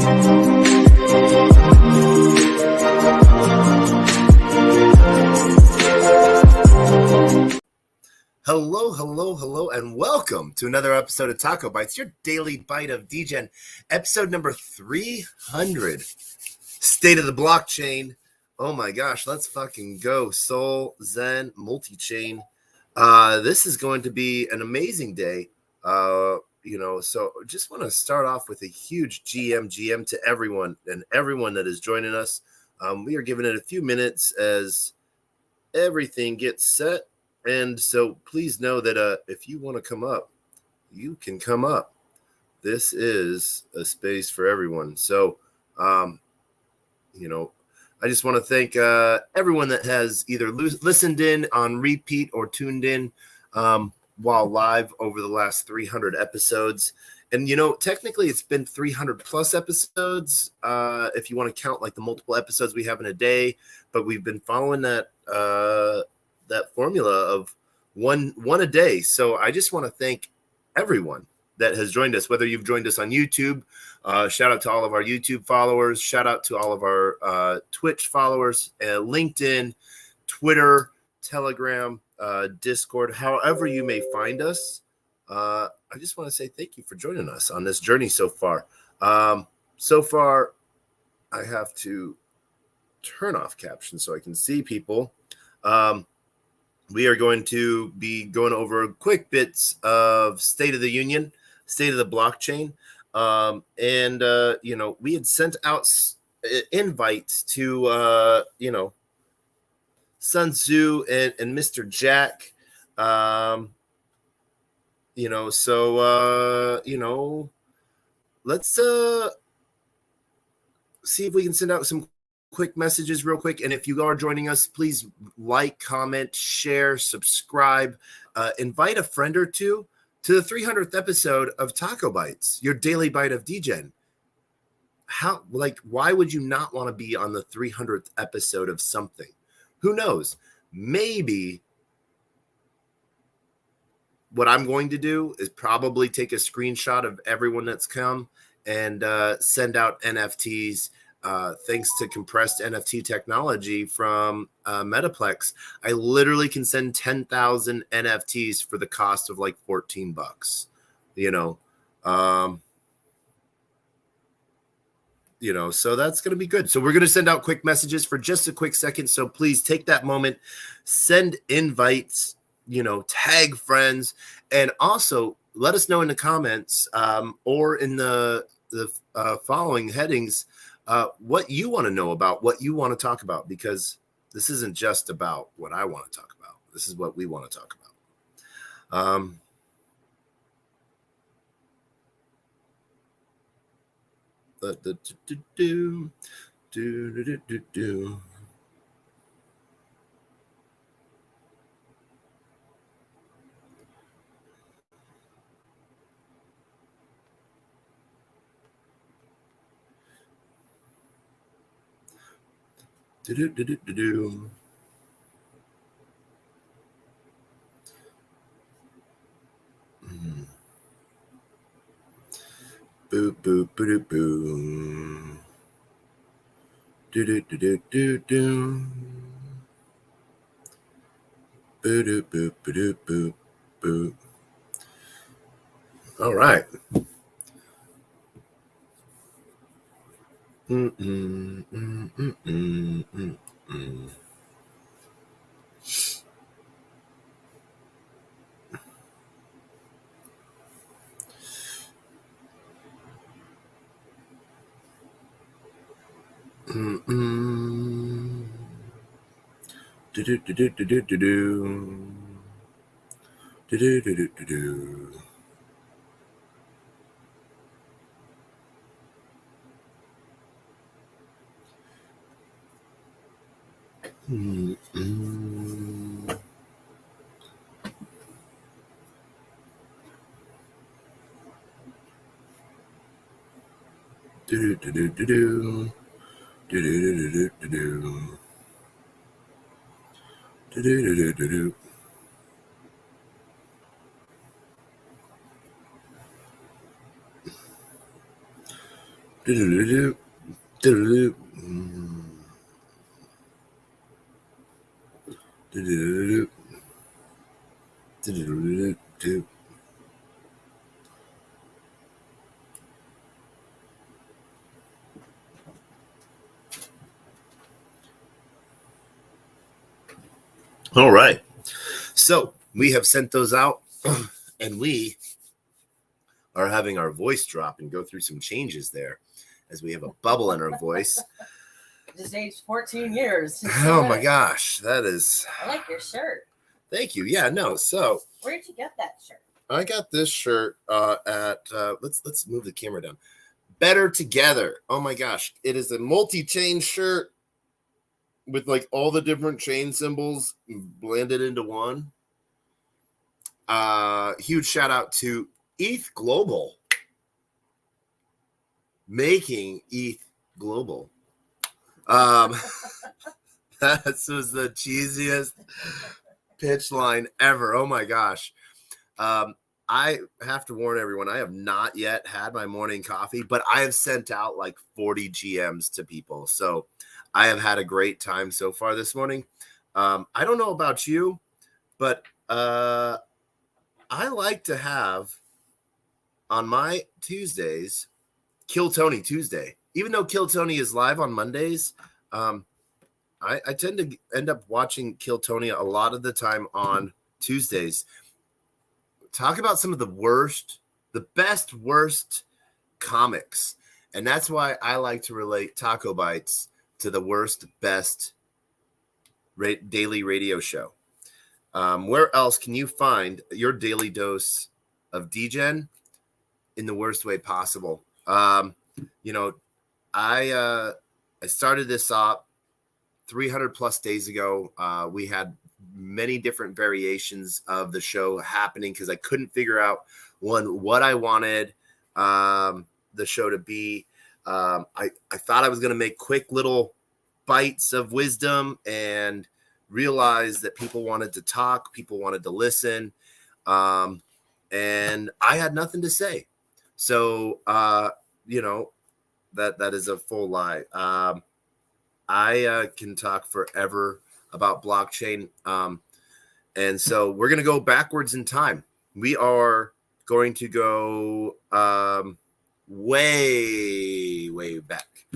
Hello, and welcome to another episode of TacoBytes, your daily bite of Degen, episode number 300. State of the blockchain. Oh my gosh, let's fucking go. Sol, Zen, multi-chain. This is going to be an amazing day. So just want to start off with a huge GM to everyone and everyone that is joining us. We are giving it a few minutes as everything gets set. And so please know that if you want to come up, you can come up. This is a space for everyone. So, I just want to thank everyone that has either listened in on repeat or tuned in while live over the last 300 episodes. And, technically it's been 300 plus episodes if you want to count like the multiple episodes we have in a day. But we've been following that formula of one a day. So I just want to thank everyone that has joined us, whether you've joined us on YouTube. Shout out to all of our YouTube followers. Shout out to all of our Twitch followers, LinkedIn, Twitter, Telegram, Discord, however you may find us. I just want to say thank you for joining us on this journey so far. So far, I have to turn off captions so I can see people. We are going to be going over quick bits of State of the Union, State of the Blockchain. We had sent out invites to, Sun Tzu and Mr. Jack. Let's see if we can send out some quick messages real quick. And if you are joining us, please like, comment, share, subscribe, invite a friend or two to the 300th episode of TacoBytes, your daily bite of Degen. Why would you not want to be on the 300th episode of something? Who knows? Maybe what I'm going to do is probably take a screenshot of everyone that's come and send out NFTs. Thanks to compressed NFT technology from Metaplex, I literally can send 10,000 NFTs for the cost of like $14. So that's going to be good. So we're going to send out quick messages for just a quick second. So please take that moment, send invites, tag friends, and also let us know in the comments or in the following headings what you want to know about, what you want to talk about, because this isn't just about what I want to talk about. This is what we want to talk about. Boo boo boo boo. Do do do do do do. Boo doo boo boo doo boo boo. All right. Do do do do do do do do do do do do do. Do do do do do. Do do do do do do. Do do do do do do. Do-do-do-do. Do-do-do. Do-do-do-do. Do-do-do-do-do. All right. So we have sent those out, and we are having our voice drop and go through some changes there as we have a bubble in our voice. Just aged 14 years. Oh my gosh, that is. I like your shirt. Thank you. Yeah, no. So where'd you get that shirt? I got this shirt at let's move the camera down. Better Together. Oh my gosh, it is a multi-chain shirt with like all the different chain symbols blended into one. Huge shout out to ETH Global, making ETH Global. That was the cheesiest pitch line ever. Oh my gosh. I have to warn everyone, I have not yet had my morning coffee, but I have sent out like 40 GMs to people. So I have had a great time so far this morning. I don't know about you, but I like to have on my Tuesdays, Kill Tony Tuesday. Even though Kill Tony is live on Mondays, I tend to end up watching Kill Tony a lot of the time on Tuesdays. Talk about some of the best, worst comics. And that's why I like to relate TacoBytes to the worst, best daily radio show. Where else can you find your daily dose of Degen in the worst way possible? I started this up 300 plus days ago. We had many different variations of the show happening because I couldn't figure out what I wanted the show to be. I thought I was going to make quick little bites of wisdom and realized that people wanted to talk, people wanted to listen, and I had nothing to say. So, that is a full lie. I can talk forever about blockchain. And so we're going to go backwards in time. We are going to go way, way back.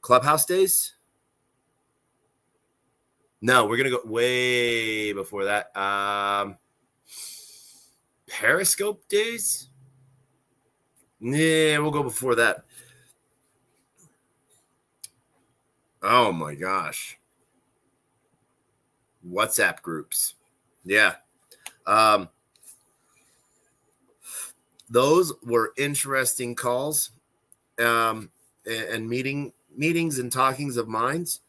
Clubhouse days? No, we're going to go way before that. Periscope days? Yeah, we'll go before that. Oh my gosh. WhatsApp groups. Yeah. Those were interesting calls and meetings and talkings of minds.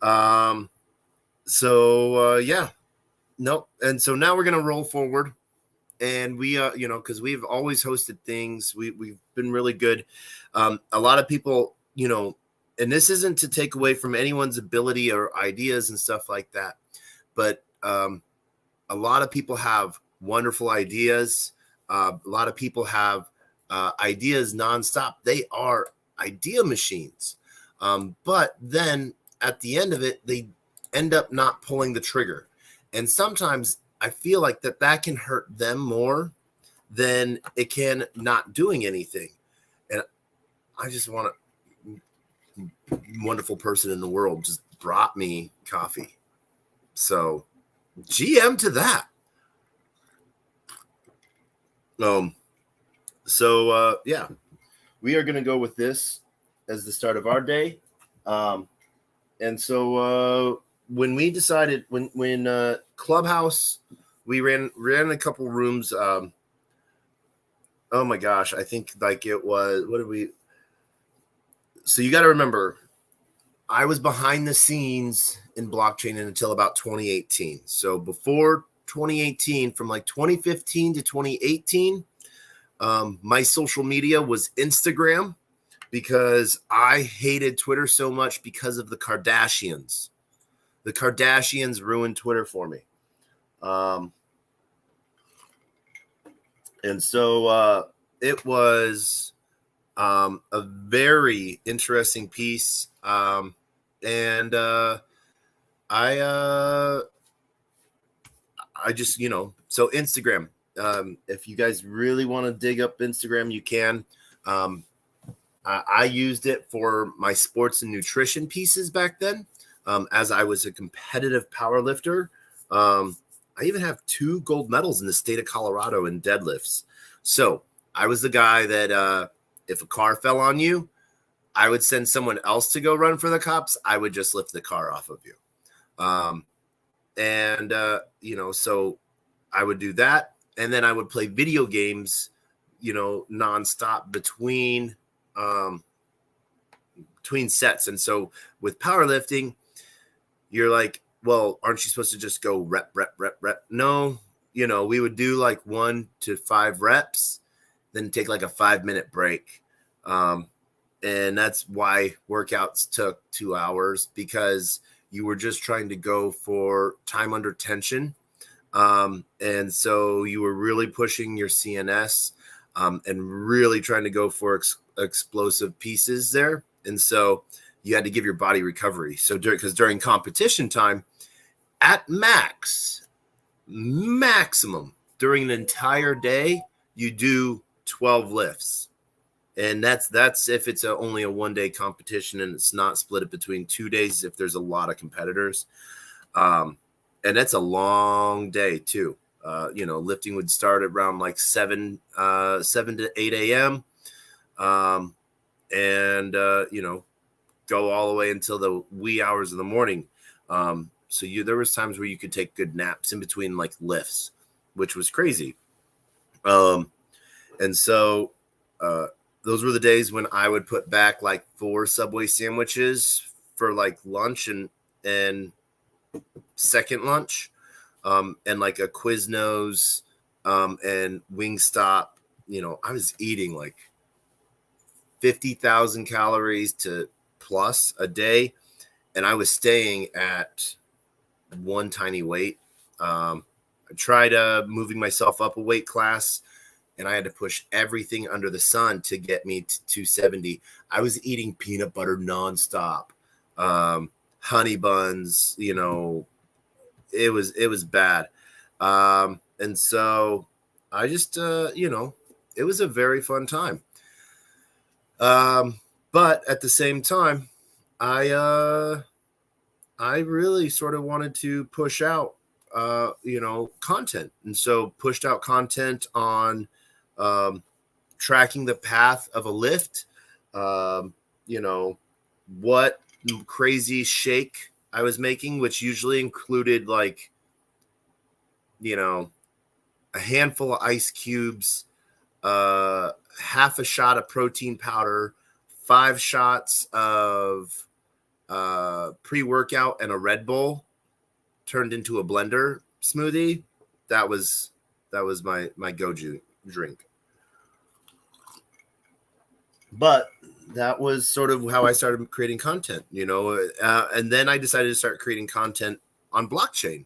Yeah. Nope. And so now we're going to roll forward. And we, because we've always hosted things. We've been really good. A lot of people, and this isn't to take away from anyone's ability or ideas and stuff like that. But a lot of people have wonderful ideas. A lot of people have ideas nonstop. They are idea machines. But then at the end of it, they end up not pulling the trigger. And sometimes I feel like that can hurt them more than it can not doing anything. And I just want a wonderful person in the world just brought me coffee. So GM to that. Yeah, we are going to go with this as the start of our day. And so when we decided, when Clubhouse, we ran a couple rooms. Oh my gosh, I think like it was, so you got to remember, I was behind the scenes in blockchain until about 2018. So before 2018, from like 2015 to 2018, my social media was Instagram because I hated Twitter so much because of the Kardashians. The Kardashians ruined Twitter for me. And so it was A very interesting piece. And I just, so Instagram, if you guys really want to dig up Instagram, you can. I used it for my sports and nutrition pieces back then, as I was a competitive power lifter. I even have 2 gold medals in the state of Colorado in deadlifts. So I was the guy that if a car fell on you, I would send someone else to go run for the cops. I would just lift the car off of you. So I would do that. And then I would play video games, nonstop between sets. And so with powerlifting, you're like, well, aren't you supposed to just go rep? No, we would do like 1 to 5 reps, then take like a 5-minute break. And that's why workouts took 2 hours, because you were just trying to go for time under tension. And so you were really pushing your CNS, and really trying to go for explosive pieces there. And so you had to give your body recovery. So during competition time, at maximum during an entire day, you do 12 lifts. And that's if it's only a 1-day competition and it's not split between 2 days if there's a lot of competitors. And that's a long day too. Lifting would start around like 7 to 8 a.m. And go all the way until the wee hours of the morning. So there was times where you could take good naps in between like lifts, which was crazy. And so those were the days when I would put back like 4 Subway sandwiches for like lunch and second lunch, and like a Quiznos, and Wingstop. I was eating like 50,000 calories to plus a day, and I was staying at one tiny weight. I tried moving myself up a weight class, and I had to push everything under the sun to get me to 270. I was eating peanut butter nonstop, honey buns. It was bad. And so I just, it was a very fun time. But at the same time, I really sort of wanted to push out, content. And so pushed out content on, tracking the path of a lift, what crazy shake I was making, which usually included like, a handful of ice cubes, half a shot of protein powder, 5 shots of pre-workout, and a Red Bull turned into a blender smoothie. That was my go-to drink. But that was sort of how I started creating content, and then I decided to start creating content on blockchain.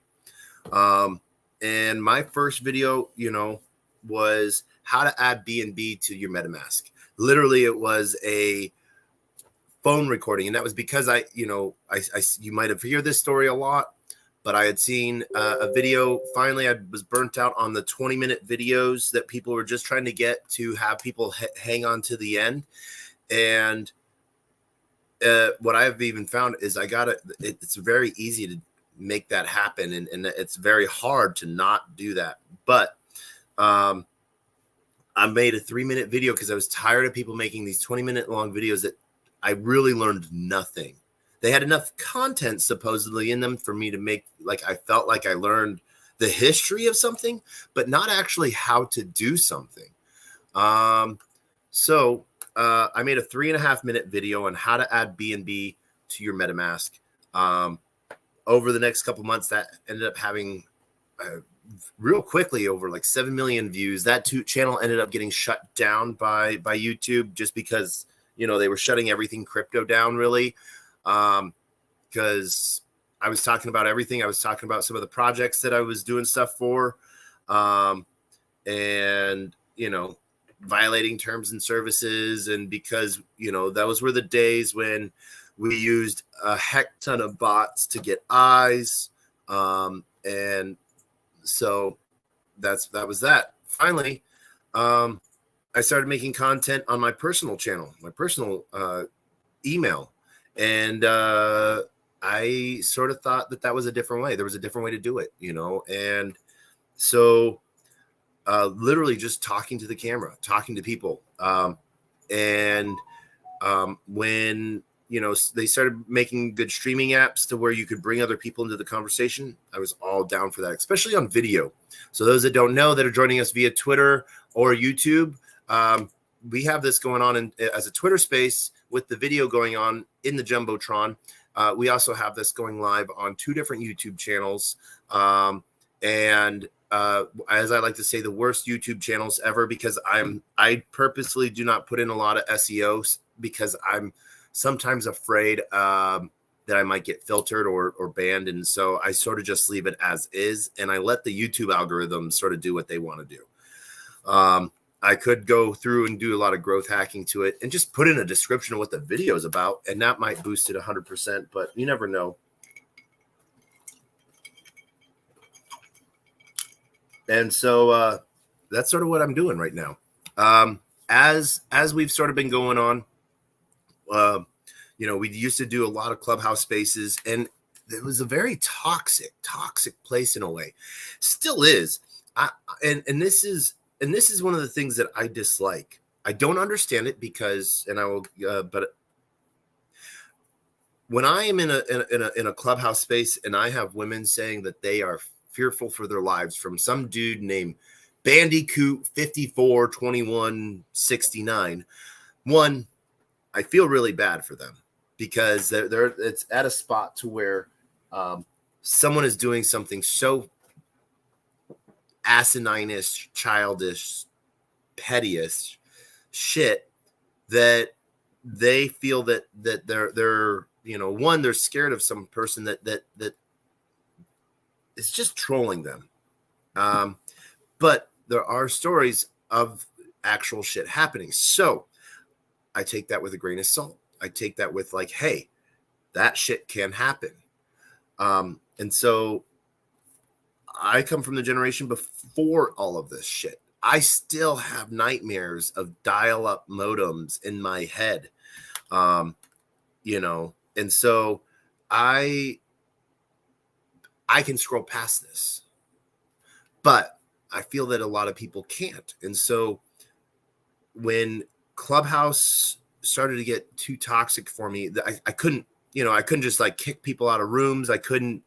And my first video, was how to add BNB to your MetaMask. Literally, it was a phone recording, and that was because you might have heard this story a lot, but I had seen a video. Finally, I was burnt out on the 20-minute videos that people were just trying to get to have people hang on to the end. And what I've even found is it's very easy to make that happen, and it's very hard to not do that. But I made a 3-minute video because I was tired of people making these 20-minute long videos that I really learned nothing. They had enough content supposedly in them for me to make, like, I felt like I learned the history of something, but not actually how to do something. So I made a 3.5-minute video on how to add BNB to your MetaMask. Over the next couple months, that ended up having real quickly over like 7 million views. That channel ended up getting shut down by YouTube just because, they were shutting everything crypto down, really. Because I was talking about everything. I was talking about some of the projects that I was doing stuff for. And, violating terms and services. And because, those were the days when we used a heck ton of bots to get eyes. And so that was that. Finally, I started making content on my personal channel, my personal email. And I sort of thought that was a different way. There was a different way to do it, And so literally just talking to the camera, talking to people. When, they started making good streaming apps to where you could bring other people into the conversation, I was all down for that, especially on video. So those that don't know that are joining us via Twitter or YouTube, we have this going on as a Twitter space with the video going on in the Jumbotron. We also have this going live on 2 different YouTube channels. As I like to say, the worst YouTube channels ever, because I purposely do not put in a lot of SEO because I'm sometimes afraid that I might get filtered or banned. And so I sort of just leave it as is. And I let the YouTube algorithm sort of do what they want to do. I could go through and do a lot of growth hacking to it and just put in a description of what the video is about. And that might boost it 100%, but you never know. And so that's sort of what I'm doing right now. As we've sort of been going on, we used to do a lot of Clubhouse spaces, and it was a very toxic place in a way. Still is. And this is one of the things that I dislike. I don't understand it because, but when I am in a Clubhouse space and I have women saying that they are fearful for their lives from some dude named Bandicoot 542169, one, I feel really bad for them because it's at a spot to where someone is doing something so asinine-ish, childish, petty-ish shit that they feel that they're one, they're scared of some person that is just trolling them. But there are stories of actual shit happening. So I take that with a grain of salt. I take that with like, hey, that shit can happen. And so I come from the generation before all of this shit. I still have nightmares of dial-up modems in my head. And so I can scroll past this, but I feel that a lot of people can't. And so when Clubhouse started to get too toxic for me, I couldn't just like kick people out of rooms. I couldn't,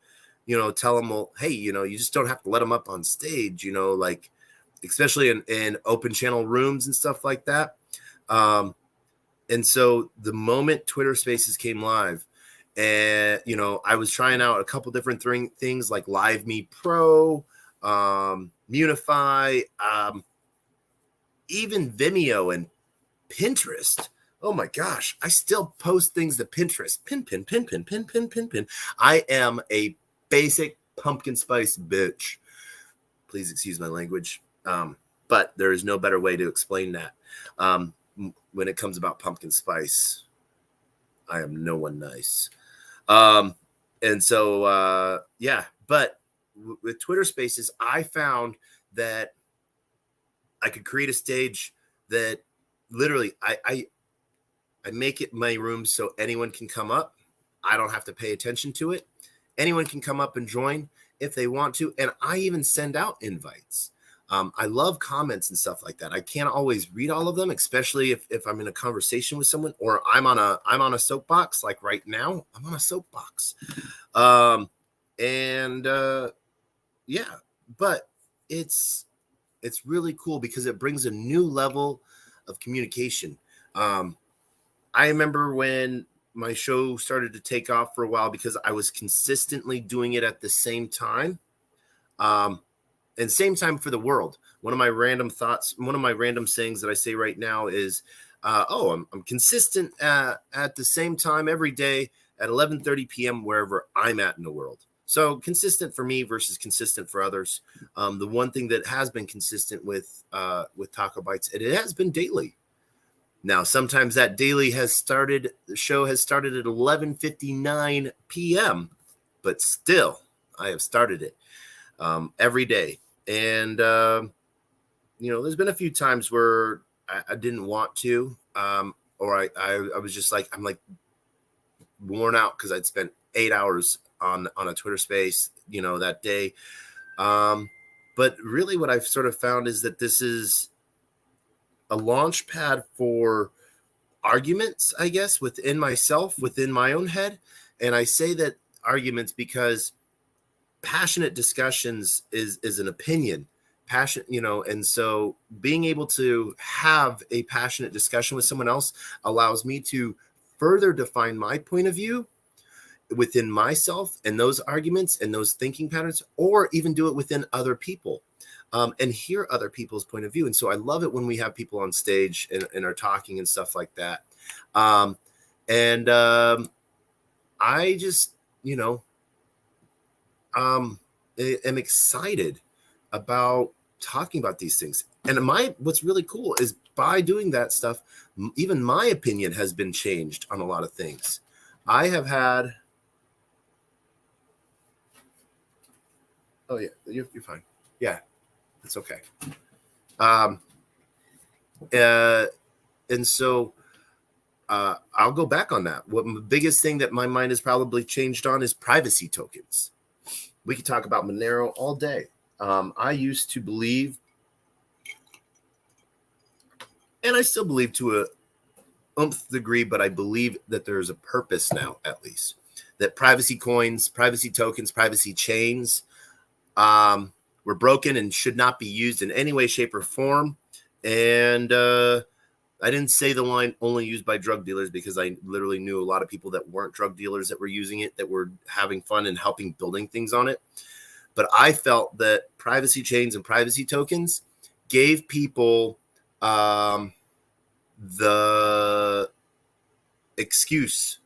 tell them, well, hey, you just don't have to let them up on stage, like, especially in open channel rooms and stuff like that. And so the moment Twitter Spaces came live, and, I was trying out a couple different things like Live Me Pro, Munify, even Vimeo and Pinterest. Oh my gosh, I still post things to Pinterest. Pin. I am a basic pumpkin spice bitch. Please excuse my language. But there is no better way to explain that. When it comes about pumpkin spice, I am no one nice. And so, but with Twitter Spaces, I found that I could create a stage that literally I make it my room so anyone can come up. I don't have to pay attention to it. Anyone can come up and join if they want to. And I even send out invites. I love comments and stuff like that. I can't always read all of them, especially if I'm in a conversation with someone or I'm on a soapbox. Like right now, I'm on a soapbox. But it's really cool because it brings a new level of communication. I remember when my show started to take off for a while because I was consistently doing it at the same time. And same time for the world. One of my random sayings that I say right now is, I'm consistent at the same time every day at 11:30 p.m. wherever I'm at in the world. So consistent for me versus consistent for others. The one thing that has been consistent with TacoBytes, it has been daily. Now, sometimes that daily has started, the show has started at 11:59 p.m., but still, I have started it every day. And, there's been a few times where I didn't want to, or I was just like, I'm like worn out because I'd spent 8 hours on a Twitter space, that day. But really what I've sort of found is that this is a launch pad for arguments, I guess, within myself, within my own head. And I say that arguments because passionate discussions is an opinion, passion, and so being able to have a passionate discussion with someone else allows me to further define my point of view within myself and those arguments and those thinking patterns, or even do it within other people. And hear other people's point of view. And so I love it when we have people on stage and are talking and stuff like that. I just, am excited about talking about these things. And what's really cool is by doing that stuff, even my opinion has been changed on a lot of things. I have had. Oh yeah, you're fine. Yeah. It's okay. And so I'll go back on that. The biggest thing that my mind has probably changed on is privacy tokens. We could talk about Monero all day. I used to believe, and I still believe to a umph degree, but I believe that there's a purpose now, at least, that privacy coins, privacy tokens, privacy chains, were broken and should not be used in any way, shape, or form. And I didn't say the line only used by drug dealers because I literally knew a lot of people that weren't drug dealers that were using it, that were having fun and helping building things on it. But I felt that privacy chains and privacy tokens gave people the excuse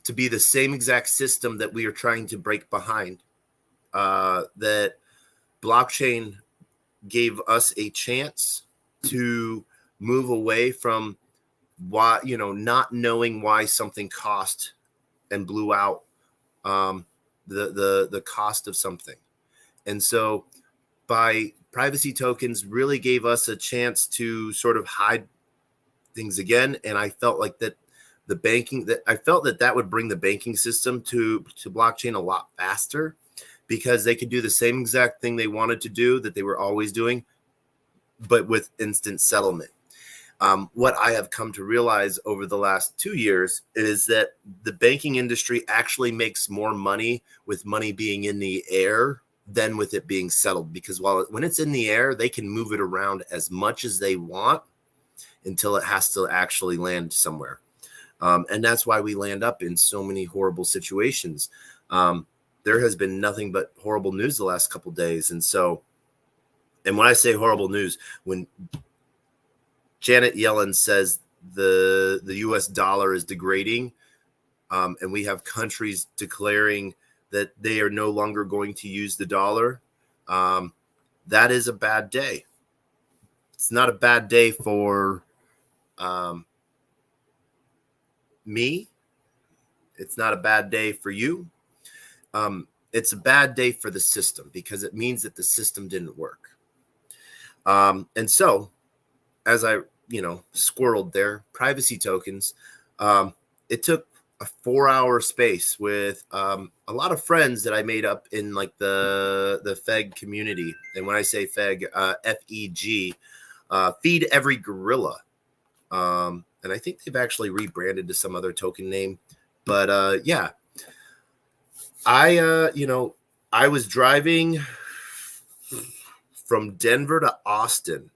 to be the same exact system that we are trying to break behind. That blockchain gave us a chance to move away from why, not knowing why something cost and blew out the cost of something. And so by privacy tokens really gave us a chance to sort of hide things again. And I felt like that I felt that would bring the banking system to blockchain a lot faster, because they could do the same exact thing they wanted to do that they were always doing, but with instant settlement. What I have come to realize over the last 2 years is that the banking industry actually makes more money with money being in the air than with it being settled, because when it's in the air, they can move it around as much as they want until it has to actually land somewhere. And that's why we land up in so many horrible situations. There has been nothing but horrible news the last couple of days. And when I say horrible news, when Janet Yellen says the US dollar is degrading, and we have countries declaring that they are no longer going to use the dollar, that is a bad day. It's not a bad day for me. It's not a bad day for you. It's a bad day for the system, because it means that the system didn't work. And so, as I, squirreled there, privacy tokens, it took a 4-hour space with a lot of friends that I made up in like the FEG community. And when I say FEG, FEG, Feed Every Gorilla. And I think they've actually rebranded to some other token name. But yeah, I was driving from Denver to Austin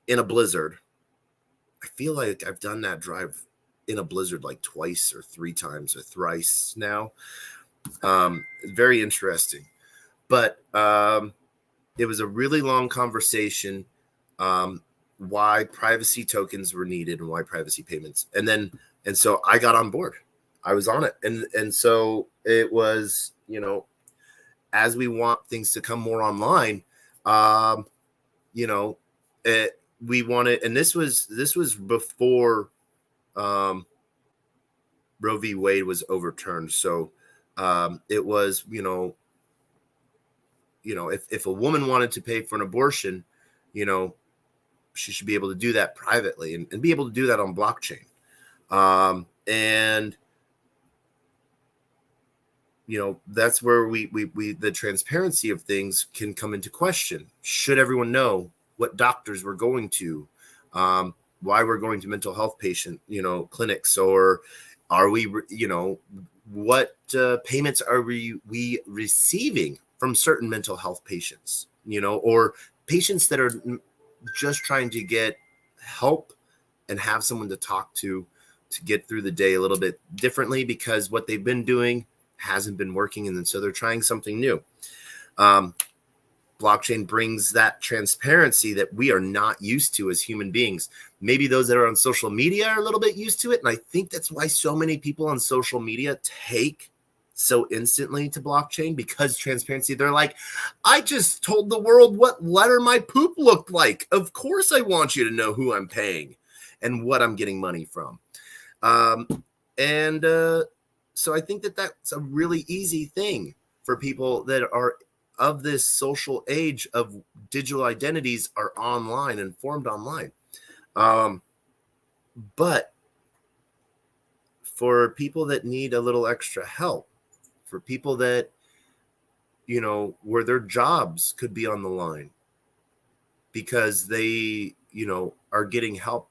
in a blizzard. I feel like I've done that drive in a blizzard like twice or 3 times or thrice now. Very interesting. But it was a really long conversation, why privacy tokens were needed and why privacy payments. And so I got on board. I was on it. And so it was, as we want things to come more online, we wanted, and this was before Roe v. Wade was overturned. So it was, if a woman wanted to pay for an abortion, she should be able to do that privately and be able to do that on blockchain. And that's where we the transparency of things can come into question. Should everyone know what doctors we're going to, why we're going to mental health patient, clinics, or are we, what payments are we receiving from certain mental health patients, or patients that are just trying to get help and have someone to talk to get through the day a little bit differently, because what they've been doing hasn't been working, and then so they're trying something new. Blockchain brings that transparency that we are not used to as human beings. Maybe those that are on social media are a little bit used to it, and I think that's why so many people on social media take so instantly to blockchain, because transparency. They're like, I just told the world what letter my poop looked like. Of course I want you to know who I'm paying and what I'm getting money from. So I think that that's a really easy thing for people that are of this social age of digital identities, are online and formed online. But for people that need a little extra help, for people that, where their jobs could be on the line because they, are getting help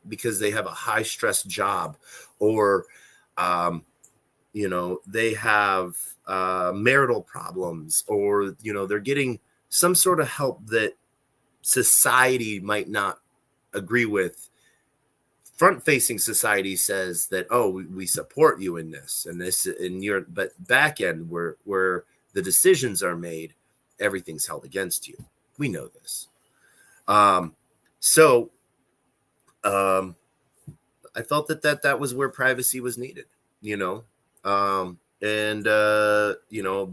because they have a high stress job, or they have marital problems, or they're getting some sort of help that society might not agree with. Front-facing society says that, oh, we support you in this and this, and but back end where the decisions are made, everything's held against you. We know this. So I felt that was where privacy was needed,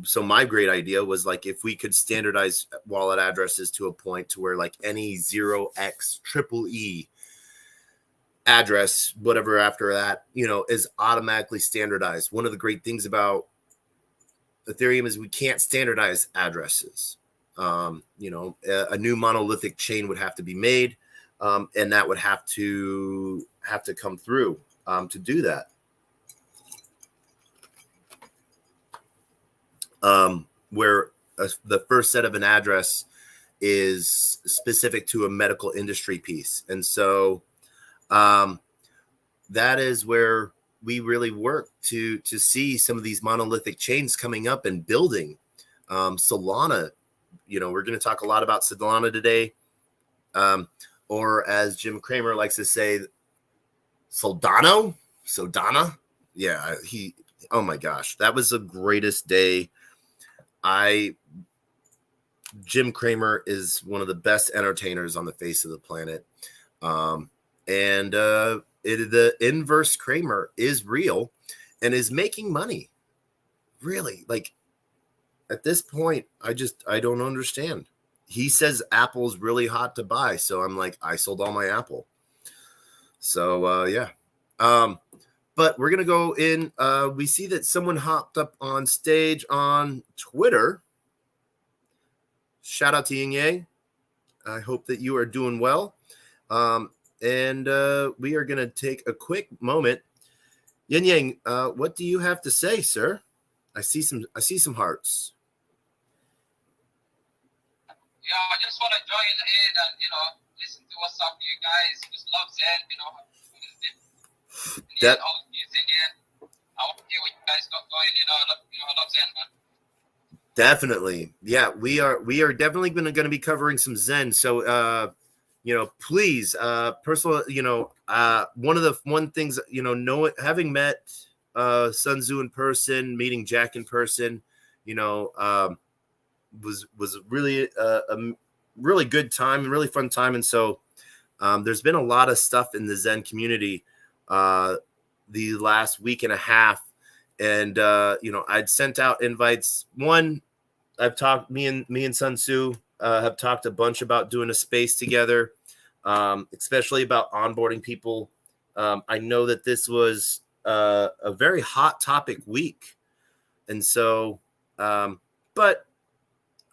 so my great idea was, like, if we could standardize wallet addresses to a point to where, like, any 0xEEE address, whatever after that, is automatically standardized. One of the great things about Ethereum is we can't standardize addresses. A new monolithic chain would have to be made, and that would have to come through to do that. Where the first set of an address is specific to a medical industry piece. And so that is where we really work to see some of these monolithic chains coming up and building. Solana, we're going to talk a lot about Solana today. Or as Jim Cramer likes to say, Sodana. Yeah, oh my gosh, that was the greatest day. Jim Cramer is one of the best entertainers on the face of the planet. The inverse Cramer is real and is making money. Really, like, at this point, I don't understand. He says Apple's really hot to buy, so I'm like, I sold all my Apple. So yeah. But we're gonna go in. We see that someone hopped up on stage on Twitter. Shout out to Ying Yang. I hope that you are doing well. And we are going to take a quick moment. Yin Yang, what do you have to say, sir? I see some hearts. Yeah, I just want to join in and listen to what's up, you guys. Just love Zen, all music here. I want to hear what you guys got going. I love Zen, man. Definitely, yeah. We are definitely going to be covering some Zen. So please, personal, one things, having met Sun Tzu in person, meeting Jack in person, was really a really good time and really fun time. And so there's been a lot of stuff in the Zen community the last week and a half, And I'd sent out invites. One, I've talked, me and Sun Tzu have talked a bunch about doing a space together, especially about onboarding people. I know that this was a very hot topic week. And so, but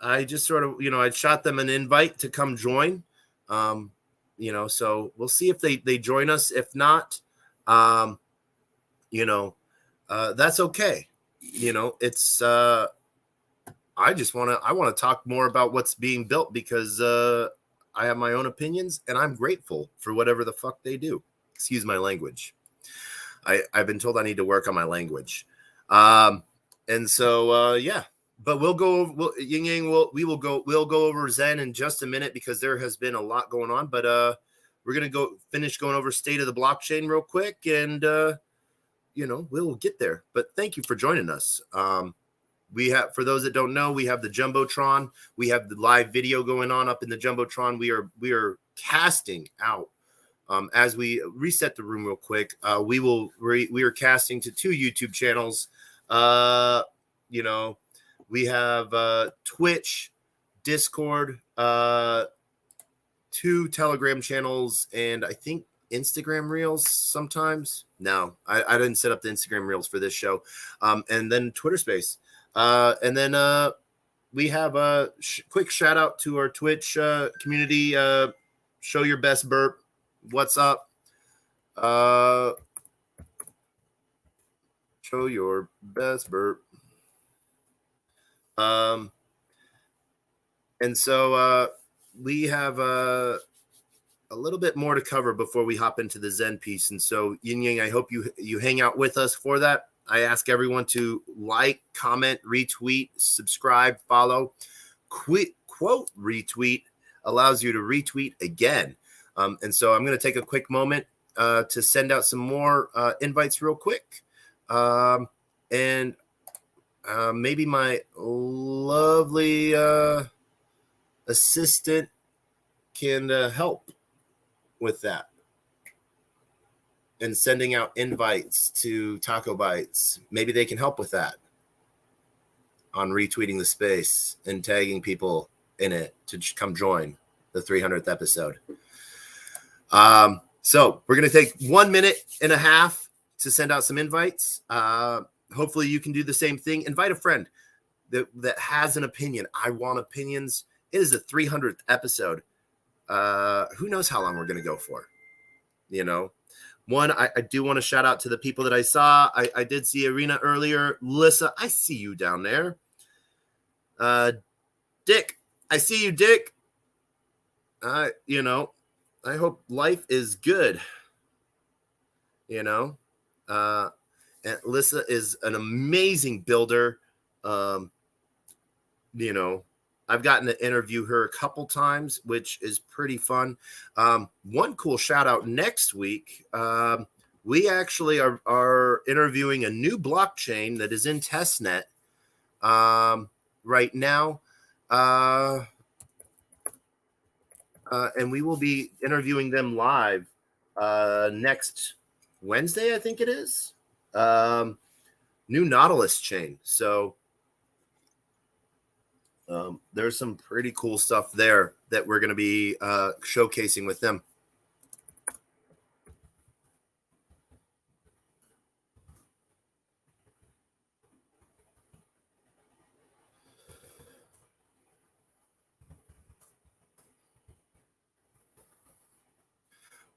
I just sort of, I shot them an invite to come join, so we'll see if they join us. If not, that's okay. It's, I want to talk more about what's being built because, I have my own opinions and I'm grateful for whatever the fuck they do. Excuse my language. I've been told I need to work on my language. And so, yeah, but we'll go, Yin Yang, we'll go over Zen in just a minute because there has been a lot going on, but, we're going to finish going over state of the blockchain real quick and, we'll get there, but thank you for joining us. We have, for those that don't know, we have the Jumbotron. We have the live video going on up in the Jumbotron. We are casting out. As we reset the room real quick, we are casting to 2 YouTube channels. We have Twitch, Discord, 2 Telegram channels, and I think Instagram Reels sometimes. No, I didn't set up the Instagram Reels for this show. And then Twitter Space. And then we have a quick shout out to our Twitch community. Show your best burp. What's up? Show your best burp. And so we have a little bit more to cover before we hop into the Zen piece. And so Yin Yang, I hope you hang out with us for that. I ask everyone to like, comment, retweet, subscribe, follow. Quote retweet allows you to retweet again. And so I'm going to take a quick moment to send out some more invites real quick. And maybe my lovely assistant can help with that. And sending out invites to TacoBytes. Maybe they can help with that on retweeting the space and tagging people in it to come join the 300th episode. So we're going to take 1.5 minutes to send out some invites. Hopefully you can do the same thing. Invite a friend that has an opinion. I want opinions. It is the 300th episode. Who knows how long we're going to go for, One, I do want to shout out to the people that I saw. I did see Irina earlier. Lissa, I see you down there. Dick, I see you, Dick. I hope life is good. And Lissa is an amazing builder. I've gotten to interview her a couple times, which is pretty fun. One cool shout out next week. We actually are interviewing a new blockchain that is in testnet right now. And we will be interviewing them live next Wednesday, I think it is. New Nautilus chain. So there's some pretty cool stuff there that we're going to be showcasing with them.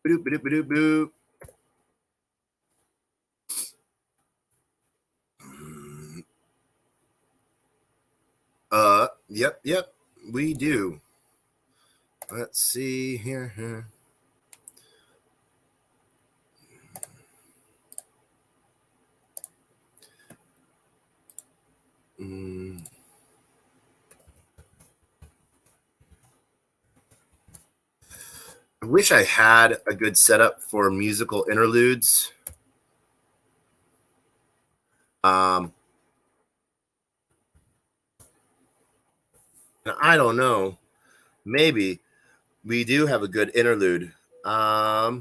Boop, boop, boop, boop. Yep, we do. Let's see here. I wish I had a good setup for musical interludes. I don't know. Maybe we do have a good interlude. I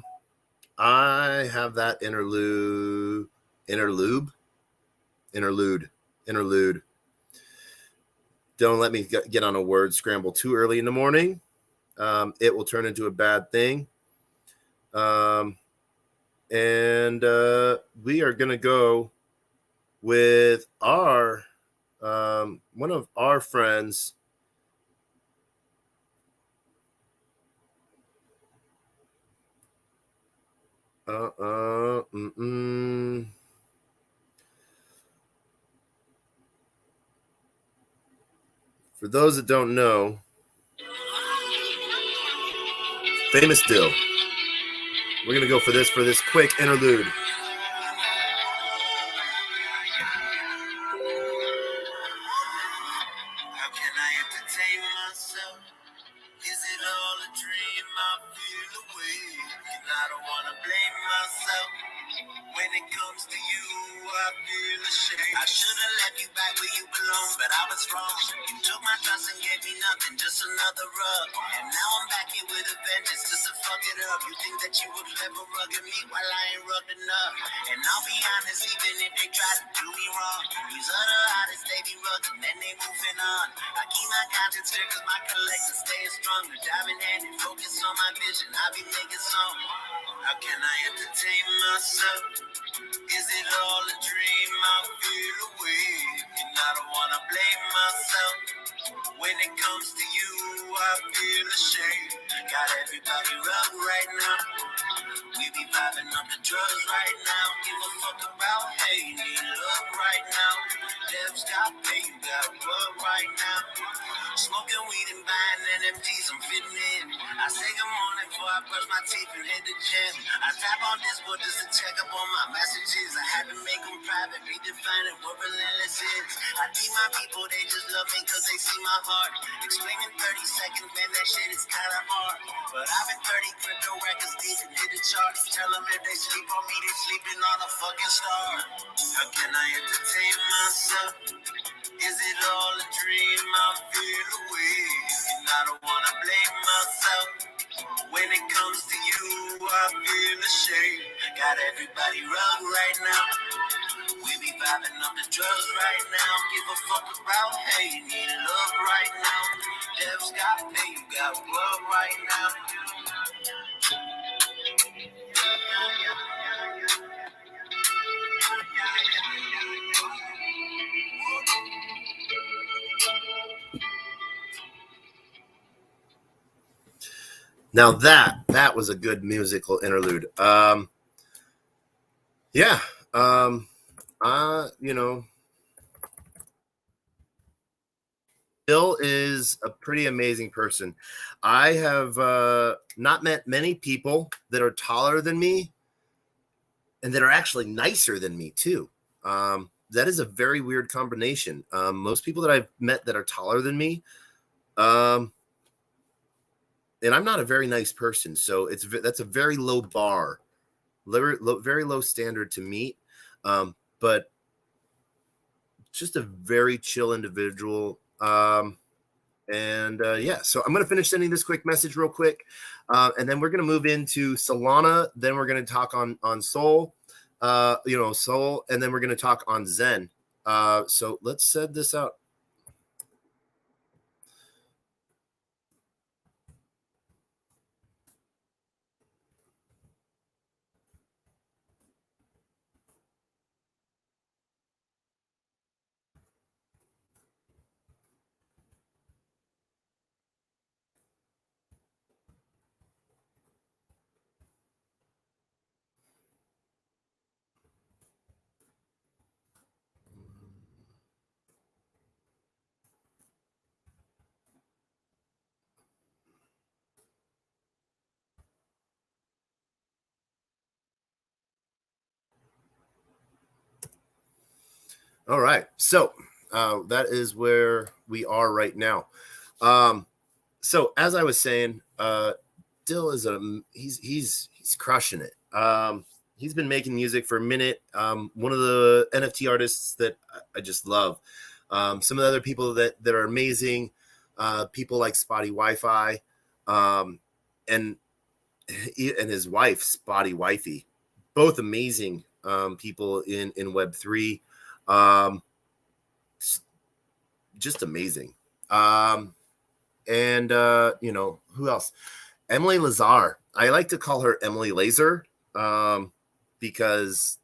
have that interlude. Interlude. Don't let me get on a word scramble too early in the morning. It will turn into a bad thing. And we are going to go with our one of our friends. For those that don't know, Famous Dill. We're going to go for this quick interlude. How can I entertain myself? Is it all a dream? I feel away, and I don't wanna blame myself. When it comes to you, I feel ashamed. I should've left you back where you belong, but I was wrong. You took my trust and gave me nothing, just another rug. And now I'm back here with a vengeance just to fuck it up. You think that you were clever rugging me while I ain't rugged enough. And I'll be honest, even if they try to do me wrong, these other artists, they be rugged, then they moving on. I keep my conscience clear cause my collection stays stronger. Diamond handed, focus on my vision, I be making songs. How can I entertain myself? Is it all a dream? I feel away, and I don't wanna blame myself. When it comes to you, I feel ashamed. Got everybody wrong right now. We be vibing up the drugs right now. Give a fuck about hey, need love right now. Devs got pay, you got work right now. Smoking weed and buying NFTs, I'm fitting in. I say good morning before I brush my teeth and hit the gym. I tap on Discord just to check up on my messages. I had to make them private, redefining what relentless is. I need my people, they just love me cause they see my heart. Explaining 30 seconds, man, that shit is kinda hard. But I've been 30 crypto records deep and hit the charts. Tell them if they sleep on me, they sleeping on a fucking star. How can I entertain myself? Is it all a dream? I feel away, and I don't wanna blame myself. When it comes to you, I feel ashamed. Got everybody wrong right now. We be vibing up the drugs right now. Give a fuck about hey, need love right now. Devs got pay, you got love right now. Now that was a good musical interlude. Bill is a pretty amazing person. I have not met many people that are taller than me and that are actually nicer than me too. That is a very weird combination. Most people that I've met that are taller than me, and I'm not a very nice person, so that's a very low bar, very low standard to meet. But just a very chill individual. So I'm going to finish sending this quick message real quick, and then we're going to move into Solana. Then we're going to talk on Sol, Sol, and then we're going to talk on Zen. So let's set this out. All right, so that is where we are right now. So as I was saying, Dill is he's crushing it. He's been making music for a minute. One of the NFT artists that I just love. Some of the other people that are amazing, people like Spotty Wi-Fi, and his wife Spotty Wifey, both amazing people in Web3. Just amazing. And who else? Emily Lazar. I like to call her Emily Laser because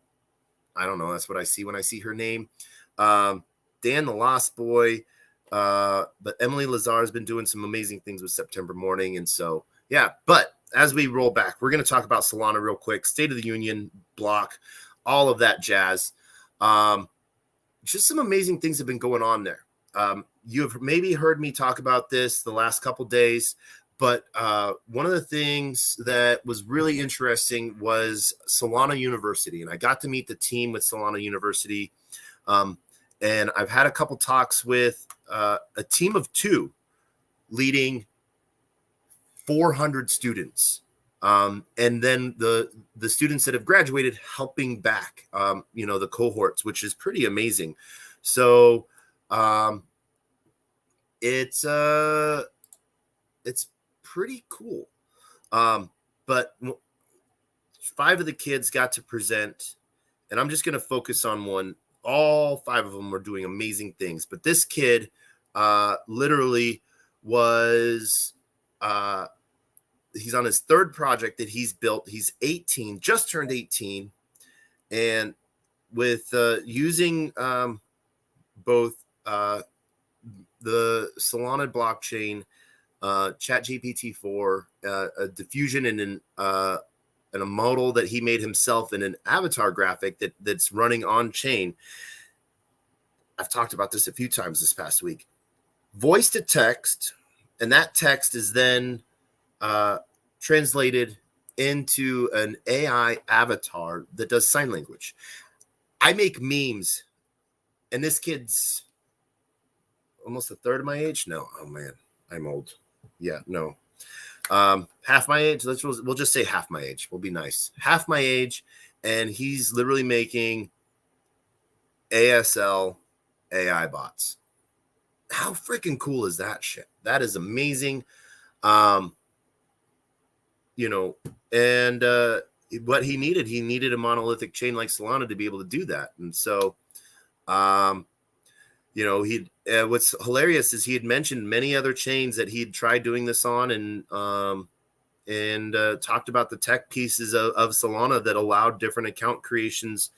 I don't know. That's what I see when I see her name. Dan the Lost Boy. But Emily Lazar has been doing some amazing things with September Morning. And so, yeah. But as we roll back, we're going to talk about Solana real quick. State of the Union block, all of that jazz. Just some amazing things have been going on there. You've maybe heard me talk about this the last couple days, but one of the things that was really interesting was Solana University, and I got to meet the team with Solana University, and I've had a couple talks with a team of 2 leading 400 students, and then the students that have graduated helping back, the cohorts, which is pretty amazing. So it's pretty cool. But 5 of the kids got to present, and I'm just going to focus on one. All 5 of them were doing amazing things, but this kid literally was he's on his 3rd project that he's built. He's 18, just turned 18, and with using both the Solana blockchain, ChatGPT-4, a diffusion, and a model that he made himself, and an avatar graphic that's running on chain. I've talked about this a few times this past week. Voice to text, and that text is then translated into an AI avatar that does sign language. I make memes, and this kid's almost a third of my age. No, oh man, I'm old. Yeah, no, half my age. We'll just say half my age. We'll be nice. Half my age, and he's literally making ASL AI bots. How freaking cool is that shit? That is amazing. And what he needed a monolithic chain like Solana to be able to do that. And so, what's hilarious is he had mentioned many other chains that he'd tried doing this on, and talked about the tech pieces of Solana that allowed different account creations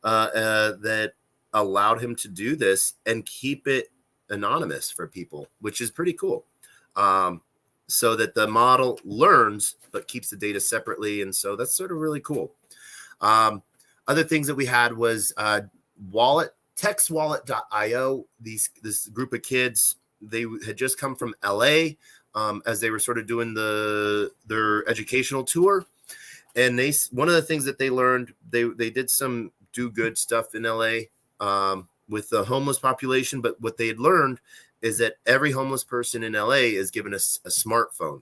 that allowed him to do this and keep it anonymous for people, which is pretty cool. So that the model learns but keeps the data separately, and so that's sort of really cool. Other things that we had was textwallet.io. This group of kids, they had just come from LA as they were sort of doing their educational tour, and one of the things that they learned, they did some do good stuff in LA with the homeless population, but what they had learned is that every homeless person in LA is given a smartphone.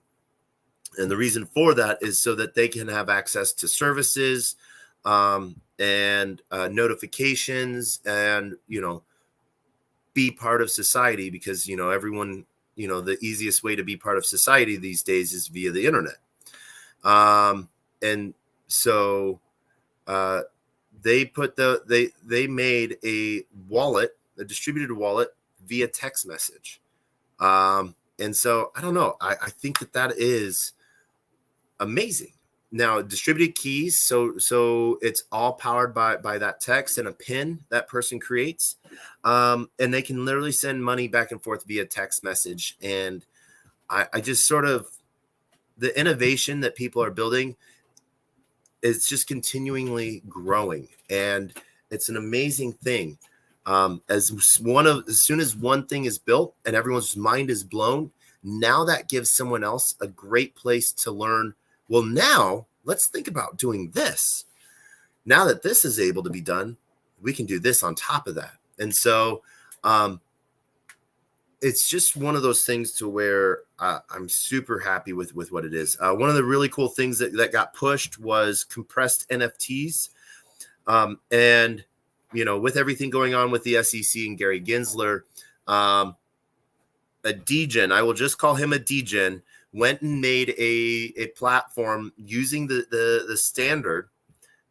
And the reason for that is so that they can have access to services and notifications and, be part of society, because, everyone, the easiest way to be part of society these days is via the internet. And so they made a wallet, a distributed wallet via text message. And so I don't know. I think that is amazing. Now, distributed keys, so it's all powered by that text and a PIN that person creates. And they can literally send money back and forth via text message. And I just sort of, the innovation that people are building is just continually growing. And it's an amazing thing. As soon as one thing is built and everyone's mind is blown, now that gives someone else a great place to learn. Well, now let's think about doing this. Now that this is able to be done, we can do this on top of that. And so it's just one of those things to where I'm super happy with what it is. One of the really cool things that got pushed was compressed NFTs. And with everything going on with the SEC and Gary Gensler, a Degen, I will just call him a Degen, went and made a platform using the standard,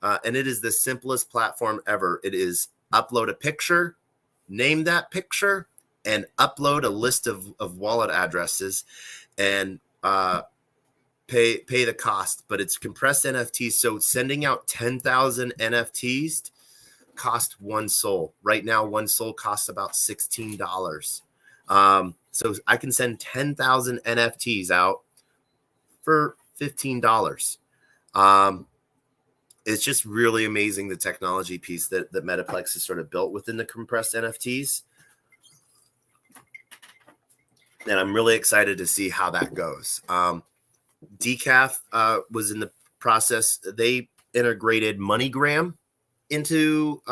and it is the simplest platform ever. It is upload a picture, name that picture, and upload a list of wallet addresses, and pay the cost. But it's compressed NFTs, so sending out 10,000 NFTs cost one soul. Right now, one soul costs about $16. So I can send 10,000 NFTs out for $15. It's just really amazing, the technology piece that Metaplex has sort of built within the compressed NFTs. And I'm really excited to see how that goes. Decaf was in the process. They integrated MoneyGram into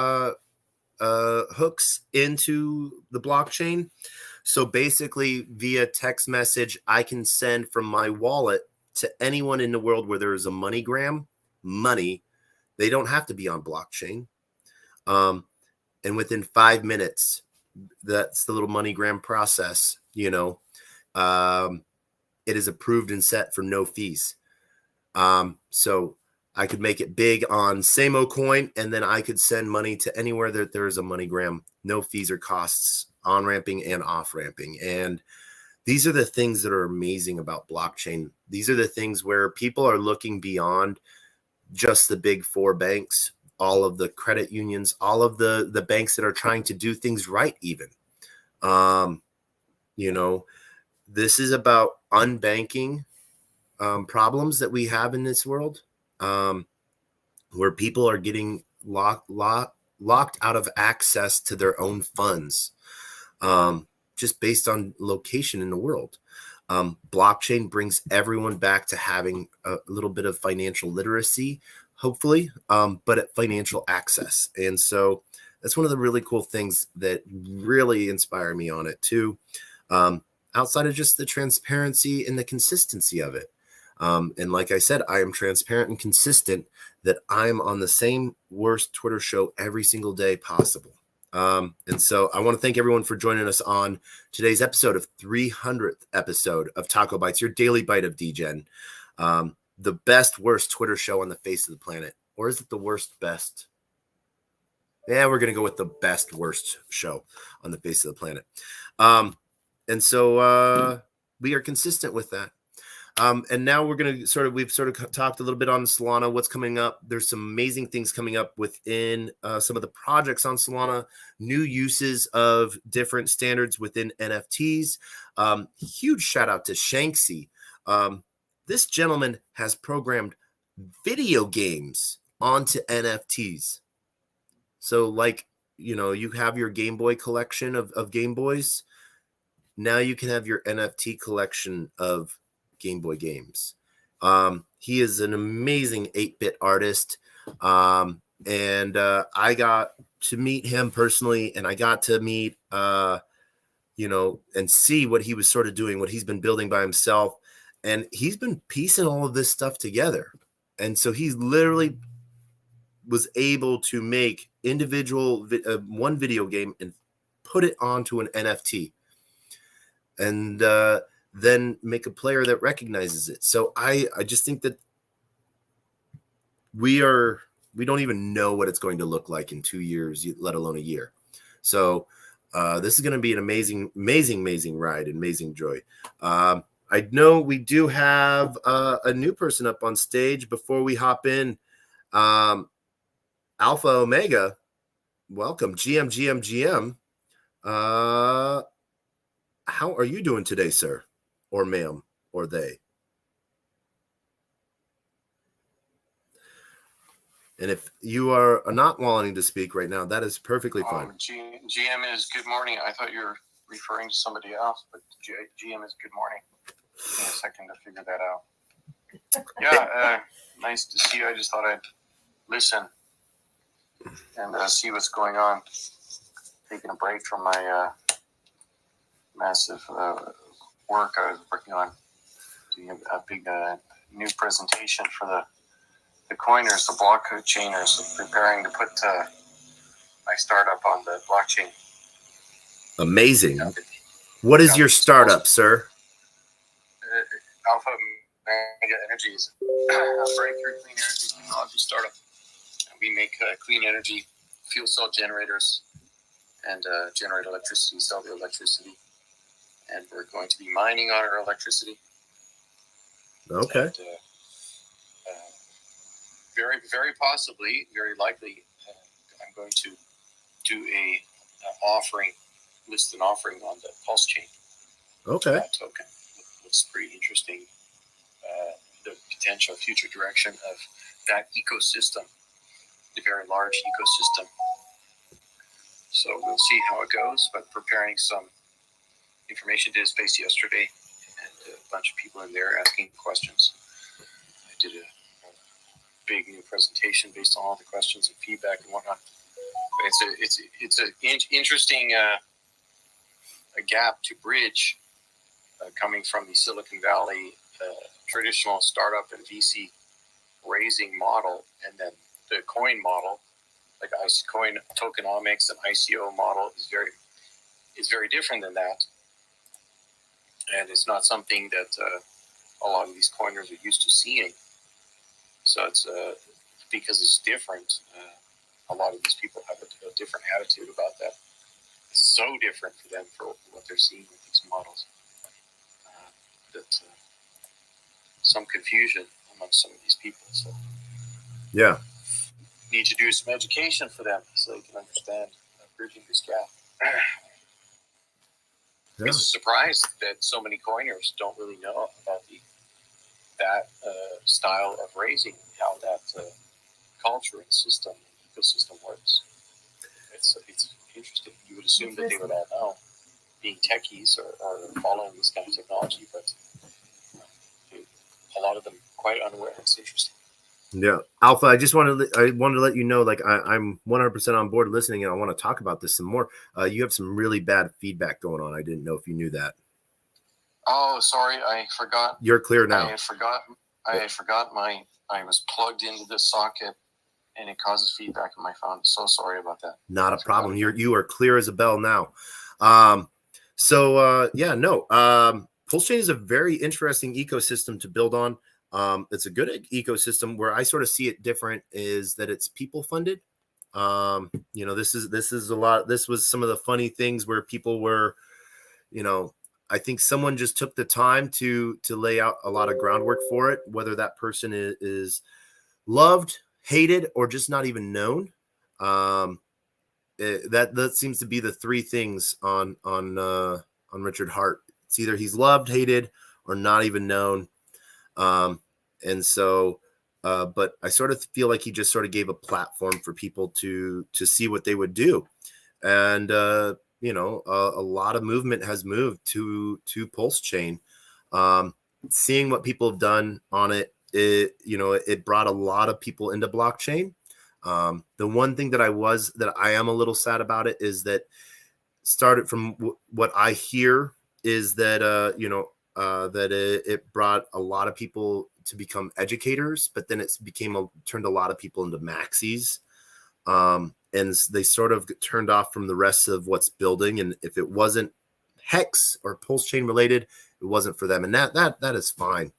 hooks into the blockchain. So basically, via text message, I can send from my wallet to anyone in the world where there is a MoneyGram money. They don't have to be on blockchain. And within 5 minutes, that's the little MoneyGram process, it is approved and set for no fees. So I could make it big on Samo Coin, and then I could send money to anywhere that there is a MoneyGram, no fees or costs, on-ramping and off-ramping. And these are the things that are amazing about blockchain. These are the things where people are looking beyond just the big four banks, all of the credit unions, all of the banks that are trying to do things right even. This is about unbanking problems that we have in this world, where people are getting locked out of access to their own funds, just based on location in the world. Blockchain brings everyone back to having a little bit of financial literacy, hopefully, but at financial access. And so that's one of the really cool things that really inspire me on it too. Outside of just the transparency and the consistency of it. And like I said, I am transparent and consistent that I'm on the same worst Twitter show every single day possible. And so I want to thank everyone for joining us on today's episode of 300th episode of TacoBytes, your daily bite of Degen. The best, worst Twitter show on the face of the planet. Or is it the worst, best? Yeah, we're going to go with the best, worst show on the face of the planet. And so we are consistent with that. And now we're going to we've talked a little bit on Solana, what's coming up. There's some amazing things coming up within some of the projects on Solana, new uses of different standards within NFTs. Huge shout out to Shanksy. This gentleman has programmed video games onto NFTs. So like, you have your Game Boy collection of Game Boys. Now you can have your NFT collection of Game Boy games. He is an amazing 8-bit artist. And I got to meet him personally, and I got to meet, and see what he was sort of doing, what he's been building by himself. And he's been piecing all of this stuff together. And so he's literally was able to make individual one video game and put it onto an NFT. And then make a player that recognizes it. So I just think that we don't even know what it's going to look like in 2 years, let alone a year. So this is going to be an amazing ride, amazing joy. I know we do have a new person up on stage. Before we hop in, Alpha Omega, welcome, GM. How are you doing today, sir? Or ma'am, or they? And if you are not wanting to speak right now, that is perfectly fine. GM is good morning. I thought you were referring to somebody else, but GM is good morning. Give me a second to figure that out. Yeah, nice to see you. I just thought I'd listen and see what's going on. Taking a break from my massive work I was working on, doing a big new presentation for the coiners, the blockchainers, preparing to put my startup on the blockchain. Amazing. What is your startup, sir? Alpha Mega Energies, a breakthrough clean energy technology startup. We make clean energy fuel cell generators and generate electricity, sell the electricity. And we're going to be mining on our electricity. Okay. And, very, very possibly, very likely, I'm going to do a offering, list an offering on the Pulse chain. Okay. That token looks pretty interesting. The potential future direction of that ecosystem, the very large ecosystem. So we'll see how it goes, but preparing some information did a space yesterday, and a bunch of people in there asking questions. I did a big new presentation based on all the questions and feedback and whatnot. But it's an interesting a gap to bridge coming from the Silicon Valley traditional startup and VC raising model, and then the coin model, like coin tokenomics and ICO model is very different than that, and it's not something that a lot of these coiners are used to seeing. So it's because it's different. A lot of these people have a different attitude about that. It's so different for them for what they're seeing with these models. That some confusion amongst some of these people. So Yeah. need to do some education for them so they can understand bridging this gap. Yeah. It's a surprise that so many coiners don't really know about that style of raising, how that culture and system, ecosystem works. It's interesting. You would assume that they would all know, being techies or following this kind of technology, but a lot of them quite unaware. It's interesting. Yeah, Alpha. I wanted to let you know, like I'm 100% on board listening, and I want to talk about this some more. You have some really bad feedback going on. I didn't know if you knew that. Oh, sorry, I forgot. You're clear now. I forgot I was plugged into this socket, and it causes feedback on my phone. So sorry about that. Not a problem. You are clear as a bell now. Pulse Chain is a very interesting ecosystem to build on. It's a good ecosystem. Where I sort of see it different is that it's people funded. This is a lot. This was some of the funny things where people were, I think someone just took the time to lay out a lot of groundwork for it, whether that person is loved, hated, or just not even known. That seems to be the three things on Richard Hart. It's either he's loved, hated, or not even known. But I sort of feel like he just sort of gave a platform for people to see what they would do. And, a lot of movement has moved to Pulse Chain. Seeing what people have done on it, it brought a lot of people into blockchain. The one thing that I am a little sad about it is that started from what I hear is that, it brought a lot of people to become educators, but then turned a lot of people into maxis. And they sort of turned off from the rest of what's building. And if it wasn't Hex or Pulse Chain related, it wasn't for them. And that is fine.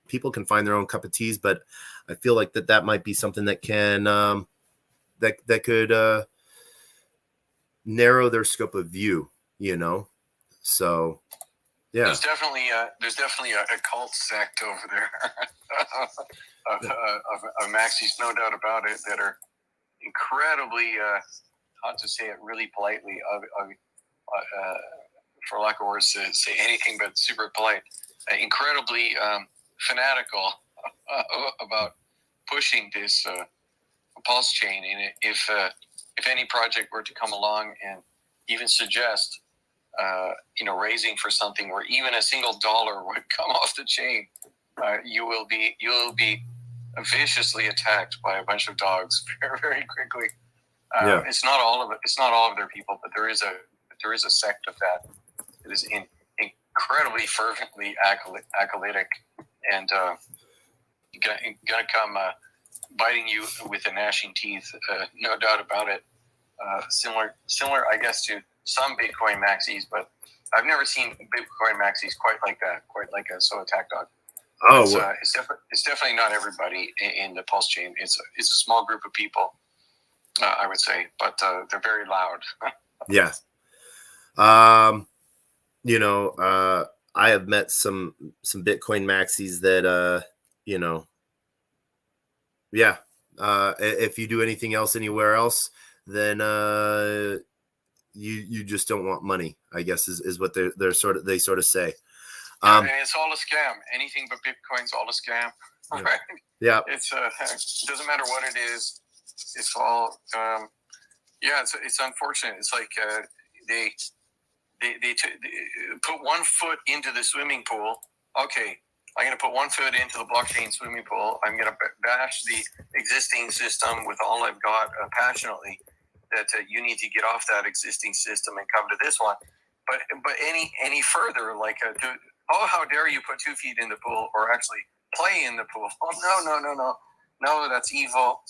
People can find their own cup of teas, but I feel like that might be something that can, that could narrow their scope of view, So, yeah. There's definitely a cult sect over there of maxis, no doubt about it, that are incredibly, how to say it really politely, for lack of words to say anything but super polite, incredibly fanatical about pushing this Pulse Chain. And if any project were to come along and even suggest raising for something where even a single dollar would come off the chain, you will be viciously attacked by a bunch of dogs very, very quickly. It's not all of their people, but there is a sect of that is incredibly fervently acolytic and gonna come biting you with the gnashing teeth, no doubt about it. Similar, I guess, to some Bitcoin maxis, but I've never seen Bitcoin maxis quite like that, quite like a So Attack Dog. It's definitely not everybody in the Pulse Chain. It's a small group of people I would say, but they're very loud. Yeah. You know, I have met some Bitcoin maxis that you know, yeah. If you do anything else anywhere else, then you just don't want money, I guess is what they sort of say. And it's all a scam. Anything but Bitcoin's all a scam. Yeah. Right? Yeah. It doesn't matter what it is. It's all it's unfortunate. It's like they put 1 foot into the swimming pool. Okay, I'm going to put 1 foot into the blockchain swimming pool. I'm going to bash the existing system with all I've got passionately. That you need to get off that existing system and come to this one. But any further, like how dare you put 2 feet in the pool or actually play in the pool? Oh no, that's evil.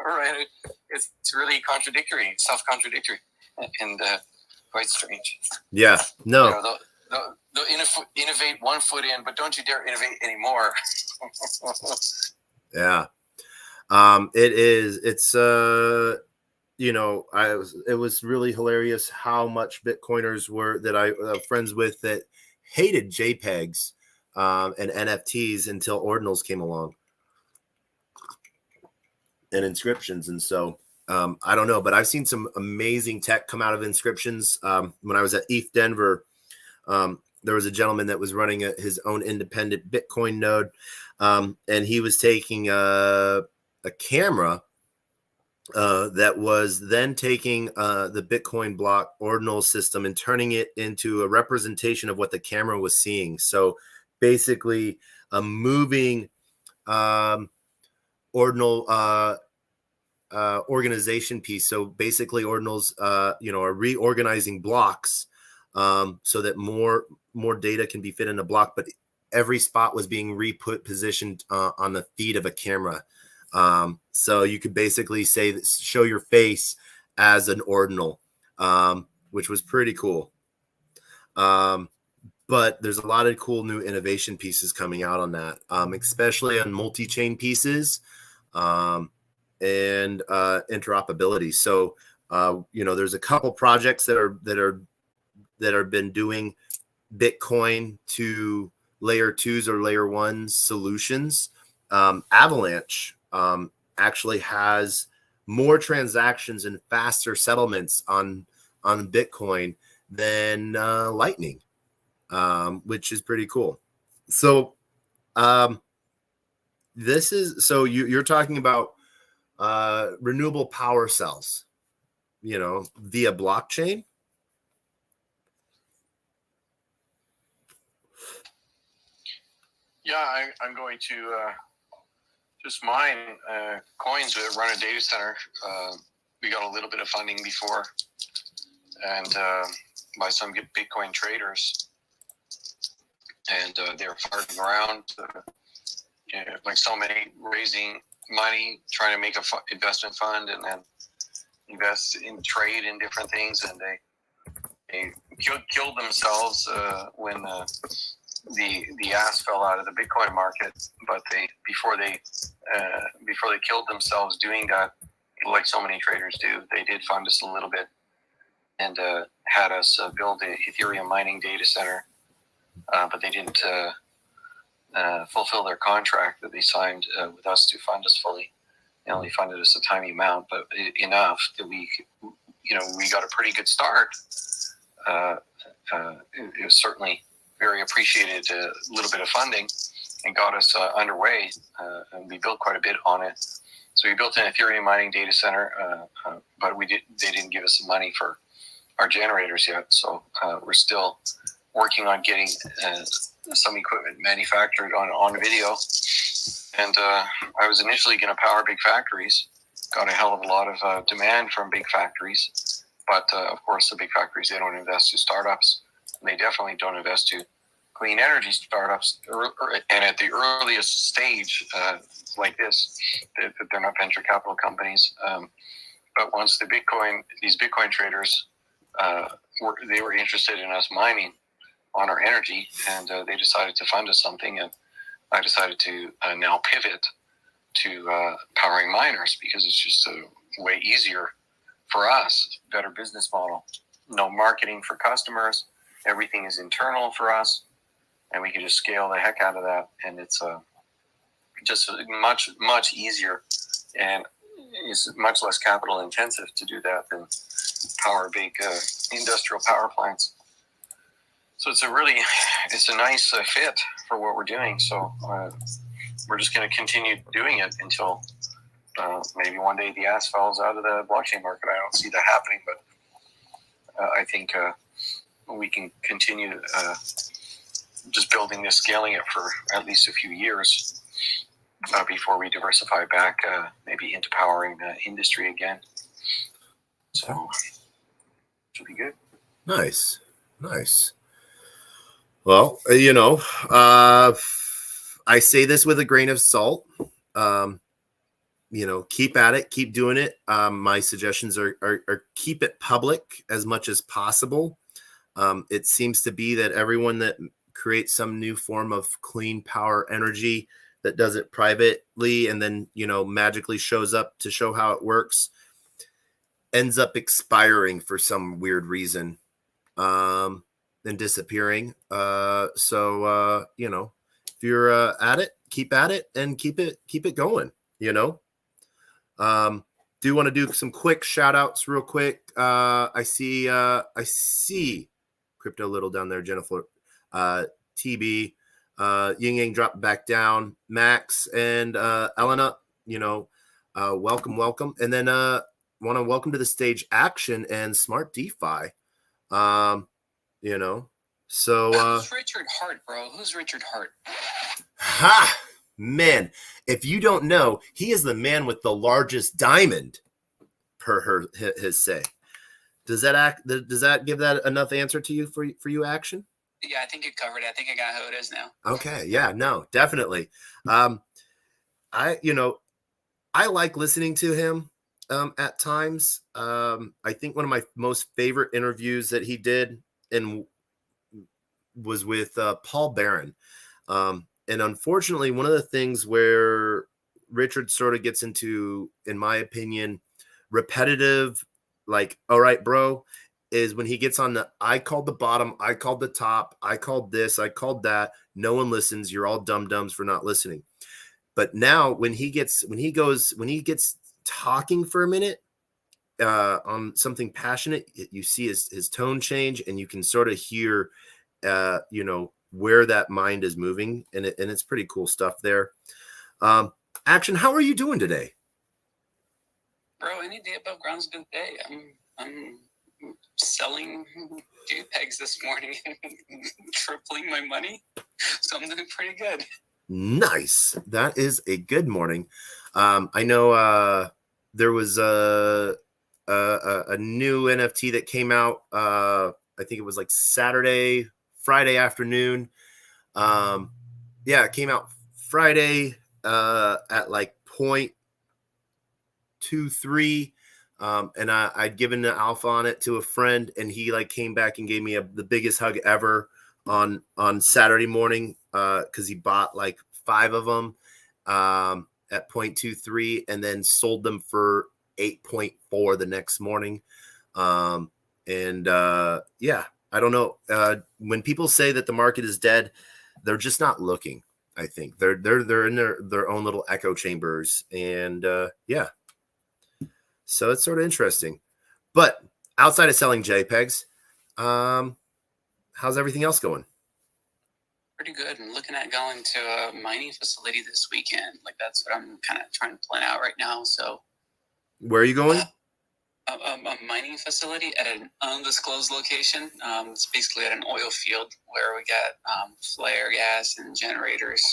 Right? It's really contradictory, self-contradictory, and quite strange. Yeah. No. You know, they'll innovate 1 foot in, but don't you dare innovate anymore. Yeah. It's you know, it was really hilarious how much Bitcoiners were that I friends with that hated JPEGs and NFTs until ordinals came along and inscriptions. And so I don't know, but I've seen some amazing tech come out of inscriptions. When I was at ETH Denver, there was a gentleman that was running his own independent Bitcoin node, and he was taking a camera that was then taking the Bitcoin block ordinal system and turning it into a representation of what the camera was seeing. So basically a moving ordinal organization piece. So basically ordinals, you know, are reorganizing blocks so that more data can be fit in a block, but every spot was being positioned on the feed of a camera. So you could basically show your face as an ordinal, which was pretty cool. But there's a lot of cool new innovation pieces coming out on that, especially on multi-chain pieces and interoperability. So, you know, there's a couple projects that are been doing Bitcoin to layer 2s or layer 1s solutions. Avalanche actually has more transactions and faster settlements on Bitcoin than Lightning, which is pretty cool. So this is so you're talking about renewable power cells, you know, via blockchain. Yeah, I'm going to just mine coins that run a data center. We got a little bit of funding before, and by some Bitcoin traders, and they were farting around, like so many, raising money, trying to make a investment fund, and then invest in trade in different things, and they killed themselves when the ass fell out of the Bitcoin market. But before they killed themselves doing that, like so many traders do, they did fund us a little bit and had us build an Ethereum mining data center, but they didn't fulfill their contract that they signed with us to fund us fully. They only funded us a tiny amount, but enough that we got a pretty good start. It was certainly very appreciated, a little bit of funding, and got us underway, and we built quite a bit on it. So we built an Ethereum mining data center, but they didn't give us the money for our generators yet. So we're still working on getting some equipment manufactured on video. And I was initially going to power big factories, got a hell of a lot of demand from big factories. But of course, the big factories, they don't invest to startups. They definitely don't invest to clean energy startups, and at the earliest stage like this, they're not venture capital companies. But once these Bitcoin traders, they were interested in us mining on our energy, and they decided to fund us something, and I decided to now pivot to powering miners, because it's just way easier for us, better business model. No marketing for customers. Everything is internal for us, and we can just scale the heck out of that. And it's just much easier, and it's much less capital intensive to do that than power big industrial power plants. So it's a nice fit for what we're doing. So we're just going to continue doing it until maybe one day the ass falls out of the blockchain market. I don't see that happening, but I think we can continue just building this, scaling it for at least a few years before we diversify back maybe into powering the industry again. So should be good. Nice. Well, I say this with a grain of salt. Keep at it, keep doing it. My suggestions are keep it public as much as possible. It seems to be that everyone that creates some new form of clean power energy that does it privately and then, magically shows up to show how it works ends up expiring for some weird reason, and disappearing. So if you're at it, keep at it and keep it going, Do want to do some quick shout outs real quick. I see Crypto Little down there, Jennifer, TB, Ying Yang dropped back down, Max and Elena, welcome. And then want to welcome to the stage Action and Smart DeFi. So who's Richard Hart, bro? Who's Richard Hart? Ha! Man, if you don't know, he is the man with the largest diamond, per his say. Does that give that enough answer to you for you, Action? Yeah, I think you covered it. I think I got who it is now. Okay, yeah, no, definitely. I like listening to him at times. I think one of my most favorite interviews that he did was with Paul Barron. And unfortunately, one of the things where Richard sort of gets into, in my opinion, repetitive, like, all right, bro, is when he gets on the, I called the bottom, I called the top, I called this, I called that. No one listens. You're all dum-dums for not listening. But now when he gets talking for a minute on something passionate, you see his tone change, and you can sort of hear, where that mind is moving, and it's pretty cool stuff there. Action, how are you doing today? Bro, any day above ground's a good day. I'm selling JPEGs this morning and tripling my money, so I'm doing pretty good. Nice. That is a good morning. I know there was a new NFT that came out. I think it was like Friday afternoon. It came out Friday at like 0.23. And I'd given the alpha on it to a friend, and he like came back and gave me the biggest hug ever on Saturday morning, because he bought like 5 of them at 0.23 and then sold them for 8.4 the next morning. I don't know. When people say that the market is dead, they're just not looking. I think they're in their own little echo chambers, and so it's sort of interesting. But outside of selling JPEGs, how's everything else going? Pretty good. I'm looking at going to a mining facility this weekend. Like, that's what I'm kind of trying to plan out right now. So, where are you going? A mining facility at an undisclosed location. It's basically at an oil field where we got flare gas and generators,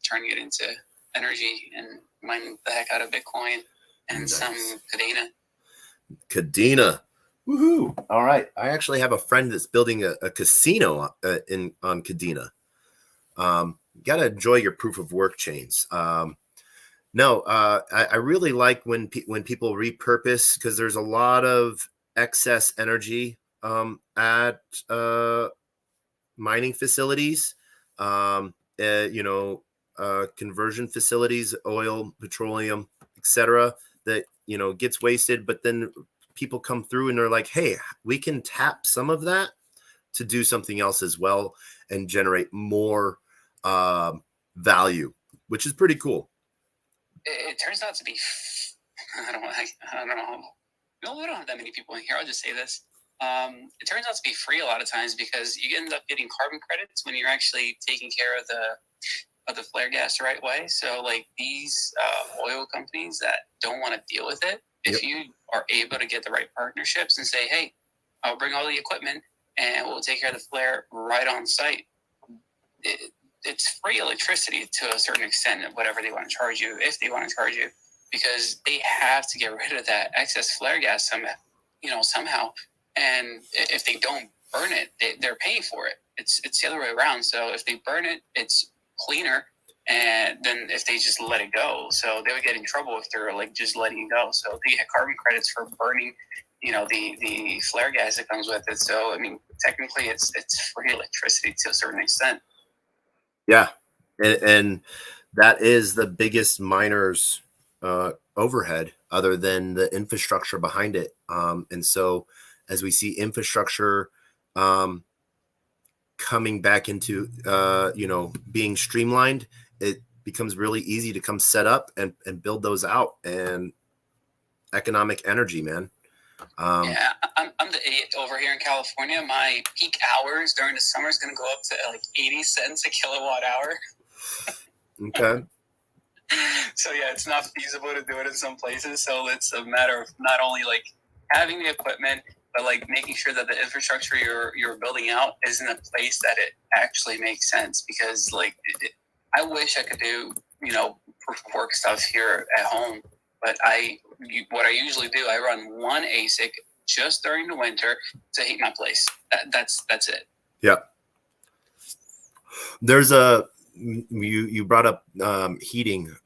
turning it into energy and mining the heck out of Bitcoin and nice. Some Cadena. Woohoo! All right, I actually have a friend that's building a casino on Cadena. Got to enjoy your proof of work chains. I really like when people repurpose, because there's a lot of excess energy at mining facilities, conversion facilities, oil, petroleum, etc., that gets wasted, but then people come through and they're like, hey, we can tap some of that to do something else as well and generate more value, which is pretty cool. It turns out to be, I don't know. No, we don't have that many people in here. I'll just say this. It turns out to be free a lot of times because you end up getting carbon credits when you're actually taking care of the flare gas the right way. So like these oil companies that don't want to deal with it, if you are able to get the right partnerships and say, hey, I'll bring all the equipment and we'll take care of the flare right on site. It's free electricity to a certain extent of whatever they want to charge you, if they want to charge you, because they have to get rid of that excess flare gas somehow. And if they don't burn it, they're paying for it. It's the other way around. So if they burn it, it's cleaner. And then if they just let it go, so they would get in trouble if they're like just letting it go. So they get carbon credits for burning, the flare gas that comes with it. So I mean, technically, it's free electricity to a certain extent. Yeah, and that is the biggest miner's overhead, other than the infrastructure behind it. And so, as we see infrastructure coming back into being streamlined, it becomes really easy to come set up and build those out. And economic energy, man. I'm the idiot over here in California. My peak hours during the summer is going to go up to like 80 cents a kilowatt hour. Okay. So yeah, it's not feasible to do it in some places. So it's a matter of not only like having the equipment, but like making sure that the infrastructure you're building out is in a place that it actually makes sense. Because like I wish I could do proof of work stuff here at home, but what I usually do, I run one ASIC just during the winter to heat my place. That's it. Yeah. There's you brought up heating.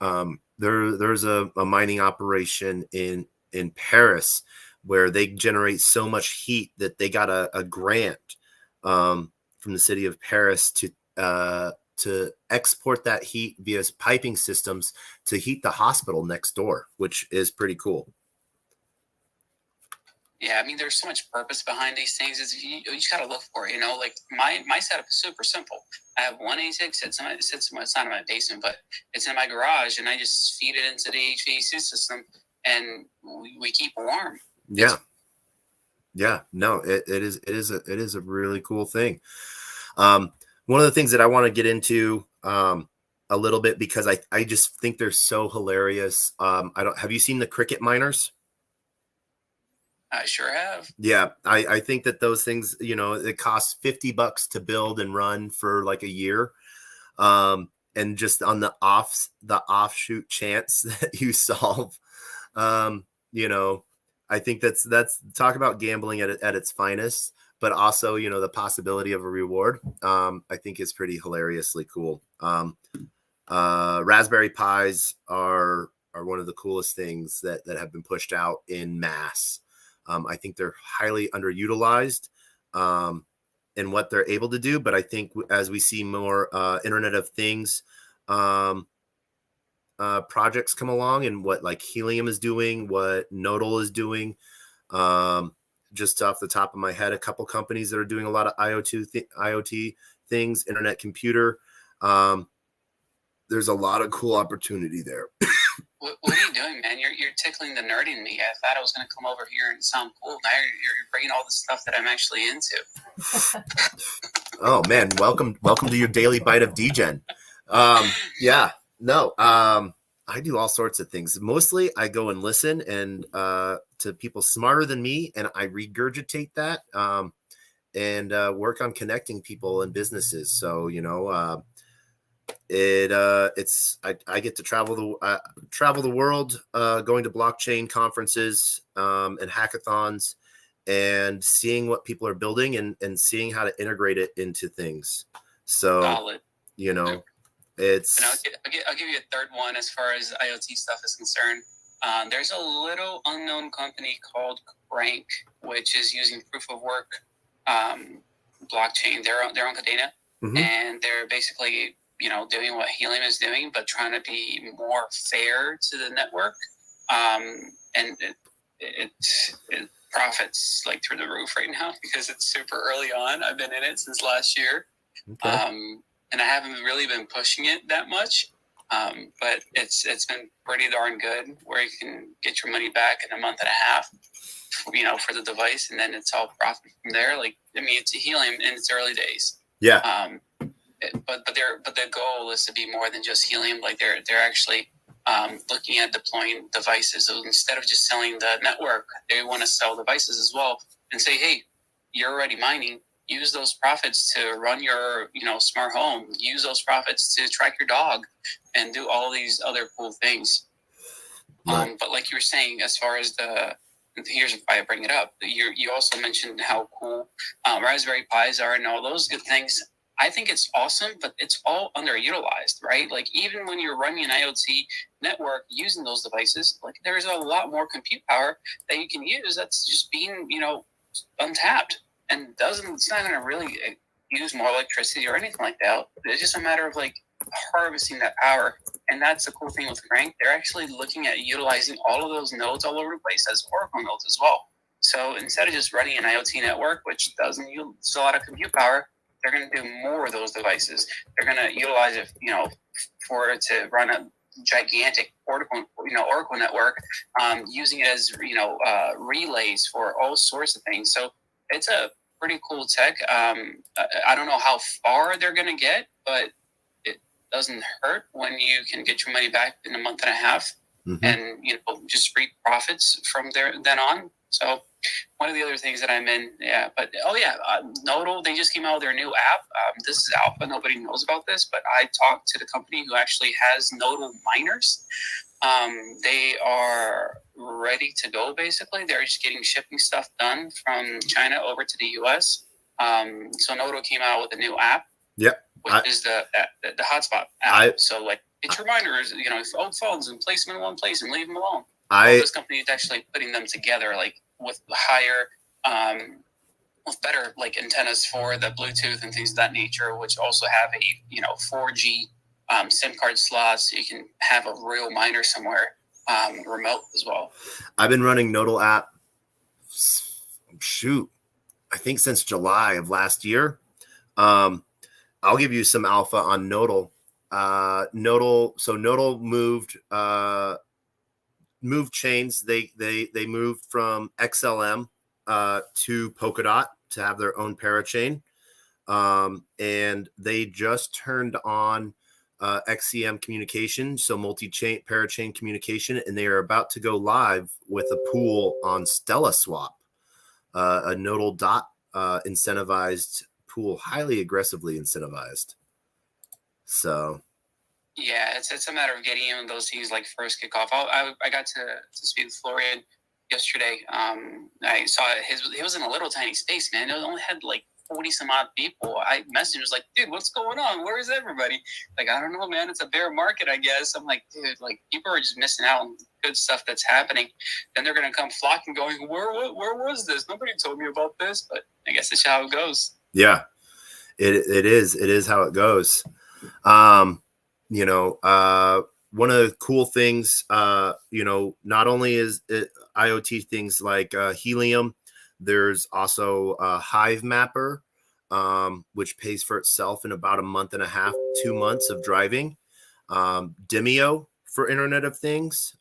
There's a mining operation in Paris where they generate so much heat that they got a grant from the city of Paris to export that heat via piping systems to heat the hospital next door, which is pretty cool. Yeah, I mean, there's so much purpose behind these things. You just got to look for it. Like my setup is super simple. I have one ASIC sits it's not in my basement, but it's in my garage, and I just feed it into the HVAC system, and we keep warm. Yeah. Yeah, no, it is a really cool thing. One of the things that I want to get into a little bit, because I just think they're so hilarious. Have you seen the cricket miners? I sure have. Yeah, I think that those things, it costs $50 to build and run for like a year. And just on the offshoot chance that you solve, I think that's talk about gambling at its finest, but also, the possibility of a reward, I think is pretty hilariously cool. Raspberry Pis are one of the coolest things that have been pushed out in mass. I think they're highly underutilized in what they're able to do. But I think as we see more Internet of Things projects come along, and what like Helium is doing, what Nodal is doing, just off the top of my head, a couple companies that are doing a lot of IoT things, internet computer. There's a lot of cool opportunity there. What are you doing, man? You're tickling the nerd in me. I thought I was going to come over here and sound cool. Now you're bringing all the stuff that I'm actually into. Oh man, welcome to your daily bite of Degen. I do all sorts of things. Mostly I go and listen and to people smarter than me, and I regurgitate that and work on connecting people and businesses. So I get to travel the world, going to blockchain conferences and hackathons, and seeing what people are building and seeing how to integrate it into things. So Solid. It's. And I'll give you a third one as far as IoT stuff is concerned. There's a little unknown company called Crank, which is using proof of work blockchain. They're on Cadena, and they're basically doing what Helium is doing, but trying to be more fair to the network. And it profits like through the roof right now because it's super early on. I've been in it since last year. Okay. And I haven't really been pushing it that much. But it's been pretty darn good where you can get your money back in a month and a half, for the device, and then it's all profit from there. Like, I mean, it's a helium in its early days. Yeah. But the goal is to be more than just helium. Like they're actually looking at deploying devices. So instead of just selling the network, they want to sell devices as well and say, hey, you're already mining. Use those profits to run your, smart home. Use those profits to track your dog and do all these other cool things. Right. But like you were saying, as far as here's why I bring it up. You also mentioned how cool Raspberry Pis are and all those good things. I think it's awesome, but it's all underutilized, right? Like even when you're running an IoT network using those devices, like there's a lot more compute power that you can use that's just being, untapped and it's not going to really use more electricity or anything like that. It's just a matter of like harvesting that power. And that's the cool thing with Crank. They're actually looking at utilizing all of those nodes all over the place as Oracle nodes as well. So instead of just running an IoT network, which doesn't use a lot of compute power, they're going to do more of those devices. They're going to utilize it, for it to run a gigantic Oracle network, using it as, relays for all sorts of things. So it's a pretty cool tech. I don't know how far they're going to get, but it doesn't hurt when you can get your money back in a month and a half, and just reap profits from then on. So one of the other things that I'm in, Nodal, they just came out with their new app. This is alpha. Nobody knows about this, but I talked to the company who actually has Nodal miners. They are ready to go, basically. They're just getting shipping stuff done from China over to the US. So Nodal came out with a new app. Yep. Which is the hotspot app. So like, get your miners, old phones and place them in one place and leave them alone. This company is actually putting them together, like with higher, with better like antennas for the Bluetooth and things of that nature, which also have a 4G SIM card slot, so you can have a real miner somewhere remote as well. I've been running Nodal app. I think since July of last year. I'll give you some alpha on Nodal. Nodal moved chains. They moved from XLM to Polkadot to have their own parachain, and they just turned on XCM communication, so multi-chain parachain communication, and they are about to go live with a pool on Stella Swap, a Nodal dot incentivized pool, highly aggressively incentivized. So yeah, it's a matter of getting in those things like first kickoff. I got to speak with Florian yesterday. I saw he was in a little tiny space, man. It only had like 40 some odd people. I messaged him, was like, dude, what's going on? Where is everybody? Like, I don't know, man. It's a bear market, I guess. I'm like, dude, like people are just missing out on good stuff that's happening. Then they're gonna come flocking, going, where was this? Nobody told me about this. But I guess it's how it goes. Yeah, it is how it goes. One of the cool things, not only is it IoT things like helium, there's also a Hive Mapper, which pays for itself in about a month and a half, 2 months of driving. Demio for Internet of Things,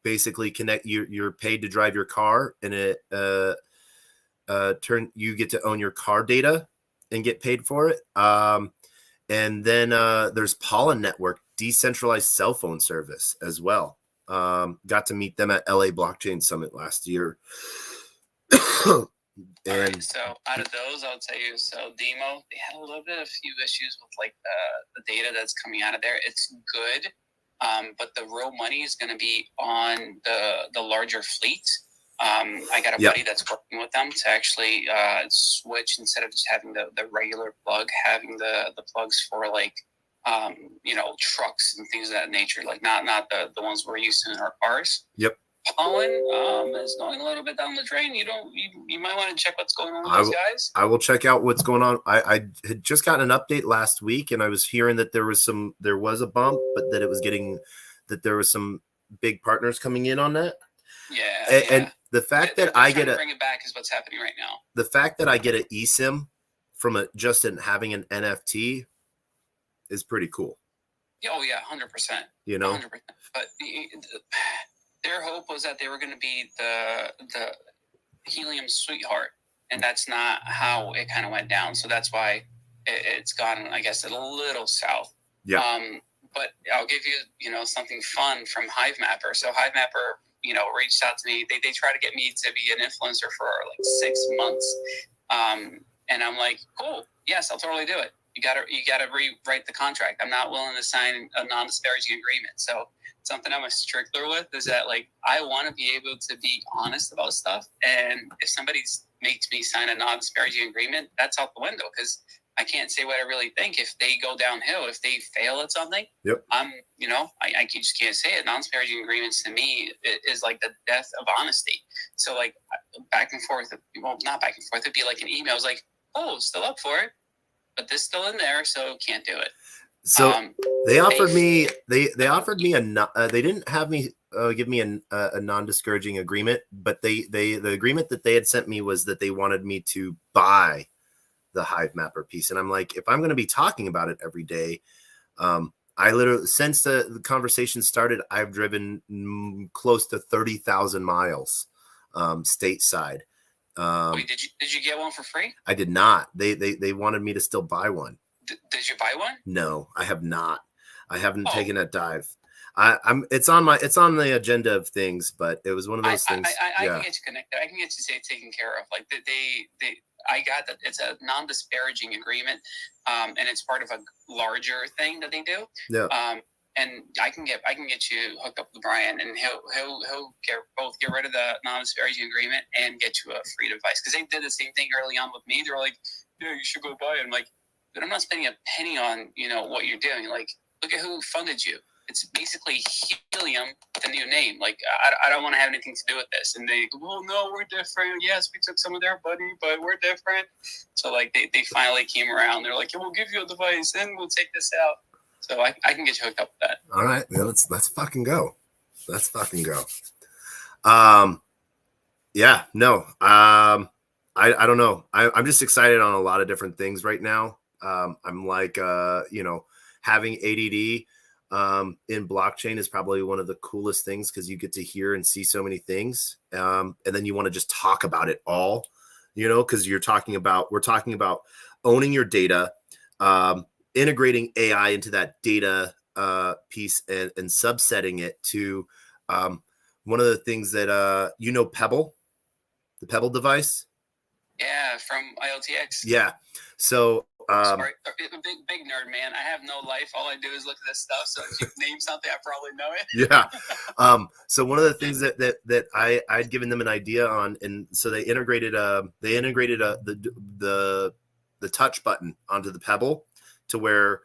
basically you're paid to drive your car, and it you get to own your car data and get paid for it. And then there's Pollen Network, decentralized cell phone service as well. Got to meet them at LA Blockchain Summit last year. All right, so out of those, I'll tell you, Demo, they had a few issues with like the data that's coming out of there. It's good, but the real money is going to be on the larger fleet. I got a buddy that's working with them to actually switch, instead of just having the regular plug, having the plugs for like trucks and things of that nature, like not the ones we're used to in our cars. Yep. Pollen is going a little bit down the drain. You might want to check what's going on with those guys. I will check out what's going on. I had just gotten an update last week, and I was hearing that there was a bump, but that there was some big partners coming in on that. Yeah, And the fact that They're I trying get to bring it back is what's happening right now. the fact that I get an eSIM from having an NFT is pretty cool. Oh yeah, 100%. You know, 100%. But their hope was that they were going to be the helium sweetheart, and that's not how it kind of went down. So that's why it's gone, I guess, a little south. Yeah. But I'll give you, something fun from Hive Mapper. So Hive Mapper, reached out to me. They tried to get me to be an influencer for like 6 months. And I'm like, cool. Yes, I'll totally do it. You gotta rewrite the contract. I'm not willing to sign a non-disparaging agreement. So something I'm a stickler with is that, like, I want to be able to be honest about stuff. And if somebody makes me sign a non-disparaging agreement, that's out the window, because I can't say what I really think if they go downhill, if they fail at something. Yep. I just can't say it. Non-disparaging agreements to me is like the death of honesty. So like back and forth, well, not back and forth. It'd be like an email. It's like, oh, still up for it, but this still in there, so can't do it. So they offered me they offered me they didn't have me give me a non-discouraging agreement, but the agreement that they had sent me was that they wanted me to buy the Hive Mapper piece. And I'm like, if I'm going to be talking about it every day, I literally, since the conversation started, I've driven close to 30,000 miles stateside. Wait, did you get one for free? I did not. They wanted me to still buy one. Did you buy one? No, I have not. I haven't taken that dive. It's on the agenda of things, but it was one of those things. I can get you connected. I can get you taken care of. Like I got that. It's a non-disparaging agreement, and it's part of a larger thing that they do. Yeah. And I can get you hooked up with Brian, and he'll get rid of the non-disparaging agreement and get you a free device, because they did the same thing early on with me. They were like, "Yeah, you should go buy it." I'm like, "But I'm not spending a penny on what you're doing. Like, look at who funded you. It's basically Helium, the new name. Like, I don't want to have anything to do with this." And they go, "Well, no, we're different. Yes, we took some of their money, but we're different." So like they finally came around. They're like, "Yeah, we'll give you a device and we'll take this out." So I can get you hooked up with that. All right, yeah, let's fucking go. Let's fucking go. Yeah, no. I don't know. I'm just excited on a lot of different things right now. I'm like having ADD in blockchain is probably one of the coolest things, because you get to hear and see so many things, and then you want to just talk about it all, because we're talking about owning your data, integrating AI into that data piece, and subsetting it to one of the things that Pebble, the Pebble device. Yeah, from IoTX. Yeah. So sorry, big nerd, man. I have no life. All I do is look at this stuff. So if you name something, I probably know it. Yeah. So one of the things that I'd given them an idea on, and so they integrated the touch button onto the Pebble, to where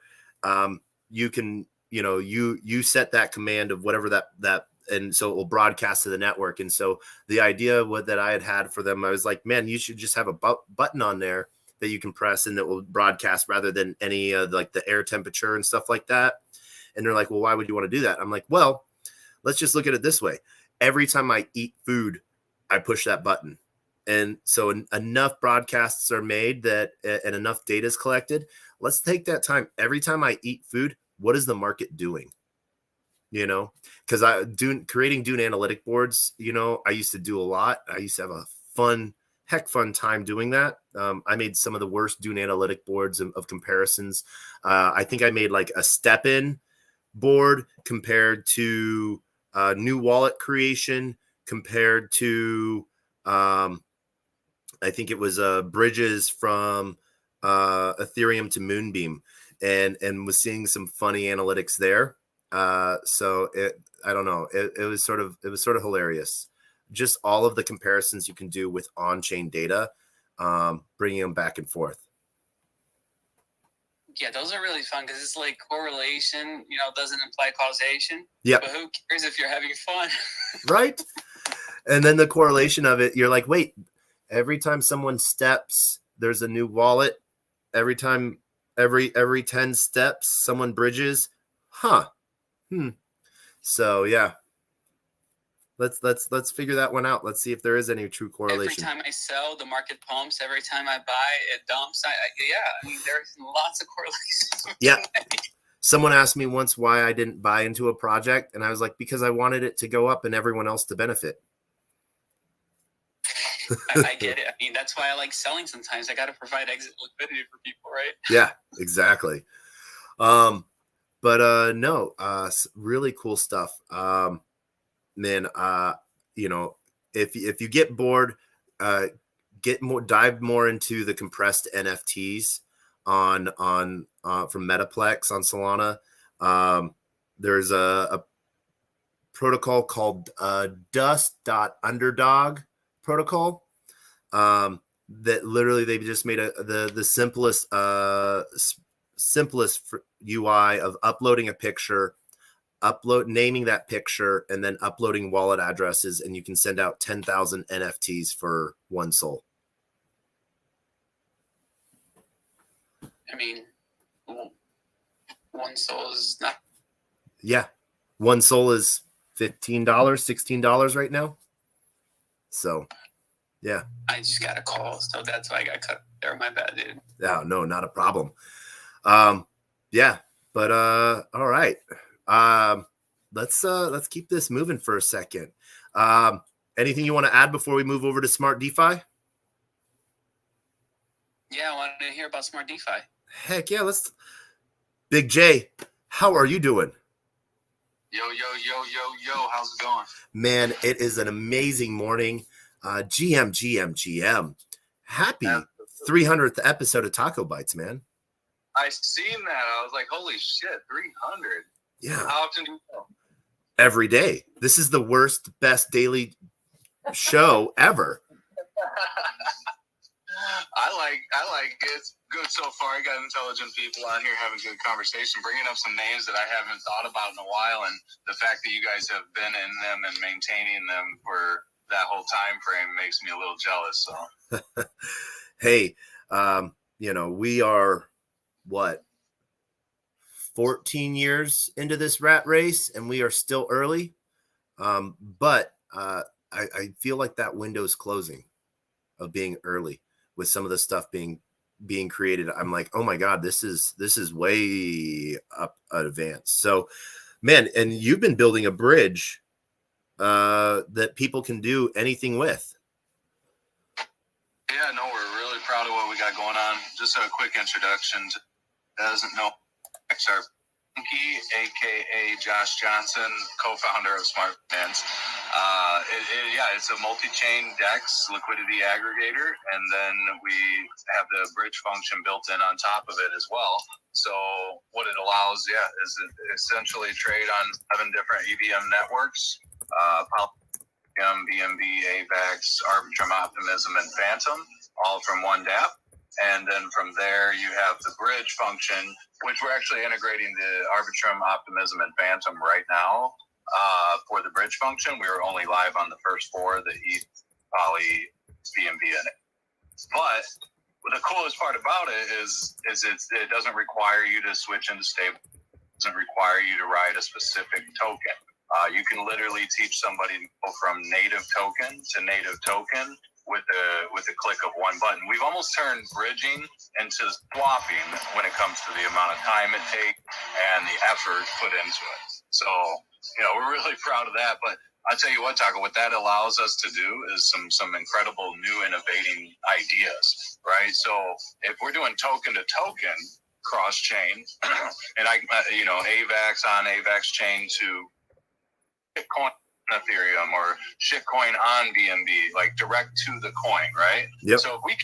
you can you set that command of whatever that. And so it will broadcast to the network. And so the idea that I had for them, I was like, man, you should just have a button on there that you can press and that will broadcast, rather than any like the air temperature and stuff like that. And they're like, well, why would you want to do that? I'm like, well, let's just look at it this way. Every time I eat food, I push that button. And so enough broadcasts are made and enough data is collected. Let's take that time. Every time I eat food, what is the market doing? Because creating Dune analytic boards, I used to do a lot. I used to have a fun time doing that. I made some of the worst Dune analytic boards of comparisons. I think I made like a step-in board compared to new wallet creation, compared to I think it was bridges from Ethereum to Moonbeam, and was seeing some funny analytics there. So I don't know. It was sort of hilarious. Just all of the comparisons you can do with on-chain data, bringing them back and forth. Yeah, those are really fun, because it's like correlation, doesn't imply causation. Yeah. But who cares if you're having fun? Right. And then the correlation of it, you're like, wait, every time someone steps, there's a new wallet. Every 10 steps, someone bridges. Huh. So yeah, let's figure that one out. Let's see if there is any true correlation. Every time I sell, the market pumps. Every time I buy, it dumps. I mean, there's lots of correlations. Yeah. Someone asked me once why I didn't buy into a project, and I was like, because I wanted it to go up and everyone else to benefit. I get it. I mean, that's why I like selling sometimes. I got to provide exit liquidity for people, right? Yeah, exactly. Really cool stuff. Man, if you get bored, dive more into the compressed NFTs on from Metaplex on Solana. There's a protocol called Dust.Underdog protocol. That literally they just made the simplest UI of uploading a picture, naming that picture, and then uploading wallet addresses, and you can send out 10,000 NFTs for one soul. I mean, one soul is not. Yeah, one soul is $15, $16 right now. So, yeah. I just got a call, so that's why I got cut there. My bad, dude. No, not a problem. Yeah, but all right. Let's keep this moving for a second. Anything you want to add before we move over to Smart DeFi? Yeah, I wanted to hear about Smart DeFi. Heck yeah, Big J, how are you doing? Yo, how's it going? Man, it is an amazing morning. GM. Happy 300th episode of TacoBytes, man. I seen that. I was like, holy shit, 300. Yeah. How often do you go? Every day. This is the best daily show ever. I like it. It's good so far. I got intelligent people on here having good conversation, bringing up some names that I haven't thought about in a while, and the fact that you guys have been in them and maintaining them for that whole time frame makes me a little jealous. So, hey, we are 14 years into this rat race, and we are still early. But I feel like that window is closing of being early with some of the stuff being created. I'm like, oh my God, this is way up advanced. So, man, and you've been building a bridge that people can do anything with. Yeah, no, we're really proud of what we got going on. Just a quick introduction to doesn't know. Our Pinky, aka Josh Johnson, co-founder of Smart Finance. It's a multi-chain DEX liquidity aggregator, and then we have the bridge function built in on top of it as well. So what it allows, is essentially trade on 7 different EVM networks: BNB, AVAX, Arbitrum, Optimism, and Phantom, all from one dApp. And then from there, you have the bridge function, which we're actually integrating the Arbitrum, Optimism, and Phantom right now for the bridge function. We were only live on the first 4, the ETH, Poly, BNB, and it. But the coolest part about it is it doesn't require you to switch into stable. It doesn't require you to write a specific token. You can literally teach somebody to go from native token to native token with a click of one button. We've almost turned bridging into swapping when it comes to the amount of time it takes and the effort put into it. So, we're really proud of that. But I'll tell you what, Taco, what that allows us to do is some incredible new innovating ideas, right? So if we're doing token to token cross chain, and AVAX on AVAX chain to Bitcoin, Ethereum, or shitcoin on BNB, like direct to the coin, right? Yep. So if we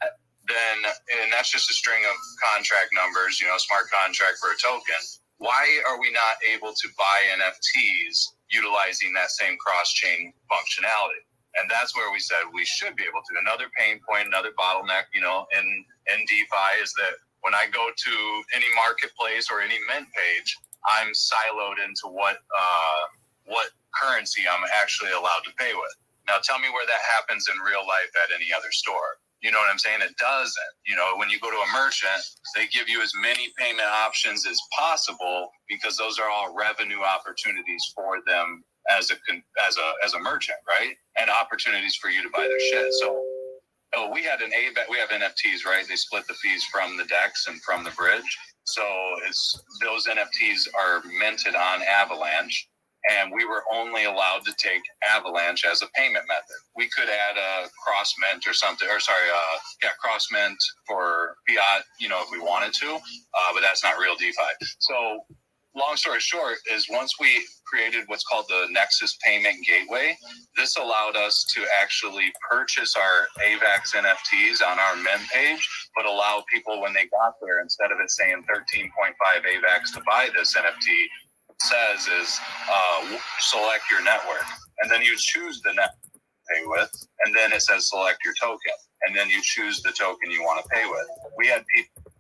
and that's just a string of contract numbers, smart contract for a token. Why are we not able to buy NFTs utilizing that same cross-chain functionality? And that's where we said we should be able to. Another pain point, another bottleneck, in DeFi is that when I go to any marketplace or any mint page, I'm siloed into what currency I'm actually allowed to pay with. Now, tell me where that happens in real life at any other store. You know what I'm saying? It doesn't. When you go to a merchant, they give you as many payment options as possible because those are all revenue opportunities for them as a merchant, right? And opportunities for you to buy their shit. So we have NFTs, right? They split the fees from the DEX and from the bridge. So those NFTs are minted on Avalanche, and we were only allowed to take Avalanche as a payment method. We could add a cross mint or something, cross mint for fiat, if we wanted to, but that's not real DeFi. So long story short is once we created what's called the Nexus Payment Gateway, this allowed us to actually purchase our AVAX NFTs on our mint page, but allow people when they got there, instead of it saying 13.5 AVAX to buy this NFT, it says is select your network. And then you choose the network to pay with, and then it says select your token. And then you choose the token you want to pay with. We had people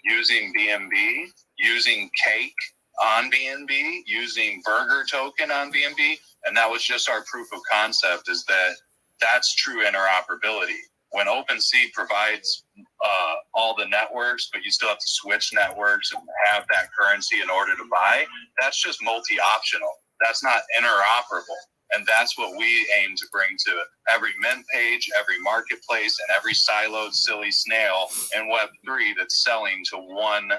using BNB, using Cake on BNB, using Burger token on BNB, and that was just our proof of concept, is that that's true interoperability. When OpenSea provides all the networks, but you still have to switch networks and have that currency in order to buy, that's just multi-optional. That's not interoperable. And that's what we aim to bring to every mint page, every marketplace, and every siloed silly snail in Web3 that's selling to one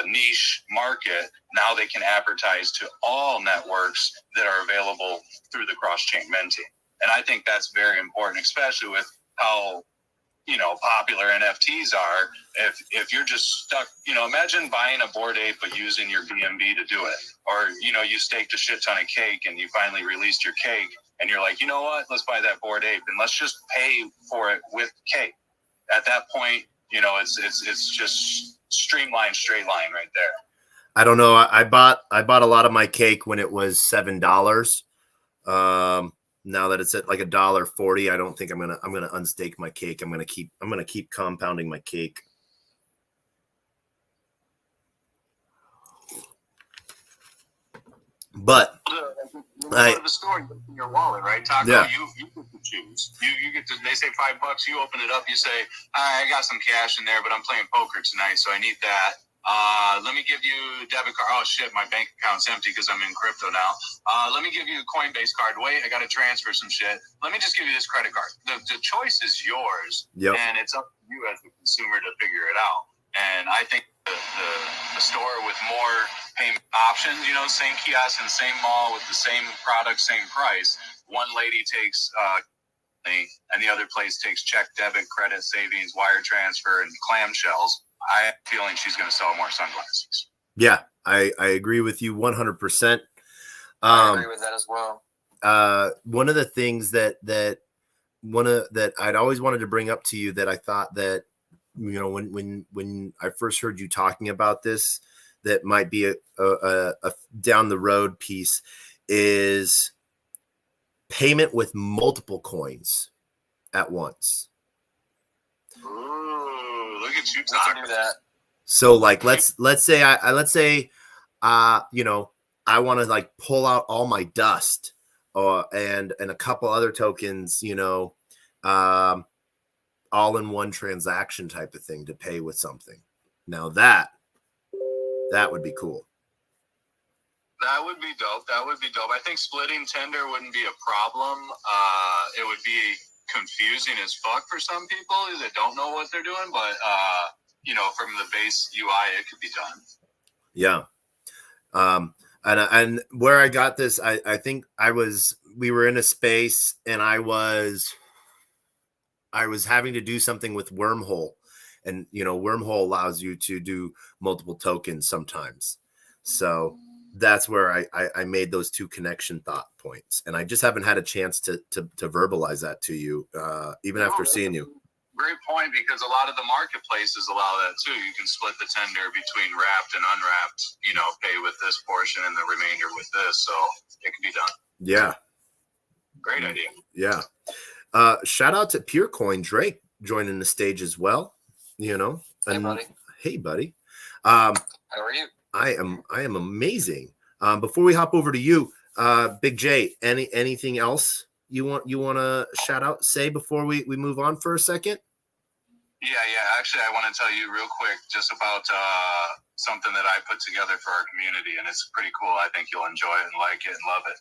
niche market. Now they can advertise to all networks that are available through the cross-chain minting. And I think that's very important, especially with how popular NFTs are. If you're just stuck, imagine buying a Bored Ape but using your BNB to do it, or you staked a shit ton of cake and you finally released your cake and you're like, you know what, let's buy that Bored Ape and let's just pay for it with cake. At that point, it's just streamlined straight line right there. I don't know. I bought a lot of my cake when it was $7. Now that it's at like $1.40, I don't think I'm gonna unstake my cake. I'm gonna keep compounding my cake. But Part of the store in your wallet, right, Taco? Yeah. You get to choose. You get to. They say $5. You open it up. You say, I got some cash in there, but I'm playing poker tonight, so I need that. Let me give you a debit card. Oh shit, my bank account's empty because I'm in crypto now. Let me give you a Coinbase card. Wait, I got to transfer some shit. Let me just give you this credit card. The choice is yours, and it's up to you as the consumer to figure it out. And I think the store with more payment options, same kiosk and same mall with the same product, same price. One lady takes and the other place takes check, debit, credit, savings, wire transfer, and clamshells. I have a feeling she's going to sell more sunglasses. yeah, I agree with you 100%. I agree with that as well. One of the things that I'd always wanted to bring up to you that I thought that, when I first heard you talking about this, that might be a down the road piece, is payment with multiple coins at once. Ooh, look at you We can talking. do that. So like let's say I want to like pull out all my dust and a couple other tokens, all in one transaction type of thing to pay with something. Now that would be cool. That would be dope. I think splitting tender wouldn't be a problem. It would be confusing as fuck for some people that don't know what they're doing, but from the base UI, it could be done. Yeah. And where I got this, I think we were in a space and I was having to do something with Wormhole, and Wormhole allows you to do multiple tokens sometimes. So that's where I made those two connection thought points, and I just haven't had a chance to verbalize that to you, even after seeing you. Great point, because a lot of the marketplaces allow that too. You can split the tender between wrapped and unwrapped, pay with this portion and the remainder with this. So it can be done. Yeah. Great idea. Yeah. Shout out to Purecoin Drake joining the stage as well. Hey, buddy. Hey, buddy. How are you? I am amazing. Before we hop over to you, Big J, anything else you want to shout out, say before we move on for a second? Yeah. Actually, I want to tell you real quick just about something that I put together for our community, and it's pretty cool. I think you'll enjoy it and like it and love it.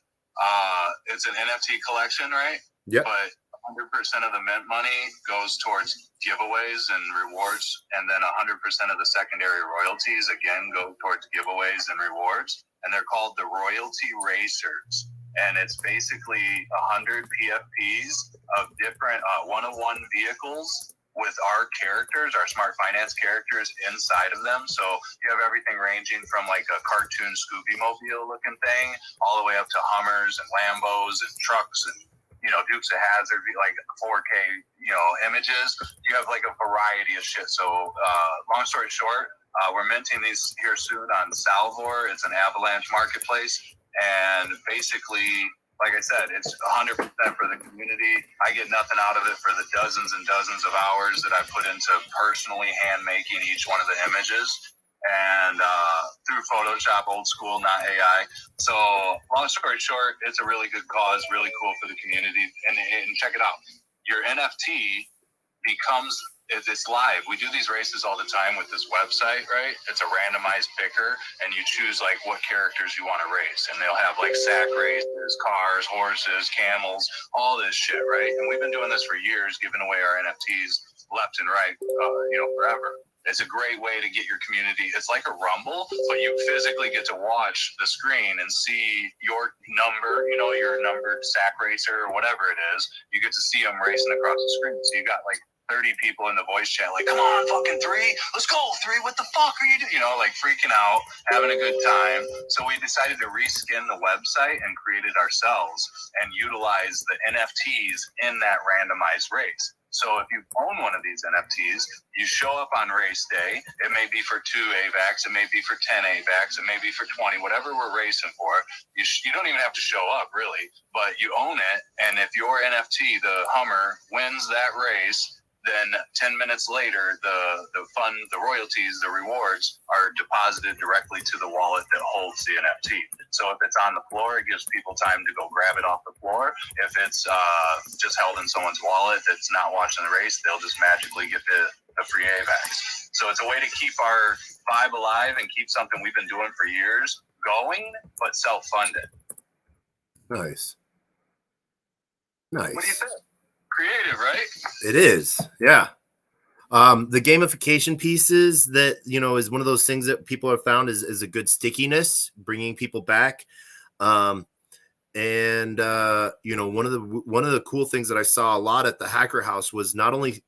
It's an NFT collection, right? Yep. But 100% of the mint money goes towards giveaways and rewards, and then 100% of the secondary royalties again go towards giveaways and rewards, and they're called the Royalty Racers. And it's basically 100 PFPs of different one-of-one vehicles with our characters, our smart finance characters inside of them. So you have everything ranging from like a cartoon Scooby Mobile looking thing all the way up to Hummers and Lambos and trucks and, Dukes of Hazzard, like 4K, images. You have like a variety of shit. So long story short, we're minting these here soon on Salvor. It's an Avalanche marketplace. And basically, like I said, it's 100% for the community. I get nothing out of it for the dozens and dozens of hours that I put into personally hand making each one of the images. And through Photoshop, old school, not AI. So long story short, it's a really good cause, really cool for the community. And check it out. Your NFT becomes, it's live. We do these races all the time with this website, right? It's a randomized picker, and you choose like what characters you want to race. And they'll have like sack races, cars, horses, camels, all this shit, right? And we've been doing this for years, giving away our NFTs left and right, forever. It's a great way to get your community. It's like a Rumble, but you physically get to watch the screen and see your number, your numbered sack racer or whatever it is. You get to see them racing across the screen. So you got like 30 people in the voice chat, like, come on, fucking 3, let's go, 3, what the fuck are you doing? Like freaking out, having a good time. So we decided to reskin the website and create it ourselves and utilize the NFTs in that randomized race. So if you own one of these NFTs, you show up on race day. It may be for 2 AVACs, it may be for 10 AVACs, it may be for 20, whatever we're racing for. You don't even have to show up, really, but you own it. And if your NFT, the Hummer, wins that race, then 10 minutes later, the royalties, the rewards are deposited directly to the wallet that holds the NFT. So if it's on the floor, it gives people time to go grab it off the floor. If it's just held in someone's wallet that's not watching the race, they'll just magically get the free AVACs. So it's a way to keep our vibe alive and keep something we've been doing for years going, but self-funded. Nice. What do you think? Creative, right? It is, yeah. The gamification pieces that is one of those things that people have found is a good stickiness, bringing people back. One of the cool things that I saw a lot at the Hacker House was not only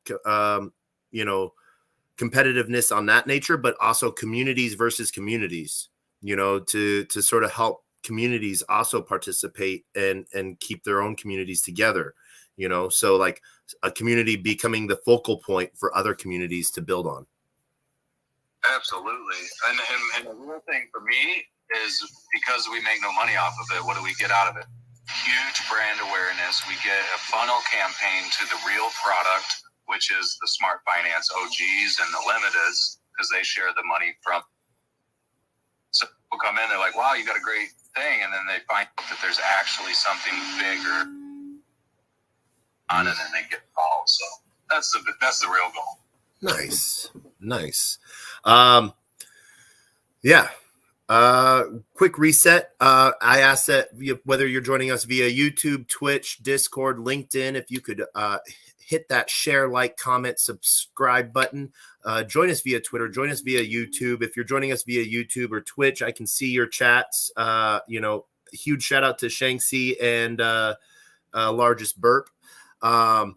competitiveness on that nature, but also communities versus communities. To sort of help communities also participate and keep their own communities together. So like a community becoming the focal point for other communities to build on. Absolutely. And the real thing for me is because we make no money off of it, what do we get out of it? Huge brand awareness. We get a funnel campaign to the real product, which is the Smart Finance OGs and the Limiteds, because they share the money from. So people come in, they're like, wow, you got a great thing. And then they find that there's actually something bigger on it, and they get involved. So that's the real goal. Nice. Quick reset. I asked that whether you're joining us via YouTube, Twitch, Discord, LinkedIn, if you could hit that share, like, comment, subscribe button. Join us via Twitter, join us via YouTube. If you're joining us via YouTube or Twitch, I can see your chats. Huge shout out to Shanxi and Largest Burp. If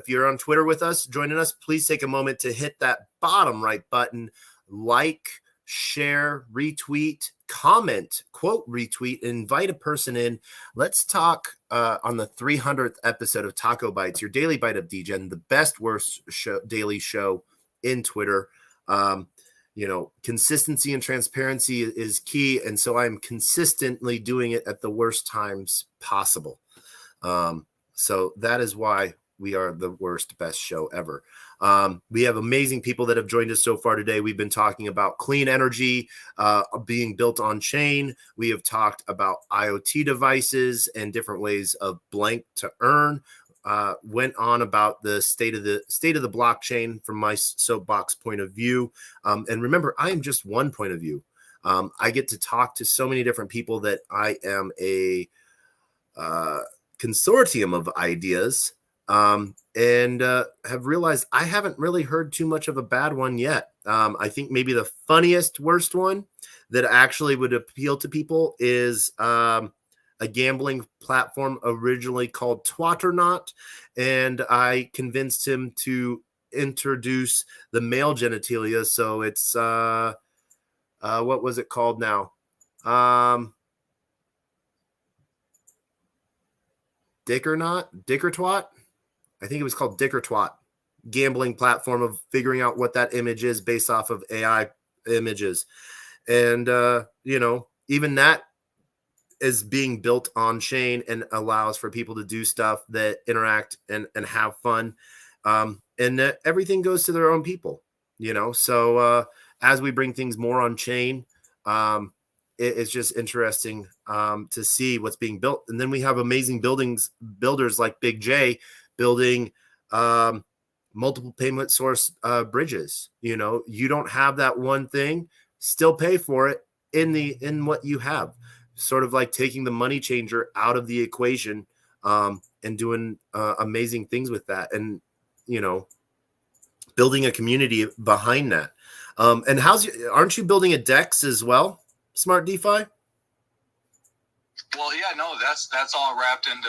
you're on Twitter with us, joining us, please take a moment to hit that bottom right button, like, share, retweet, comment, quote, retweet, invite a person in. Let's talk on the 300th episode of TacoBytes, your daily bite of Degen, the best worst daily show in Twitter. Consistency and transparency is key. And so I'm consistently doing it at the worst times possible. So that is why we are the worst, best show ever. We have amazing people that have joined us so far today. We've been talking about clean energy being built on chain. We have talked about IoT devices and different ways of blank to earn. went on about the state of the blockchain from my soapbox point of view. And remember, I am just one point of view. I get to talk to so many different people that I am a consortium of ideas, and have realized I haven't really heard too much of a bad one yet. I think maybe the funniest, worst one that actually would appeal to people is a gambling platform originally called Twatternaut, and I convinced him to introduce the male genitalia. So it's what was it called now? Dick or Twat? I think it was called Dick or Twat. Gambling platform of figuring out what that image is based off of AI images. And, even that is being built on chain and allows for people to do stuff that interact and have fun. And everything goes to their own people, So as we bring things more on chain, it's just interesting to see what's being built. And then we have amazing builders like Big J building multiple payment source bridges. You don't have that one thing, still pay for it in what you have. Sort of like taking the money changer out of the equation and doing amazing things with that. And, building a community behind that. And aren't you building a DEX as well? Smart DeFi? Well, yeah, no, that's all wrapped into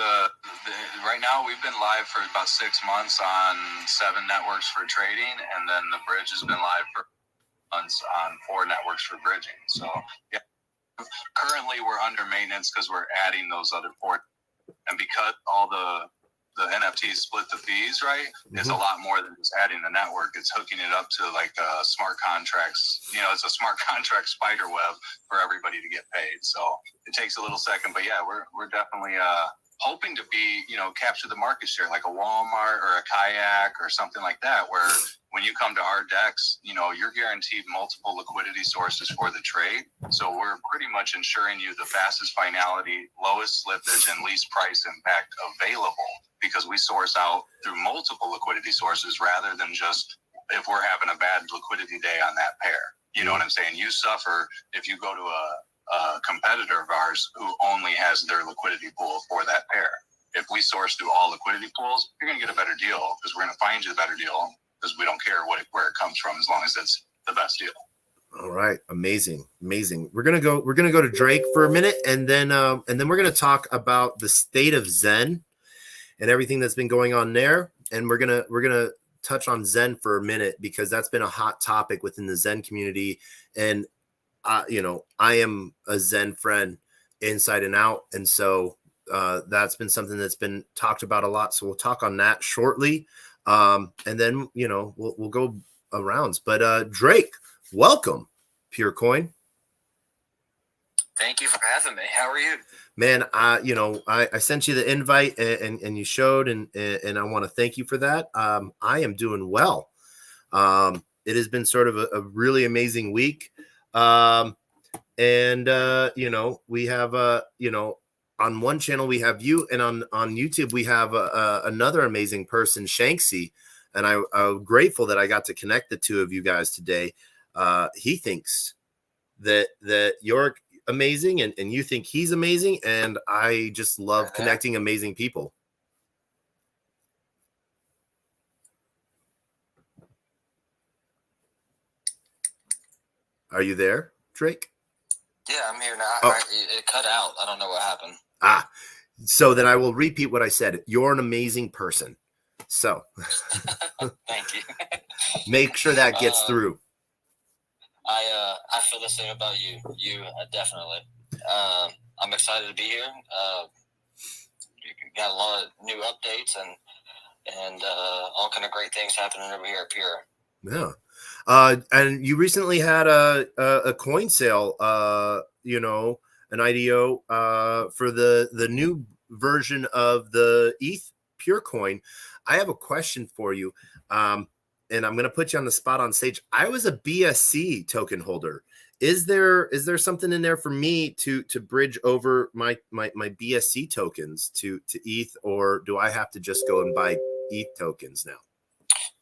right now. We've been live for about 6 months on 7 networks for trading, and then the bridge has been live for months on 4 networks for bridging. So, yeah, currently we're under maintenance because we're adding those other 4, and because all the NFTs split the fees, right? Mm-hmm. It's a lot more than just adding the network. It's hooking it up to like smart contracts. It's a smart contract spider web for everybody to get paid. So it takes a little second, but yeah, we're definitely hoping to be, capture the market share like a Walmart or a Kayak or something like that, where when you come to our DEX, you're guaranteed multiple liquidity sources for the trade. So we're pretty much ensuring you the fastest finality, lowest slippage, and least price impact available, because we source out through multiple liquidity sources rather than just if we're having a bad liquidity day on that pair. You know what I'm saying? You suffer if you go to a competitor of ours who only has their liquidity pool for that pair. If we source through all liquidity pools, you're going to get a better deal because we're going to find you the better deal, because we don't care where it comes from as long as it's the best deal. All right, amazing. We're gonna go to Drake for a minute, and then we're gonna talk about the state of Zen and everything that's been going on there. And we're gonna touch on Zen for a minute because that's been a hot topic within the Zen community. And I am a Zen friend inside and out, and so that's been something that's been talked about a lot. So we'll talk on that shortly. And then, we'll go arounds, but, Drake, welcome, Pure Coin. Thank you for having me. How are you? Man, I sent you the invite and you showed, and I want to thank you for that. I am doing well. It has been sort of a really amazing week. We have, on one channel we have you, and on YouTube we have another amazing person, Shanksy, and I'm grateful that I got to connect the two of you guys today. He thinks that you're amazing, and you think he's amazing, and I just love connecting amazing people. Are you there, Drake? Yeah, I'm here now. Oh. It cut out. I don't know what happened. So then I will repeat what I said. You're an amazing person. So Thank you. Make sure that gets through. I feel the same about you. Definitely. I'm excited to be here. You got a lot of new updates and all kind of great things happening over here at Pure. Yeah. And you recently had a coin sale, an IDO for the new version of the ETH Pure Coin. I have a question for you. and I'm going to put you on the spot on stage. I was a BSC token holder. Is there something in there for me to bridge over my BSC tokens to ETH, or do I have to just go and buy ETH tokens now?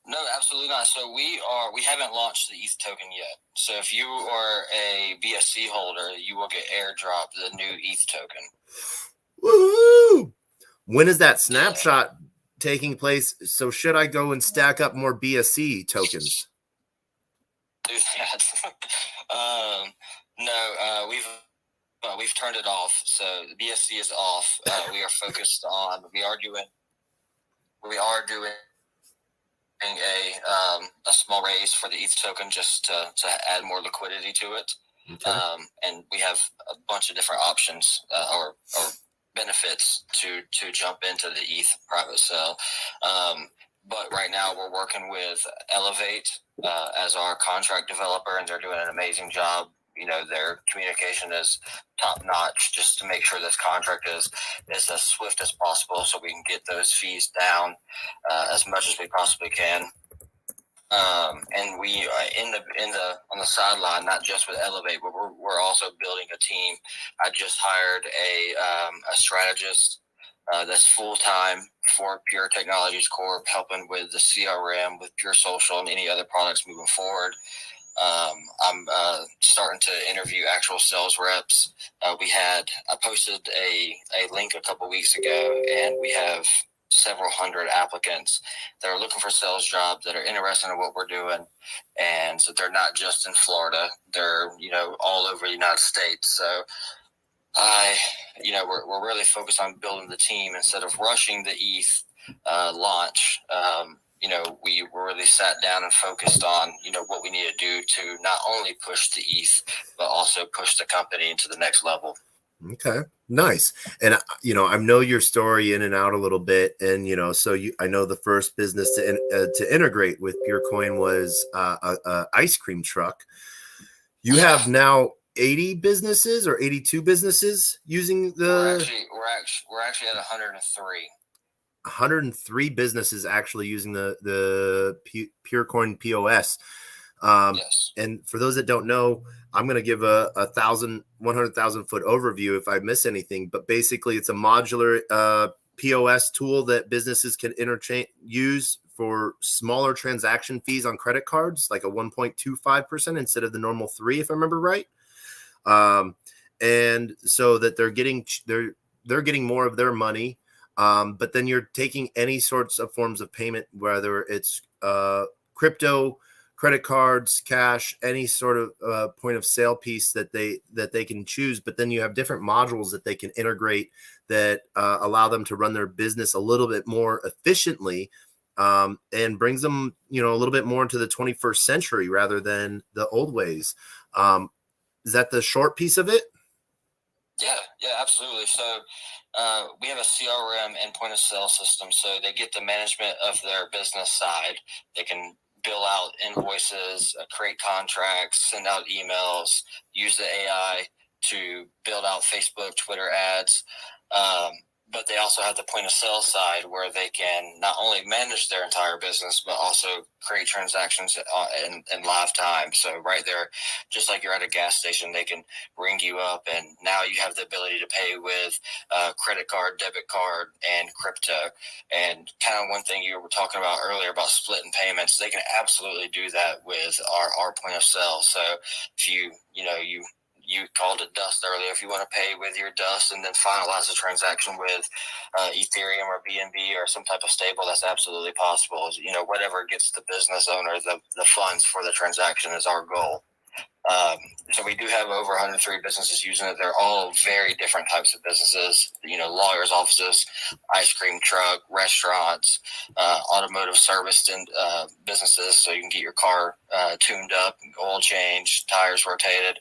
No, absolutely not. So we haven't launched the ETH token yet. So if you are a BSC holder, you will get airdropped the new ETH token. Woo! When is that snapshot taking place? So should I go and stack up more BSC tokens? Do that. No, we've turned it off. So the BSC is off. We are focused on. We are doing a small raise for the ETH token just to add more liquidity to it. Okay. And we have a bunch of different options or benefits to jump into the ETH private sale. But right now we're working with Elevate as our contract developer, and they're doing an amazing job. You know, their communication is top notch just to make sure this contract is as swift as possible so we can get those fees down as much as we possibly can. And we on the sideline, not just with Elevate, but we're also building a team. I just hired a strategist that's full-time for Pure Technologies Corp, helping with the CRM, with Pure Social, and any other products moving forward. I'm starting to interview actual sales reps. I posted a link a couple weeks ago, and we have several hundred applicants that are looking for sales jobs that are interested in what we're doing. And so they're not just in Florida, they're, all over the United States. So we're really focused on building the team instead of rushing the ETH launch. We really sat down and focused on, what we need to do to not only push the ETH, but also push the company into the next level. Okay, nice. And, I know your story in and out a little bit. And, I know the first business to integrate with PureCoin was a ice cream truck. You have now 80 businesses or 82 businesses using the... We're actually at 103. 103 businesses actually using the PureCoin POS. Yes. And for those that don't know, I'm going to give a 100,000 foot overview if I miss anything, but basically it's a modular POS tool that businesses can use for smaller transaction fees on credit cards, like a 1.25% instead of the normal 3%, if I remember right. And so that they're getting more of their money. But then you're taking any sorts of forms of payment, whether it's crypto, credit cards, cash, any sort of point of sale piece that they can choose. But then you have different modules that they can integrate that allow them to run their business a little bit more efficiently, and brings them, a little bit more into the 21st century rather than the old ways. Is that the short piece of it? Yeah, absolutely. So we have a CRM and point of sale system. So they get the management of their business side. They can bill out invoices, create contracts, send out emails, use the AI to build out Facebook, Twitter ads. But they also have the point of sale side where they can not only manage their entire business, but also create transactions in live time. So right there, just like you're at a gas station, they can ring you up, and now you have the ability to pay with credit card, debit card, and crypto. And kind of one thing you were talking about earlier about splitting payments, they can absolutely do that with our point of sale. So if you called it Dust earlier. If you want to pay with your Dust and then finalize the transaction with Ethereum or BNB or some type of stable, that's absolutely possible. Whatever gets the business owner the funds for the transaction is our goal. So we do have over 103 businesses using it. They're all very different types of businesses, lawyers' offices, ice cream truck, restaurants, automotive service and businesses. So you can get your car tuned up, oil changed, tires rotated.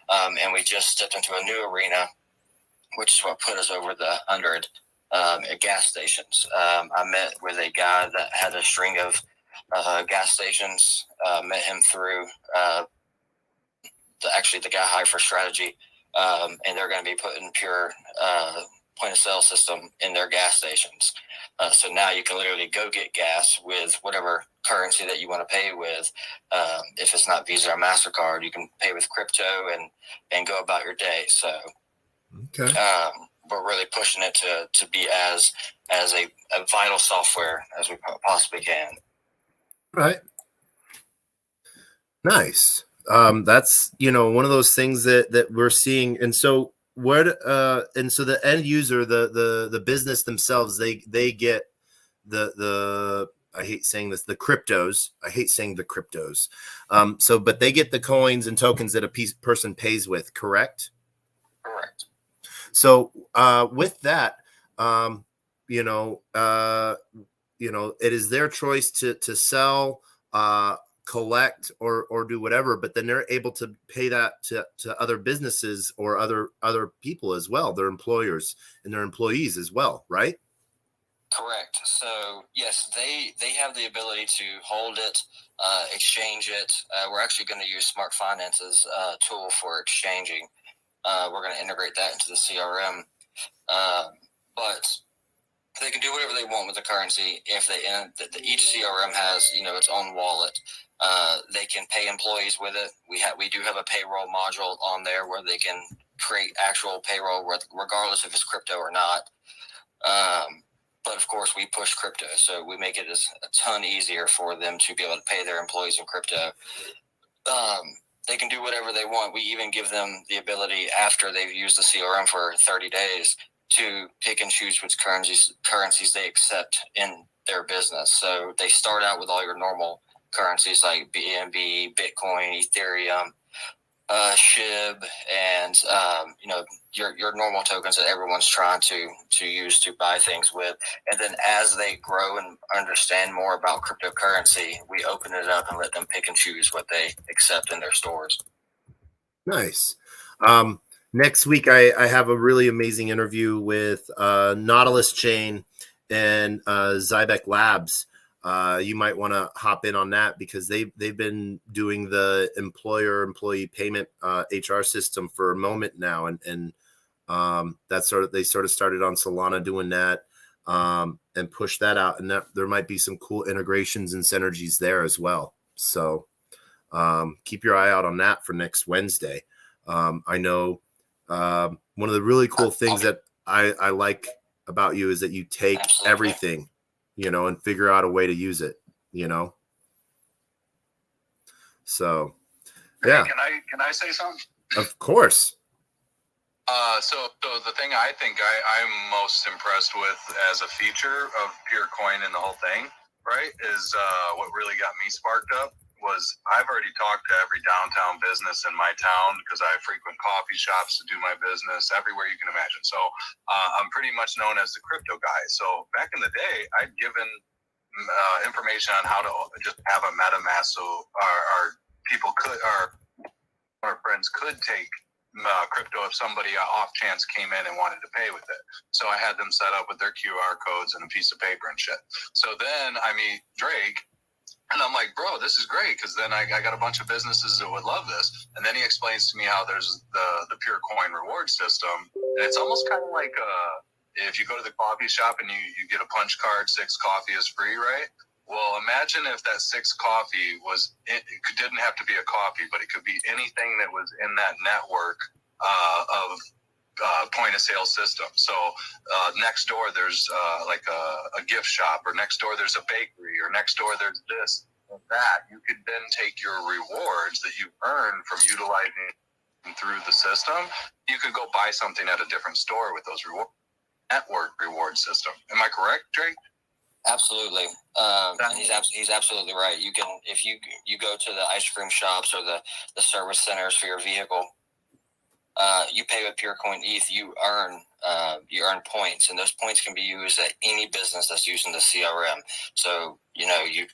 And we just stepped into a new arena, which is what put us over the 100 at gas stations. I met with a guy that had a string of gas stations, met him through the guy hired for strategy, and they're going to be putting Pure point of sale system in their gas stations. So now you can literally go get gas with whatever currency that you want to pay with. If it's not Visa or MasterCard, you can pay with crypto and go about your day. So Okay. we're really pushing it to be as a vital software as we possibly can. Right. Nice. That's, one of those things that we're seeing. And so the end user, the business themselves, they get the I hate saying this, the cryptos. I hate saying the cryptos. But they get the coins and tokens that a person pays with, correct? Correct. So with that, it is their choice to sell, collect, or do whatever, but then they're able to pay that to other businesses or other people as well, their employers and their employees as well, right? Correct. So yes, they have the ability to hold it, exchange it. We're actually going to use Smart Finance's tool for exchanging. We're going to integrate that into the CRM, but they can do whatever they want with the currency. If each CRM has its own wallet, they can pay employees with it. We do have a payroll module on there where they can create actual payroll regardless if it's crypto or not. But of course, we push crypto, so we make it a ton easier for them to be able to pay their employees in crypto. They can do whatever they want. We even give them the ability, after they've used the CRM for 30 days, to pick and choose which currencies they accept in their business. So they start out with all your normal currencies like BNB, Bitcoin, Ethereum, SHIB, and your normal tokens that everyone's trying to use to buy things with. And then as they grow and understand more about cryptocurrency, we open it up and let them pick and choose what they accept in their stores. Nice. Next week, I have a really amazing interview with Nautilus Chain and Zybeck Labs. You might want to hop in on that because they've been doing the employee payment HR system for a moment now, and they sort of started on Solana doing that and pushed that out, and that there might be some cool integrations and synergies there as well. So keep your eye out on that for next Wednesday. I know one of the really cool things that I like about you is that you take everything, and figure out a way to use it, So, yeah. Hey, can I say something? Of course. So the thing I think I'm most impressed with as a feature of PureCoin and the whole thing, right, is what really got me sparked up was I've already talked to every downtown business in my town because I frequent coffee shops to do my business everywhere you can imagine. So I'm pretty much known as the crypto guy. So back in the day, I'd given information on how to just have a MetaMask so our people could, our friends could take crypto if somebody off chance came in and wanted to pay with it. So I had them set up with their QR codes and a piece of paper and shit. So then I meet Drake, and I'm like, bro, this is great because then I got a bunch of businesses that would love this. And then he explains to me how there's the PureCoin reward system. And it's almost kind of like if you go to the coffee shop and you get a punch card, 6 coffee is free, right? Well, imagine if that 6 coffee didn't have to be a coffee, but it could be anything that was in that network of point of sale system. So next door there's like a gift shop, or next door there's a bakery, or next door there's this or that. You could then take your rewards that you earn from utilizing through the system. You could go buy something at a different store with those network reward system. Am I correct, Drake? Absolutely. He's absolutely right. You can, if you go to the ice cream shops or the service centers for your vehicle, you pay with PureCoin ETH, you earn points, and those points can be used at any business that's using the CRM. So, you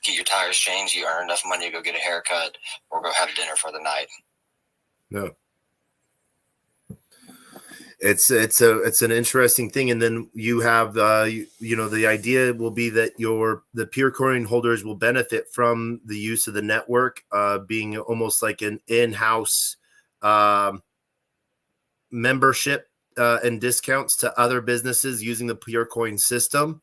get your tires changed, you earn enough money to go get a haircut or go have dinner for the night. No. It's an interesting thing. And then you have, the idea will be that the PureCoin holders will benefit from the use of the network, being almost like an in-house, membership and discounts to other businesses using the PureCoin system.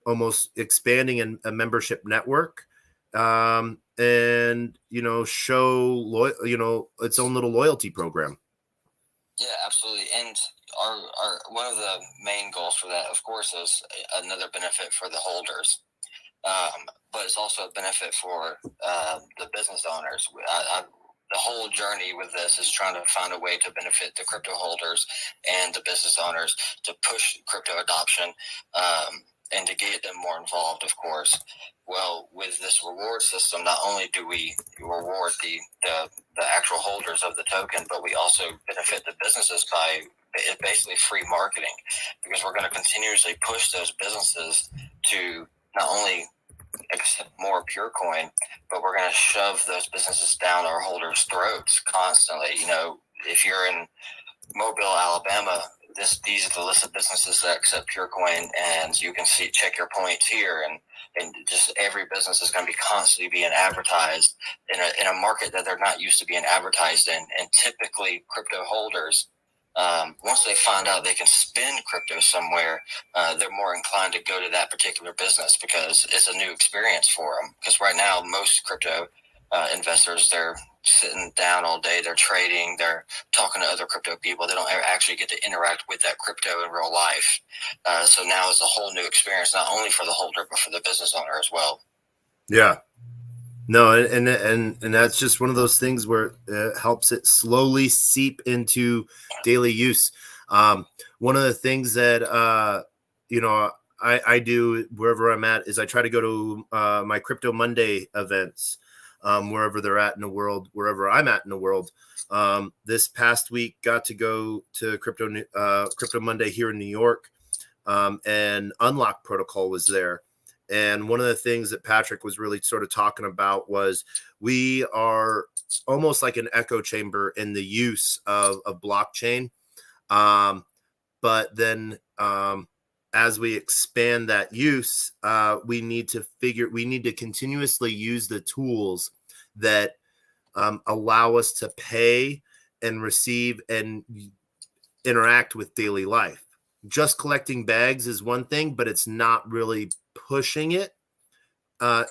almost expanding a membership network, and show its own little loyalty program. Yeah, absolutely. And our one of the main goals for that, of course, is another benefit for the holders, but it's also a benefit for the business owners. The whole journey with this is trying to find a way to benefit the crypto holders and the business owners to push crypto adoption, and to get them more involved, of course. Well, with this reward system, not only do we reward the actual holders of the token, but we also benefit the businesses by basically free marketing, because we're going to continuously push those businesses to not only accept more pure coin, but we're going to shove those businesses down our holders' throats constantly. If you're in Mobile, Alabama, these are the list of businesses that accept pure coin, and you can check your points here, and just every business is going to be constantly being advertised in a market that they're not used to being advertised in. And typically crypto holders, once they find out they can spend crypto somewhere, they're more inclined to go to that particular business because it's a new experience for them. Because right now, most crypto investors, they're sitting down all day, they're trading, they're talking to other crypto people. They don't actually get to interact with that crypto in real life. So now it's a whole new experience, not only for the holder, but for the business owner as well. Yeah. No, and that's just one of those things where it helps it slowly seep into daily use. One of the things that I do wherever I'm at is I try to go to my Crypto Monday events, wherever they're at in the world, wherever I'm at in the world. This past week, got to go to Crypto Monday here in New York, and Unlock Protocol was there. And one of the things that Patrick was really sort of talking about was we are almost like an echo chamber in the use of blockchain. But then as we expand that use, we need to continuously use the tools that allow us to pay and receive and interact with daily life. Just collecting bags is one thing, but it's not really pushing it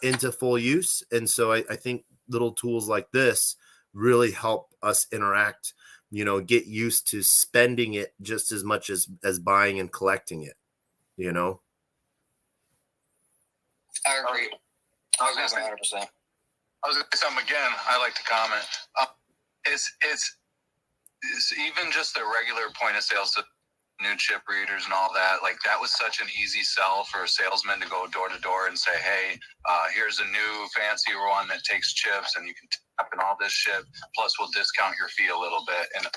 into full use. And so I think little tools like this really help us interact, get used to spending it just as much as buying and collecting it, I agree. I was going to say 100%. I was going to say something again. I like to comment. It's even just the regular point of sales to new chip readers and all that. Like, that was such an easy sell for a salesman to go door to door and say, hey, here's a new fancy one that takes chips and you can tap in all this shit. Plus we'll discount your fee a little bit, and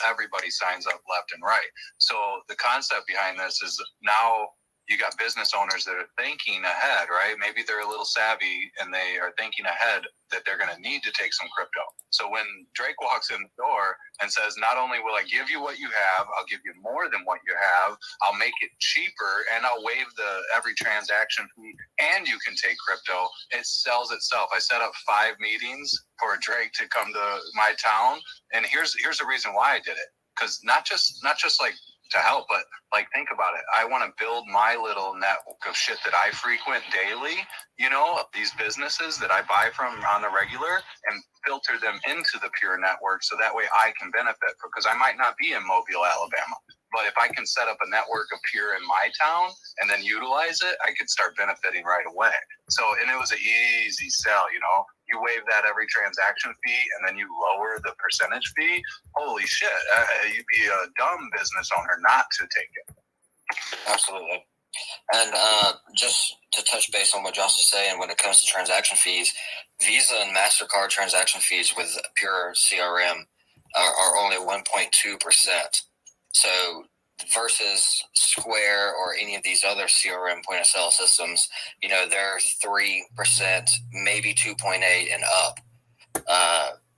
everybody signs up left and right. So the concept behind this is now you got business owners that are thinking ahead, right? Maybe they're a little savvy and they are thinking ahead that they're going to need to take some crypto. So when Drake walks in the door and says, not only will I give you what you have, I'll give you more than what you have, I'll make it cheaper, and I'll waive every transaction fee, and you can take crypto, it sells itself. I set up 5 meetings for Drake to come to my town, and here's the reason why I did it. Because not just like to help, but like, think about it. I want to build my little network of shit that I frequent daily, these businesses that I buy from on the regular, and filter them into the Pure network so that way I can benefit, because I might not be in Mobile, Alabama. But if I can set up a network of Pure in my town and then utilize it, I could start benefiting right away. So, and it was an easy sell, You waive that every transaction fee and then you lower the percentage fee. Holy shit, you'd be a dumb business owner not to take it. Absolutely. And just to touch base on what Josh is saying, when it comes to transaction fees, Visa and MasterCard transaction fees with Pure CRM are only 1.2%. So versus Square or any of these other CRM point of sale systems, they're 3%, maybe 2.8 and up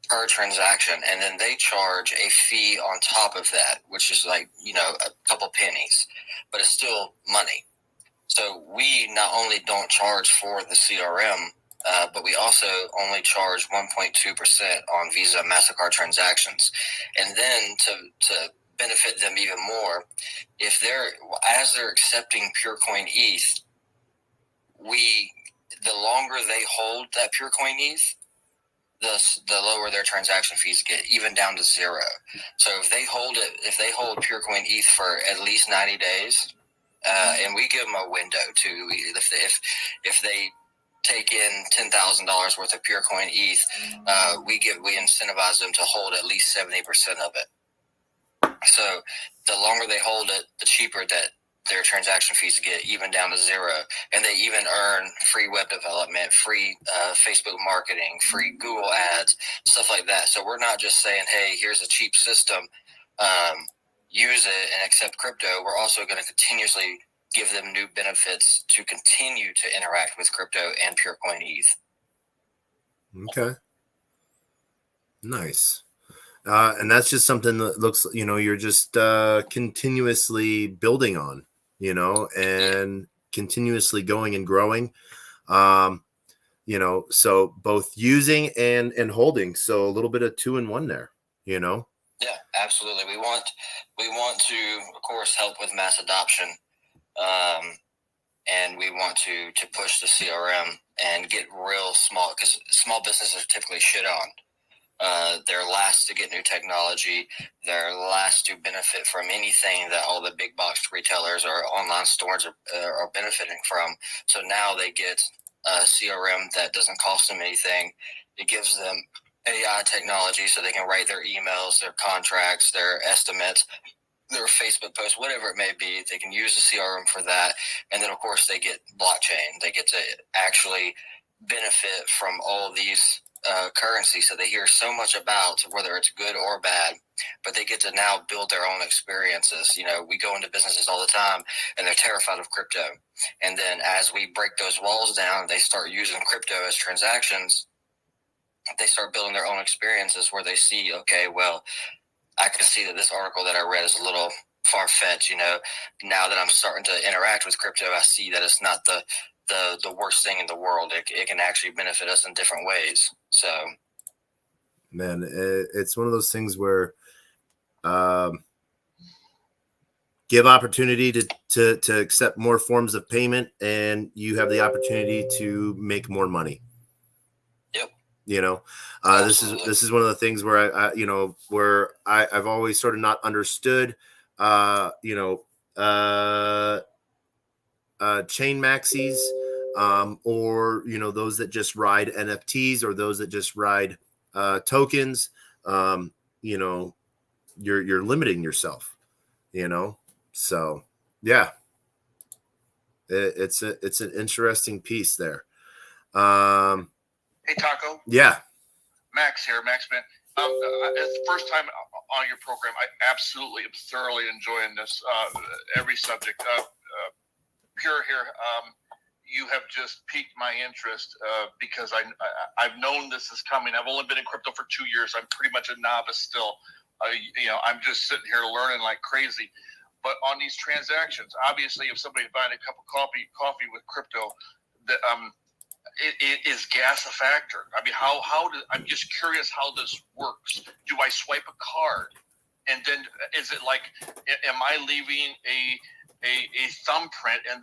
per transaction. And then they charge a fee on top of that, which is like, a couple pennies, but it's still money. So we not only don't charge for the CRM, but we also only charge 1.2% on Visa and MasterCard transactions. And then to benefit them even more, as they're accepting PureCoin ETH, the longer they hold that pure coin ETH, the lower their transaction fees get, even down to zero. So if they hold pure coin ETH for at least 90 days, and we give them a window too, if they take in $10,000 worth of pure coin ETH, we incentivize them to hold at least 70% of it. So the longer they hold it, the cheaper that their transaction fees get, even down to zero. And they even earn free web development, free Facebook marketing, free Google ads, stuff like that. So we're not just saying, hey, here's a cheap system, use it and accept crypto. We're also going to continuously give them new benefits to continue to interact with crypto and pure coin ETH. Okay. Nice. And that's just something that looks, you're just continuously building on, and continuously going and growing, so both using and holding. So a little bit of 2-in-1 there, Yeah, absolutely. We want to, of course, help with mass adoption. And we want to push the CRM and get real small, because small businesses are typically shit on. They're last to get new technology. They're last to benefit from anything that all the big box retailers or online stores are benefiting from. So now they get a CRM that doesn't cost them anything. It gives them AI technology so they can write their emails, their contracts, their estimates, their Facebook posts, whatever it may be. They can use the CRM for that. And then, of course, they get blockchain. They get to actually benefit from all these currencies that they hear so much about, whether it's good or bad, but they get to now build their own experiences. We go into businesses all the time and they're terrified of crypto. And then as we break those walls down, they start using crypto as transactions. They start building their own experiences where they see, okay, well, I can see that this article that I read is a little far-fetched. Now that I'm starting to interact with crypto, I see that it's not the worst thing in the world. It can actually benefit us in different ways. So, man, it's one of those things where give opportunity to accept more forms of payment, and you have the opportunity to make more money. Yep. This is one of the things where I've always sort of not understood, chain maxis, or those that just ride NFTs, or those that just ride tokens. You're limiting yourself. So yeah, it's an interesting piece there. Hey, Taco. Yeah. Max here, Max Man. It's the first time on your program. I absolutely am thoroughly enjoying this. Every subject. Pure here. You have just piqued my interest because I've known this is coming. I've only been in crypto for 2 years. I'm pretty much a novice still. I'm just sitting here learning like crazy. But on these transactions, obviously, if somebody's buying a cup of coffee with crypto, is gas a factor? I mean, I'm just curious how this works. Do I swipe a card, and then is it like, am I leaving a thumbprint, and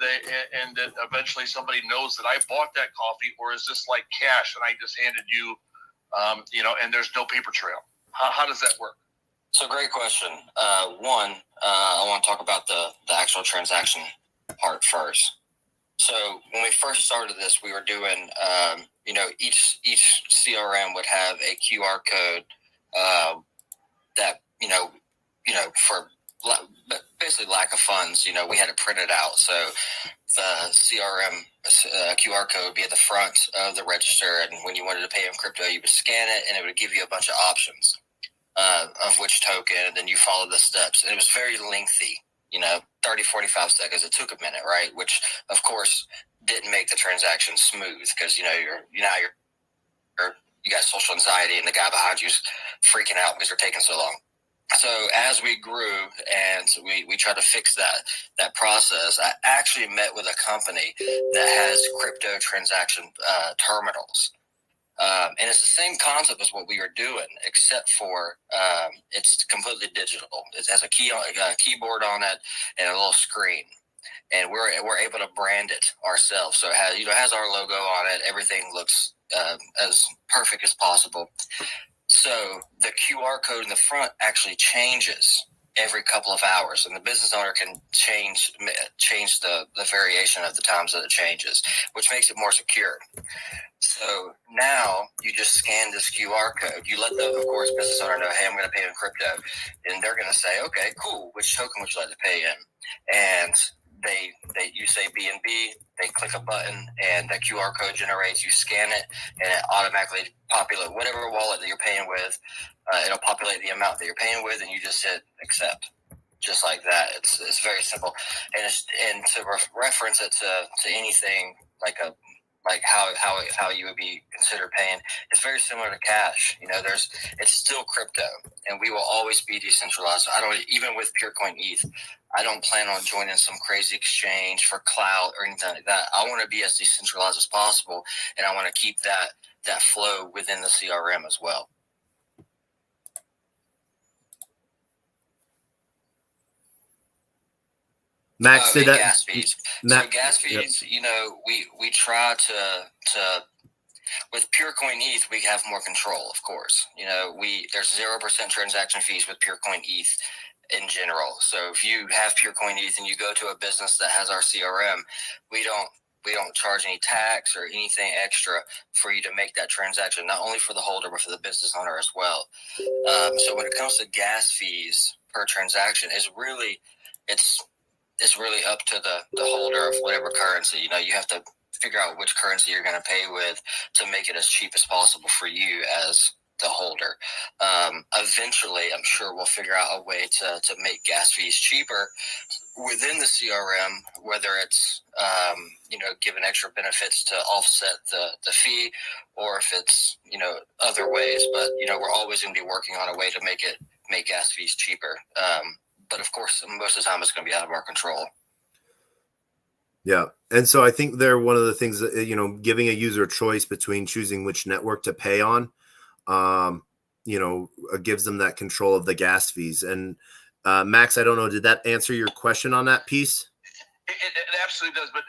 then eventually somebody knows that I bought that coffee, or is this like cash and I just handed you, and there's no paper trail? How does that work? So great question. One, I want to talk about the actual transaction part first. So when we first started this, we were doing, each CRM would have a QR code that, for basically lack of funds, we had it printed out. So the CRM QR code would be at the front of the register, and when you wanted to pay in crypto, you would scan it, and it would give you a bunch of options of which token, and then you follow the steps. And it was very lengthy. 30, 45 seconds. It took a minute, right? Which, of course, didn't make the transaction smooth because, you got social anxiety and the guy behind you's freaking out because they're taking so long. So as we grew and we tried to fix that process, I actually met with a company that has crypto transaction terminals. And it's the same concept as what we were doing, except for it's completely digital. It has a keyboard on it and a little screen. and we're able to brand it ourselves. So it has, it has our logo on it. Everything looks as perfect as possible. So the QR code in the front actually changes every couple of hours, and the business owner can change the variation of the times that it changes, which makes it more secure. So now you just scan this QR code. You let the, of course, business owner know, hey, I'm going to pay in crypto, and they're going to say, okay, cool. Which token would you like to pay in? And you say BNB. They click a button, and the QR code generates. You scan it, and it automatically populates whatever wallet that you're paying with. It'll populate the amount that you're paying with, and you just hit accept, just like that. It's very simple, and to reference it to anything like how you would be considered paying, it's very similar to cash. It's still crypto, and we will always be decentralized. Even with PureCoin ETH, I don't plan on joining some crazy exchange for clout or anything like that. I want to be as decentralized as possible, and I want to keep that flow within the CRM as well. Max did that. Gas fees. So gas fees, yep. We try to with PureCoin ETH, we have more control, of course. There's 0% transaction fees with PureCoin ETH in general. So if you have PureCoin ETH and you go to a business that has our CRM, we don't charge any tax or anything extra for you to make that transaction, not only for the holder, but for the business owner as well. So when it comes to gas fees per transaction, it's really up to the holder of whatever currency. You have to figure out which currency you're going to pay with to make it as cheap as possible for you as the holder. Eventually, I'm sure we'll figure out a way to make gas fees cheaper within the CRM, whether it's giving extra benefits to offset the fee, or if it's other ways. But we're always going to be working on a way to make gas fees cheaper. But of course, most of the time it's going to be out of our control. Yeah. And so I think they're one of the things that, giving a user choice between choosing which network to pay on, gives them that control of the gas fees. And Max, I don't know, did that answer your question on that piece? It absolutely does. But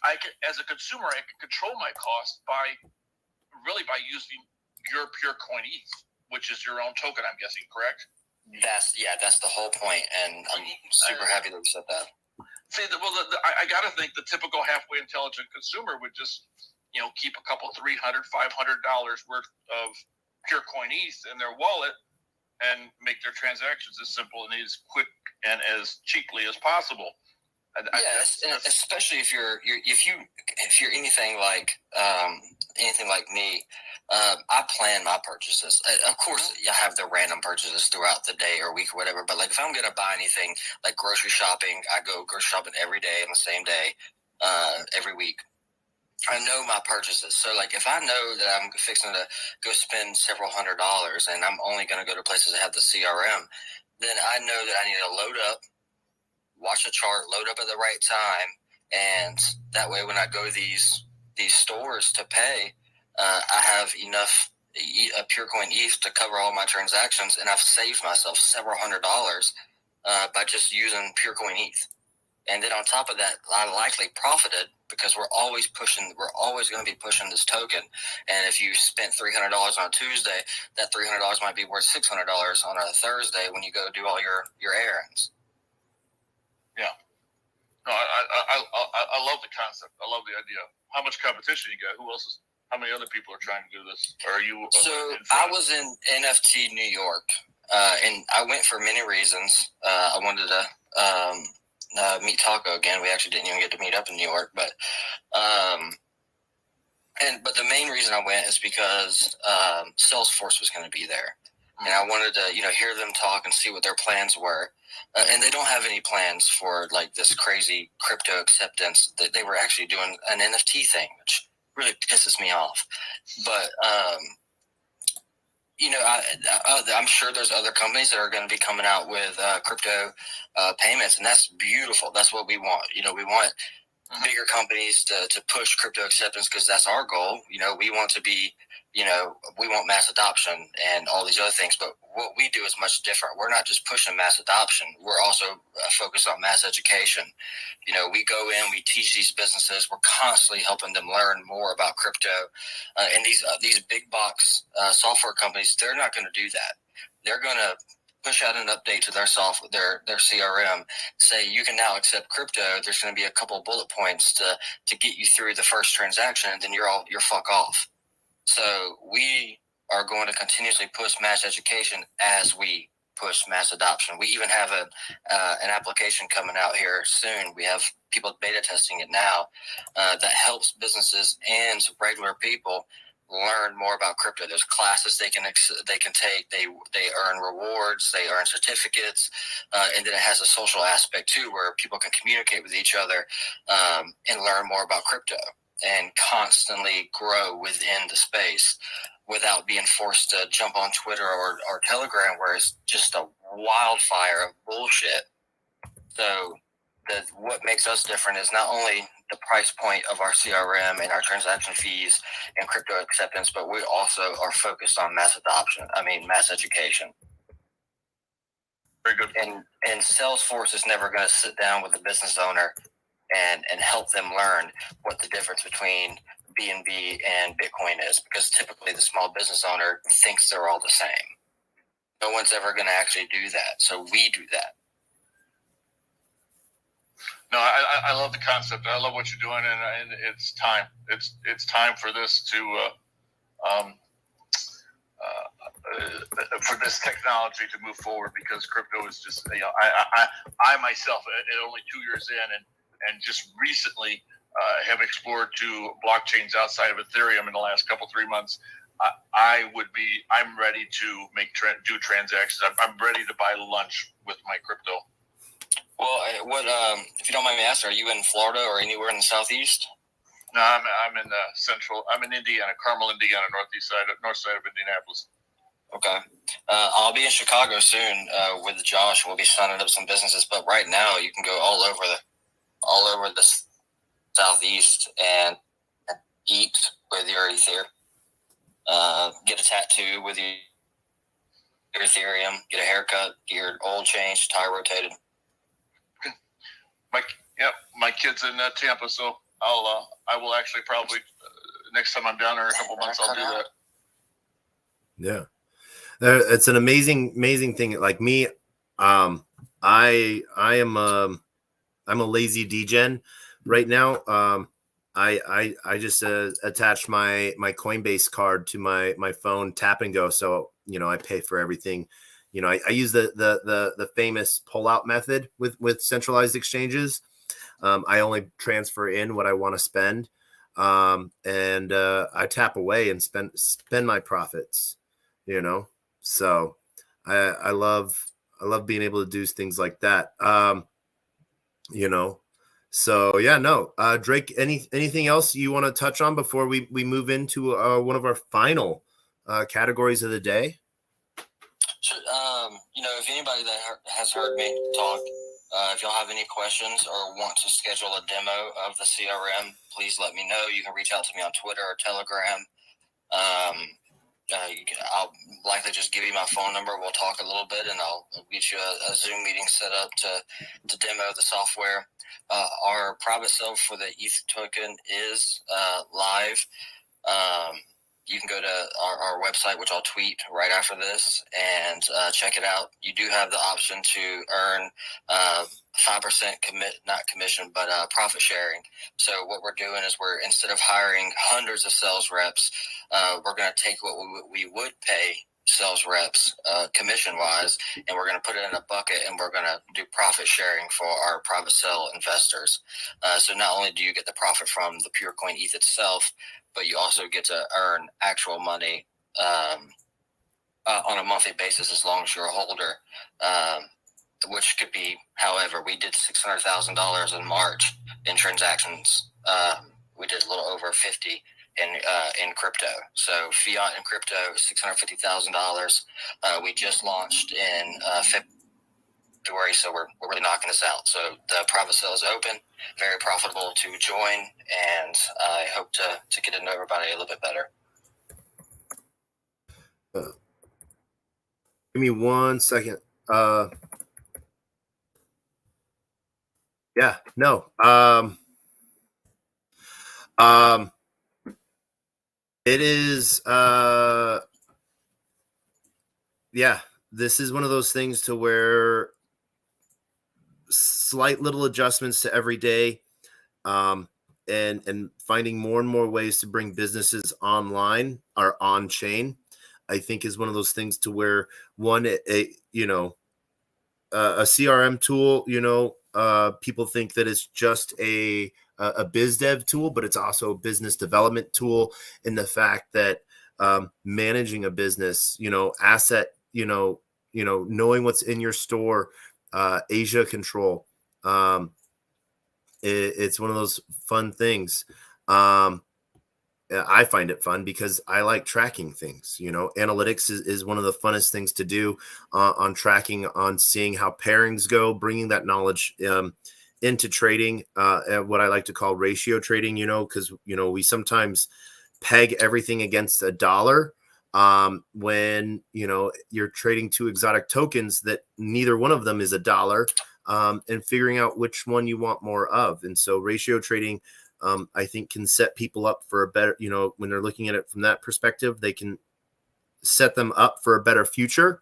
I can, as a consumer, I can control my cost by using your PureCoin ETH, which is your own token, I'm guessing, correct? That's the whole point, and I'm super happy that you said that. See, I got to think the typical halfway intelligent consumer would just, keep a couple $300, $500 worth of PureCoin ETH in their wallet and make their transactions as simple and as quick and as cheaply as possible. Especially if you're anything like me. I plan my purchases. Of course, I have the random purchases throughout the day or week or whatever. But if I'm going to buy anything like grocery shopping, I go grocery shopping every day on the same day, every week. I know my purchases. So if I know that I'm fixing to go spend several $100s and I'm only going to go to places that have the CRM, then I know that I need to load up, watch the chart, load up at the right time, and that way when I go to these stores to pay, I have enough PureCoin ETH to cover all my transactions, and I've saved myself several $100s by just using PureCoin ETH. And then on top of that, I likely profited because we're always going to be pushing this token. And if you spent $300 on a Tuesday, that $300 might be worth $600 on a Thursday when you go do all your errands. Yeah. No, I love the concept. I love the idea. How much competition you got? How many other people are trying to do this? Or are you? So I was in NFT New York, and I went for many reasons. I wanted to meet Taco again. We actually didn't even get to meet up in New York, but the main reason I went is because Salesforce was going to be there, and I wanted to hear them talk and see what their plans were. And they don't have any plans for this crazy crypto acceptance. They were actually doing an NFT thing, which really pisses me off. But I'm sure there's other companies that are going to be coming out with crypto payments, and that's beautiful. That's what we want. We want bigger companies to push crypto acceptance because that's our goal. We want to be we want mass adoption and all these other things, but what we do is much different. We're not just pushing mass adoption. We're also focused on mass education. We go in, we teach these businesses. We're constantly helping them learn more about crypto. And these big box software companies, they're not going to do that. They're going to push out an update to their software, their CRM, say you can now accept crypto. There's going to be a couple of bullet points to get you through the first transaction, and then you're fuck off. So we are going to continuously push mass education as we push mass adoption. We even have an application coming out here soon. We have people beta testing it now that helps businesses and regular people learn more about crypto. There's classes they can take. They earn rewards. They earn certificates, and then it has a social aspect too, where people can communicate with each other and learn more about crypto and constantly grow within the space without being forced to jump on Twitter or Telegram, where it's just a wildfire of bullshit. So what makes us different is not only the price point of our CRM and our transaction fees and crypto acceptance, but we also are focused on mass education. Very good. And Salesforce is never going to sit down with the business owner and help them learn what the difference between BNB and Bitcoin is, because typically the small business owner thinks they're all the same. No one's ever going to actually do that. So we do that. No, I love the concept. I love what you're doing, and it's time. It's time for this for this technology to move forward, because crypto is just, I myself, at only 2 years in, and just recently have explored two blockchains outside of Ethereum in the last 3 months. I'm ready to do transactions. I'm ready to buy lunch with my crypto. Well, if you don't mind me asking, are you in Florida or anywhere in the Southeast? No, I'm in central. I'm in Indiana, Carmel, Indiana, north side of Indianapolis. Okay. I'll be in Chicago soon with Josh. We'll be signing up some businesses, but right now you can go all over the Southeast and eat with your Ethereum. Get a tattoo with your Ethereum. Get a haircut. Get your oil changed, tire rotated. My kid's in Tampa, so I will actually probably next time I'm down there in a couple months, I'll do that. Yeah, it's an amazing thing. Like me, I'm a lazy Degen right now. I just attached my Coinbase card to my phone, tap and go. So I pay for everything. I use the famous pull-out method with centralized exchanges. I only transfer in what I want to spend, and I tap away and spend my profits. So I love being able to do things like that. So yeah, no, Drake, anything else you want to touch on before we move into one of our final categories of the day? Sure. If anybody that has heard me talk, if y'all have any questions or want to schedule a demo of the CRM, please let me know. You can reach out to me on Twitter or Telegram. I'll likely just give you my phone number. We'll talk a little bit, and I'll get you a Zoom meeting set up to demo the software. Our private sale for the ETH token is live. You can go to our website, which I'll tweet right after this, and check it out. You do have the option to earn 5% not commission, but profit sharing. So what we're doing is instead of hiring hundreds of sales reps, we're going to take what we would pay sales reps commission wise, and we're going to put it in a bucket, and we're going to do profit sharing for our private sale investors. So not only do you get the profit from the pure coin ETH itself, but you also get to earn actual money on a monthly basis as long as you're a holder, which could be, however, we did $600,000 in March in transactions. We did a little over 50 in crypto. So fiat and crypto, $650,000. We just launched in February, so we're really knocking this out. So the private sale is open, very profitable to join, and I hope to get to know everybody a little bit better. Give me 1 second. Yeah, no. It is, yeah, this is one of those things to where slight little adjustments to every day, and finding more and more ways to bring businesses online or on chain, I think is one of those things to where one, a CRM tool, people think that it's just a biz dev tool, but it's also a business development tool in the fact that managing a business, asset, knowing what's in your store, Asia control. It's one of those fun things. I find it fun because I like tracking things. Analytics is one of the funnest things to do on tracking, on seeing how pairings go, bringing that knowledge into trading, what I like to call ratio trading, because, we sometimes peg everything against a dollar when, you're trading two exotic tokens that neither one of them is a dollar, and figuring out which one you want more of. And so ratio trading, I think, can set people up for a better, when they're looking at it from that perspective, they can set them up for a better future.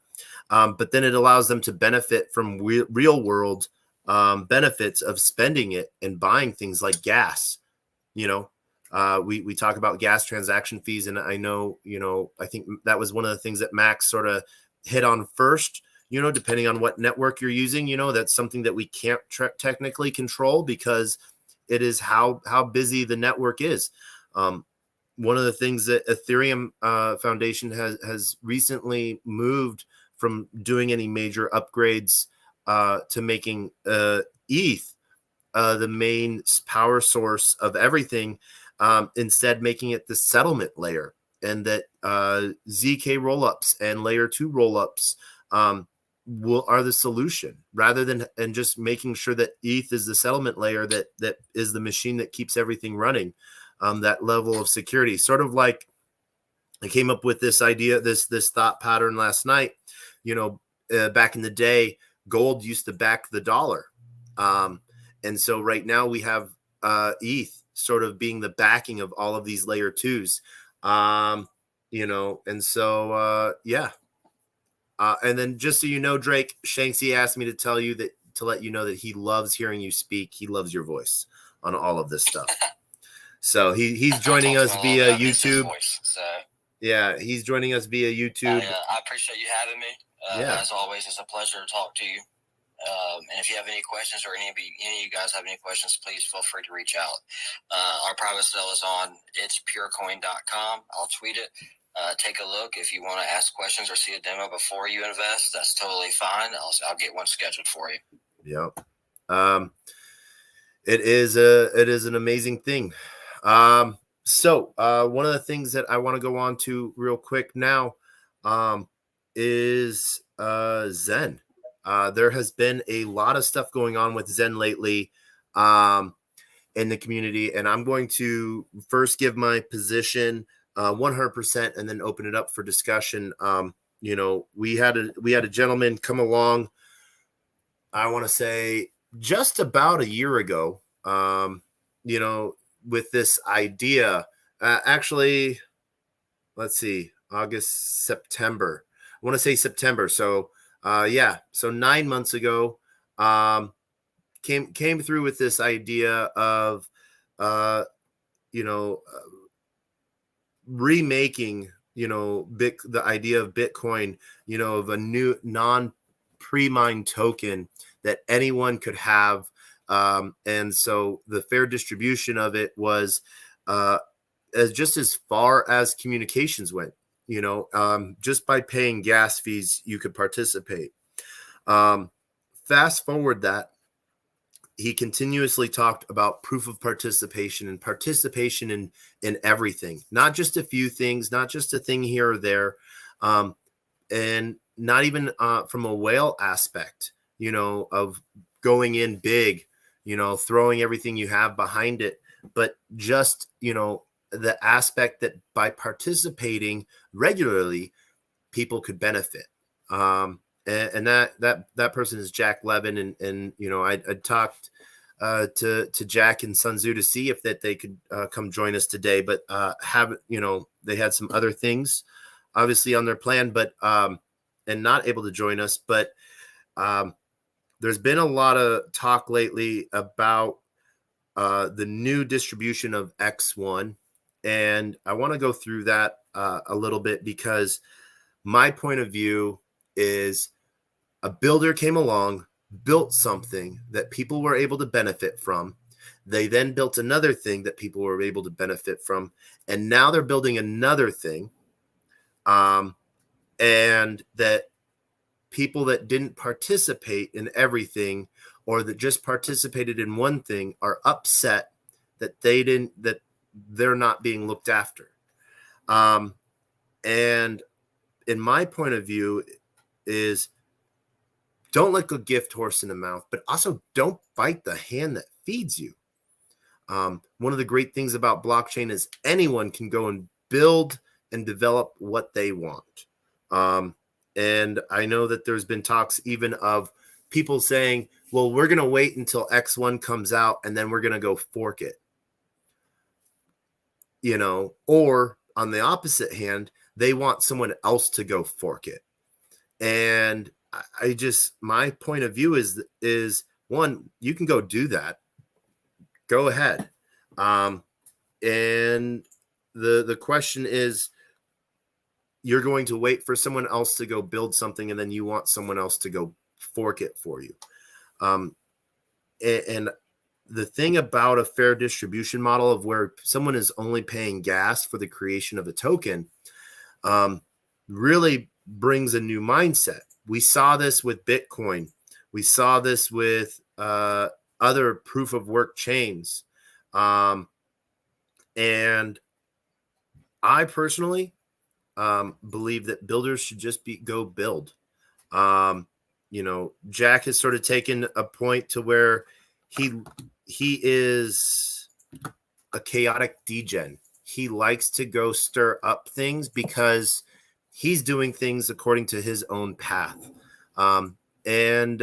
But then it allows them to benefit from real world benefits of spending it and buying things like gas. We talk about gas transaction fees, and I know, I think that was one of the things that Max sort of hit on first. Depending on what network you're using, that's something that we can't technically control because it is how busy the network is. One of the things that Ethereum Foundation has recently moved from doing any major upgrades to making ETH the main power source of everything, instead making it the settlement layer, and that ZK rollups and layer 2 rollups are the solution, rather than and just making sure that ETH is the settlement layer that is the machine that keeps everything running. That level of security, sort of like I came up with this idea, this thought pattern last night. Back in the day, gold used to back the dollar, and so right now we have ETH sort of being the backing of all of these layer 2s, and so yeah. And then just so you know, Drake, Shanksy asked me to let you know that he loves hearing you speak. He loves your voice on all of this stuff. So he's joining us via YouTube. Voice, so. Yeah, he's joining us via YouTube. I appreciate you having me. Yeah. As always, it's a pleasure to talk to you. And if you have any questions, or any of you guys have any questions, please feel free to reach out. Our private cell is on itspurecoin.com. I'll tweet it. Take a look. If you want to ask questions or see a demo before you invest, that's totally fine. I'll get one scheduled for you. Yep. It is an amazing thing. So one of the things that I want to go on to real quick now is Zen. There has been a lot of stuff going on with Zen lately in the community, and I'm going to first give my position 100% and then open it up for discussion. We had a gentleman come along, I want to say just about a year ago, with this idea, actually, let's see, August, September. I want to say September. So, so 9 months ago, came through with this idea of, remaking, the idea of Bitcoin, of a new non-pre-mined token that anyone could have. And so the fair distribution of it was as far as communications went, just by paying gas fees, you could participate. Fast forward that, he continuously talked about proof of participation and participation in everything, not just a few things, not just a thing here or there, and not even from a whale aspect, of going in big, throwing everything you have behind it, but just, the aspect that by participating regularly, people could benefit. And that person is Jack Levin. And I talked to Jack and Sun Tzu to see if that they could come join us today, but they had some other things obviously on their plan, but and not able to join us. But there's been a lot of talk lately about the new distribution of X1, and I want to go through that a little bit, because my point of view is a builder came along, built something that people were able to benefit from. They then built another thing that people were able to benefit from, and now they're building another thing, and that people that didn't participate in everything, or that just participated in one thing, are upset that they're not being looked after. And in my point of view is, don't let a gift horse in the mouth, but also don't bite the hand that feeds you. One of the great things about blockchain is anyone can go and build and develop what they want. And I know that there's been talks even of people saying, well, we're going to wait until X1 comes out and then we're going to go fork it. Or on the opposite hand, they want someone else to go fork it. And my point of view is one, you can go do that. Go ahead. And the question is, you're going to wait for someone else to go build something, and then you want someone else to go fork it for you. And the thing about a fair distribution model of where someone is only paying gas for the creation of a token really brings a new mindset. We saw this with Bitcoin. We saw this with other proof of work chains. And I personally believe that builders should just go build. Jack has sort of taken a point to where he is a chaotic degen. He likes to go stir up things because he's doing things according to his own path. It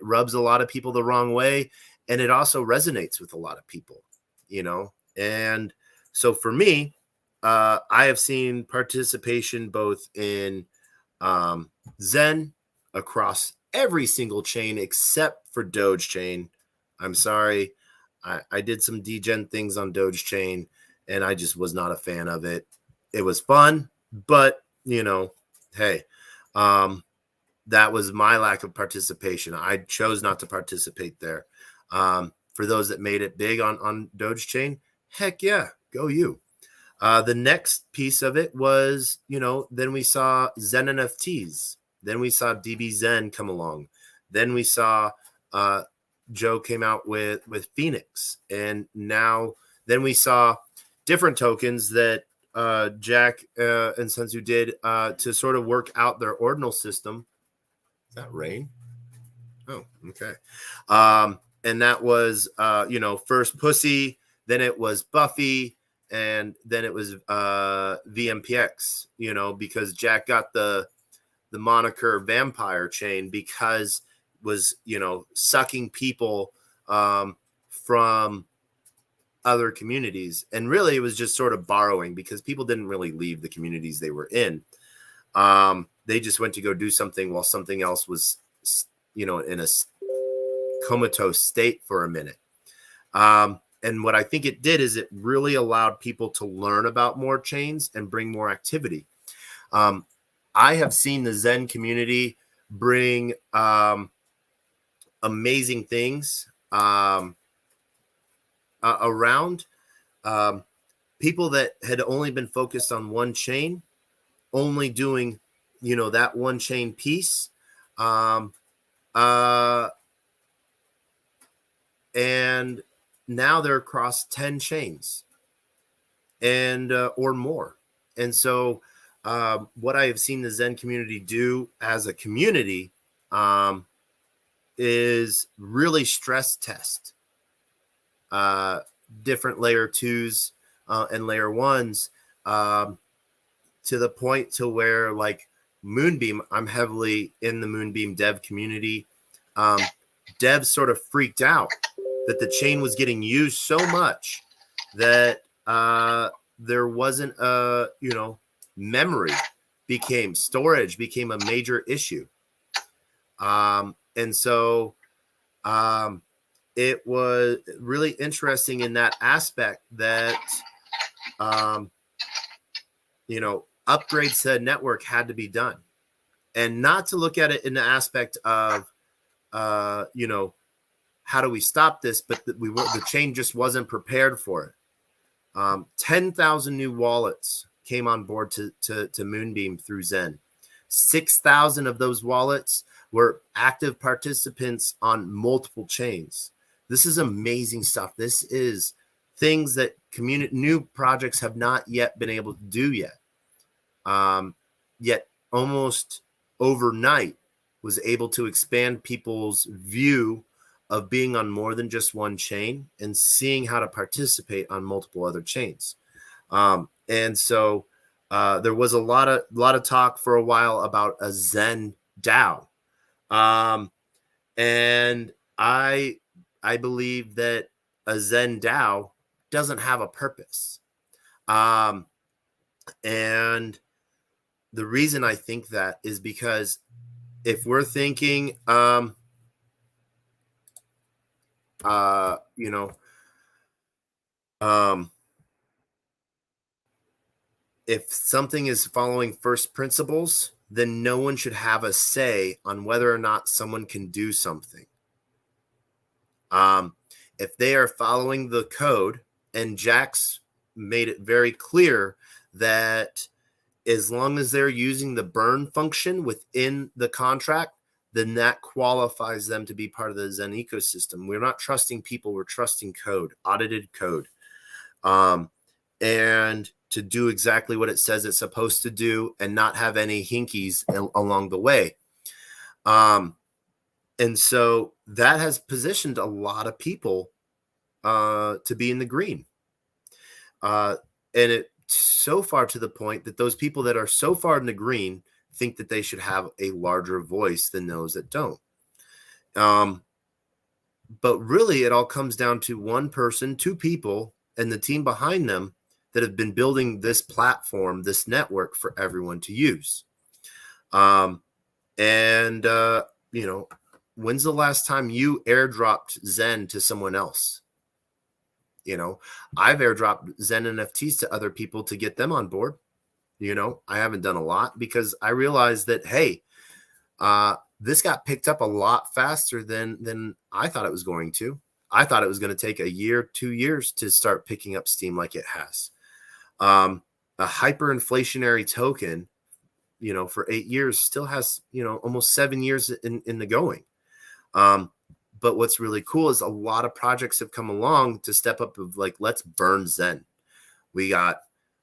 rubs a lot of people the wrong way, and it also resonates with a lot of people, and so for me, I have seen participation both in Zen across every single chain except for Doge chain. I'm sorry. I did some degen things on Doge chain, and I just was not a fan of it. It was fun, but hey, that was my lack of participation. I chose not to participate there. For those that made it big on Doge chain, heck yeah, go you. The next piece of it was, then we saw Zen NFTs. Then we saw DB Zen come along. Then we saw Joe came out with Phoenix. And then we saw different tokens that Jack and Sun Tzu did to sort of work out their ordinal system. Is that rain? Oh, okay. And that was, first Pussy, then it was Buffy, and then it was VMPX, because Jack got the moniker Vampire Chain because it was, sucking people from other communities. And really, it was just sort of borrowing because people didn't really leave the communities they were in. They just went to go do something while something else was, in a comatose state for a minute. And what I think it did is it really allowed people to learn about more chains and bring more activity. I have seen the Zen community bring amazing things around. People that had only been focused on one chain, only doing, that one chain piece. And now they're across 10 chains and or more. And so what I have seen the Zen community do as a community is really stress test different layer 2s and layer 1s to the point to where like Moonbeam, I'm heavily in the Moonbeam dev community. Devs sort of freaked out that the chain was getting used so much that there wasn't a, memory storage became a major issue. And so it was really interesting in that aspect that, upgrades to the network had to be done, and not to look at it in the aspect of, how do we stop this? But the chain just wasn't prepared for it. 10,000 new wallets came on board to Moonbeam through Zen. 6,000 of those wallets were active participants on multiple chains. This is amazing stuff. This is things that new projects have not yet been able to do yet. Yet almost overnight was able to expand people's view of being on more than just one chain and seeing how to participate on multiple other chains. And so there was a lot of talk for a while about a Zen DAO. And I believe that a Zen DAO doesn't have a purpose. And the reason I think that is because if we're thinking, if something is following first principles, then no one should have a say on whether or not someone can do something. If they are following the code, and Jack's made it very clear that as long as they're using the burn function within the contract, then that qualifies them to be part of the Zen ecosystem. We're not trusting people, we're trusting code, audited code. And to do exactly what it says it's supposed to do and not have any hinkies along the way. And so that has positioned a lot of people to be in the green. And it so far to the point that those people that are so far in the green think that they should have a larger voice than those that don't. But really, it all comes down to one person, two people, and the team behind them that have been building this platform, this network for everyone to use. When's the last time you airdropped Zen to someone else? I've airdropped Zen NFTs to other people to get them on board. I haven't done a lot because I realized that, hey, this got picked up a lot faster than I thought it was going to. I thought it was going to take a year, 2 years to start picking up steam like it has. A hyperinflationary token, for 8 years still has, almost 7 years in the going. But what's really cool is a lot of projects have come along to step up of like, let's burn Zen. We got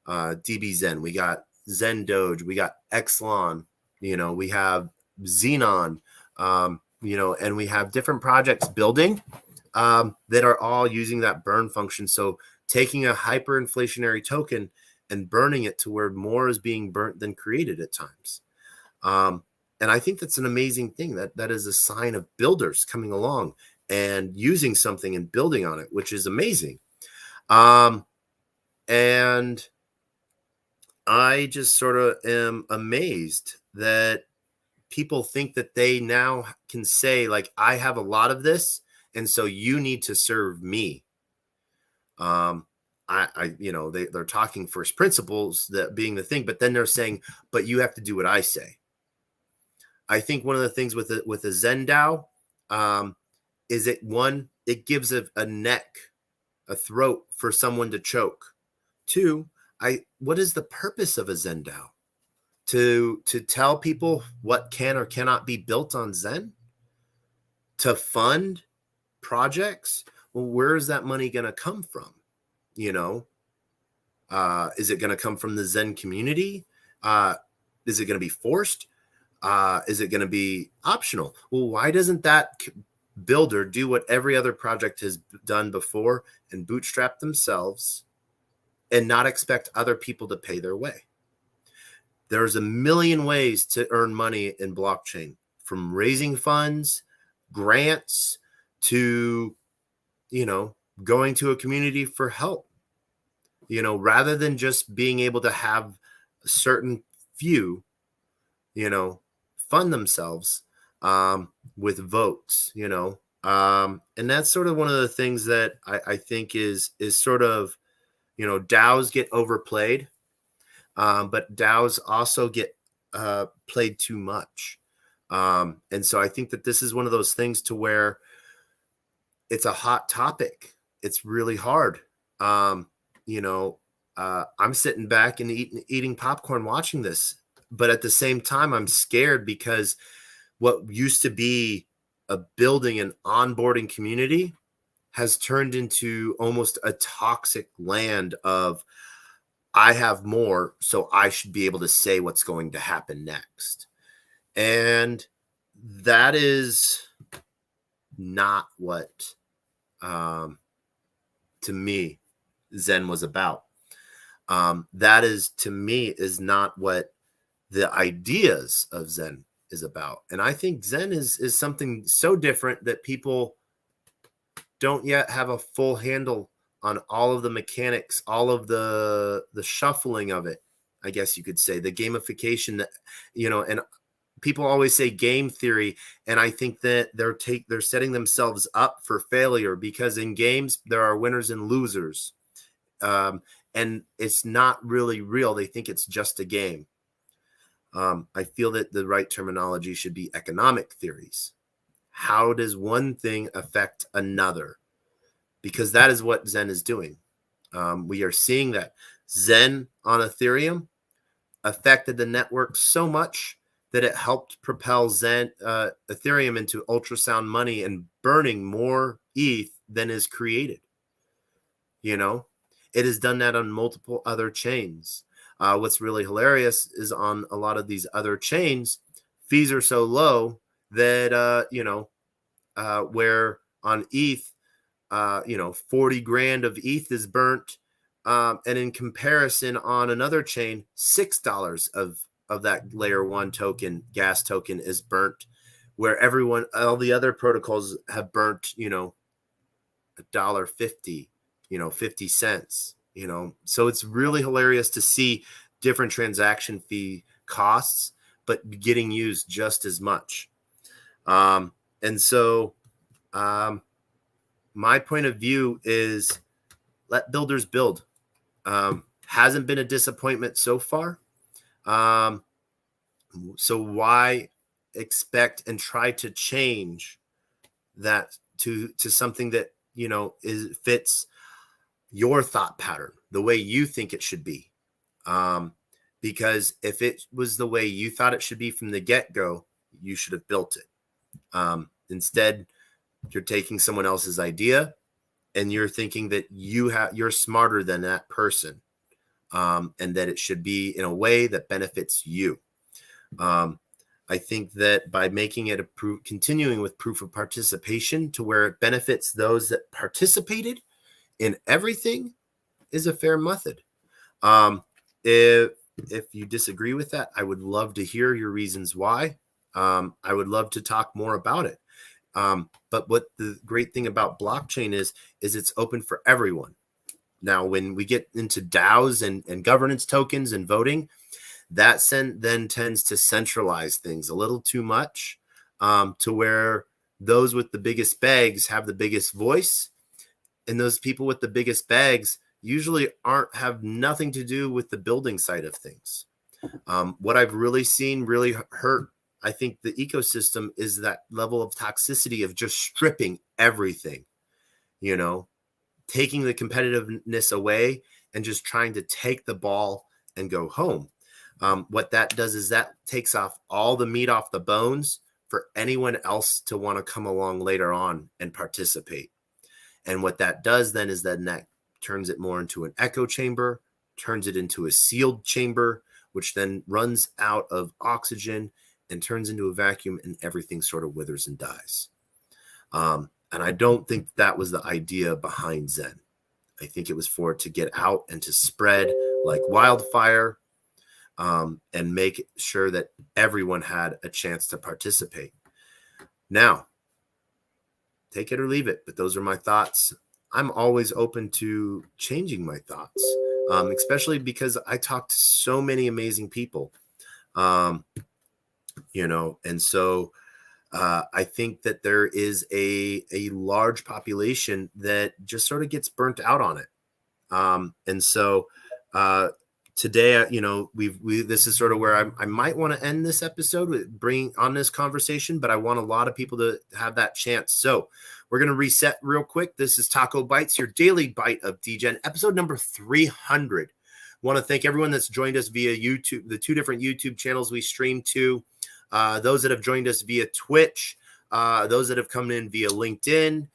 DB Zen, we got Zen Doge, we got Exlon, we have Xenon, and we have different projects building that are all using that burn function. So taking a hyperinflationary token and burning it to where more is being burnt than created at times. And I think that's an amazing thing. That is a sign of builders coming along and using something and building on it, which is amazing. And I just sort of am amazed that people think that they now can say, like, I have a lot of this, and so you need to serve me. They're talking first principles, that being the thing, but then they're saying, but you have to do what I say. I think one of the things with a Zen DAO is it gives a neck, a throat for someone to choke. Two, what is the purpose of a Zen DAO? To tell people what can or cannot be built on Zen? To fund projects? Well, where is that money going to come from? Is it going to come from the Zen community? Is it going to be forced? Is it going to be optional? Well, why doesn't that builder do what every other project has done before and bootstrap themselves and not expect other people to pay their way? There's a million ways to earn money in blockchain, from raising funds, grants, to, going to a community for help, rather than just being able to have a certain few, fund themselves with votes, and that's sort of one of the things that I think is sort of, DAOs get overplayed, but DAOs also get played too much. And so I think that this is one of those things to where it's a hot topic. It's really hard. I'm sitting back and eating popcorn watching this, but at the same time, I'm scared because what used to be a building and onboarding community has turned into almost a toxic land of, I have more, so I should be able to say what's going to happen next. And that is not what, to me, Zen was about. That is, to me, is not what the ideas of Zen is about. And I think Zen is something so different that people don't yet have a full handle on all of the mechanics, all of the shuffling of it, I guess you could say, the gamification that, and people always say game theory. And I think that they're setting themselves up for failure, because in games, there are winners and losers. And it's not really real. They think it's just a game. I feel that the right terminology should be economic theories. How does one thing affect another? Because that is what Zen is doing. We are seeing that Zen on Ethereum affected the network so much that it helped propel Ethereum into ultrasound money and burning more ETH than is created. It has done that on multiple other chains. What's really hilarious is on a lot of these other chains, fees are so low that, where on ETH, 40 grand of ETH is burnt. And in comparison, on another chain, $6 of that layer 1 token, gas token, is burnt, where all the other protocols have burnt, $1.50, 50 cents, so it's really hilarious to see different transaction fee costs, but getting used just as much. And so my point of view is, let builders build. Hasn't been a disappointment so far. So why expect and try to change that to something that, fits your thought pattern, the way you think it should be? Because if it was the way you thought it should be from the get-go, you should have built it. Instead, you're taking someone else's idea and you're thinking that you're smarter than that person, and that it should be in a way that benefits you. I think that by making it continuing with proof of participation to where it benefits those that participated in everything is a fair method. If you disagree with that, I would love to hear your reasons why. I would love to talk more about it. But what the great thing about blockchain is it's open for everyone. Now, when we get into DAOs and governance tokens and voting, that then tends to centralize things a little too much, to where those with the biggest bags have the biggest voice. And those people with the biggest bags usually have nothing to do with the building side of things. What I've really seen really hurt, I think, the ecosystem is that level of toxicity of just stripping everything, taking the competitiveness away and just trying to take the ball and go home. What that does is that takes off all the meat off the bones for anyone else to want to come along later on and participate. And what that does then is that turns it more into an echo chamber, turns it into a sealed chamber, which then runs out of oxygen and turns into a vacuum, and everything sort of withers and dies. And I don't think that was the idea behind Zen. I think it was for it to get out and to spread like wildfire. and make sure that everyone had a chance to participate. Now, take it or leave it, but those are my thoughts. I'm always open to changing my thoughts, especially because I talked to so many amazing people, and so I think that there is a large population that just sort of gets burnt out on it. And so today, this is sort of where I might want to end this episode with bringing on this conversation, but I want a lot of people to have that chance. So we're going to reset real quick. This is TacoBytes, your daily bite of Degen, episode number 300. Want to thank everyone that's joined us via YouTube, the 2 different YouTube channels we stream to, those that have joined us via Twitch, those that have come in via LinkedIn,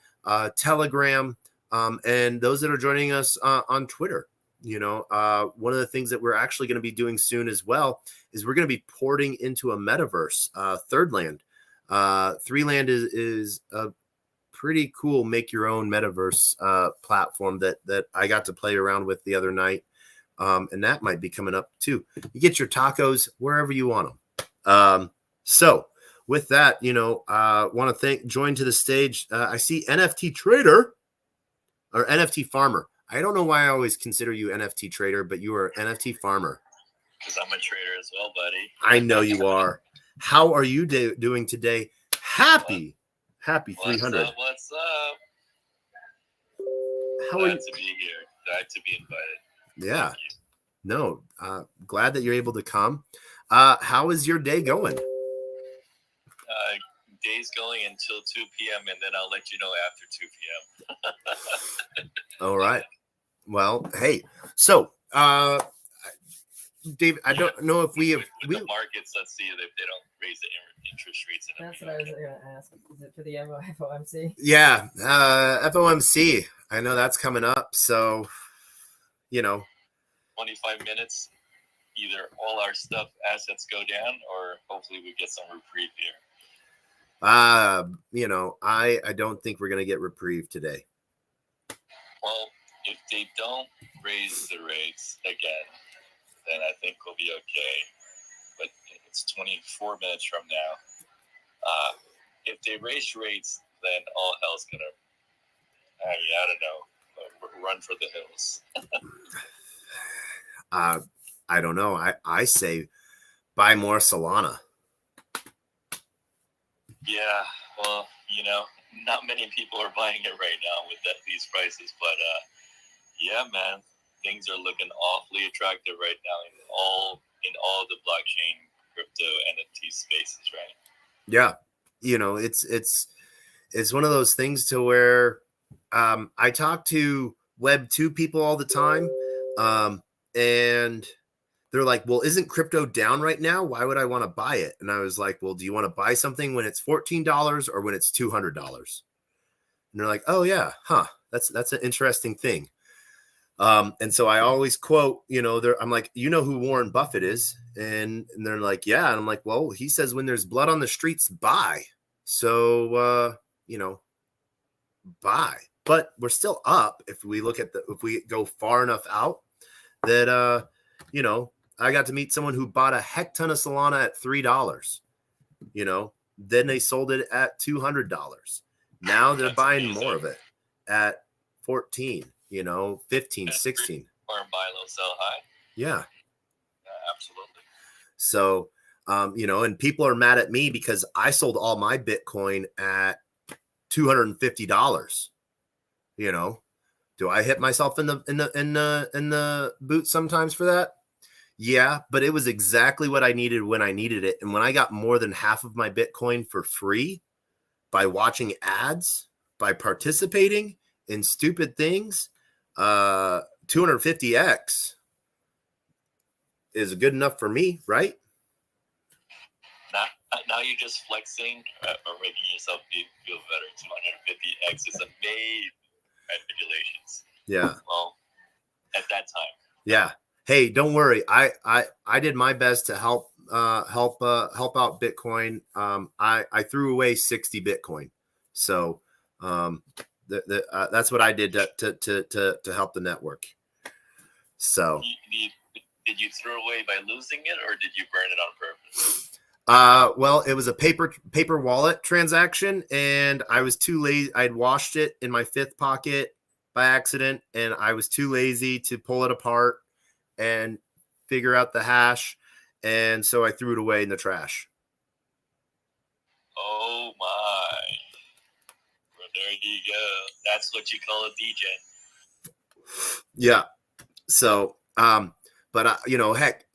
Telegram, and those that are joining us on Twitter. One of the things that we're actually going to be doing soon as well is we're going to be porting into a metaverse, Thirdland. Threeland is a pretty cool make your own metaverse platform that I got to play around with the other night. And that might be coming up too. You get your tacos wherever you want them. So with that, want to join to the stage. I see NFT trader or NFT farmer. I don't know why I always consider you NFT trader, but you are NFT farmer. Because I'm a trader as well, buddy. I know you are. How are you doing today? Happy 300. What's up? How are Glad you? to be here. Glad to be invited. Yeah. No, glad that you're able to come. How is your day going? Day's going until 2 p.m. and then I'll let you know after 2 p.m. All right. Well, hey, so Dave, I don't know if we have with the markets. Let's see if they don't raise the interest rates. That's what I was going to ask. Is it for the FOMC? Yeah, FOMC. I know that's coming up. So, 25 minutes, either all our assets go down or hopefully we get some reprieve here. I don't think we're going to get reprieve today. Well, if they don't raise the rates again, then I think we'll be okay. But it's 24 minutes from now. If they raise rates, then all hell's going to, I don't know, run for the hills. I don't know. I say buy more Solana. Yeah, well, not many people are buying it right now with these prices, but yeah, man, things are looking awfully attractive right now in all the blockchain, crypto, NFT spaces, right? Yeah, it's one of those things to where I talk to Web 2 people all the time, and they're like, well, isn't crypto down right now? Why would I want to buy it? And I was like, well, do you want to buy something when it's $14 or when it's $200? And they're like, oh yeah, that's an interesting thing. And so I always quote, I'm like, who Warren Buffett is? And they're like, yeah. And I'm like, well, he says when there's blood on the streets, buy. So, buy. But we're still up if we look at if we go far enough out that, I got to meet someone who bought a heck ton of Solana at $3. Then they sold it at $200. Now they're buying more of it at 14, 15, 16. Or buy low, sell high. Yeah. Absolutely. So, and people are mad at me because I sold all my Bitcoin at $250. Do I hit myself in the boot sometimes for that? Yeah, but it was exactly what I needed when I needed it. And when I got more than half of my Bitcoin for free by watching ads, by participating in stupid things, 250x is good enough for me, right? Now you're just flexing or making yourself feel better. 250x is amazing. Congratulations. Yeah. Well, at that time. Yeah. Hey, don't worry. I did my best to help out Bitcoin. I threw away 60 Bitcoin. So that's what I did to help the network. So Did you throw away by losing it, or did you burn it on purpose? Well, it was a paper wallet transaction, and I was too lazy. I'd washed it in my fifth pocket by accident, and I was too lazy to pull it apart and figure out the hash, and so I threw it away in the trash. Oh my! Well, there you go. That's what you call a DJ. Yeah. So, but heck,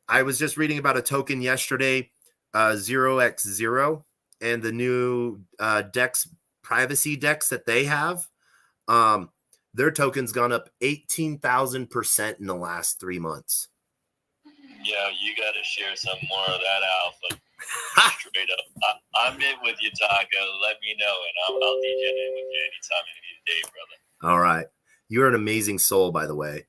I was just reading about a token yesterday, 0x0, and the new Dex privacy decks that they have. Their token's gone up 18,000% in the last 3 months. Yeah, you got to share some more of that alpha. Straight up, I'm in with you, Taco. Let me know, and I'll DJ in with you anytime, any day, brother. All right, you're an amazing soul, by the way.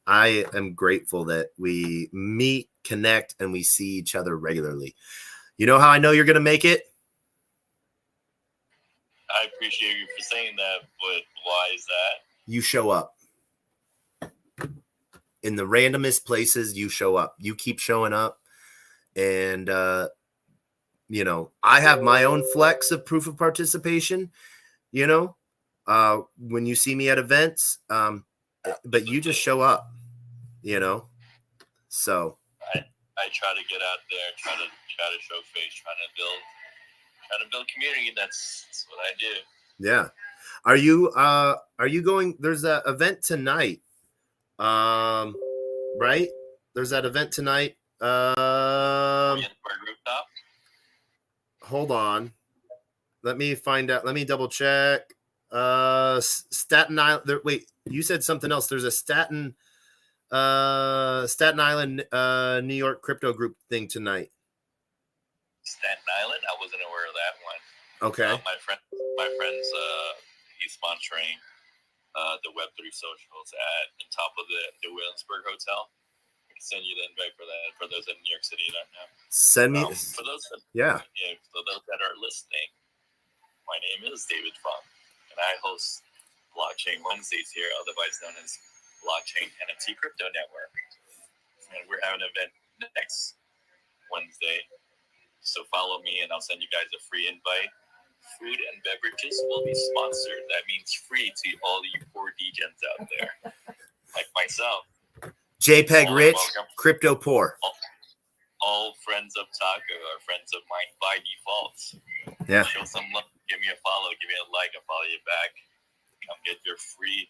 I am grateful that we meet, connect, and we see each other regularly. You know how I know you're going to make it? I appreciate you for saying that, but why is that? You show up. In the randomest places, you show up. You keep showing up. And, I have my own flex of proof of participation, when you see me at events, but you just show up, so. I try to get out there, try to show face, trying to build community. That's what I do. Yeah. Are you going, there's an event tonight, right? There's that event tonight. Hold on. Let me find out. Let me double check. Staten Island. Wait, you said something else. There's a Staten Island, New York crypto group thing tonight. Staten Island? I wasn't aware of that one. Okay. My friend's he's sponsoring the Web3 socials on top of the Williamsburg Hotel. Send you the invite for that for those in New York City right now. Send me for those that, for those that are listening. My name is David Funk, and I host Blockchain Wednesdays here, otherwise known as Blockchain NFT Crypto Network. And we're having an event next Wednesday, so follow me, and I'll send you guys a free invite. Food and beverages will be sponsored. That means free to all you poor degens out there, like myself. JPEG rich, crypto poor. All friends of Taco are friends of mine by default. Yeah. Show some love. Give me a follow. Give me a like. I'll follow you back. Come get your free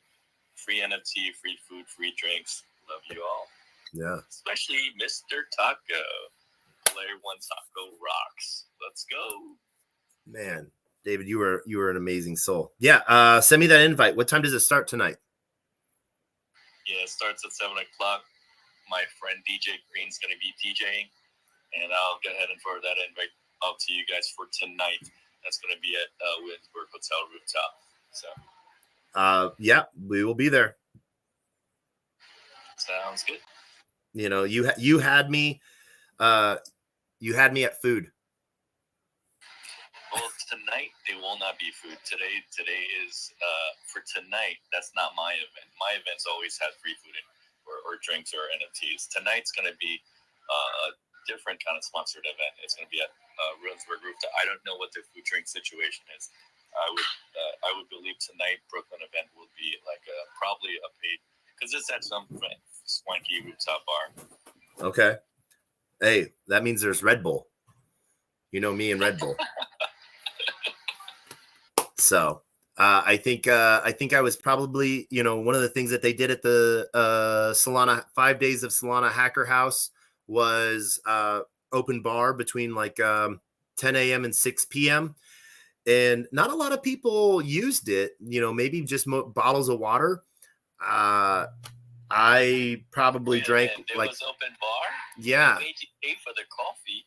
NFT, free food, free drinks. Love you all. Yeah. Especially Mr. Taco. Player One Taco rocks. Let's go. Man, David, you were an amazing soul. Yeah. Send me that invite. What time does it start tonight? Yeah, it starts at 7 o'clock. My friend DJ Green's going to be DJing, and I'll go ahead and forward that invite out to you guys for tonight. That's going to be at Williamsburg Hotel rooftop. So, yeah, we will be there. Sounds good. You had me at food. Well, tonight there will not be food. Today is for tonight. That's not my event. My events always have free food or drinks or NFTs. Tonight's going to be a different kind of sponsored event. It's going to be at Williamsburg Rooftop. I don't know what the food drink situation is. I would believe tonight Brooklyn event will be like probably a paid, because it's at some swanky rooftop bar. Okay. Hey, that means there's Red Bull. You know me and Red Bull. So I think I was probably, one of the things that they did at the Solana 5 days of Solana Hacker House was open bar between like 10 a.m. and 6 p.m. And not a lot of people used it, maybe just bottles of water. I probably drank there was open bar. Yeah. They made you pay for the coffee.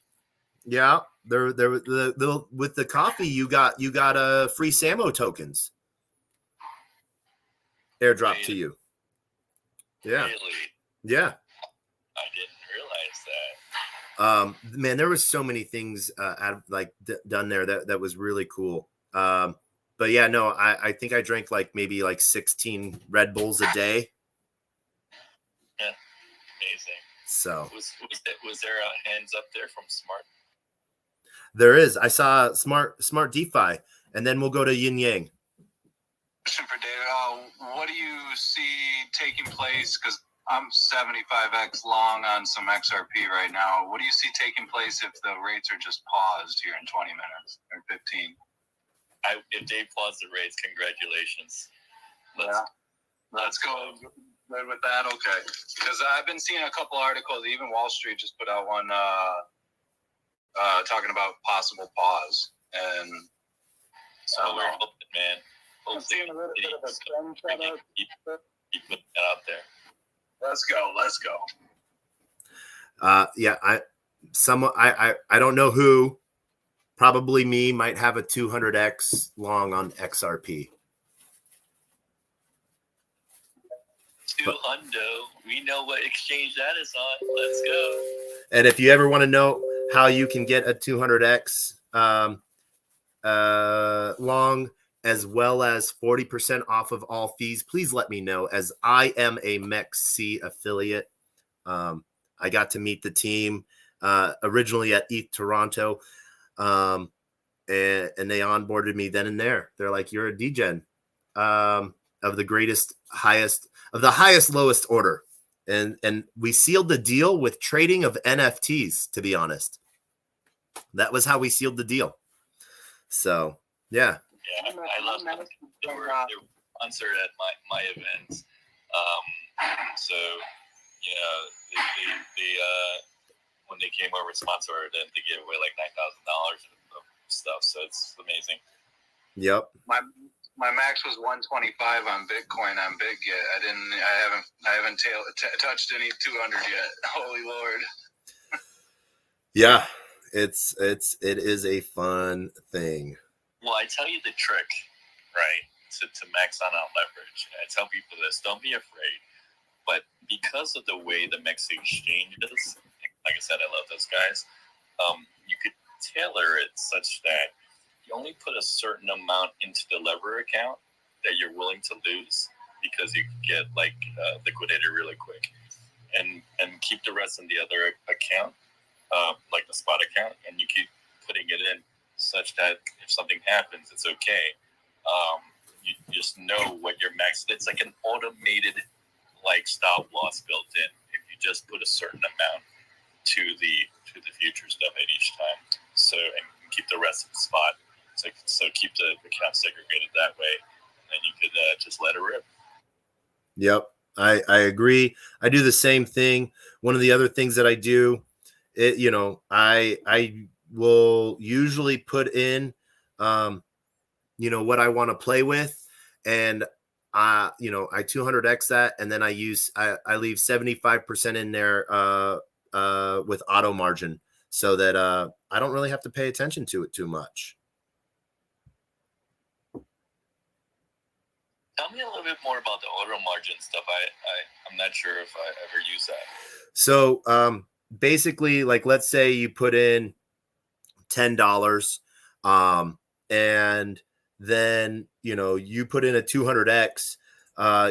Yeah, there with the coffee you got free Samo tokens airdrop to you. Yeah. Really? Yeah. I didn't realize that. Man, there was so many things done there that was really cool. But yeah, no, I think I drank maybe 16 Red Bulls a day. Yeah, Amazing. So Was there hands up there from Smart? there is. I saw Smart DeFi, and then we'll go to Yin Yang. Question for Dave. What do you see taking place? Because I'm 75x long on some XRP right now. What do you see taking place if the rates are just paused here in 20 minutes or 15? If Dave paused the rates, congratulations. Let's go. Good with that. Okay. Because I've been seeing a couple articles. Even Wall Street just put out one talking about possible pause. And so we're hoping, man. Hopefully, a little bit of a trend keep putting that out there. Let's go. Yeah, I don't know who, probably me, might have a 200x long on XRP. 200. We know what exchange that is on. Let's go. And if you ever want to know how you can get a 200x long, as well as 40% off of all fees, please let me know, as I am a MEXC affiliate. I got to meet the team originally at ETH Toronto, and they onboarded me then and there. They're like, you're a Degen of the highest, lowest order. And we sealed the deal with trading of NFTs, to be honest. That was how we sealed the deal. So, yeah. Yeah, I love them. They were sponsored at my events. So, you know, they when they came over sponsored, and they gave away like $9,000 of stuff. So it's amazing. Yep. My max was 125 on Bitcoin on BitGet. I haven't touched any 200 yet. Holy Lord. Yeah, it is a fun thing. Well, I tell you the trick, right, to max on leverage. I tell people this: don't be afraid. But because of the way the Mex exchange is, like I said, I love those guys. You could tailor it such that you only put a certain amount into the lever account that you're willing to lose, because you can get liquidated really quick, and keep the rest in the other account, like the spot account, and you keep putting it in such that if something happens, it's okay. You just know what your max. It's like an automated stop loss built in. If you just put a certain amount to the future stuff at each time, and keep the rest of the spot. So keep the account segregated that way, and then you could just let it rip. Yep, I agree. I do the same thing. One of the other things that I do, I will usually put in, what I want to play with, and I 200x that, and then I leave 75% in there with auto margin, so that I don't really have to pay attention to it too much. Tell me a little bit more about the auto margin stuff. I'm not sure if I ever use that. So basically, let's say you put in $10, and then you put in a 200x,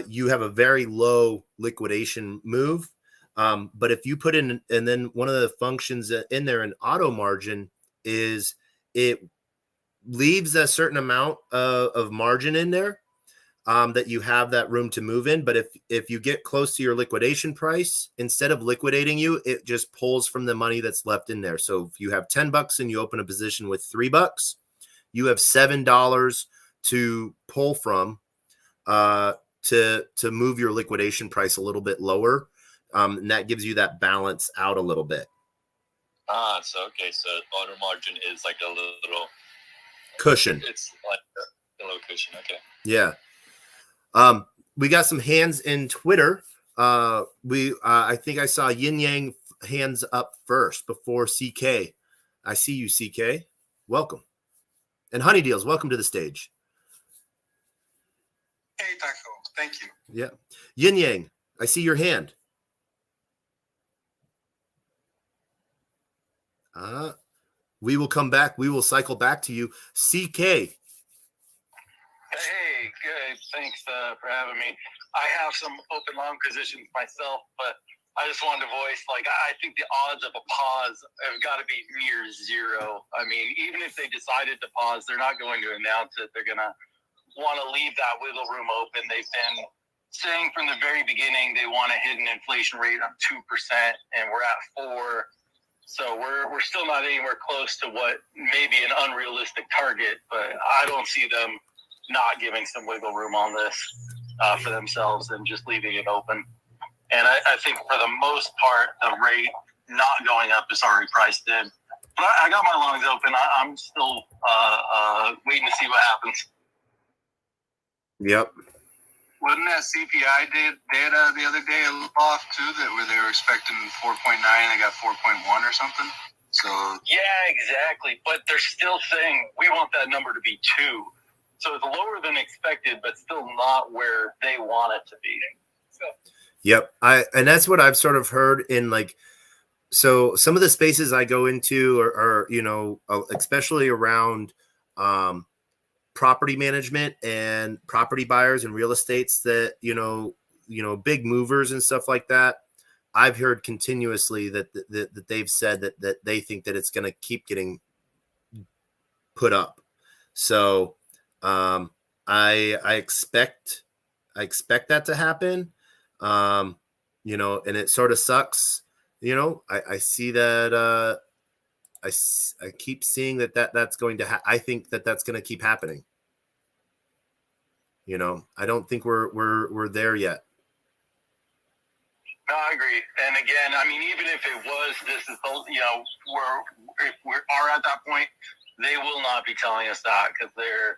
you have a very low liquidation move. But if you put in, and then one of the functions in there in auto margin is it leaves a certain amount of margin in there, that you have that room to move in. But if you get close to your liquidation price, instead of liquidating you, it just pulls from the money that's left in there. So if you have $10 and you open a position with $3, you have $7 to pull from, to move your liquidation price a little bit lower. And that gives you that balance out a little bit. So auto margin is like a little cushion. It's like a little cushion. Okay. Yeah. We got some hands in Twitter. I think I saw Yin Yang hands up first before CK. I see you, CK. Welcome. And Honey Deals, welcome to the stage. Hey, Taco. Thank you. Yeah. Yin Yang, I see your hand. We will come back. We will cycle back to you. CK. Hey, good. Thanks for having me. I have some open long positions myself, but I just wanted to voice, I think the odds of a pause have got to be near zero. I mean, even if they decided to pause, they're not going to announce it. They're going to want to leave that wiggle room open. They've been saying from the very beginning they want to hit an inflation rate of 2%, and we're at 4%. So we're still not anywhere close to what may be an unrealistic target, but I don't see them not giving some wiggle room on this for themselves and just leaving it open. And I think for the most part, the rate not going up is already priced in. But I got my lungs open. I'm still waiting to see what happens. Yep. Wasn't that CPI data the other day a little off too? That where they were expecting 4.9, they got 4.1 or something. So yeah, exactly. But they're still saying we want that number to be 2. So it's lower than expected, but still not where they want it to be. So. Yep. And that's what I've sort of heard in so some of the spaces I go into are especially around property management and property buyers and real estates that, big movers and stuff like that. I've heard continuously that they've said that they think that it's going to keep getting put up. So I expect that to happen. And it sort of sucks. I see that I keep seeing that's going to I think that's going to keep happening. I don't think we're there yet. No, I agree. And again, I mean, even if it was, this is, if we are at that point, they will not be telling us that because they're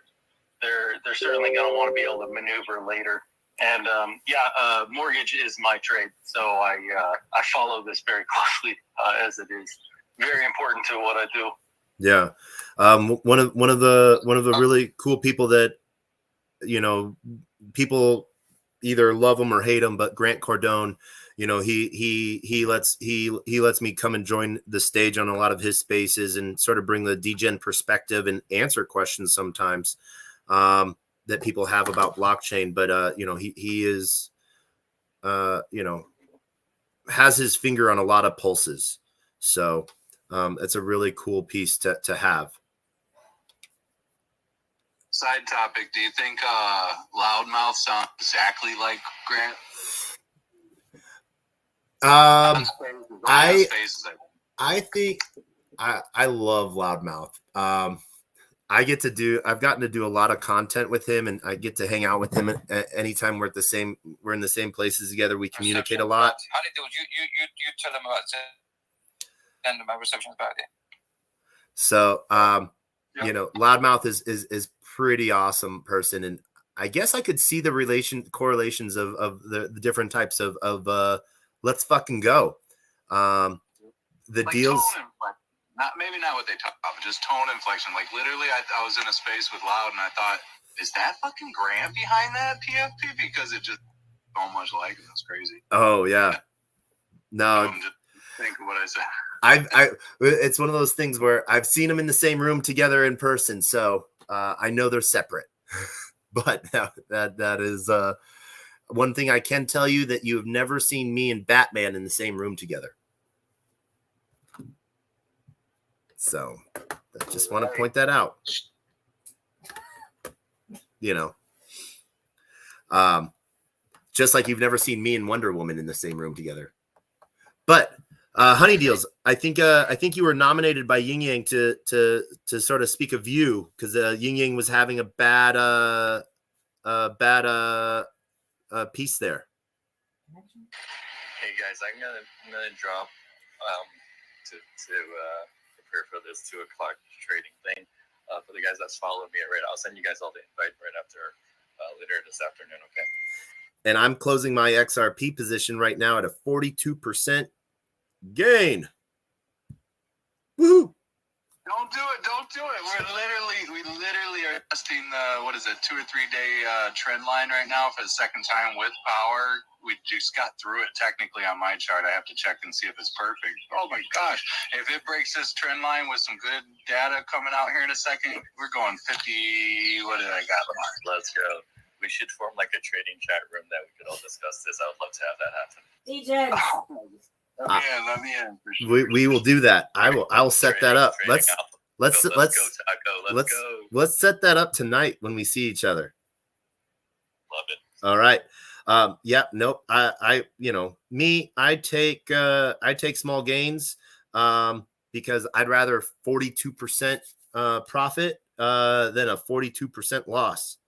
certainly going to want to be able to maneuver later. And mortgage is my trade, so I follow this very closely as it is very important to what I do. Yeah, one of the really cool people that people either love him or hate him, but Grant Cardone, he lets me come and join the stage on a lot of his spaces and sort of bring the Degen perspective and answer questions sometimes that people have about blockchain. But he is has his finger on a lot of pulses. So it's a really cool piece to have. side topic, do you think Loudmouth sounds exactly like Grant? I think I love Loudmouth. I've gotten to do a lot of content with him, and I get to hang out with him anytime we're in the same places together. We communicate a lot. How did you tell them about Zen and my reception about it? So Loudmouth is pretty awesome person, and I guess I could see the correlations of the different types of let's fucking go. The like deals. Maybe not what they talk about, but just tone inflection. Like literally, I was in a space with Loud, and I thought, is that fucking Grant behind that PFP? Because it just so much like it. It's crazy. Oh yeah. No. Just think of what I said. It's one of those things where I've seen them in the same room together in person, so I know they're separate. But that is one thing I can tell you, that you have never seen me and Batman in the same room together. So I just want to point that out. Just like you've never seen me and Wonder Woman in the same room together. But Honey Deals, I think you were nominated by Yin Yang to sort of speak of you, because Yin Yang was having a bad piece there. Hey guys, I'm gonna drop to prepare for this 2 o'clock trading thing. For the guys that's following me right now, I'll send you guys all the invite right after later this afternoon. Okay. And I'm closing my XRP position right now at a 42% gain. Woohoo! Don't do it. We literally are testing the 2 or 3 day trend line right now for the second time with power. We just got through it technically on my chart. I have to check and see if it's perfect. Oh my gosh. If it breaks this trend line with some good data coming out here in a second, we're going 50. What did I got? Let's go. we should form like a trading chat room that we could all discuss this. I would love to have that happen. Degen. Let me in for sure. We will do that. I'll set that up. Let's go, Taco. Let's set that up tonight when we see each other. Love it. All right. Yeah, nope. I take small gains because I'd rather 42% profit than a 42% loss.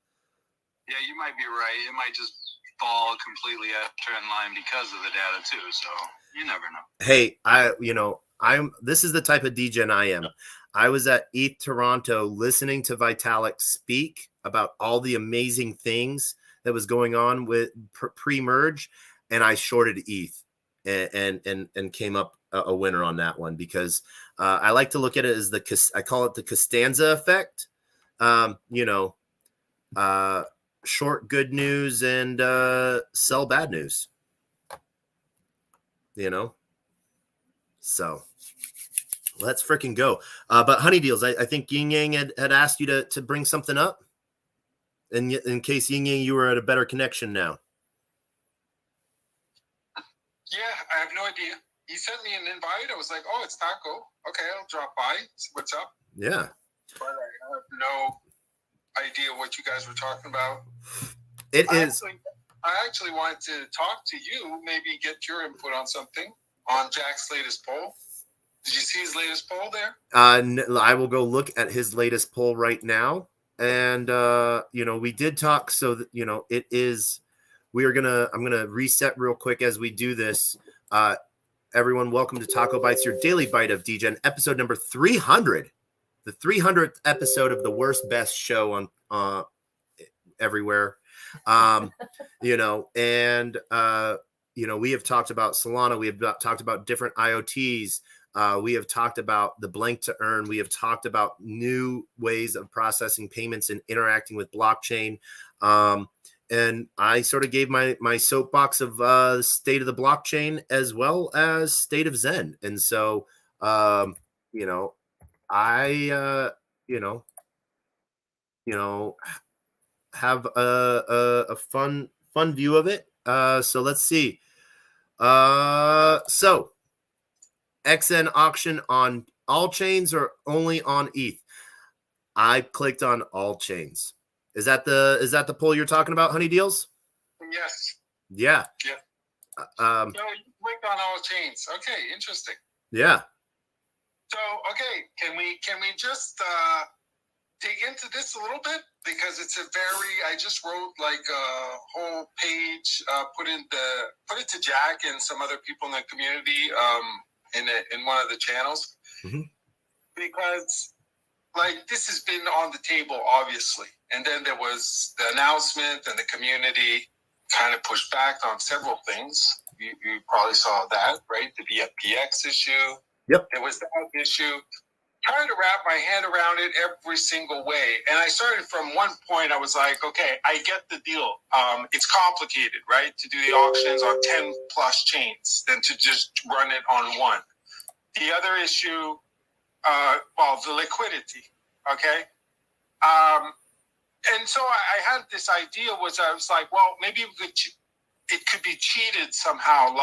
Yeah, you might be right. It might just fall completely out of trend line because of the data too. So you never know. Hey, this is the type of degen I am. I was at ETH Toronto listening to Vitalik speak about all the amazing things that was going on with pre-merge, and I shorted ETH and came up a winner on that one because I like to look at it as I call it the Costanza effect. Short good news and sell bad news. So let's freaking go. But Honey Deals, I think Yin Yang had asked you to bring something up. In case Yin Yang, you were at a better connection now. Yeah, I have no idea. He sent me an invite. I was like, oh, it's Taco. Okay, I'll drop by. See what's up. Yeah. But I have no idea what you guys were talking about. I actually wanted to talk to you, maybe get your input on something on Jack's latest poll. Did you see his latest poll there? I will go look at his latest poll right now. And, we did talk. So, it is, I'm going to reset real quick as we do this. Everyone, welcome to TacoBytes, your daily bite of Degen, episode number 300, the 300th episode of the worst best show on everywhere. We have talked about Solana. We have talked about different IoTs. We have talked about the blank to earn. We have talked about new ways of processing payments and interacting with blockchain. And I sort of gave my soapbox of the state of the blockchain as well as state of Zen. And so, I have a fun view of it. So let's see. So XN auction on all chains or only on ETH? I clicked on all chains. Is that the poll you're talking about, Honey Deals? Yes. Yeah. Yeah. No, you clicked on all chains. Okay, interesting. Yeah. So, okay, can we just dig into this a little bit? Because it's I just wrote like a whole page, put it to Jack and some other people in the community in one of the channels. Mm-hmm. Because this has been on the table, obviously. And then there was the announcement and the community kind of pushed back on several things. You probably saw that, right? The VFPX issue. Yep. There was that issue. Trying to wrap my head around it every single way. And I started from one point. I was like, okay, I get the deal. It's complicated, right? To do the auctions on 10 plus chains than to just run it on one. The other issue, the liquidity, okay? And so I had this idea I was like, well, maybe it could be cheated somehow,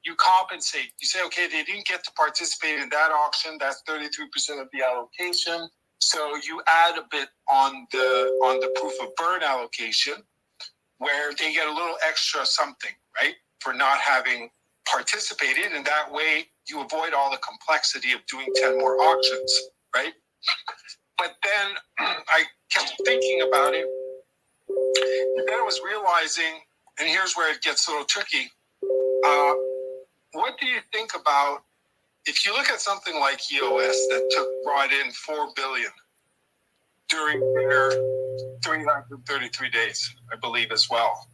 you compensate. You say, okay, they didn't get to participate in that auction. That's 33% of the allocation. So you add a bit on the proof of burn allocation where they get a little extra something, right? For not having participated. And that way you avoid all the complexity of doing 10 more auctions, right? But then I kept thinking about it. And then I was realizing, and here's where it gets a little tricky. What do you think about if you look at something like EOS that brought in $4 billion during their 333 days, I believe, as well,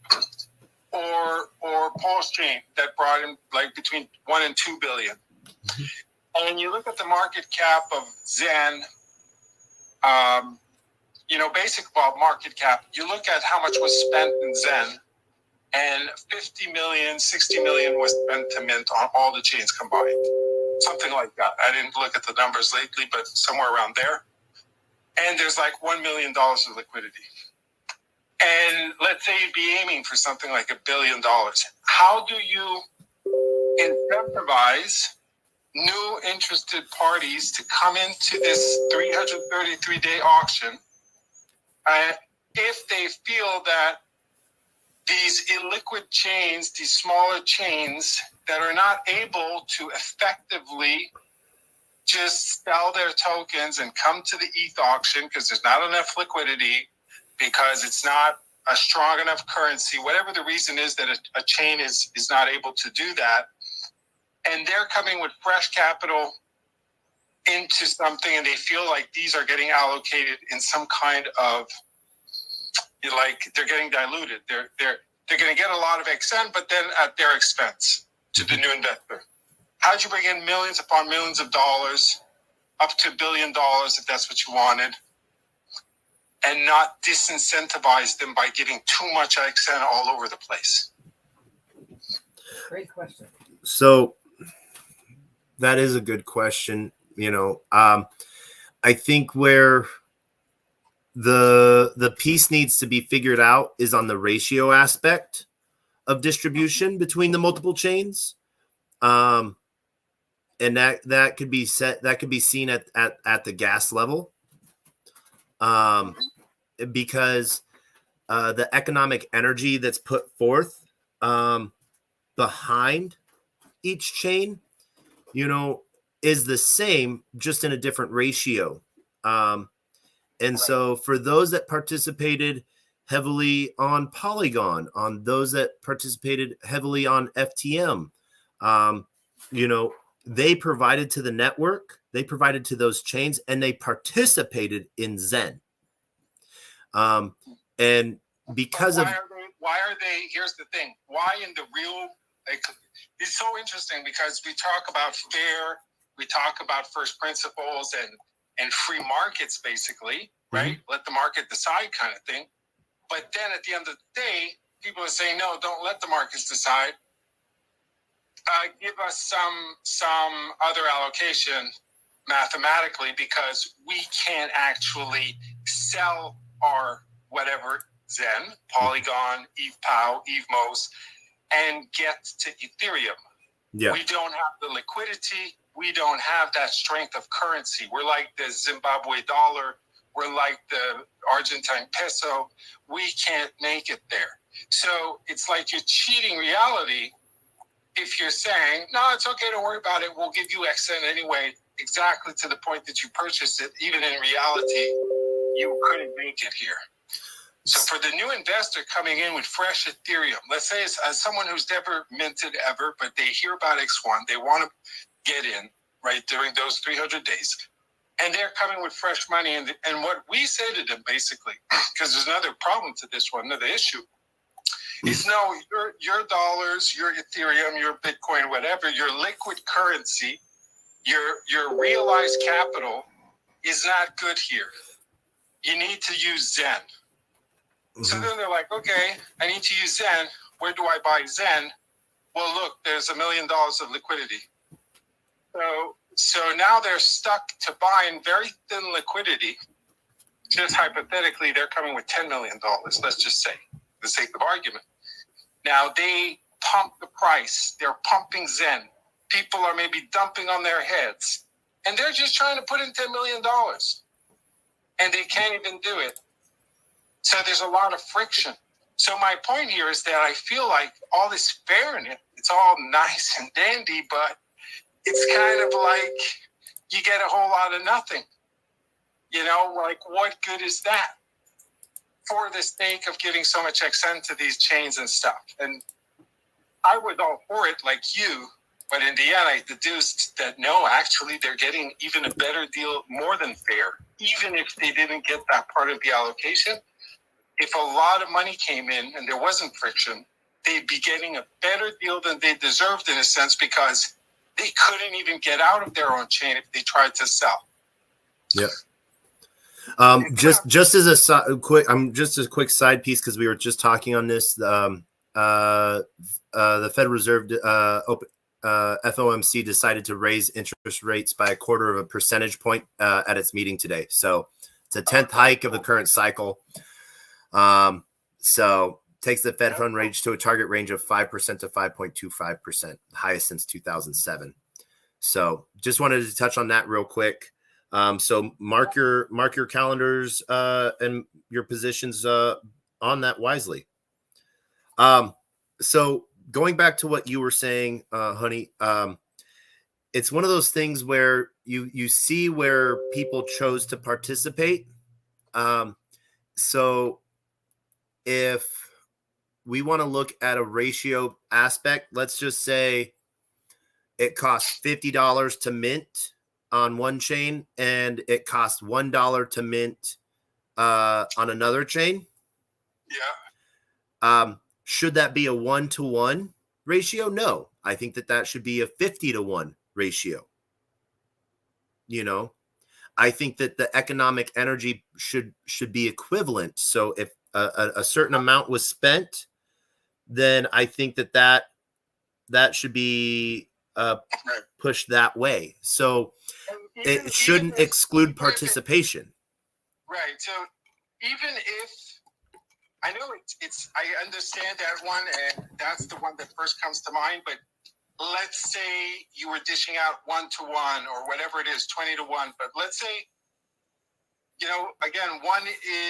or Pulse Chain that brought in between $1 and $2 billion, and you look at the market cap of Zen, basic market cap. You look at how much was spent in Zen. And 50 million, 60 million was spent to mint on all the chains combined. Something like that. I didn't look at the numbers lately, but somewhere around there. And there's $1 million of liquidity. And let's say you'd be aiming for something like $1 billion. How do you incentivize new interested parties to come into this 333-day auction if they feel that these illiquid chains, these smaller chains that are not able to effectively just sell their tokens and come to the ETH auction because there's not enough liquidity, because it's not a strong enough currency, whatever the reason is that a chain is not able to do that, and they're coming with fresh capital into something and they feel like these are getting allocated in some kind of, like, they're getting diluted. They're going to get a lot of XN, but then at their expense to the new investor. How'd you bring in millions upon millions of dollars, up to $1 billion if that's what you wanted, and not disincentivize them by getting too much XN all over the place? Great question. So that is a good question. I think where the piece needs to be figured out is on the ratio aspect of distribution between the multiple chains. And that could be seen at the gas level. Because the economic energy that's put forth behind each chain, is the same, just in a different ratio. And so for those that participated heavily on Polygon, on those that participated heavily on FTM, they provided to the network, they provided to those chains, and they participated in Zen. And because why are they, here's the thing, why in the real, it's so interesting because we talk about fair, we talk about first principles and free markets, basically, right? Let the market decide kind of thing. But then at the end of the day, people are saying, no, don't let the markets decide. Give us some other allocation mathematically, because we can't actually sell our whatever Zen, Polygon, ETH-POW, ETH-MOS, and get to Ethereum. Yeah. We don't have the liquidity. We don't have that strength of currency. We're like the Zimbabwe dollar. We're like the Argentine peso. We can't make it there. So it's like you're cheating reality if you're saying, no, it's okay, don't worry about it. We'll give you XN anyway, exactly to the point that you purchased it. Even in reality, you couldn't make it here. So for the new investor coming in with fresh Ethereum, let's say it's someone who's never minted ever, but they hear about X1, they want to get in, right, during those 300 days. And they're coming with fresh money. And what we say to them, basically, because there's another problem to this one, another issue, is no, your dollars, your Ethereum, your Bitcoin, whatever, your liquid currency, your realized capital is not good here. You need to use Zen. So then they're like, okay, I need to use Zen. Where do I buy Zen? Well, look, there's $1 million of liquidity. So now they're stuck to buying very thin liquidity. Just hypothetically, they're coming with $10 million, let's just say, for the sake of argument. Now they pump the price. They're pumping Zen. People are maybe dumping on their heads. And they're just trying to put in $10 million. And they can't even do it. So there's a lot of friction. So my point here is that I feel like all this fairness, it's all nice and dandy, but it's kind of like you get a whole lot of nothing. Like, what good is that for the sake of getting so much XN to these chains and stuff? And I was all for it like you, but in the end I deduced that no, actually they're getting even a better deal, more than fair, even if they didn't get that part of the allocation. If a lot of money came in and there wasn't friction, they'd be getting a better deal than they deserved, in a sense, because they couldn't even get out of their own chain if they tried to sell. Yeah. Just as a quick side piece, because we were just talking on this. The Fed Reserve FOMC decided to raise interest rates by 0.25 percentage point at its meeting today. So it's a 10th hike of the current cycle. So takes the Fed fund range to a target range of 5% to 5.25%, highest since 2007. So just wanted to touch on that real quick. So mark your calendars and your positions on that wisely. So going back to what you were saying, Honey, it's one of those things where you see where people chose to participate. So if we want to look at a ratio aspect, let's just say it costs $50 to mint on one chain and it costs $1 to mint on another chain. Yeah. Should that be a 1-to-1 ratio? No, I think that should be a 50-to-1 ratio. You know, I think that the economic energy should be equivalent. So if a certain amount was spent, then I think that should be pushed that way. So it shouldn't exclude participation. Right. So even if I know it's I understand that one, and that's the one that first comes to mind. But let's say you were dishing out 1-to-1 or whatever it is, 20-to-1. But let's say, again, one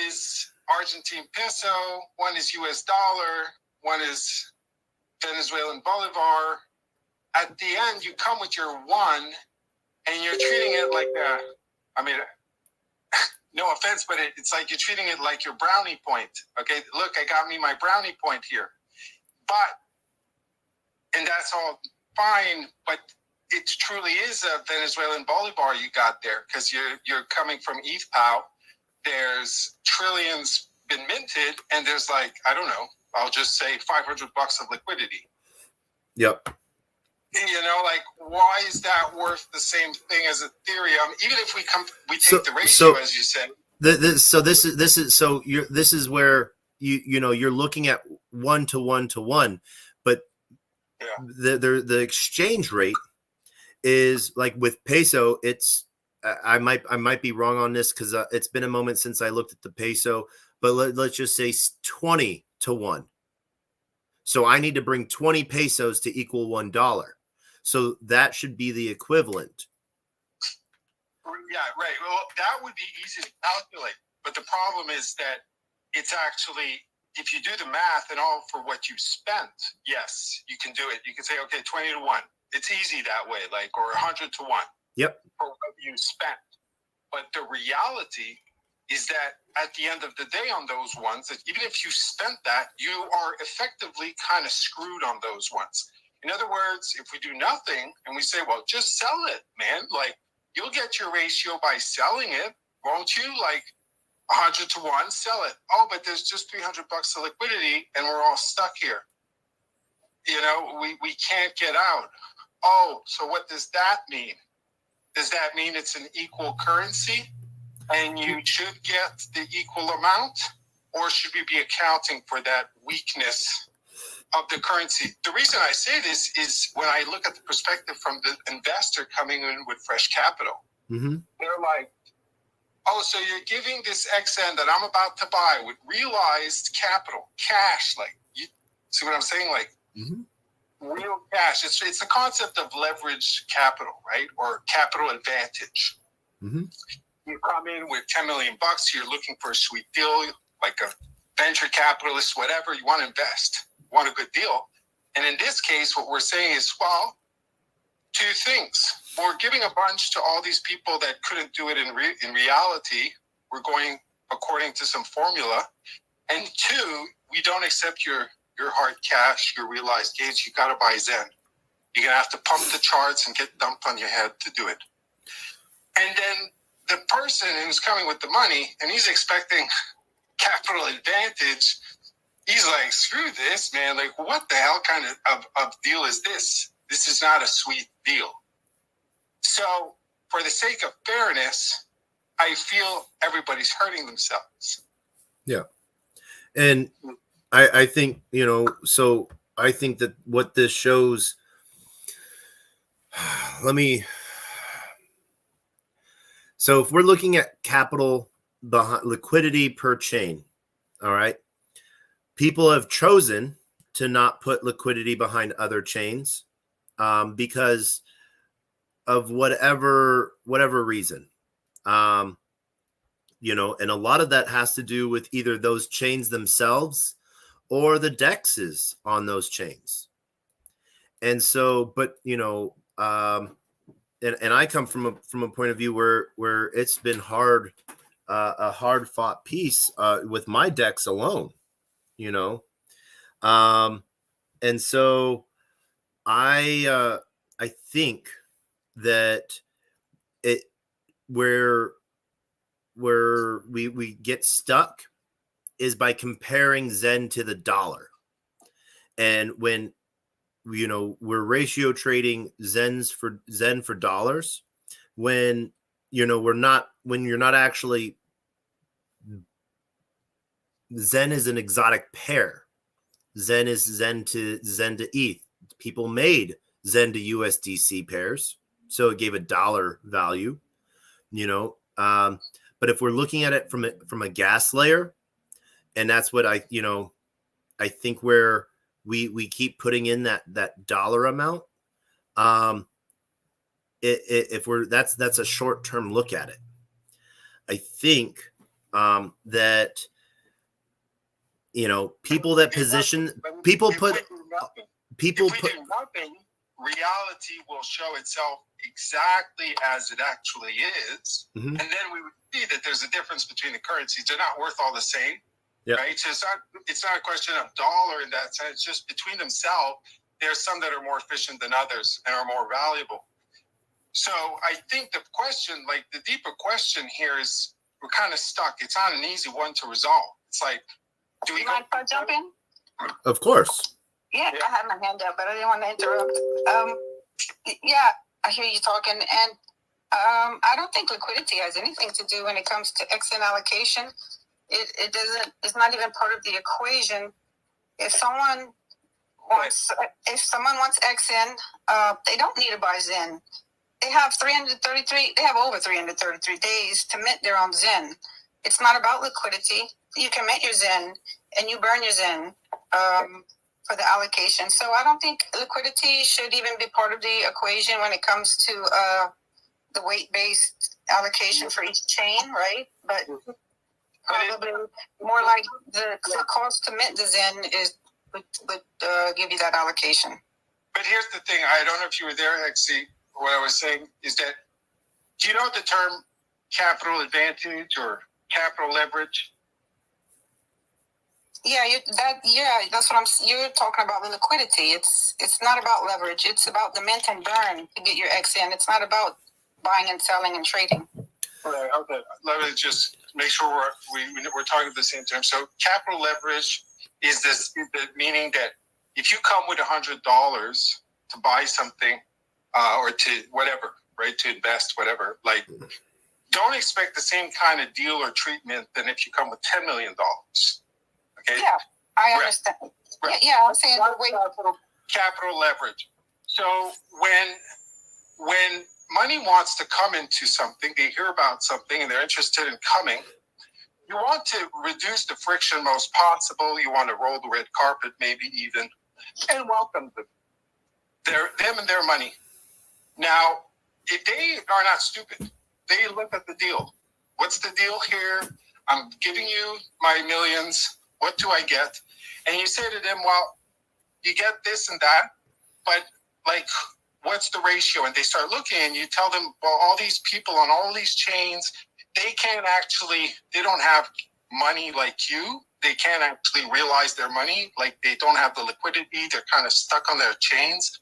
is Argentine peso, one is US dollar, one is Venezuelan bolivar. At the end, you come with your one, and you're treating it like no offense, but it's like you're treating it like your brownie point. Okay, look, I got me my brownie point here. And that's all fine, but it truly is a Venezuelan bolivar you got there, because you're coming from ETH-POW. There's trillions been minted, and there's I'll just say $500 of liquidity. Yep. Why is that worth the same thing as Ethereum? Even if we take the ratio, as you said. This is where you're looking at 1-to-1, but the exchange rate is like with peso. It's I might be wrong on this because it's been a moment since I looked at the peso, but let's just say 20-to-1. So I need to bring 20 pesos to equal $1. So that should be the equivalent. Yeah, right. Well, that would be easy to calculate. But the problem is that it's actually, if you do the math and all for what you spent, yes, you can do it. You can say, okay, 20-to-1. It's easy that way, or 100-to-1. Yep. For what you spent. But the reality is that at the end of the day on those ones, that even if you spent that, you are effectively kind of screwed on those ones. In other words, if we do nothing and we say, well, just sell it, man, you'll get your ratio by selling it, won't you? 100-to-1, sell it. Oh, but there's just $300 of liquidity and we're all stuck here. We can't get out. Oh, so what does that mean? Does that mean it's an equal currency and you should get the equal amount? Or should we be accounting for that weakness of the currency? The reason I say this is when I look at the perspective from the investor coming in with fresh capital. Mm-hmm. They're like, oh, so you're giving this XN that I'm about to buy with realized capital, cash, you see what I'm saying? Mm-hmm. Real cash. It's the concept of leveraged capital, right? Or capital advantage. Mm-hmm. You come in with $10 million, you're looking for a sweet deal, like a venture capitalist, whatever, you want to invest, you want a good deal. And in this case, what we're saying is, well, two things. We're giving a bunch to all these people that couldn't do it in reality. We're going according to some formula. And two, we don't accept your hard cash, your realized gains. You got to buy Zen. You're going to have to pump the charts and get dumped on your head to do it. And then the person who's coming with the money, and he's expecting capital advantage, he's like, screw this, man. What the hell kind of deal is this? This is not a sweet deal. So for the sake of fairness, I feel everybody's hurting themselves. Yeah. And I think, so I think that what this shows, so if we're looking at capital, liquidity per chain, all right, people have chosen to not put liquidity behind other chains because of whatever reason. You know, and a lot of that has to do with either those chains themselves or the dexes on those chains. And so, but you know, and I come from a point of view where it's been hard, a hard fought piece with my dex alone, you know. And so I think that it where we get stuck is by comparing Zen to the dollar. And when, you know, we're ratio trading Zen for dollars, when, you know, when you're not actually, Zen is an exotic pair. Zen is Zen to ETH. People made Zen to USDC pairs, so it gave a dollar value, you know. But if we're looking at it from a gas layer, and that's what I think where we keep putting in that dollar amount, if we're that's a short-term look at it. I think that, you know, people that position, people put nothing, reality will show itself exactly as it actually is. Mm-hmm. And then we would see that there's a difference between the currencies. They're not worth all the same. Yep. Right? So it's not a question of dollar in that sense. It's just between themselves, there's some that are more efficient than others and are more valuable. So I think the question, like the deeper question here is, we're kind of stuck. It's not an easy one to resolve. It's like, do we mind if I jump in? Of course. Yeah, I had my hand up, but I didn't want to interrupt. Yeah, I hear you talking, and I don't think liquidity has anything to do when it comes to XN allocation. It doesn't. It's not even part of the equation. If someone wants XN, they don't need to buy Zen. They have 333. They have over 333 days to mint their own Zen. It's not about liquidity. You can mint your Zen and you burn your Zen for the allocation. So I don't think liquidity should even be part of the equation when it comes to the weight-based allocation for each chain, right? But probably more like the cost to mint the Zen would give you that allocation. But here's the thing. I don't know if you were there, Hexie. What I was saying is that, do you know the term capital advantage or capital leverage? Yeah, that's what you're talking about, the liquidity. It's not about leverage. It's about the mint and burn to get your XN. It's not about buying and selling and trading. Right, okay. Let me just make sure we're talking the same term. So capital leverage is the meaning that if you come with $100 to buy something or to whatever, right, to invest, whatever, like, don't expect the same kind of deal or treatment than if you come with $10 million. Okay? Yeah, I understand. Right. Yeah, I'm saying capital leverage. So when money wants to come into something, they hear about something and they're interested in coming, you want to reduce the friction most possible. You want to roll the red carpet, maybe even, and welcome them. Them and their money. Now, if they are not stupid, they look at the deal. What's the deal here? I'm giving you my millions. What do I get? And you say to them, well, you get this and that, but like, what's the ratio? And they start looking and you tell them, well, all these people on all these chains, they don't have money like you. They can't actually realize their money. Like, they don't have the liquidity. They're kind of stuck on their chains.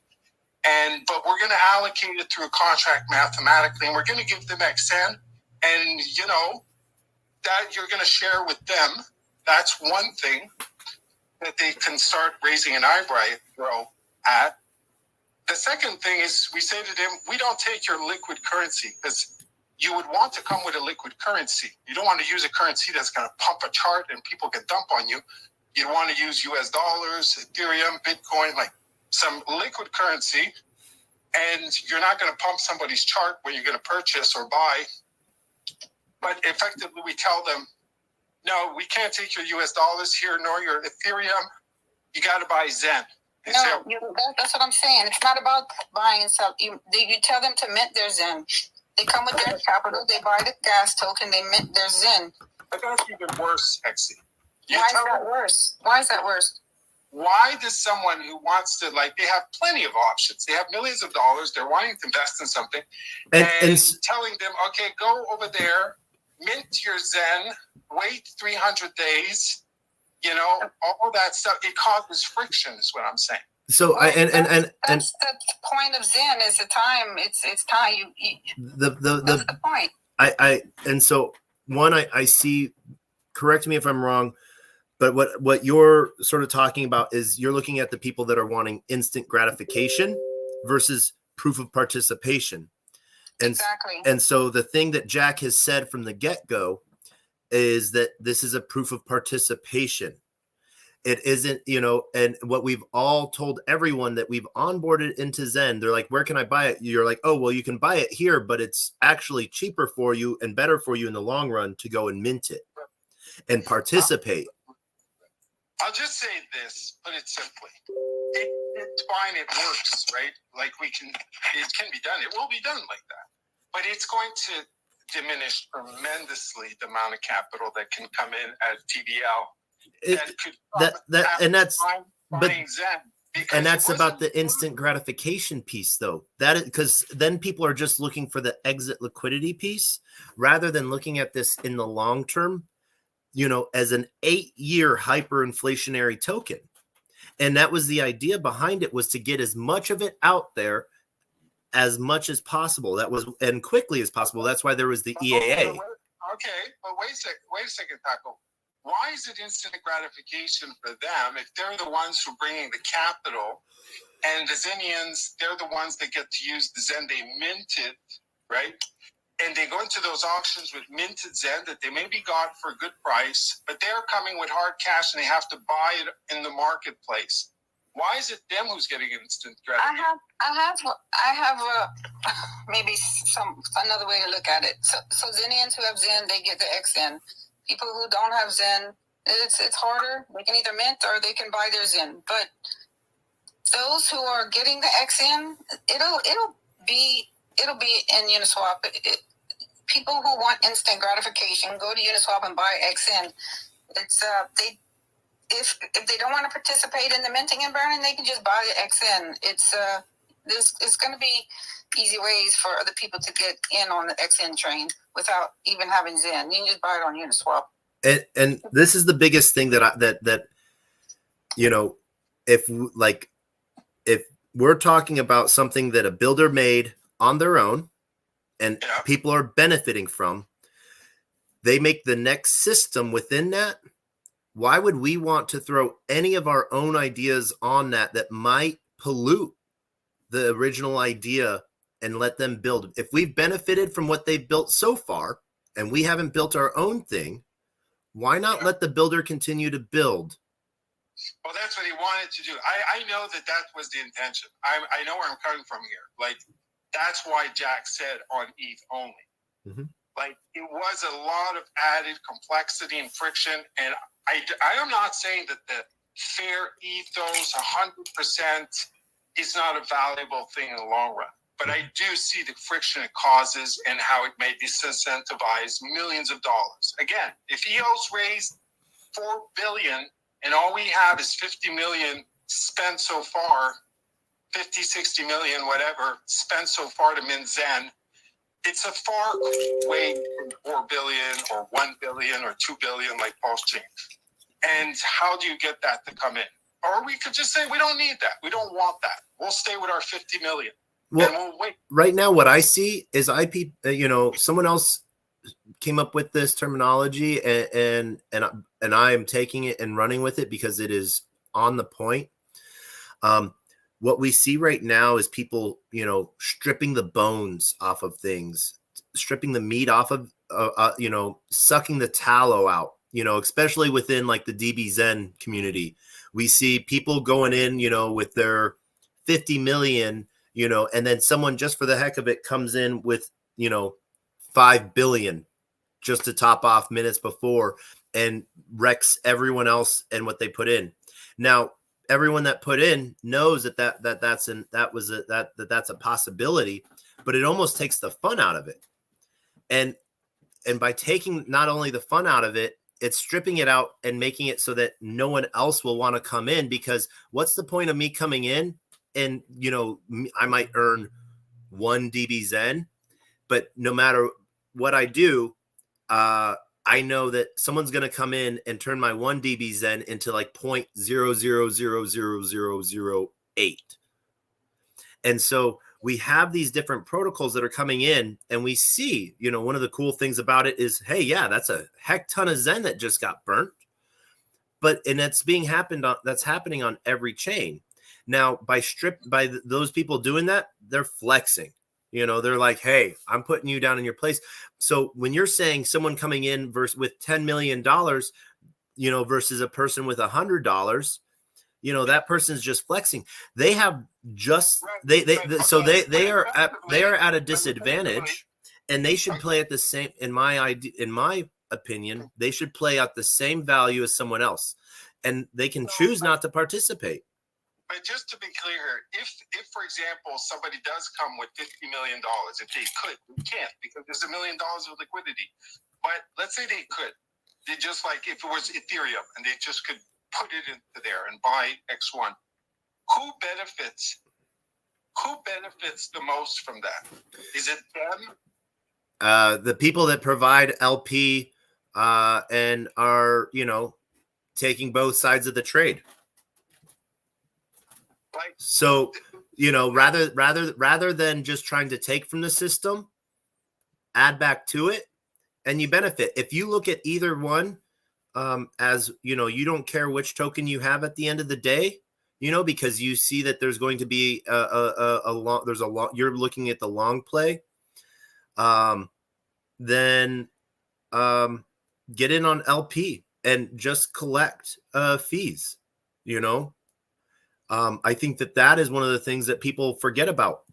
But we're going to allocate it through a contract mathematically, and we're going to give them XN, and that you're going to share with them. That's one thing that they can start raising an eyebrow at. The second thing is, we say to them, we don't take your liquid currency, because you would want to come with a liquid currency. You don't want to use a currency that's going to pump a chart and people can dump on you. You want to use US dollars, Ethereum, Bitcoin, like some liquid currency, and you're not going to pump somebody's chart when you're going to purchase or buy. But effectively, we tell them no, we can't take your US dollars here nor your Ethereum. You got to buy Zen. They say, No, that's what I'm saying. It's not about buying and selling. You tell them to mint their Zen. They come with their capital. They buy the gas token. They mint their Zen. but that's even worse, Hexy. Why is that worse? Why is that worse? Why does someone who wants to, like, they have plenty of options. They have millions of dollars. They're wanting to invest in something. And telling them, okay, go over there, mint your Zen, wait 300 days, you know, all that stuff. It causes friction is what I'm saying. So that's the point of Zen is the time. It's time. That's the point. And so one, I see, correct me if I'm wrong, but what you're sort of talking about is you're looking at the people that are wanting instant gratification versus proof of participation. And, exactly. And so the thing that Jack has said from the get-go is that this is a proof of participation. It isn't, you know, and what we've all told everyone that we've onboarded into Zen, they're like, where can I buy it? You're like, oh, well, you can buy it here, but it's actually cheaper for you and better for you in the long run to go and mint it and participate. I'll just say this, put it simply. It's fine, it works, right? Like it can be done. It will be done like that. But it's going to diminish tremendously the amount of capital that can come in at TBL. That's about the instant gratification piece, though. That is because then people are just looking for the exit liquidity piece rather than looking at this in the long term, you know, as an 8-year hyperinflationary token. And that was the idea behind it, was to get as much of it out there as much as possible. That was, and quickly as possible. That's why there was the EAA. Okay, but wait a second, Taco. Why is it instant gratification for them if they're the ones who are bringing the capital, and the Zenians, they're the ones that get to use the Zen they minted, right? And they go into those auctions with minted Zen that they maybe got for a good price, but they're coming with hard cash and they have to buy it in the marketplace. Why is it them who's getting instant gratification? I have maybe another way to look at it. So Zenians who have Zen, they get the XN. People who don't have Zen, it's harder. They can either mint or they can buy their Zen. But those who are getting the XN, it'll be in Uniswap. People who want instant gratification go to Uniswap and buy XN. It's if they don't want to participate in the minting and burning, they can just buy the XN. It's going to be easy ways for other people to get in on the XN train without even having Zen. You can just buy it on Uniswap. And this is the biggest thing that you know, if we're talking about something that a builder made on their own and people are benefiting from, they make the next system within that. Why would we want to throw any of our own ideas on that might pollute the original idea and let them build? If we've benefited from what they've built so far and we haven't built our own thing, why not let the builder continue to build? Well, that's what he wanted to do. I know that was the intention. I know where I'm coming from here. Like, that's why Jack said on ETH only. Mm-hmm. Like, it was a lot of added complexity and friction. And I am not saying that the fair ethos 100% is not a valuable thing in the long run. But I do see the friction it causes and how it may disincentivize millions of dollars. Again, if EOS raised $4 billion and all we have is 50 million spent so far, 50, 60 million, whatever, spent so far to mint Zen, it's a far way from 4 billion or 1 billion or 2 billion like Pulse Chain. And how do you get that to come in? Or we could just say, we don't need that. We don't want that. We'll stay with our 50 million. Well, and we'll wait. Right now, what I see is someone else came up with this terminology and I am taking it and running with it because it is on the point. What we see right now is people, stripping the bones off of things, stripping the meat off of, sucking the tallow out, especially within like the DB Zen community. We see people going in, with their 50 million, and then someone just for the heck of it comes in with, 5 billion just to top off minutes before. and wrecks everyone else and what they put in. Now, everyone that put in knows that's a possibility, but it almost takes the fun out of it. And by taking not only the fun out of it, it's stripping it out and making it so that no one else will want to come in, because what's the point of me coming in and, I might earn 1 dB Zen, but no matter what I do, I know that someone's going to come in and turn my 1 dB Zen into like 0.000008. And so we have these different protocols that are coming in, and we see, one of the cool things about it is, hey, yeah, that's a heck ton of Zen that just got burnt. And that's happening on every chain. Now, by those people doing that, they're flexing. They're like, hey, I'm putting you down in your place. So when you're saying someone coming in with $10 million, versus a person with $100, that person's just flexing. They have they are at a disadvantage, and they should play at the same, in my opinion, they should play at the same value as someone else, and they can choose not to participate. But just to be clear, if for example, somebody does come with $50 million, if they could, they can't because there's $1 million of liquidity. But let's say they could. They just, like, if it was Ethereum and they just could put it into there and buy X1, who benefits the most from that? Is it them? The people that provide LP and are, taking both sides of the trade. So, rather than just trying to take from the system, add back to it, and you benefit. If you look at either one, as you don't care which token you have at the end of the day, because you see that there's going to be you're looking at the long play, then get in on LP and just collect fees. I think that is one of the things that people forget about.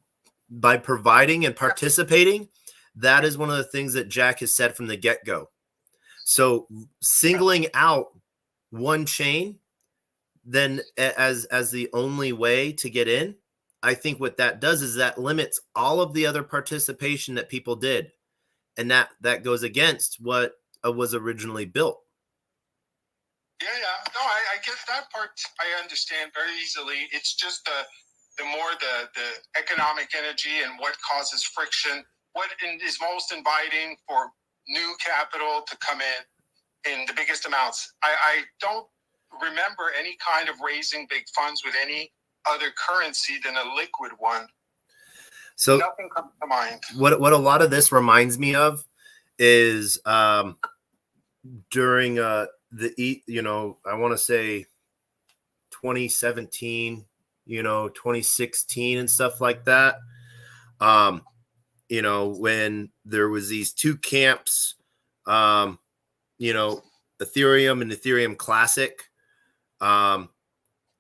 By providing and participating, that is one of the things that Jack has said from the get-go. So singling out one chain then as the only way to get in, I think what that does is that limits all of the other participation that people did. And that goes against what was originally built. Yeah. No, I get that part. I understand very easily. It's just the more the economic energy and what causes friction, what is most inviting for new capital to come in the biggest amounts. I don't remember any kind of raising big funds with any other currency than a liquid one. So nothing comes to mind. What a lot of this reminds me of is during I want to say 2017, 2016 and stuff like that. When there was these two camps, Ethereum and Ethereum Classic,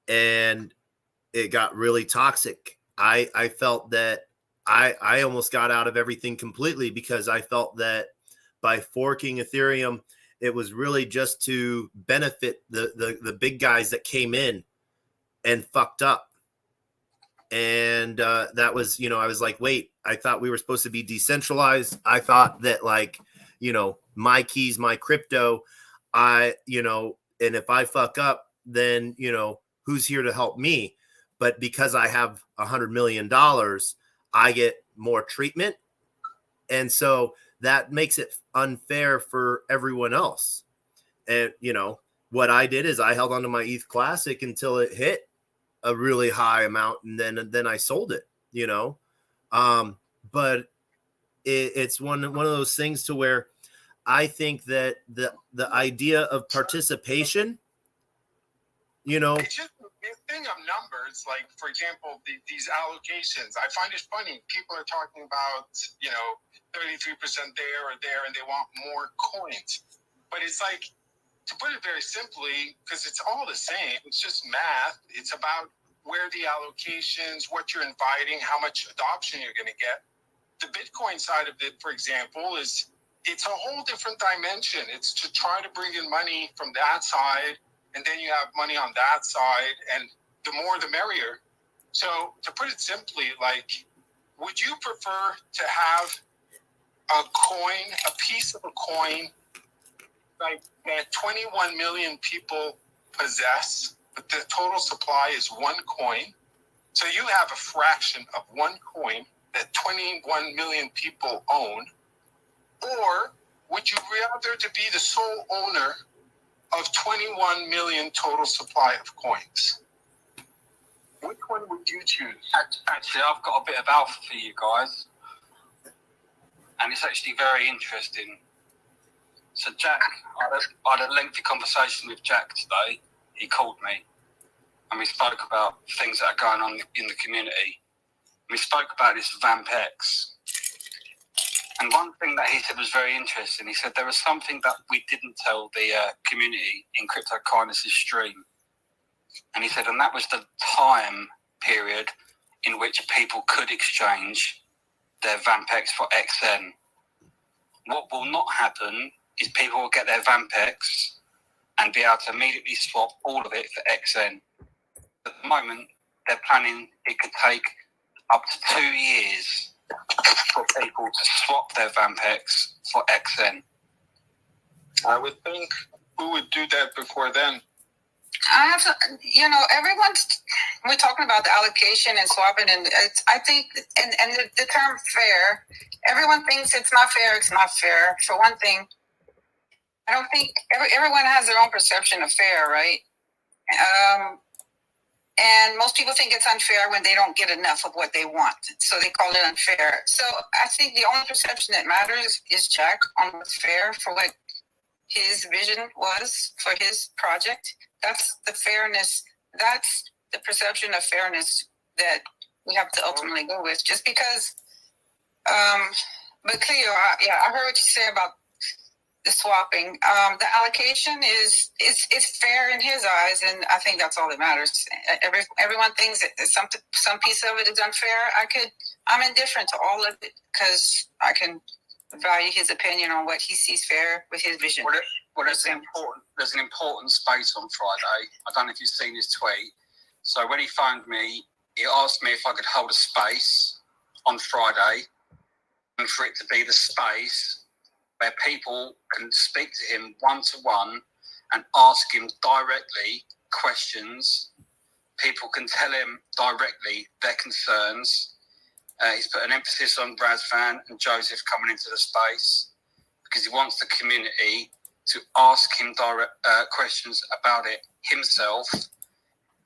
and it got really toxic. I felt that I almost got out of everything completely because I felt that by forking Ethereum, it was really just to benefit the big guys that came in and fucked up. And that was, I was like, wait, I thought we were supposed to be decentralized. I thought that my keys, my crypto, and if I fuck up, then, who's here to help me? But because I have $100 million, I get more treatment. And so that makes it unfair for everyone else. And, what I did is I held onto my ETH Classic until it hit a really high amount, and then I sold it, but it's one of those things to where I think that the idea of participation, It's just a thing of numbers. Like, for example, these allocations, I find it funny. People are talking about, 33% there or there, and they want more coins. But it's like, to put it very simply, because it's all the same, it's just math. It's about where the allocations, what you're inviting, how much adoption you're going to get. The Bitcoin side of it, for example, is it's a whole different dimension. It's to try to bring in money from that side, and then you have money on that side, and the more the merrier. So to put it simply, like, would you prefer to have a coin, a piece of a coin, like that 21 million people possess, but the total supply is one coin? So you have a fraction of one coin that 21 million people own. Or would you rather to be the sole owner of 21 million total supply of coins? Which one would you choose? Actually, I've got a bit of alpha for you guys, and it's actually very interesting. So Jack, I had a lengthy conversation with Jack today. He called me, and we spoke about things that are going on in the community. We spoke about this VampX. And one thing that he said was very interesting. He said there was something that we didn't tell the community in Crypto Kindness's stream. And he said, and that was the time period in which people could exchange their VampX for XN. What will not happen is people will get their VampX and be able to immediately swap all of it for XN. At the moment, they're planning it could take up to 2 years for people to swap their VampX for XN. I would think who would do that before then? I have to, we're talking about the allocation and swapping, and I think, and the term fair, everyone thinks it's not fair. For one thing, I don't think everyone has their own perception of fair, right? And most people think it's unfair when they don't get enough of what they want. So they call it unfair. So I think the only perception that matters is Jack on what's fair for what his vision was for his project. That's the fairness. That's the perception of fairness that we have to ultimately go with. Just because, but Cleo, I heard what you say about the swapping. The allocation is fair in his eyes, and I think that's all that matters. Everyone thinks that some piece of it is unfair. I'm indifferent to all of it because I can value his opinion on what he sees fair with his vision. Well, there's an important space on Friday. I don't know if you've seen his tweet. So when he phoned me, he asked me if I could hold a space on Friday, and for it to be the space where people can speak to him one-to-one and ask him directly questions. People can tell him directly their concerns. He's put an emphasis on Razvan and Joseph coming into the space because he wants the community to ask him direct questions about it himself.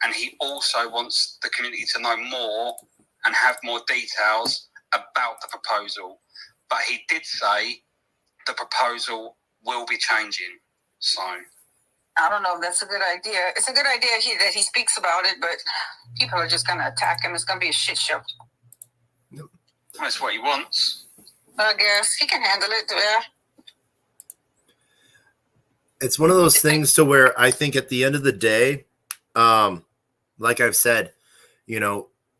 And he also wants the community to know more and have more details about the proposal. But he did say the proposal will be changing. So I don't know if that's a good idea. It's a good idea that he speaks about it, but people are just going to attack him. It's going to be a shit show. That's what he wants. I guess he can handle it. Yeah. It's one of those things to where I think at the end of the day, like I've said,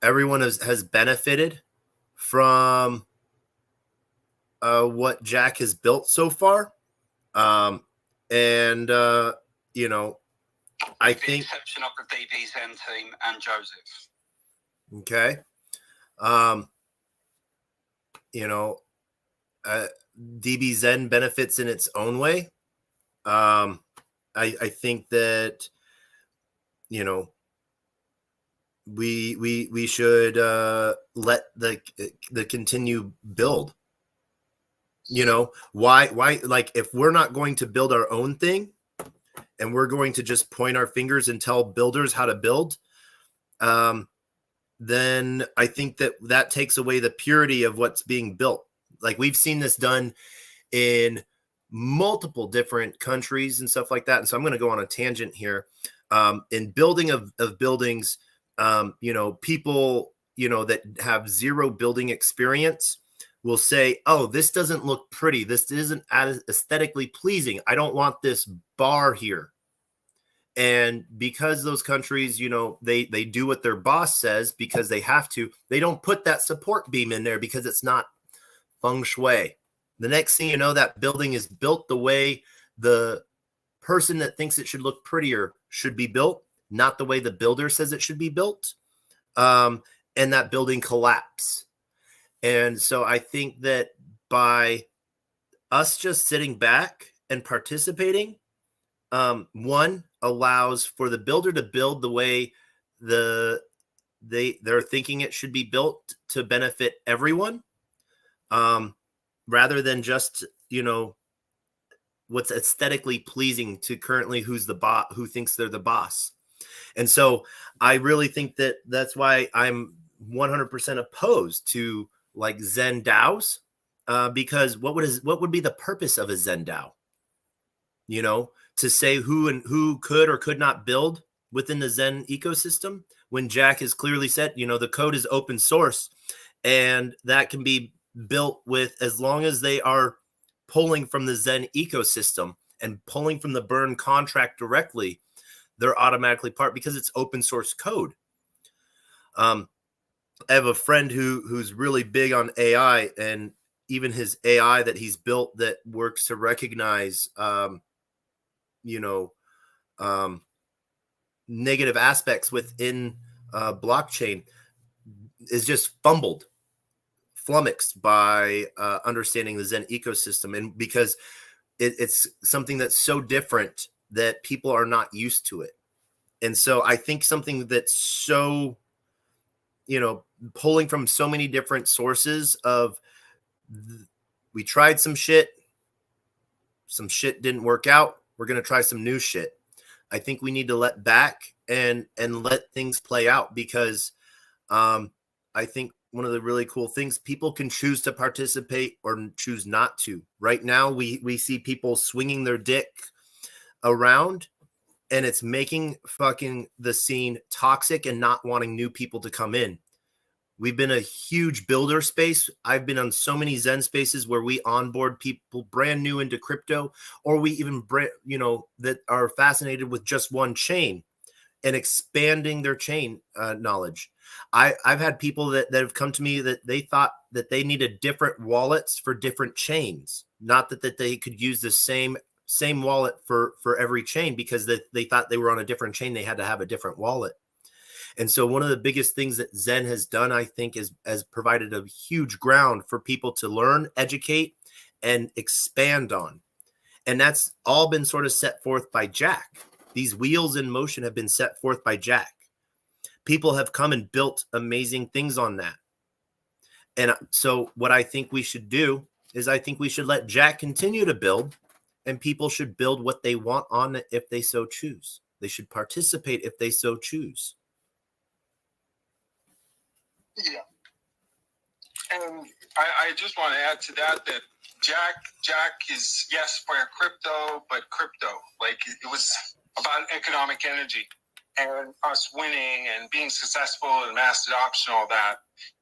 everyone has benefited from what Jack has built so far. I think the exception of the DBZen team and Joseph. Okay. DBZen benefits in its own way. I think that, we should let the continue build. Why like if we're not going to build our own thing and we're going to just point our fingers and tell builders how to build, then I think that takes away the purity of what's being built. Like we've seen this done in multiple different countries and stuff like that. And so I'm going to go on a tangent here. In building of buildings, people, that have zero building experience will say, oh, this doesn't look pretty. This isn't aesthetically pleasing. I don't want this bar here. And because those countries, they do what their boss says because they have to, they don't put that support beam in there because it's not feng shui. The next thing you know, that building is built the way the person that thinks it should look prettier should be built, not the way the builder says it should be built. And that building collapse. And so I think that by us just sitting back and participating, one allows for the builder to build the way they're thinking it should be built to benefit everyone, rather than just, what's aesthetically pleasing to currently who's the bot who thinks they're the boss. And so I really think that that's why I'm 100% opposed to like Zen DAOs, because what would be the purpose of a Zen DAO? To say who could or could not build within the Zen ecosystem, when Jack has clearly said, the code is open source and that can be built with, as long as they are pulling from the Zen ecosystem and pulling from the burn contract directly, they're automatically part, because it's open source code. I have a friend who's really big on AI, and even his AI that he's built that works to recognize, negative aspects within blockchain is just flummoxed by understanding the Zen ecosystem. And because it's something that's so different that people are not used to it. And so I think something that's so, pulling from so many different sources of, we tried some shit didn't work out, we're going to try some new shit. I think we need to let back and let things play out, because I think one of the really cool things, people can choose to participate or choose not to. Right now, we see people swinging their dick around, and it's making fucking the scene toxic and not wanting new people to come in. We've been a huge builder space. I've been on so many Zen spaces where we onboard people brand new into crypto, or we even, that are fascinated with just one chain and expanding their chain knowledge. I've had people that have come to me that they thought that they needed different wallets for different chains, not that they could use the same wallet for every chain, because they thought they were on a different chain. They had to have a different wallet. And so one of the biggest things that Zen has done, I think, has provided a huge ground for people to learn, educate, and expand on. And that's all been sort of set forth by Jack. These wheels in motion have been set forth by Jack. People have come and built amazing things on that. And so what I think we should do is I think we should let Jack continue to build, and people should build what they want on it if they so choose. They should participate if they so choose. Yeah. And I just want to add to that Jack is, yes, for crypto, but crypto, like it was about economic energy and us winning and being successful and mass adoption, all that.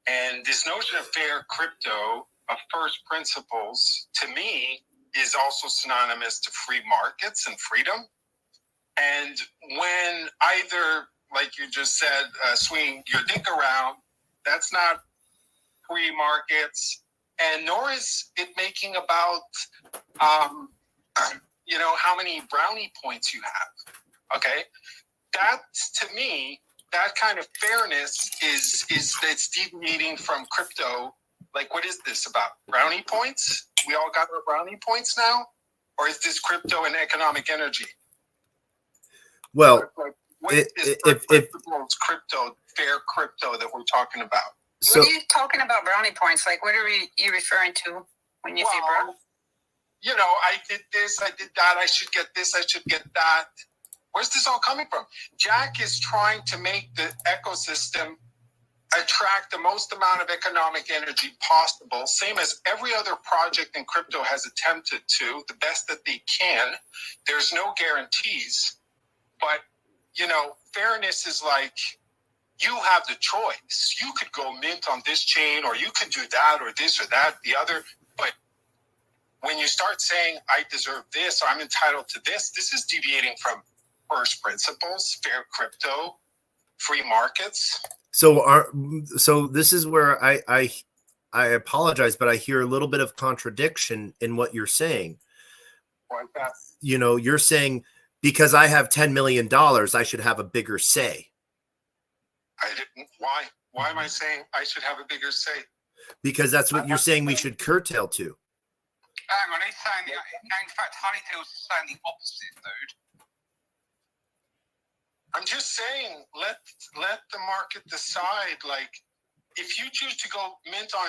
And this notion of fair crypto, of first principles, to me, is also synonymous to free markets and freedom. And when either, like you just said, swing your dick around, that's not free markets, and nor is it making about, how many brownie points you have. Okay, that to me, that kind of fairness is it's deviating from crypto. Like, what is this about? Brownie points? We all got our brownie points now, or is this crypto and economic energy? Well, what is crypto, fair crypto that we're talking about? So, what are you talking about brownie points? Like, what are you referring to when you say brownie? I did this, I did that, I should get this, I should get that. Where's this all coming from? Jack is trying to make the ecosystem attract the most amount of economic energy possible, same as every other project in crypto has attempted to, the best that they can. There's no guarantees, but, fairness is like, you have the choice. You could go mint on this chain, or you could do that, or this, or that, the other. But when you start saying, I deserve this, or I'm entitled to this is deviating from first principles, fair crypto, free markets. So this is where I I apologize, but I hear a little bit of contradiction in what you're saying. Like that. You know, you're saying because I have $10 million, I should have a bigger say. I didn't. Why? Why am I saying I should have a bigger say? Because that's what you're saying we should curtail to. Hang on, he's saying, in fact, Honeyfield's saying the opposite, dude. I'm just saying, let the market decide. Like, if you choose to go mint on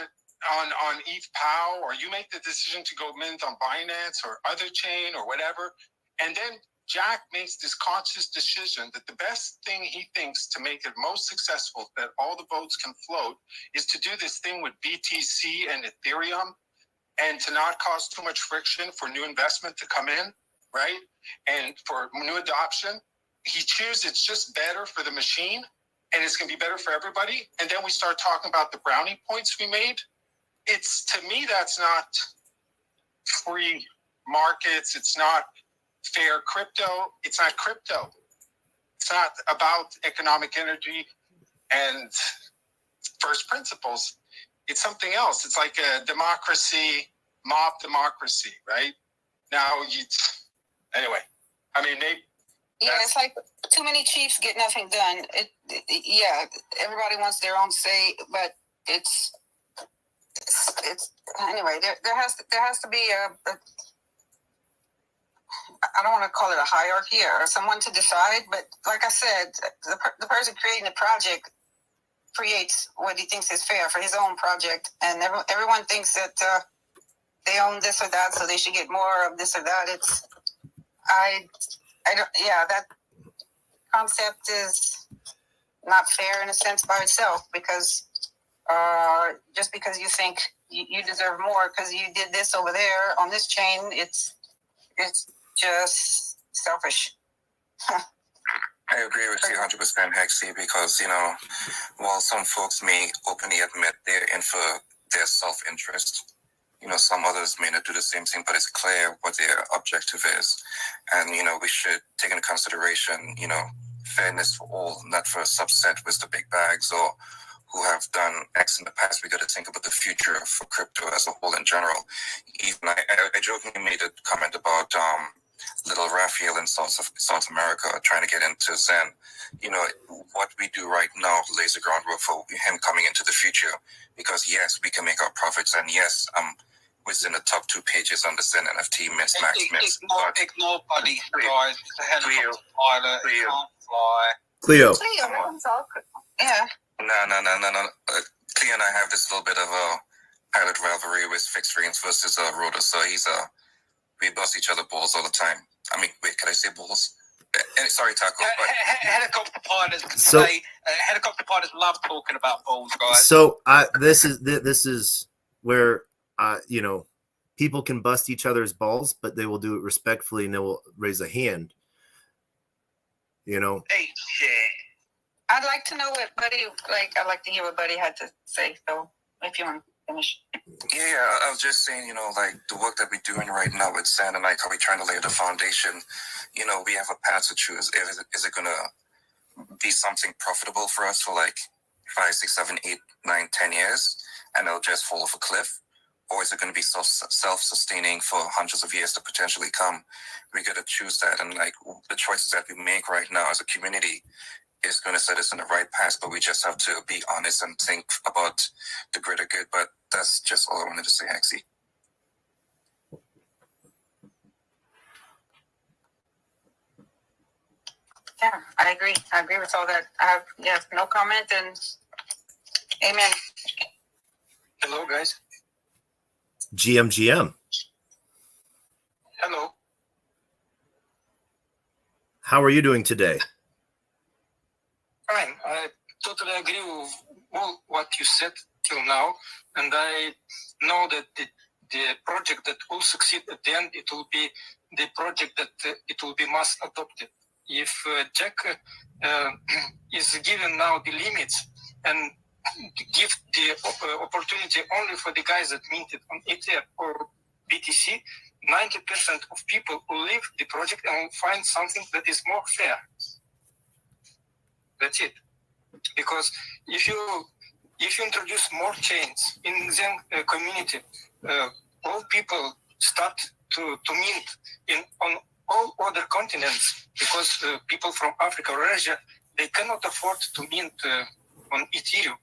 ETH POW, or you make the decision to go mint on Binance or other chain or whatever, and then Jack makes this conscious decision that the best thing he thinks to make it most successful, that all the votes can float, is to do this thing with BTC and Ethereum, and to not cause too much friction for new investment to come in, right? And for new adoption. He chooses it's just better for the machine, and it's going to be better for everybody. And then we start talking about the brownie points we made. It's, to me, that's not free markets. It's not fair crypto. It's not crypto. It's not about economic energy and first principles. It's something else. It's like a democracy, mob democracy, right? Now, anyway, I mean, maybe. Yeah, it's like too many chiefs get nothing done. Yeah, everybody wants their own say, but it's anyway. There has to be a I don't want to call it a hierarchy or someone to decide, but like I said, the person creating the project creates what he thinks is fair for his own project, and everyone thinks that they own this or that, so they should get more of this or that. I don't. Yeah, that concept is not fair in a sense by itself, because just because you think you deserve more because you did this over there on this chain, it's just selfish. I agree with you 100%, Hexy, because, you know, while some folks may openly admit they're in for their self-interest, you know, some others may not do the same thing, but it's clear what their objective is. And, you know, we should take into consideration, you know, fairness for all, not for a subset with the big bags or who have done X in the past. We got to think about the future for crypto as a whole in general. Even I jokingly made a comment about little Raphael in South America trying to get into Zen. You know, what we do right now lays the groundwork for him coming into the future, because yes, we can make our profits, and yes, within the top 2 pages on the Zen NFT Max Mix. Ignore buddy, guys. It's a helicopter pilot. He can't fly. Cleo. Yeah. No. Cleo and I have this little bit of a pilot rivalry with Fixed Rings versus Rotor, so we bust each other balls all the time. I mean, wait, can I say balls? Sorry, Taco. But Helicopter pilots can So- say helicopter pilots love talking about balls, guys. So this is where you know, people can bust each other's balls, but they will do it respectfully and they will raise a hand. You know. Hey, shit. I'd like to know what I'd like to hear what Buddy had to say. So if you want to finish. yeah, I was just saying, you know, like the work that we're doing right now with Zen and like how we're trying to lay the foundation. You know, we have a path to choose. Is it gonna be something profitable for us for like 5, 6, 7, 8, 9, 10 years, and it'll just fall off a cliff? Or is it going to be self-sustaining for hundreds of years to potentially come? We got to choose that. And like the choices that we make right now as a community is going to set us in the right path, but we just have to be honest and think about the greater good. But that's just all I wanted to say, Hexy. Yeah, I agree. I agree with all that. I have no comment, and amen. Hello, guys. GM. Hello. How are you doing today? Fine. I totally agree with all what you said till now, and I know that the project that will succeed at the end, it will be the project that it will be mass adopted. If Jack is given now the limits and give the opportunity only for the guys that minted on Ether or BTC, 90% of people will leave the project and will find something that is more fair. That's it. Because if you if you introduce more chains in the community, all people start to mint on all other continents, because people from Africa or Asia, they cannot afford to mint on Ethereum.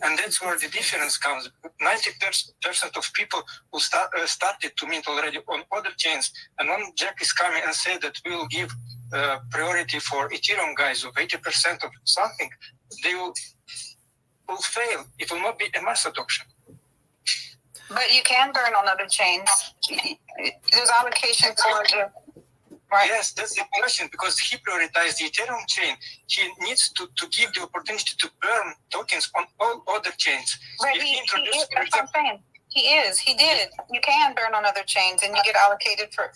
And that's where the difference comes. 90% of people who started to mint already on other chains, and when Jack is coming and say that we will give priority for Ethereum guys of 80% of something, they will fail. It will not be a mass adoption. But you can burn on other chains. There's allocation for the... Right. Yes, that's the question, because he prioritized the Ethereum chain. He needs to give the opportunity to burn tokens on all other chains. Right, he is, that's what I'm saying. He did. You can burn on other chains, and you get allocated for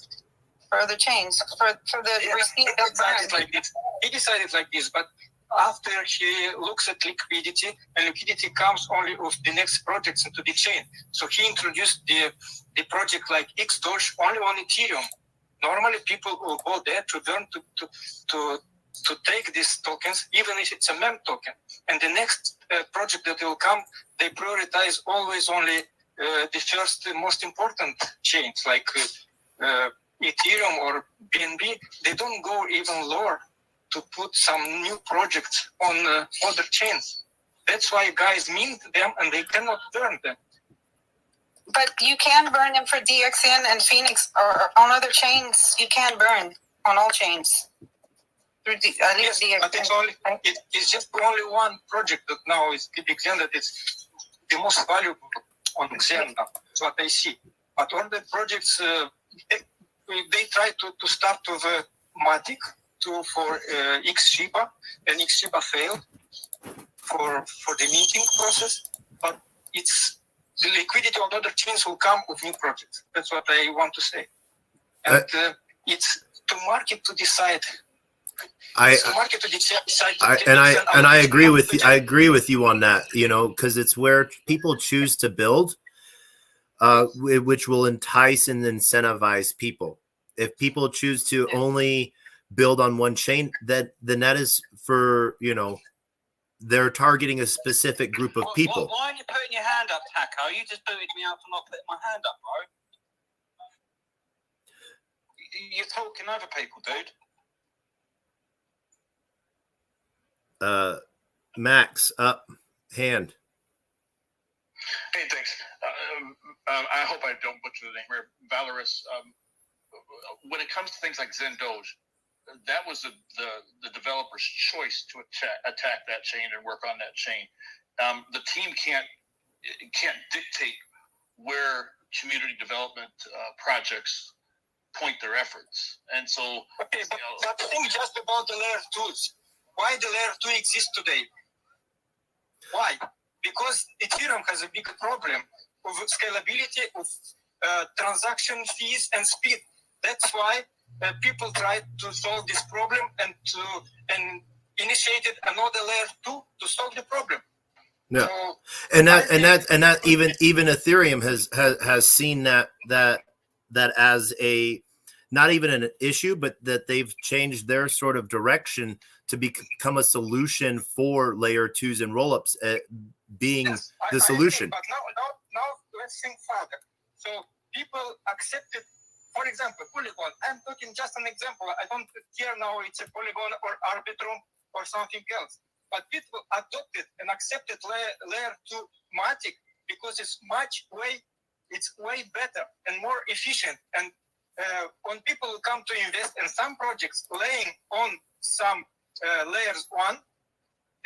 other chains, for the receipt of burn. He decided like this, but after he looks at liquidity, and liquidity comes only of the next projects into the chain. So he introduced the project like XDoge only on Ethereum. Normally, people will go there to learn to take these tokens, even if it's a mem token. And the next project that will come, they prioritize always only the first most important chains, like Ethereum or BNB. They don't go even lower to put some new projects on other chains. That's why guys mint them, and they cannot burn them. But you can burn them for DXN and Phoenix or on other chains. You can burn on all chains. Through yes, but it's just only one project that now is DXN that is the most valuable on Xen now. That's what I see. But all the projects, they try to start with Matic for XShiba, and XShiba failed for the minting process. But it's the liquidity on other chains will come with new projects. That's what I want to say. And it's to market to decide. I agree with you. I agree with you on that. You know, because it's where people choose to build, which will entice and incentivize people. If people choose to only build on one chain, then that is for, you know, they're targeting a specific group of people. Why aren't you putting your hand up, Taco? You just booted me out for not putting my hand up, bro. You're talking over people, dude. Max, up, hand. Hey, thanks. I hope I don't butcher the name here. Valorous. When it comes to things like Zen Doge, that was the developer's choice to attack that chain and work on that chain. The team can't dictate where community development projects point their efforts, and so. Okay, but think just about the layer 2s. Why the layer 2 exists today? Why? Because Ethereum has a big problem of scalability, of transaction fees and speed. That's why people tried to solve this problem and initiated another layer 2 to solve the problem. Yeah, so, and that even Ethereum has seen that as a not even an issue, but that they've changed their sort of direction to become a solution for layer 2s and rollups, being yes, the solution. But now let's think further. So people accepted. For example, Polygon. I'm talking just an example. I don't care now it's a Polygon or Arbitrum or something else. But people adopted and accepted layer 2 Matic because it's way better and more efficient. And when people come to invest in some projects laying on some layers 1,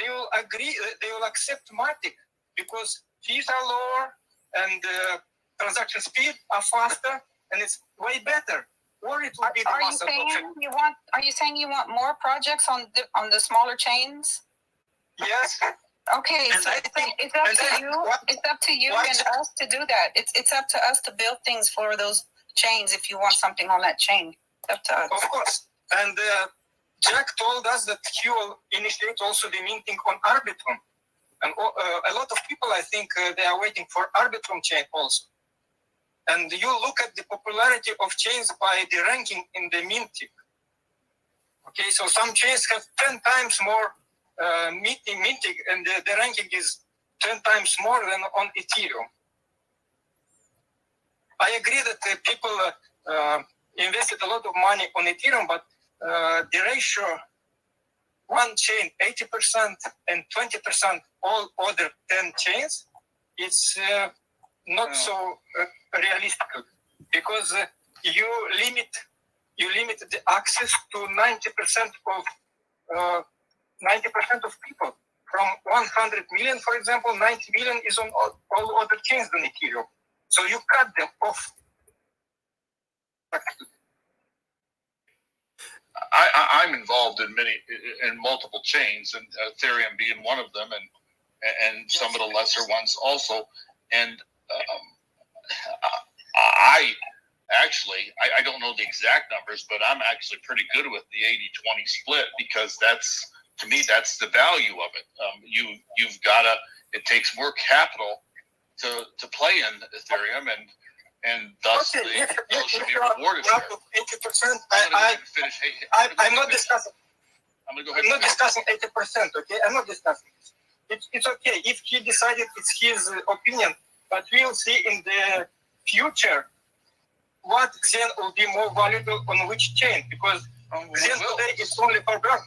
they will agree. They will accept Matic because fees are lower and transaction speed are faster. And it's way better. Or it will be the mass adoption. Are you saying you want more projects on the smaller chains? Yes. Okay, so it's up to you. It's up to you and us to do that. It's up to us to build things for those chains. If you want something on that chain, it's up to us. Of course. And Jack told us that he will initiate also the minting on Arbitrum. And a lot of people, I think, they are waiting for Arbitrum chain also. And you look at the popularity of chains by the ranking in the minting. Okay, so some chains have 10 times more minting, and the ranking is 10 times more than on Ethereum. I agree that people invested a lot of money on Ethereum, but the ratio, one chain 80% and 20% all other 10 chains, it's not so realistic, because you limit the access to 90% of people. From 100 million, for example, 90 million is on all other chains than Ethereum. So you cut them off. I'm involved in multiple chains, and Ethereum being one of them, and some of the lesser ones also. And I don't know the exact numbers, but I'm actually pretty good with the 80-20 split, because to me that's the value of it. You've got to. It takes more capital to play in Ethereum, and thus those should be rewarded. 80%. I'm not discussing. I'm gonna go ahead. I'm not discussing 80%. Okay, I'm not discussing. It's okay if he decided it's his opinion, but we'll see in the future what Zen will be more valuable on which chain, because Zen today is only for burn.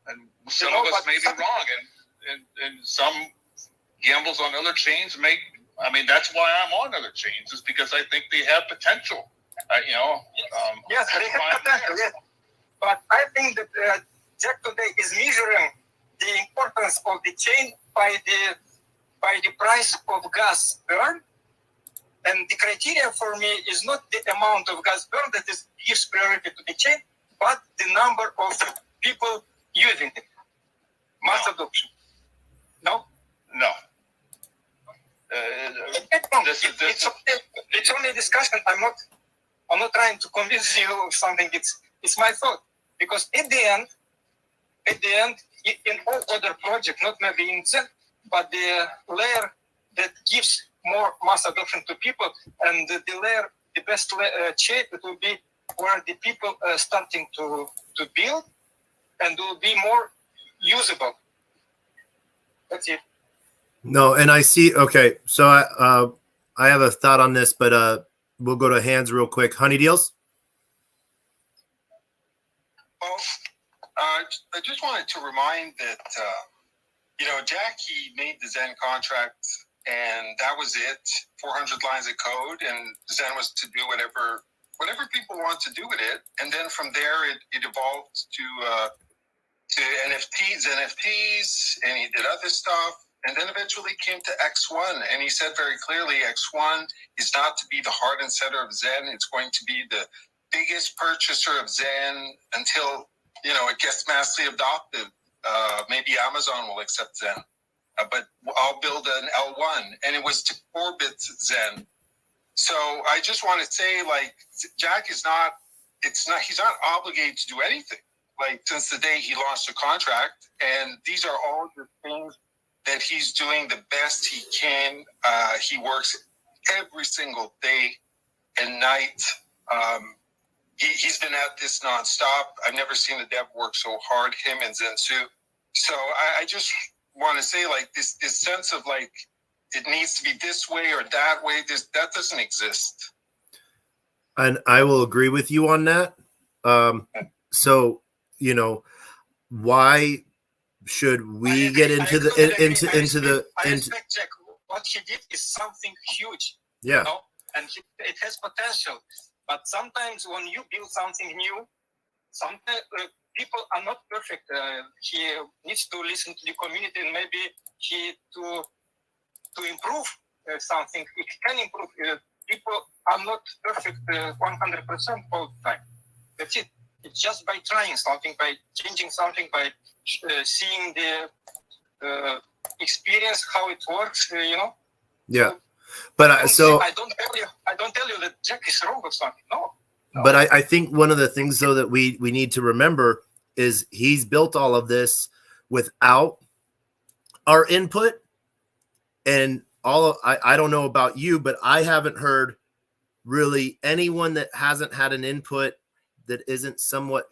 And some of us may be wrong, and some gambles on other chains may. I mean, that's why I'm on other chains, is because I think they have potential. Yes, they have potential. Yes. But I think that Jack today is measuring the importance of the chain by the price of gas burned, and the criteria for me is not the amount of gas burned that gives priority to the chain, but the number of people using it. Mass adoption. No. No. It's only a discussion. I'm not trying to convince you of something. It's my thought, because at the end, in all other projects, not maybe in Zen, but the layer that gives more mass adoption to people, and the best shape, it will be where the people are starting to build, and will be more usable. That's it. No, and I see. Okay, so I have a thought on this, but we'll go to hands real quick. Honey deals. Well, I just wanted to remind that Jack, he made the Zen contract, and that was it. 400 lines of code, and Zen was to do whatever people want to do with it, and then from there it evolved to NFTs, and he did other stuff. And then eventually came to X1, and he said very clearly, X1 is not to be the heart and center of Zen. It's going to be the biggest purchaser of Zen until, it gets massively adopted. Maybe Amazon will accept Zen, but I'll build an L1, and it was to orbit Zen. So I just want to say, Jack he's not obligated to do anything. Since the day he launched the contract, and these are all the things that he's doing the best he can. He works every single day and night. He's been at this nonstop. I've never seen a dev work so hard, him and Zensu. So I just want to say, this sense of it needs to be this way or that way, that doesn't exist. And I will agree with you on that. So, why should we get into the respect Jack. What he did is something huge. Yeah. And it has potential. But sometimes when you build something new, sometimes people are not perfect. He needs to listen to the community, and maybe to improve something. It can improve. People are not perfect 100% all the time. That's it. It's just by trying something, by changing something, by seeing the experience, how it works, Yeah, but I don't tell you that Jack is wrong or something. No. But I think one of the things though that we need to remember is he's built all of this without our input, and I don't know about you, but I haven't heard really anyone that hasn't had an input that isn't somewhat,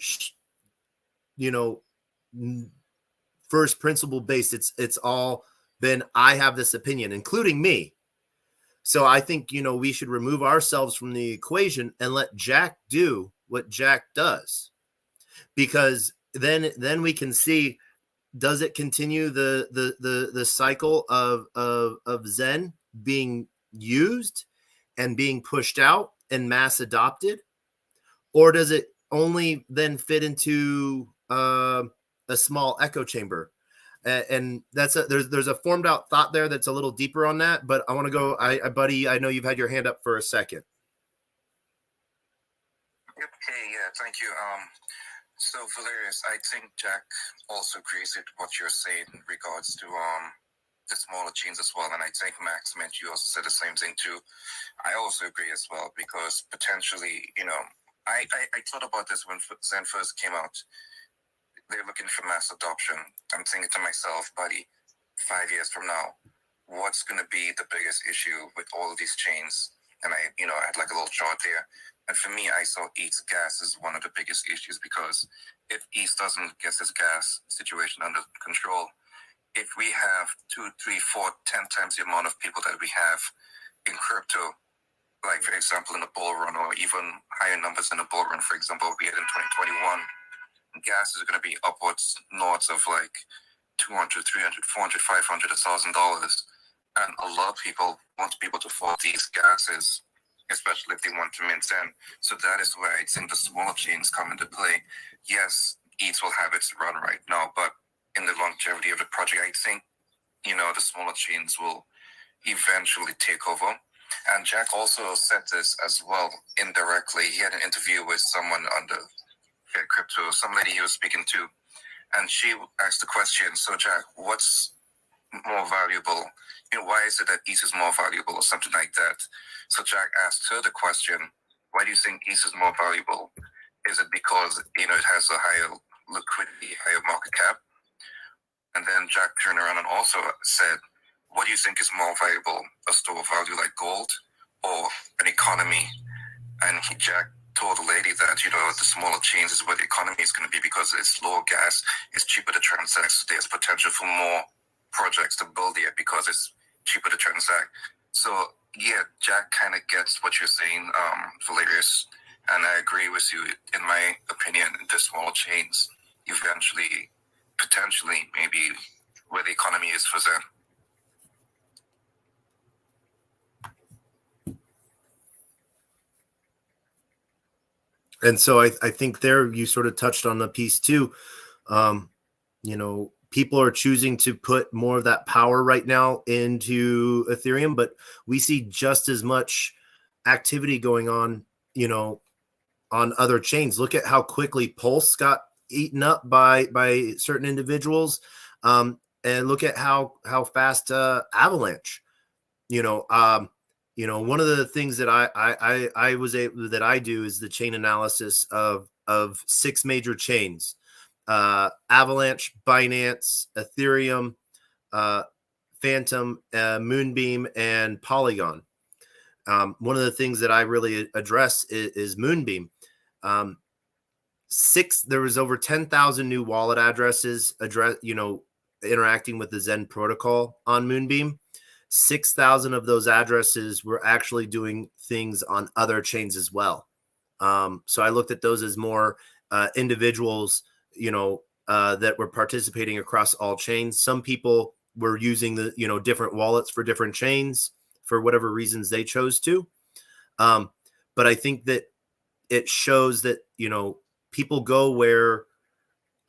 first principle based. It's all then I have this opinion, including me. So I think, you know, we should remove ourselves from the equation and let Jack do what Jack does, because then we can see, does it continue the cycle of Zen being used and being pushed out and mass adopted, or does it only then fit into a small echo chamber? And that's there's a formed out thought there that's a little deeper on that, but I want to go, buddy, I know you've had your hand up for a second. Yep. Hey, yeah, thank you. So Valerius, I think Jack also agrees with what you're saying in regards to the smaller chains as well, and I think Max meant you also said the same thing too. I also agree as well, because potentially, you know, I thought about this when Zen first came out. They're looking for mass adoption. I'm thinking to myself, buddy, 5 years from now, what's going to be the biggest issue with all of these chains? And I had like a little chart there. And for me, I saw Eats gas as one of the biggest issues, because if Eats doesn't get his gas situation under control, if we have 2, 3, 4, 10 times the amount of people that we have in crypto, like for example in the bull run, or even higher numbers in the bull run, for example, we had in 2021, gas is going to be upwards north of like $200, $300, $400, $500, $1,000. And a lot of people want to be able to afford these gases, especially if they want to mint Zen. So that is where I think the smaller chains come into play. Yes, Eats will have its run right now, but in the longevity of the project, I think, you know, the smaller chains will eventually take over. And Jack also said this as well indirectly. He had an interview with someone on the crypto, some lady he was speaking to, and she asked the question, so Jack, what's more valuable? You know, why is it that ETH is more valuable, or something like that? So Jack asked her the question, why do you think ETH is more valuable? Is it because, you know, it has a higher liquidity, higher market cap? And then Jack turned around and also said, what do you think is more valuable, a store of value like gold or an economy? And Jack told the lady that, you know, the smaller chains is where the economy is going to be, because it's lower gas, it's cheaper to transact. So there's potential for more projects to build there because it's cheaper to transact. So yeah, Jack kind of gets what you're saying, Valerius, and I agree with you. In my opinion, the smaller chains eventually, potentially, maybe where the economy is for Zen. And so I think there you sort of touched on the piece too. You know, people are choosing to put more of that power right now into Ethereum, but we see just as much activity going on, you know, on other chains. Look at how quickly Pulse got eaten up by certain individuals, and look at how fast Avalanche. One of the things that I do is the chain analysis of 6 major chains: Avalanche, Binance, Ethereum, Phantom, Moonbeam, and Polygon. One of the things that I really address is Moonbeam. There was over 10,000 new wallet addresses interacting with the Zen protocol on Moonbeam. 6,000 of those addresses were actually doing things on other chains as well. So I looked at those as more individuals, that were participating across all chains. Some people were using the, different wallets for different chains for whatever reasons they chose to. But I think that it shows that, people go where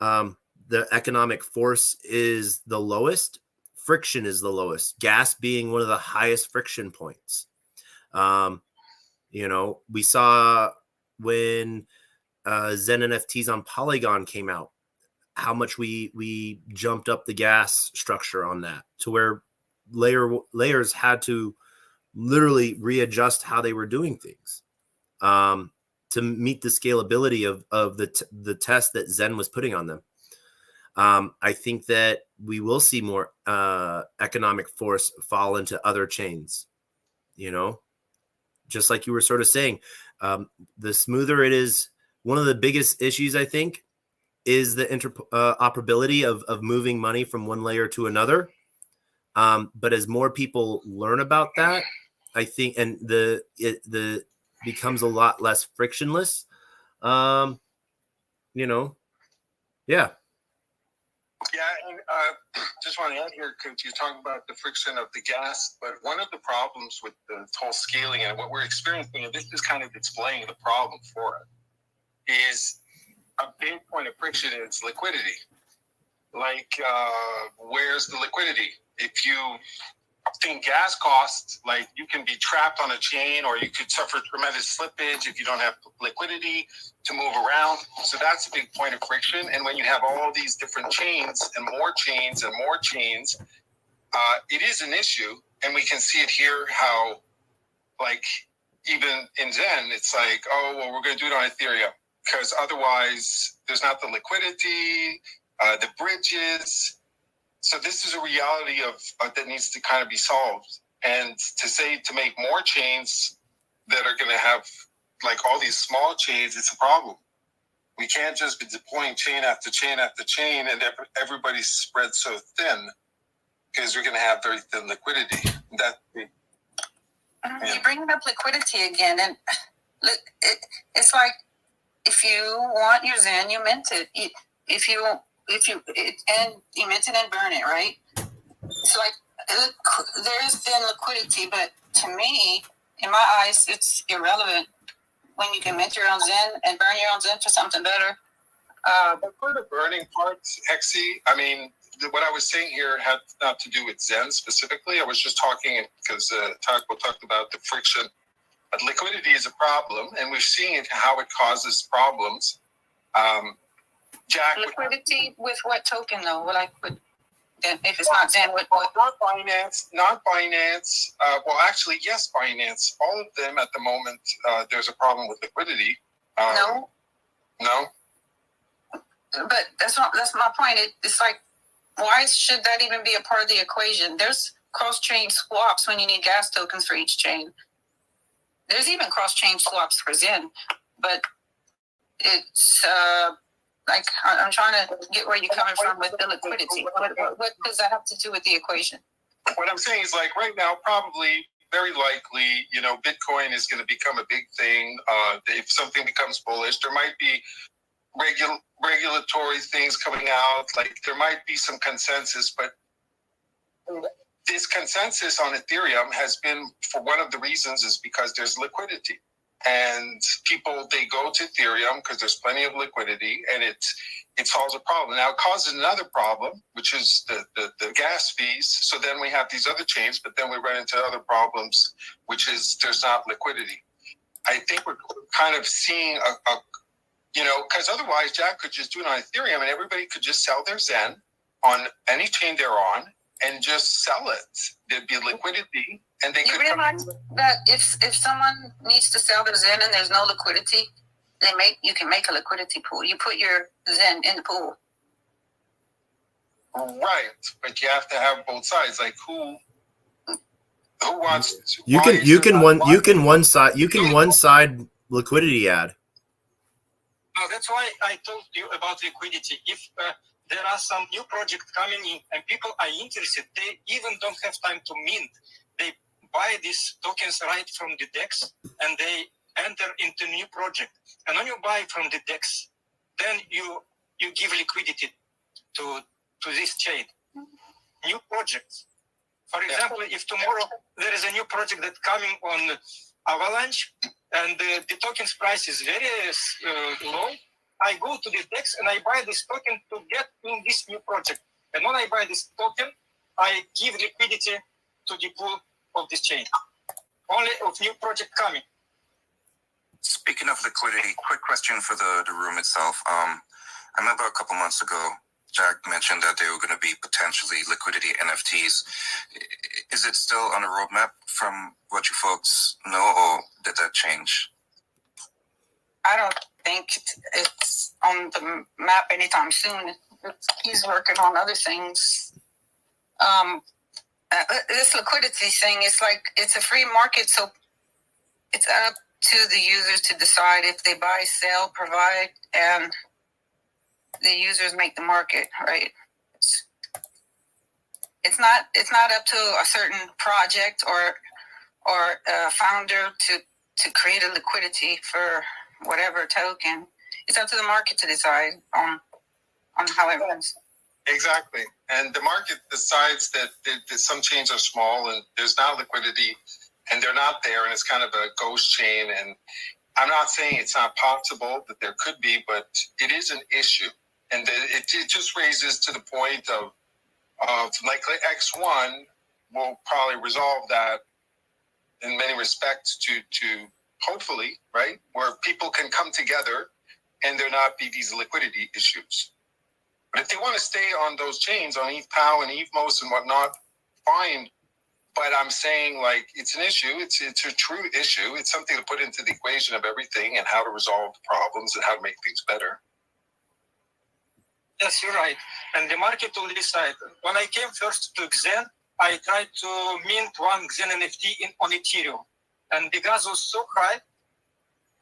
the economic force is the lowest, friction is the lowest, gas being one of the highest friction points. We saw when Zen NFTs on Polygon came out, how much we jumped up the gas structure on that to where layers had to literally readjust how they were doing things to meet the scalability of the test that Zen was putting on them. I think that we will see more economic force fall into other chains, just like you were sort of saying. The smoother it is, one of the biggest issues, I think, is the interoperability of moving money from one layer to another. But as more people learn about that, I think, and the becomes a lot less frictionless. Yeah. Yeah, and just want to add here, because you're talking about the friction of the gas, but one of the problems with the whole scaling and what we're experiencing, and this is kind of displaying the problem for it, is a big point of friction is liquidity. Like, where's the liquidity? If you think gas costs, like you can be trapped on a chain, or you could suffer tremendous slippage if you don't have liquidity to move around. So that's a big point of friction. And when you have all these different chains and more chains and more chains, it is an issue. And we can see it here how, like, even in Zen, it's like, oh, well, we're going to do it on Ethereum because otherwise there's not the liquidity, the bridges. So this is a reality of that needs to kind of be solved. And to make more chains that are going to have like all these small chains, it's a problem. We can't just be deploying chain after chain after chain and everybody's spread so thin because we're going to have very thin liquidity. You're bringing up liquidity again, and it's like if you want your Zen, you mint it. If you mint it and burn it, right? It's like there's then liquidity, but to me, in my eyes, it's irrelevant when you can mint your own Zen and burn your own Zen for something better. But for the burning parts, Hexy, I mean, what I was saying here had not to do with Zen specifically. I was just talking because Taco talked about the friction. But liquidity is a problem, and we're seeing it, how it causes problems. Jack, liquidity with what token though? Like, if it's not Zen, what? Not Binance. Well, actually, yes, Binance. All of them at the moment. There's a problem with liquidity. No. But that's my point. It's like, why should that even be a part of the equation? There's cross-chain swaps when you need gas tokens for each chain. There's even cross-chain swaps for Zen, but it's like I'm trying to get where you're coming from with the liquidity. What does that have to do with the equation? What I'm saying is, like, right now, probably, very likely, Bitcoin is going to become a big thing. If something becomes bullish, there might be regulatory things coming out. Like, there might be some consensus, but this consensus on Ethereum has been, for one of the reasons, is because there's liquidity. And people, they go to Ethereum because there's plenty of liquidity, and it solves a problem. Now, it causes another problem, which is the gas fees. So then we have these other chains, but then we run into other problems, which is there's not liquidity. I think we're kind of seeing because otherwise Jack could just do it on Ethereum and everybody could just sell their Zen on any chain they're on and just sell it. There'd be liquidity. And they you realize that if someone needs to sell their Zen and there's no liquidity, you can make a liquidity pool. You put your Zen in the pool. Right, but you have to have both sides. Like who wants to? You can one side liquidity add. No, that's why I told you about liquidity. If there are some new projects coming in and people are interested, they even don't have time to mint. They buy these tokens right from the DEX and they enter into new project. And when you buy from the DEX, then you give liquidity to this chain. New projects. For example, if tomorrow there is a new project that's coming on Avalanche and the token's price is very low, I go to the DEX and I buy this token to get in this new project. And when I buy this token, I give liquidity to the pool of this chain. Only of new project coming. Speaking of liquidity, quick question for the room itself. I remember a couple months ago, Jack mentioned that there were going to be potentially liquidity NFTs. Is it still on the roadmap from what you folks know, or did that change? I don't think it's on the map anytime soon. He's working on other things. This liquidity thing is like, it's a free market, so it's up to the users to decide if they buy, sell, provide, and the users make the market, right? it's not up to a certain project or a founder to create a liquidity for whatever token. It's up to the market to decide on how it runs. Exactly. And the market decides that some chains are small and there's not liquidity and they're not there and it's kind of a ghost chain. And I'm not saying it's not possible that there could be, but it is an issue. And it just raises to the point of like X1 will probably resolve that in many respects to hopefully, right, where people can come together and there not be these liquidity issues. But if they want to stay on those chains, on ETH-POW and ETHMOS and whatnot, fine. But I'm saying, like, it's an issue. It's a true issue. It's something to put into the equation of everything and how to resolve the problems and how to make things better. Yes, you're right. And the market will decide. When I came first to Xen, I tried to mint one Xen NFT on Ethereum. And the gas was so high,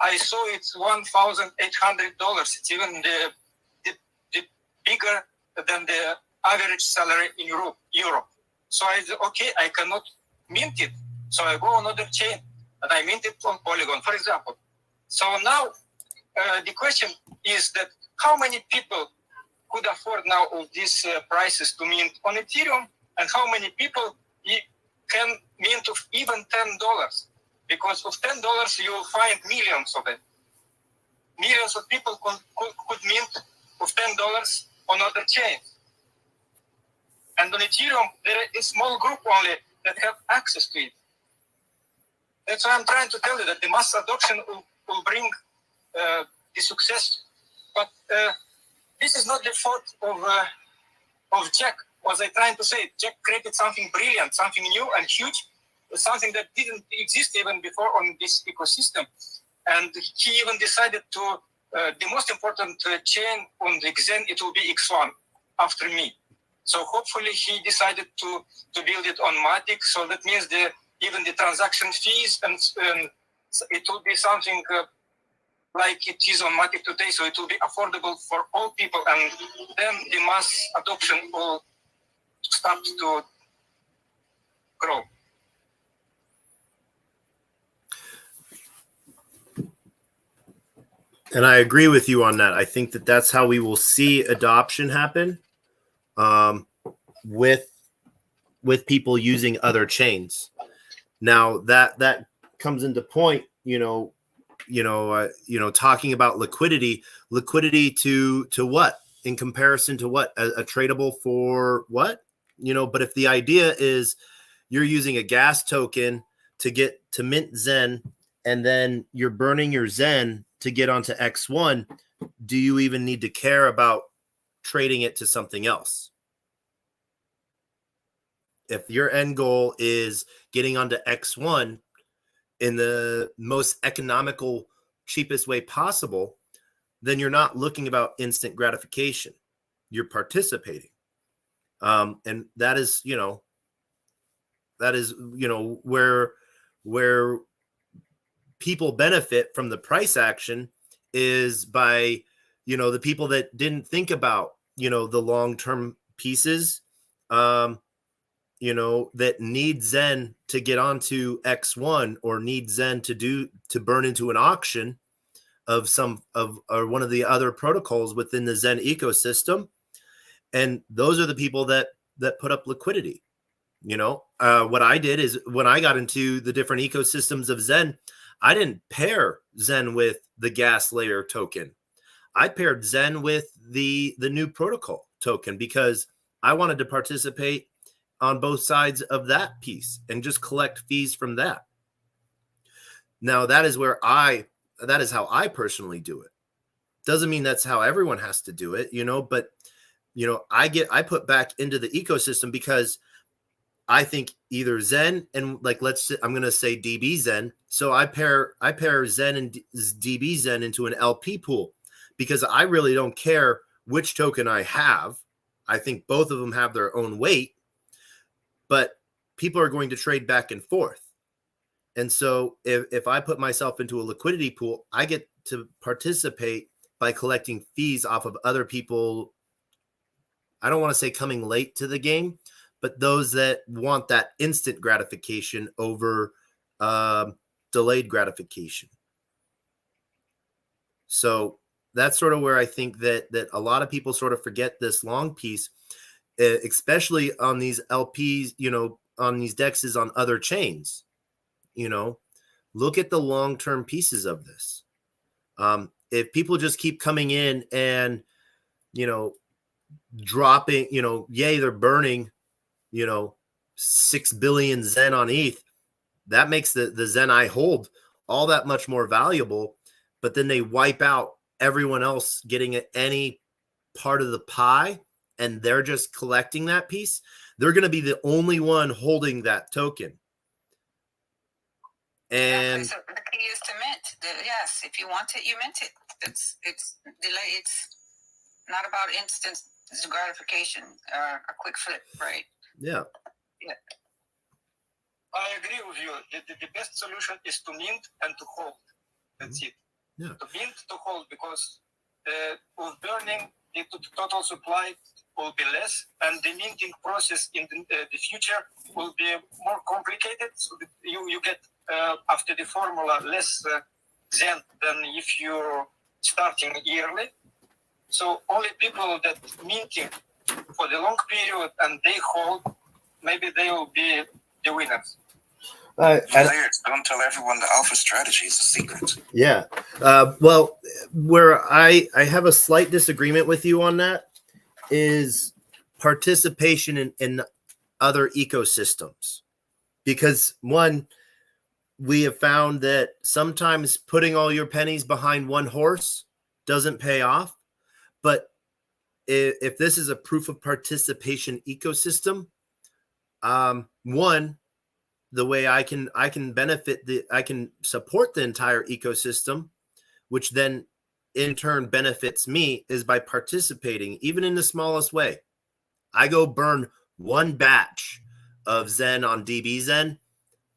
I saw it's $1,800. It's even the bigger than the average salary in Europe. So I said, okay, I cannot mint it. So I go another chain and I mint it on Polygon, for example. So now the question is that how many people could afford now all these prices to mint on Ethereum, and how many people can mint of even $10? Because of $10, you'll find millions of it. Millions of people could mint of $10 on other chains. And on Ethereum, there is a small group only that have access to it. That's why I'm trying to tell you that the mass adoption will bring the success. But this is not the fault of Jack. Was I trying to say? Jack created something brilliant, something new and huge, something that didn't exist even before on this ecosystem. And he even decided to, the most important chain on the Xen, it will be X1 after me. So hopefully he decided to build it on Matic. So that means even the transaction fees and it will be something like it is on Matic today. So it will be affordable for all people. And then the mass adoption will start to grow. And I agree with you on that. I think that that's how we will see adoption happen, with people using other chains. Now that comes into point, talking about liquidity to what, in comparison to what, a tradable for what, but if the idea is you're using a gas token to mint Zen, and then you're burning your Zen to get onto X1, do you even need to care about trading it to something else? If your end goal is getting onto X1 in the most economical, cheapest way possible, then you're not looking about instant gratification. You're participating. And that is where people benefit from the price action is by, the people that didn't think about, the long-term pieces, that need Zen to get onto X1 or need Zen to burn into an auction of or one of the other protocols within the Zen ecosystem. And those are the people that put up liquidity. What I did is when I got into the different ecosystems of Zen, I didn't pair Zen with the gas layer token. I paired Zen with the new protocol token because I wanted to participate on both sides of that piece and just collect fees from that. Now that is how I personally do it. Doesn't mean that's how everyone has to do it, but I put back into the ecosystem because I think either Zen and I'm going to say DB Zen. So I pair Zen and DB Zen into an LP pool because I really don't care which token I have. I think both of them have their own weight, but people are going to trade back and forth. And so if I put myself into a liquidity pool, I get to participate by collecting fees off of other people. I don't want to say coming late to the game, but those that want that instant gratification over delayed gratification. So that's sort of where I think that a lot of people sort of forget this long piece, especially on these LPs, on these DEXs on other chains. Look at the long-term pieces of this. If people just keep coming in and, dropping, they're burning, 6 billion Zen on ETH, that makes the Zen I hold all that much more valuable, but then they wipe out everyone else getting any part of the pie, and they're just collecting that piece. They're going to be the only one holding that token. And so the key is to mint. Yes, if you want it, you mint it. It's delay. It's not about instant gratification, a quick flip, right? Yeah. I agree with you. The best solution is to mint and to hold. That's it. Yeah. To mint, to hold, because with burning, the total supply will be less, and the minting process in the future will be more complicated. So that you get after the formula less Zen than if you're starting yearly. So only people that minting for the long period and they hold, maybe they will be the winners. Players, don't tell everyone the alpha strategy is a secret. Yeah. Well, where I have a slight disagreement with you on that is participation in other ecosystems. Because one, we have found that sometimes putting all your pennies behind one horse doesn't pay off. But if this is a proof of participation ecosystem, one, the way I can benefit I can support the entire ecosystem, which then in turn benefits me, is by participating even in the smallest way. I go burn one batch of Zen on DB Zen.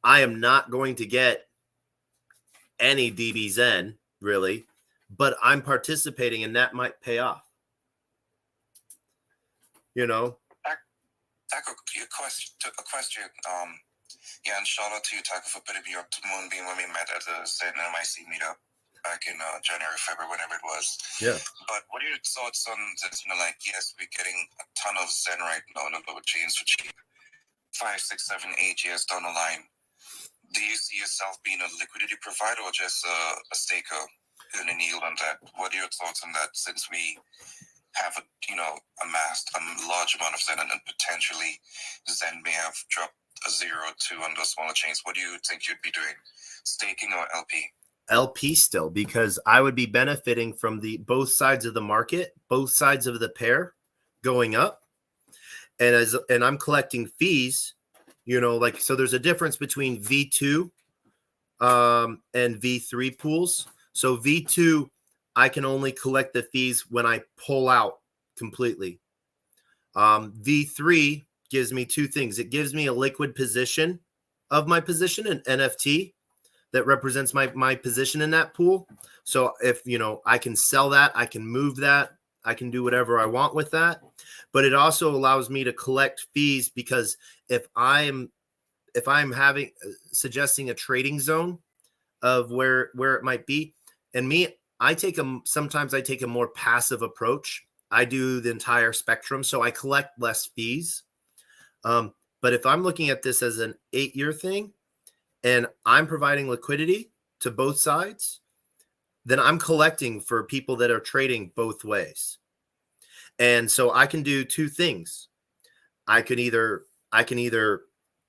I am not going to get any DB Zen really, but I'm participating and that might pay off. Taco, a question. Yeah, and shout out to you, Taco, for putting me up to Moonbeam when we met at the Zen MIC meetup back in January, February, whenever it was. Yeah. But what are your thoughts on this? Yes, we're getting a ton of Zen right now in the lower chains for cheap. 5, 6, 7, 8 years down the line. Do you see yourself being a liquidity provider or just a staker earning yield on that? What are your thoughts on that, since we have amassed a large amount of Zen and potentially Zen may have dropped a 0 or 2 on those smaller chains? What do you think you'd be doing, staking or LP? LP still, because I would be benefiting from both sides of the market, both sides of the pair going up, and I'm collecting fees. So there's a difference between V2 and V3 pools. So V2, I can only collect the fees when I pull out completely. V3 gives me two things. It gives me a liquid position of my position, an NFT that represents my position in that pool. So if, I can sell that, I can move that, I can do whatever I want with that. But it also allows me to collect fees, because if I'm suggesting a trading zone of where it might be, and sometimes I take a more passive approach. I do the entire spectrum, so I collect less fees. But if I'm looking at this as an 8-year thing and I'm providing liquidity to both sides, then I'm collecting for people that are trading both ways. And so I can do two things. I can either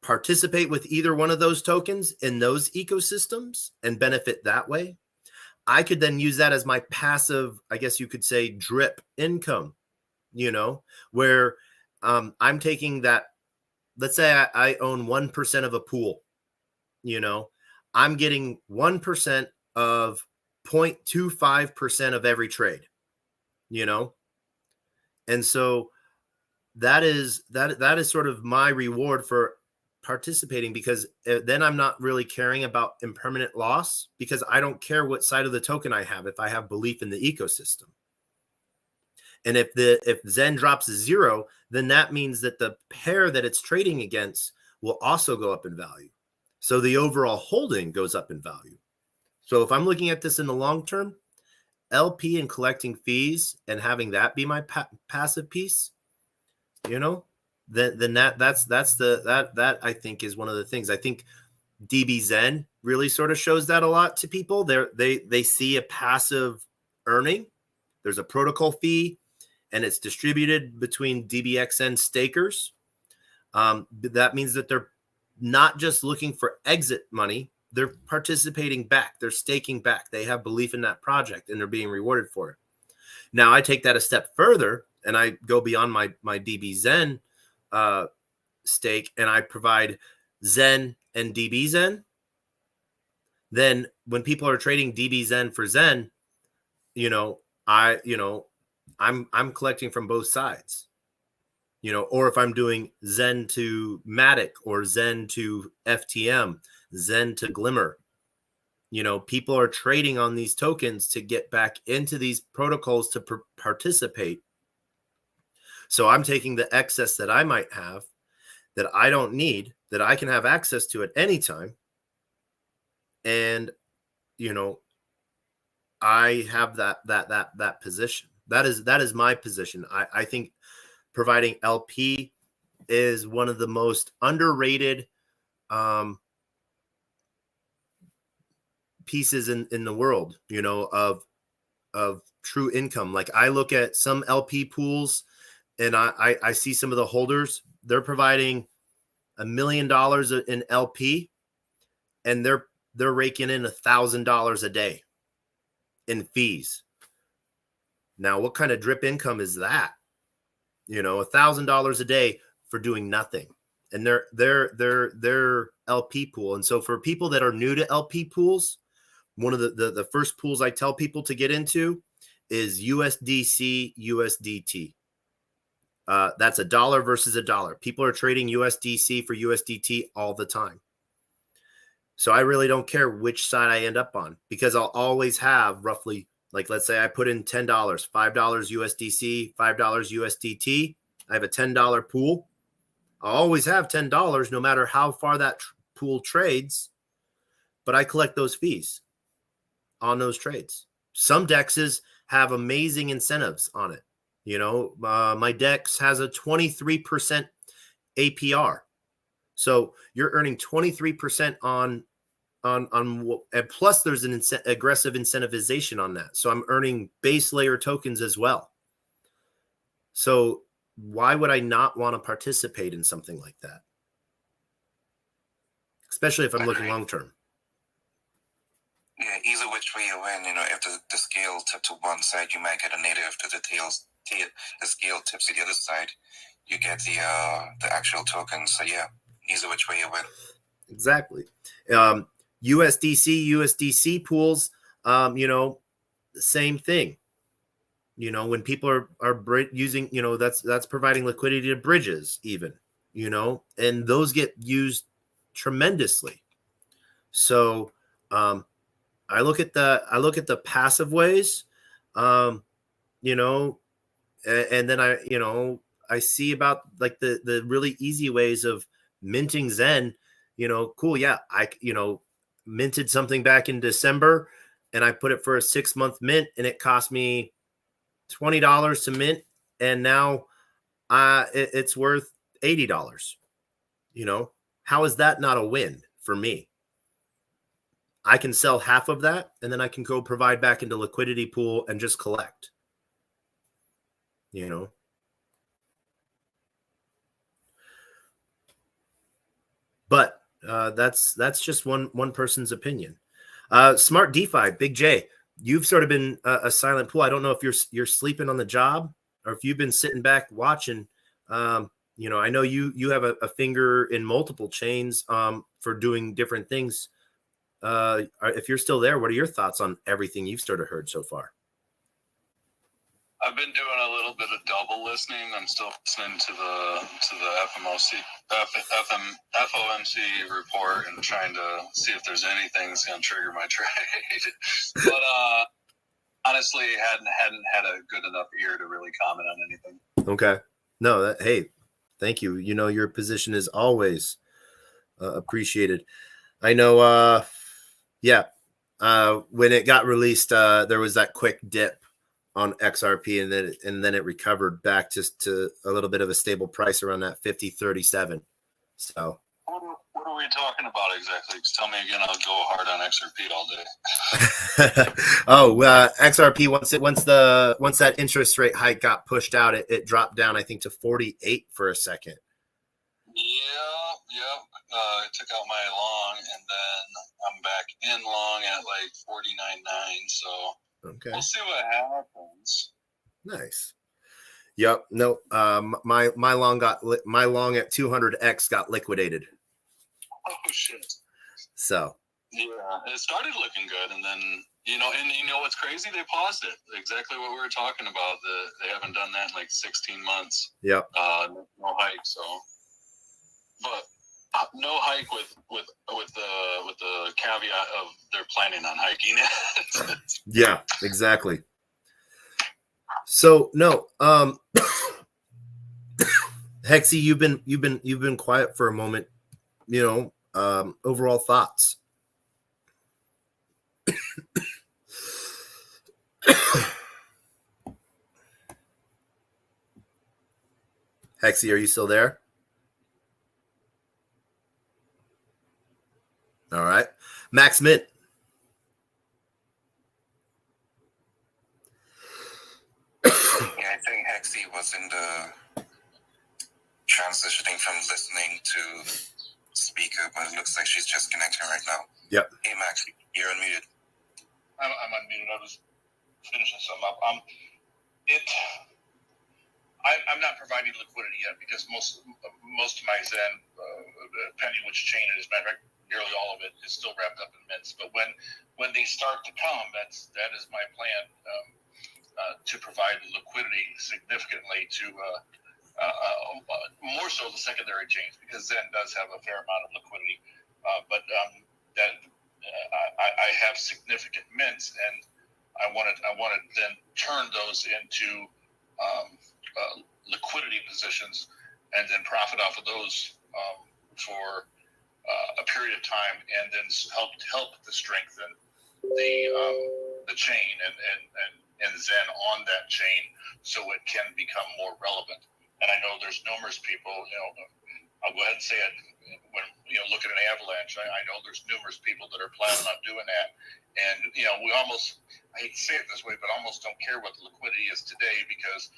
participate with either one of those tokens in those ecosystems and benefit that way. I could then use that as my passive, I guess you could say, drip income, where I'm taking that. Let's say I own 1% of a pool, I'm getting 1% of 0.25% of every trade, and so that is sort of my reward for participating, because then I'm not really caring about impermanent loss, because I don't care what side of the token I have if I have belief in the ecosystem. And if Zen drops to 0, then that means that the pair that it's trading against will also go up in value. So the overall holding goes up in value. So if I'm looking at this in the long term, LP and collecting fees and having that be my passive piece, you know, then that I think is one of the things. I think DB Zen really sort of shows that a lot to people. They see a passive earning. There's a protocol fee, and it's distributed between DBXN stakers. That means that they're not just looking for exit money. They're participating back. They're staking back. They have belief in that project, and they're being rewarded for it. Now, I take that a step further, and I go beyond my DB Zen stake, and I provide Zen and DB Zen. Then when people are trading DB Zen for Zen, I'm collecting from both sides. Or if I'm doing Zen to Matic or Zen to FTM, Zen to Glimmer, people are trading on these tokens to get back into these protocols to participate. So I'm taking the excess that I might have that I don't need, that I can have access to at any time. And, I have that position. That is my position. I think providing LP is one of the most underrated pieces in the world, of true income. Like I look at some LP pools and I see some of the holders, they're providing $1 million in LP and they're raking in $1,000 a day in fees. Now, what kind of drip income is that? $1,000 a day for doing nothing, and they're LP pool. And so for people that are new to LP pools, one of the first pools I tell people to get into is USDC USDT. That's $1 versus $1. People are trading USDC for USDT all the time. So I really don't care which side I end up on, because I'll always have roughly, like, let's say I put in $10, $5 USDC, $5 USDT. I have a $10 pool. I'll always have $10 no matter how far that pool trades, but I collect those fees on those trades. Some DEXs have amazing incentives on it. My DEX has a 23% APR. So you're earning 23% on and plus there's an aggressive incentivization on that. So I'm earning base layer tokens as well. So why would I not want to participate in something like that? Especially if I'm looking long term. Yeah, either which way you win, if the scale tips to one side, you might get a negative. If the scale tips to the other side, you get the actual token. So yeah, either which way you win. Exactly. USDC pools, the same thing. When people are using, that's providing liquidity to bridges even, and those get used tremendously. So I look at the passive ways, and then I see about like the really easy ways of minting Zen. Cool. Yeah. I minted something back in December and I put it for a 6-month mint and it cost me $20 to mint. And now it's worth $80. How is that not a win for me? I can sell half of that and then I can go provide back into liquidity pool and just collect, But that's just one person's opinion. Smart DeFi, Big J, you've sort of been a silent pool. I don't know if you're sleeping on the job or if you've been sitting back watching. I know you have a finger in multiple chains for doing different things. If you're still there, what are your thoughts on everything you've sort of heard so far? I've been doing a little bit of double listening. I'm still listening to the FOMC report and trying to see if there's anything that's going to trigger my trade. But I honestly hadn't had a good enough ear to really comment on anything. Okay. No, hey, thank you. You know, your position is always appreciated. I know, when it got released, there was that quick dip on XRP, and then it recovered back just to a little bit of a stable price around that 50.37. So What are we talking about exactly? Just tell me again. I'll go hard on XRP all day. XRP once that interest rate hike got pushed out, it dropped down, I think, to 48 for a second. Yeah. I took out my long, and then I'm back in long at like 49.9. So okay, we'll see what happens. Nice. Yep. No. My long at 200x got liquidated. Oh shit. So. Yeah, it started looking good, and then you know what's crazy? They paused it. Exactly what we were talking about. They haven't done that in like 16 months. Yep. No hike. So, but no hike with the caveat of they're planning on hiking it. Yeah. Exactly. So no. Hexy, you've been quiet for a moment. You know, overall thoughts. Hexy, are you still there? All right. Max Mint. Yeah, I think Hexy was in the transitioning from listening to speaker, but it looks like she's just connecting right now. Yep. Hey, Max, you're unmuted. I'm unmuted. I was finishing something up. I'm not providing liquidity yet because most of my Zen, depending which chain it is, matter of fact, nearly all of it is still wrapped up in mints. But when they start to come, that is my plan to provide liquidity significantly to more so the secondary chains, because Zen does have a fair amount of liquidity. I have significant mints, and I want to then turn those into liquidity positions, and then profit off of those for a period of time, and then help to strengthen the chain and Zen on that chain, so it can become more relevant. And I know there's numerous people, I'll go ahead and say it, when look at an avalanche, I know there's numerous people that are planning on doing that. And we almost, I hate to say it this way, but almost don't care what the liquidity is today, because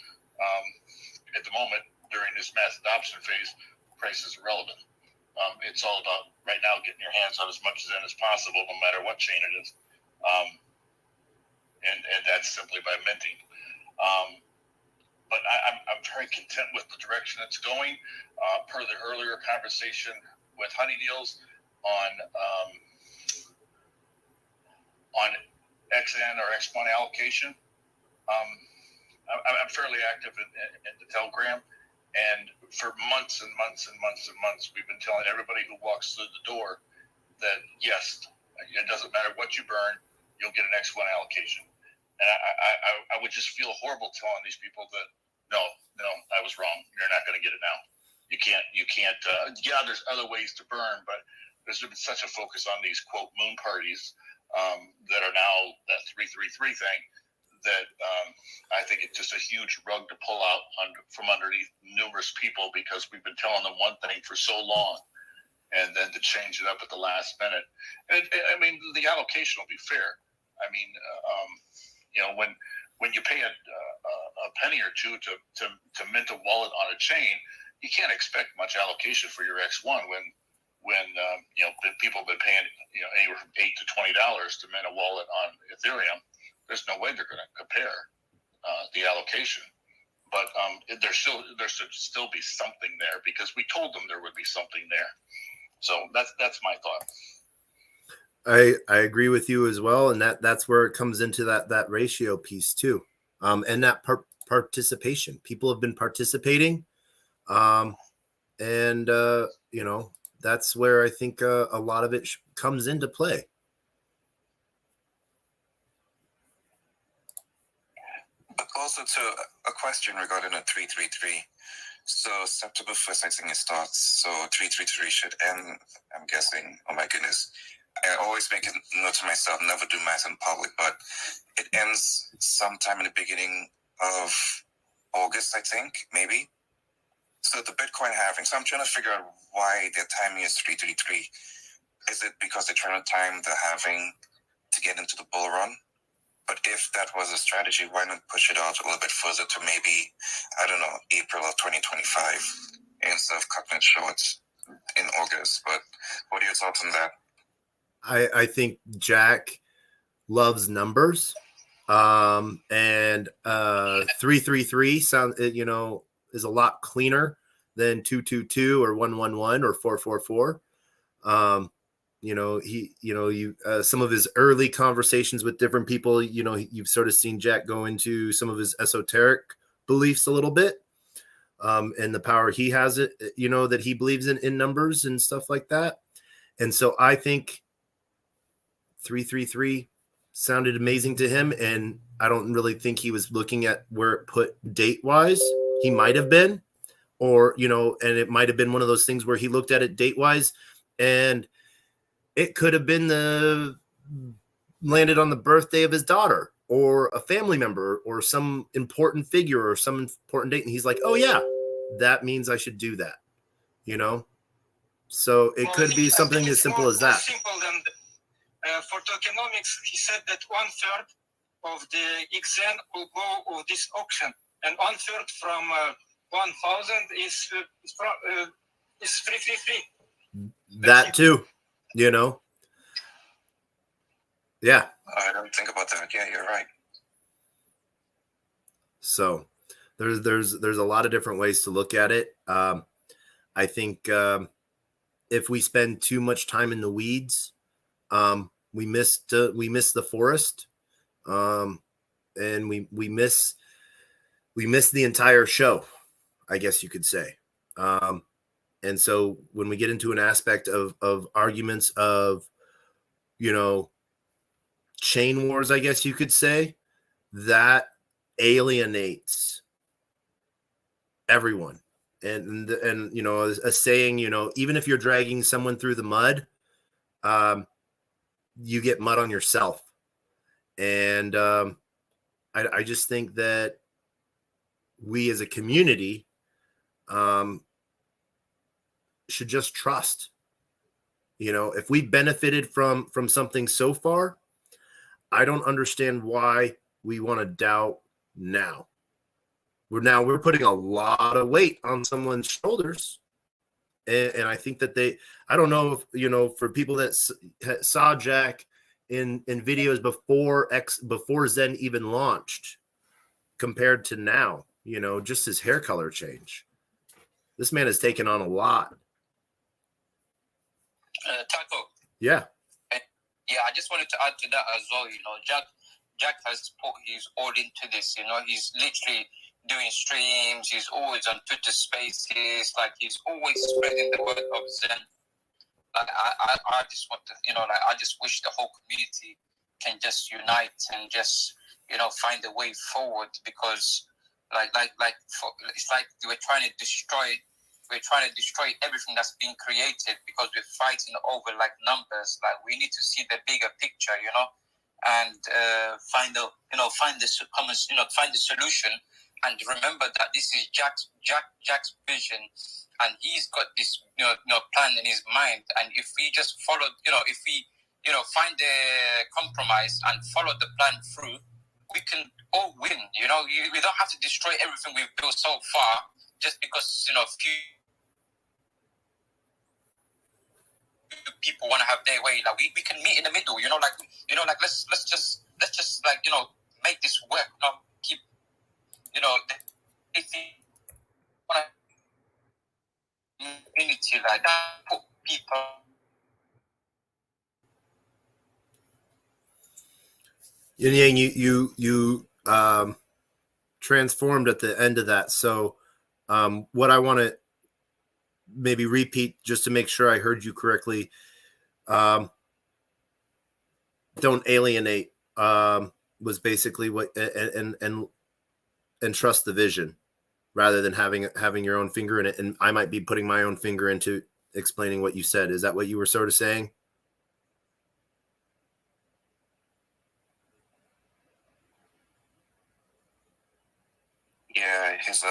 at the moment during this mass adoption phase, price is irrelevant. It's all about right now getting your hands on as much Zen as possible, no matter what chain it is, and that's simply by minting. But I'm very content with the direction it's going. Per the earlier conversation with Honey Deals on XN or X1 allocation, I'm fairly active in the Telegram, and for months and months and months and months, we've been telling everybody who walks through the door that yes, it doesn't matter what you burn, you'll get an X1 allocation. And I would just feel horrible telling these people that no, I was wrong. You're not going to get it now. You can't. Yeah, there's other ways to burn, but there's been such a focus on these quote moon parties that are now that 333 thing that I think it's just a huge rug to pull out from underneath numerous people, because we've been telling them one thing for so long, and then to change it up at the last minute. And I mean, the allocation will be fair. I mean, when you pay a penny or two to mint a wallet on a chain, you can't expect much allocation for your X1 when people have been paying anywhere from $8 to $20 to mint a wallet on Ethereum. There's no way they're going to compare the allocation, but there should still be something there, because we told them there would be something there. So that's my thought. I agree with you as well, and that's where it comes into that ratio piece too, and that participation. People have been participating, and that's where I think a lot of it comes into play. also to a question regarding the 333. So September 1st, I think it starts. So 333 should end, I'm guessing. Oh my goodness. I always make a note to myself, never do math in public, but it ends sometime in the beginning of August, I think, maybe. So the Bitcoin halving. So I'm trying to figure out why their timing is 333. Is it because they're trying to time the halving to get into the bull run? But if that was a strategy, why not push it out a little bit further to maybe, I don't know, April of 2025 instead of cutting it short in August? But what are your thoughts on that? I think Jack loves numbers. And 333 sound, is a lot cleaner than 222 or 111 or 444. Some of his early conversations with different people, you've sort of seen Jack go into some of his esoteric beliefs a little bit, and the power he has, that he believes in numbers and stuff like that. And so I think 333 sounded amazing to him, and I don't really think he was looking at where it put date wise. He might have been, or and it might have been one of those things where he looked at it date wise, and it could have been landed on the birthday of his daughter or a family member or some important figure or some important date, and he's like, oh yeah, that means I should do that, so it could be something as simple as that. Simple than for tokenomics, he said that 1/3 of the XN will go of this auction, and 1/3 from 1,000 is 333. That too, Yeah. I don't think about that. Yeah, you're right. So there's a lot of different ways to look at it. I think if we spend too much time in the weeds, we miss the forest, and we miss the entire show, I guess you could say. And so when we get into an aspect of arguments of, chain wars, I guess you could say, that alienates everyone. And a saying, even if you're dragging someone through the mud, you get mud on yourself. And I just think that we as a community should just trust. If we benefited from something so far, I don't understand why we want to doubt now. We're putting a lot of weight on someone's shoulders. And I think that I don't know if, for people that saw Jack in videos before Zen even launched compared to now, just his hair color change. This man has taken on a lot. Taco. Yeah. Yeah, I just wanted to add to that as well. Jack has put his all into this. He's literally doing streams. He's always on Twitter Spaces. Like, he's always spreading the word of Zen. Like, I just want to, I just wish the whole community can just unite and just, find a way forward, because it's like we're trying to destroy everything that's been created because we're fighting over like numbers. Like, we need to see the bigger picture, and find the solution. And remember that this is Jack's vision, and he's got this plan in his mind. And if we just follow, if we find the compromise and follow the plan through, we can all win. We don't have to destroy everything we've built so far just because few people want to have their way. Like, we can meet in the middle. Let's just make this work. Keep community like that. Put people. Yin Yang, you transformed at the end of that. So what I want to maybe repeat just to make sure I heard you correctly. Don't alienate was basically what, and and trust the vision rather than having your own finger in it. And I might be putting my own finger into explaining what you said. Is that what you were sort of saying? Yeah, his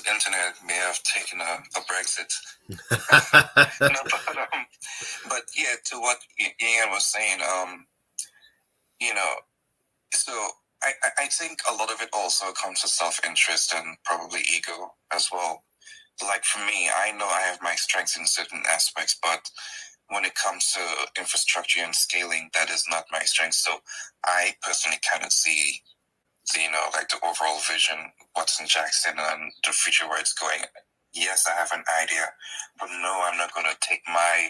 internet may have taken a Brexit. No, but yeah, to what Ian was saying, so I think a lot of it also comes to self-interest and probably ego as well. Like for me, I know I have my strengths in certain aspects, but when it comes to infrastructure and scaling, that is not my strength. So I personally cannot see like the overall vision, what's in Jackson and the future where it's going. Yes, I have an idea, but no, I'm not going to take my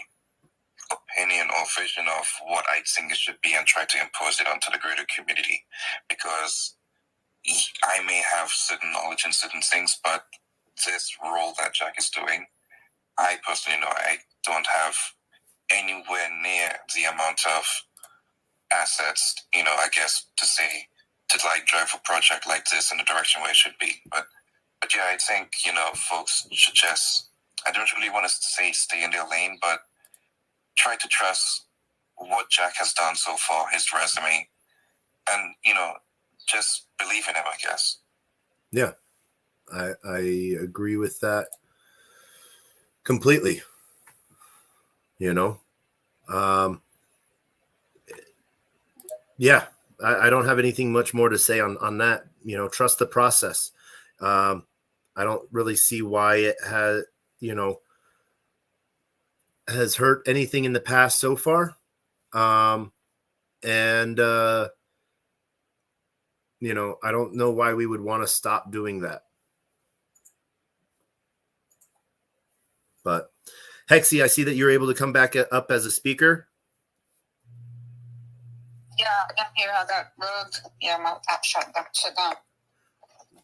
opinion or vision of what I think it should be and try to impose it onto the greater community, because I may have certain knowledge in certain things, but this role that Jack is doing, I personally know I don't have anywhere near the amount of assets, I guess to like drive a project like this in the direction where it should be. But yeah, I think, folks should just, I don't really want to say stay in their lane, but try to trust what Jack has done so far, his resume, and, just believe in him, I guess. Yeah, I agree with that completely. Yeah, I don't have anything much more to say on that. Trust the process. I don't really see why it has hurt anything in the past so far. And I don't know why we would want to stop doing that. But Hexy, I see that you're able to come back up as a speaker. Yeah, I'm here. I got rugged. Yeah, my app shut down.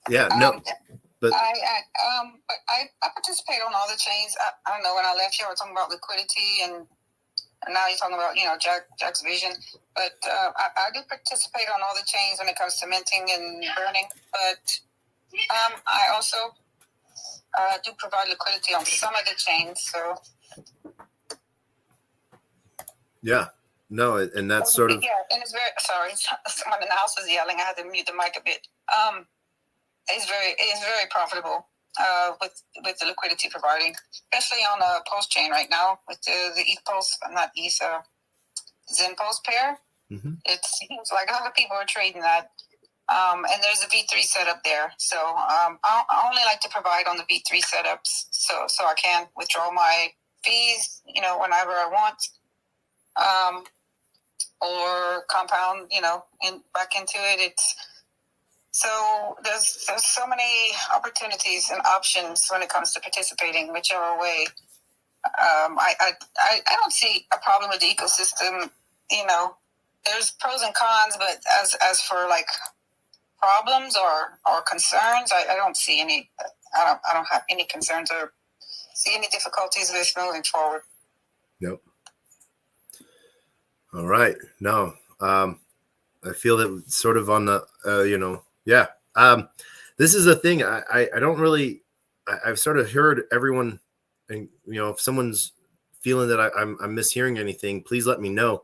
Yeah, no, but I participate on all the chains. I don't know, when I left here, we were talking about liquidity, and now you're talking about Jack's vision. But I do participate on all the chains when it comes to minting and burning. But I also do provide liquidity on some of the chains. So yeah, no, and that's sort of and it's very sorry. Someone in the house was yelling. I had to mute the mic a bit. It's very profitable with the liquidity providing, especially on a Pulse chain right now with the ETH Pulse, not ETH, Zen Pulse pair. Mm-hmm. It seems like a lot of people are trading that. And there's a V3 setup there. So I only like to provide on the V3 setups so I can withdraw my fees, whenever I want, or compound, back into it. So there's so many opportunities and options when it comes to participating whichever way. I don't see a problem with the ecosystem. There's pros and cons, but as for like problems or concerns, I don't see any. I don't have any concerns or see any difficulties with moving forward. Nope. All right. No. I feel that sort of on the yeah. This is a thing. I don't really. I've sort of heard everyone, and if someone's feeling that I'm mishearing anything, please let me know.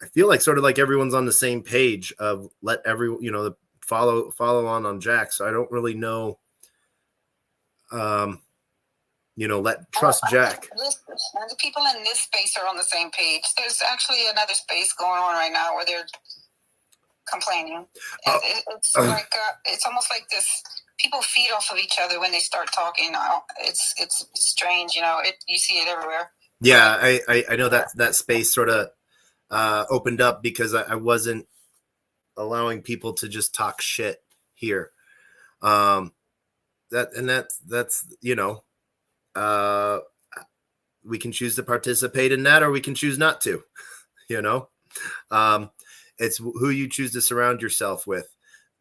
I feel like sort of like everyone's on the same page of let everyone follow on Jack. So I don't really know. Trust Jack. The people in this space are on the same page. There's actually another space going on right now where they're complaining. It's like it's almost like this. People feed off of each other when they start talking. It's strange, you see it everywhere. Yeah, I know that space sort of opened up because I wasn't allowing people to just talk shit here. That's we can choose to participate in that, or we can choose not to. It's who you choose to surround yourself with.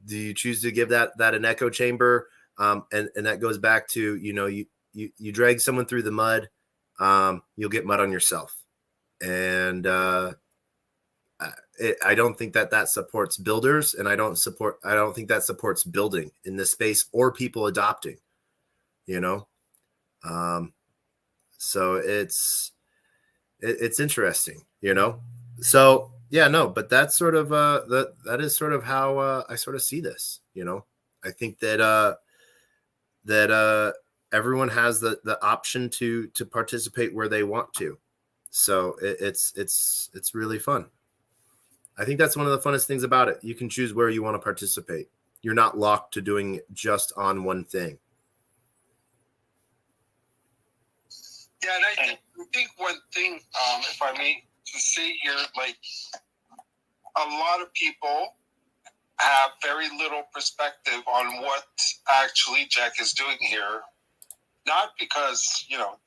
Do you choose to give that an echo chamber? And that goes back to, you drag someone through the mud, you'll get mud on yourself. And I don't think that supports builders, and I don't think that supports building in this space or people adopting, you know? So it's interesting, you know? So yeah, no, but that's sort of, that is sort of how, I sort of see this, you know? I think that, everyone has the option to participate where they want to. So it's really fun. I think that's one of the funnest things about it. You can choose where you want to participate. You're not locked to doing just on one thing. Yeah, and I think one thing, if I may to say here, like a lot of people have very little perspective on what actually Jack is doing here. Not because, you know,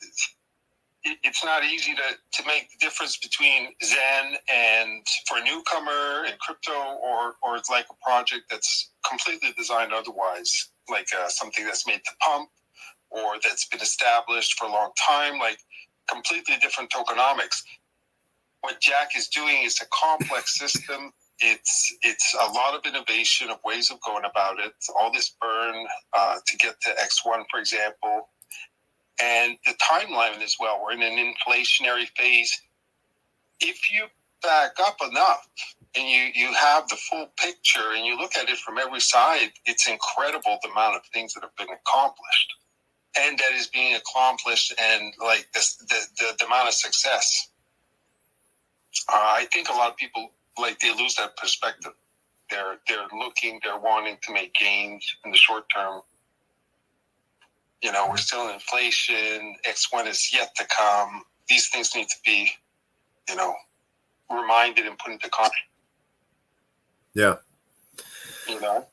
it's not easy to make the difference between Zen and for a newcomer and crypto, or it's like a project that's completely designed otherwise, like something that's made to pump or that's been established for a long time, like completely different tokenomics. What Jack is doing is a complex system. It's a lot of innovation of ways of going about it. All this burn to get to X1, for example. And the timeline as well. We're in an inflationary phase. If you back up enough and you have the full picture and you look at it from every side, it's incredible the amount of things that have been accomplished and that is being accomplished, and like this, the amount of success. I think a lot of people, like, they lose that perspective. They're wanting to make gains in the short term. You know, we're still in inflation. X1 is yet to come. These things need to be, you know, reminded and put into context. Yeah. You know,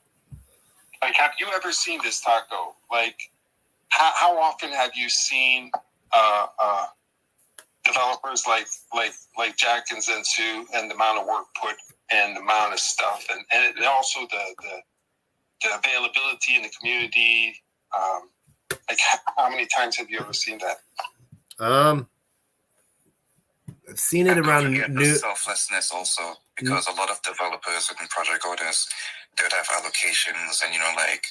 like, have you ever seen this, Taco? Like, how often have you seen developers like Jack and Zensu, and the amount of work put and the amount of stuff, and also the availability in the community? Like, how many times have you ever seen that? I've seen it around the selflessness also, because a lot of developers and project owners, they would have allocations, and, you know, like,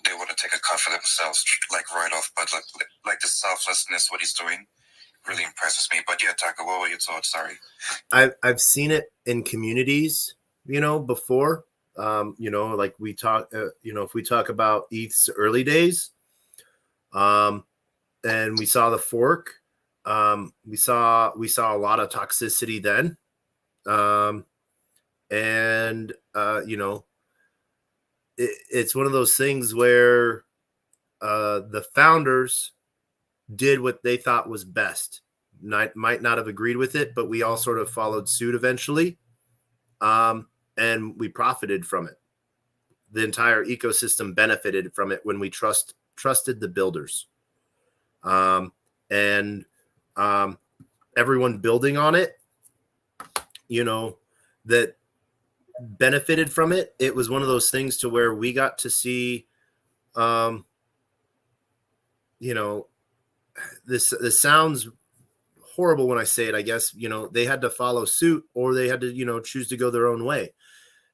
they want to take a cut for themselves, like, right off. But like the selflessness, what he's doing, really impresses me. But yeah, Taco, what were your thoughts? Sorry. I've seen it in communities, you know, before. You know, like we talk, you know, if we talk about ETH's early days, and we saw the fork, we saw a lot of toxicity then. And you know, it's one of those things where the founders did what they thought was best. Might not have agreed with it, but we all sort of followed suit eventually. And we profited from it. The entire ecosystem benefited from it when we trusted the builders. And everyone building on it, you know, that benefited from it. It was one of those things to where we got to see, you know, this sounds horrible when I say it, I guess, you know, they had to follow suit, or they had to, you know, choose to go their own way,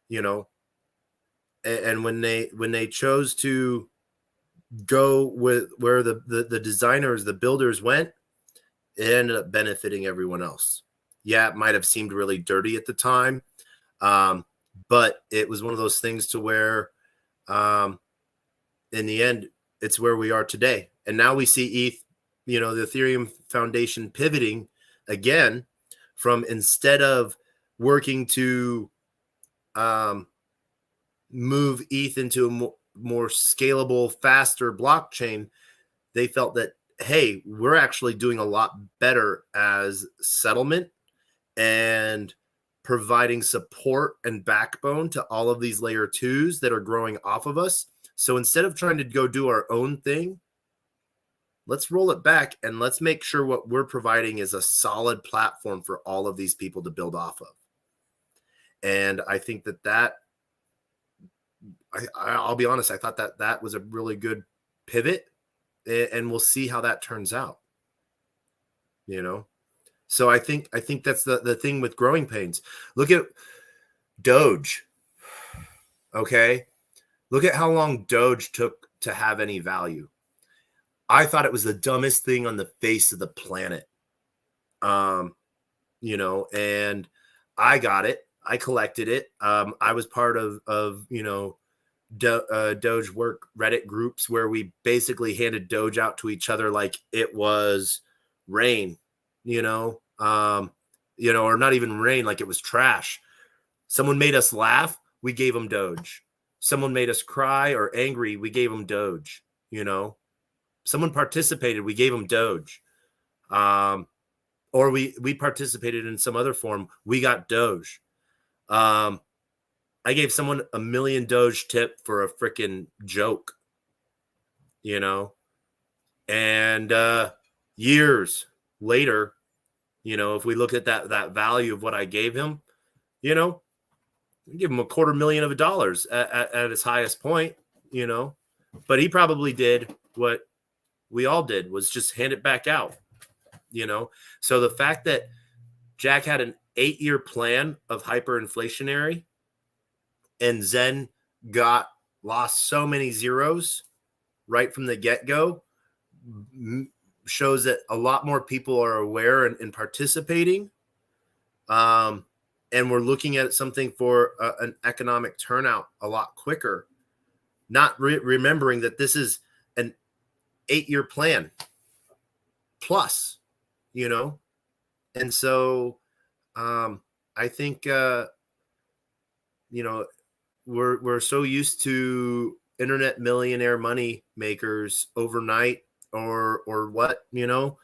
you know, and when they chose to go with where the designers, the builders went, it ended up benefiting everyone else. Yeah, it might have seemed really dirty at the time, but it was one of those things to where, in the end, it's where we are today. And now we see ETH, you know, the Ethereum Foundation pivoting again from, instead of working to move ETH into a more scalable, faster blockchain, they felt that, hey, we're actually doing a lot better as settlement and providing support and backbone to all of these layer twos that are growing off of us. So instead of trying to go do our own thing, let's roll it back and let's make sure what we're providing is a solid platform for all of these people to build off of. And I think that I'll be honest, I thought that was a really good pivot, and we'll see how that turns out, you know? So I think that's the thing with growing pains. Look at, Doge. Okay. Look at how long Doge took to have any value. I thought it was the dumbest thing on the face of the planet. You know, and I got it. I collected it. I was part of you know, Doge work Reddit groups where we basically handed Doge out to each other like it was rain, you know, or not even rain, like it was trash. Someone made us laugh, we gave them Doge. Someone made us cry or angry, we gave them Doge, you know. Someone participated, we gave them Doge. Or we participated in some other form, we got Doge. I gave someone $1 million Doge tip for a freaking joke, you know, and years later, you know, if we look at that value of what I gave him, you know, I give him $250,000 at his highest point, you know, but he probably did what we all did, was just hand it back out, you know. So the fact that Jack had an 8-year plan of hyperinflationary and Zen lost so many zeros right from the get-go shows that a lot more people are aware and participating. And we're looking at something for an economic turnout a lot quicker, not remembering that this is an 8-year plan plus, you know. And so I think, you know, we're so used to internet millionaire money makers overnight or what, you know,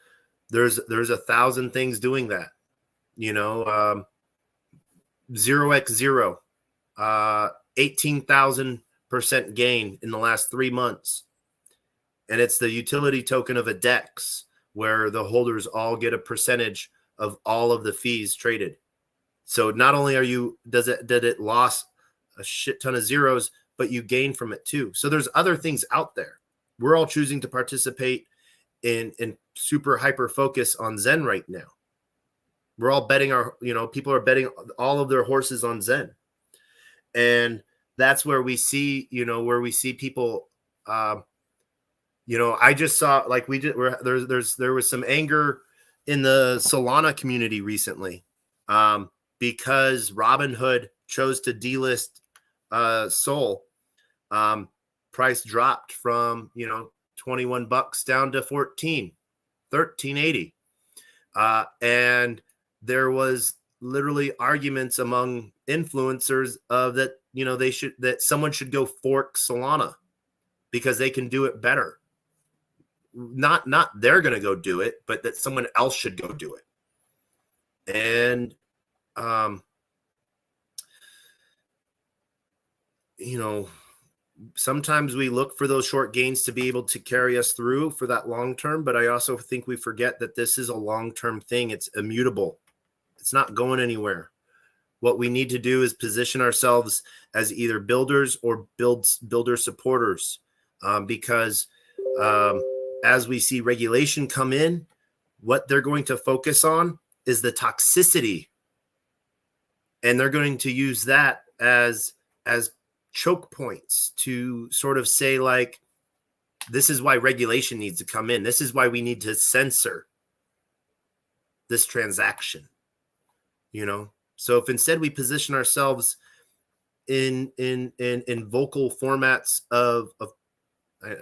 there's 1,000 things doing that, you know. 0x0, 18,000% gain in the last 3 months. And it's the utility token of a DEX where the holders all get a percentage of all of the fees traded. So not only did it lost a shit ton of zeros, but you gain from it too. So there's other things out there. We're all choosing to participate in super hyper focus on Zen right now. We're all betting people are betting all of their horses on Zen. And that's where we see, people, I just saw, like we did, there was some anger in the Solana community recently, because Robinhood chose to delist Sol. Price dropped from, $21 down to $13.80. And there was literally arguments among influencers of that, that someone should go fork Solana because they can do it better. Not they're going to go do it, but that someone else should go do it. And, sometimes we look for those short gains to be able to carry us through for that long term. But I also think we forget that this is a long-term thing. It's immutable. It's not going anywhere. What we need to do is position ourselves as either builders or builder supporters, because as we see regulation come in, what they're going to focus on is the toxicity. And they're going to use that as choke points to sort of say, like, this is why regulation needs to come in. This is why we need to censor this transaction. So if instead we position ourselves in vocal formats of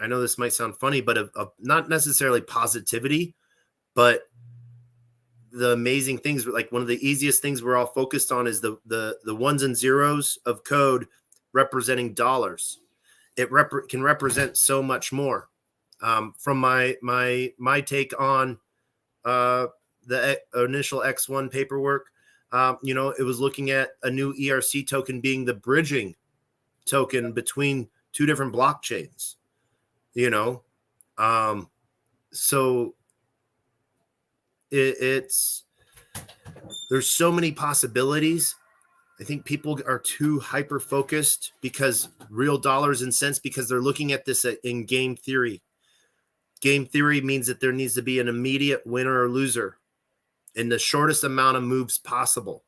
I know this might sound funny, but of not necessarily positivity, but the amazing things, like one of the easiest things we're all focused on is the ones and zeros of code representing dollars. It can represent so much more. From my take on the initial X1 paperwork, it was looking at a new ERC token being the bridging token between two different blockchains, so it's there's so many possibilities. I think people are too hyper focused because real dollars and cents, because they're looking at this in game theory. Game theory means that there needs to be an immediate winner or loser in the shortest amount of moves possible.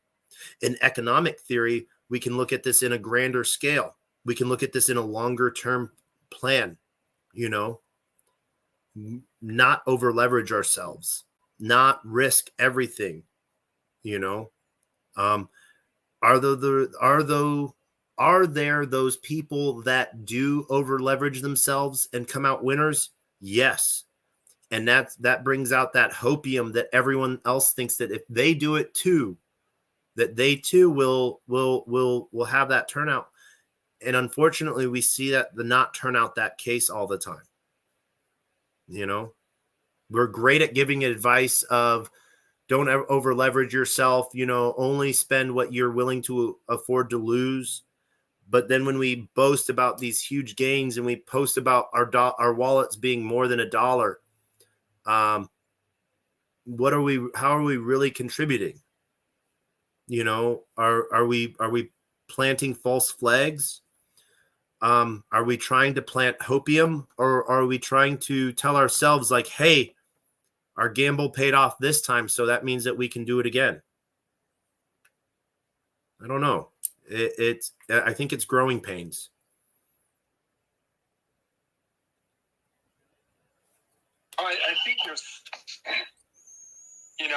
In economic theory, we can look at this in a grander scale. We can look at this in a longer term plan, you know, not over leverage ourselves, not risk everything, you know. Are there those people that do over leverage themselves and come out winners? Yes. And that brings out that hopium that everyone else thinks that if they do it too, that they too will have that turnout. And unfortunately, we see that the not turn out that case all the time. You know, we're great at giving advice of don't ever over leverage yourself, you know, only spend what you're willing to afford to lose. But then when we boast about these huge gains and we post about our wallets being more than $1, how are we really contributing? You know, are we planting false flags? Are we trying to plant hopium, or are we trying to tell ourselves like, hey, our gamble paid off this time, so that means that we can do it again? I don't know. I think it's growing pains. I think there's, in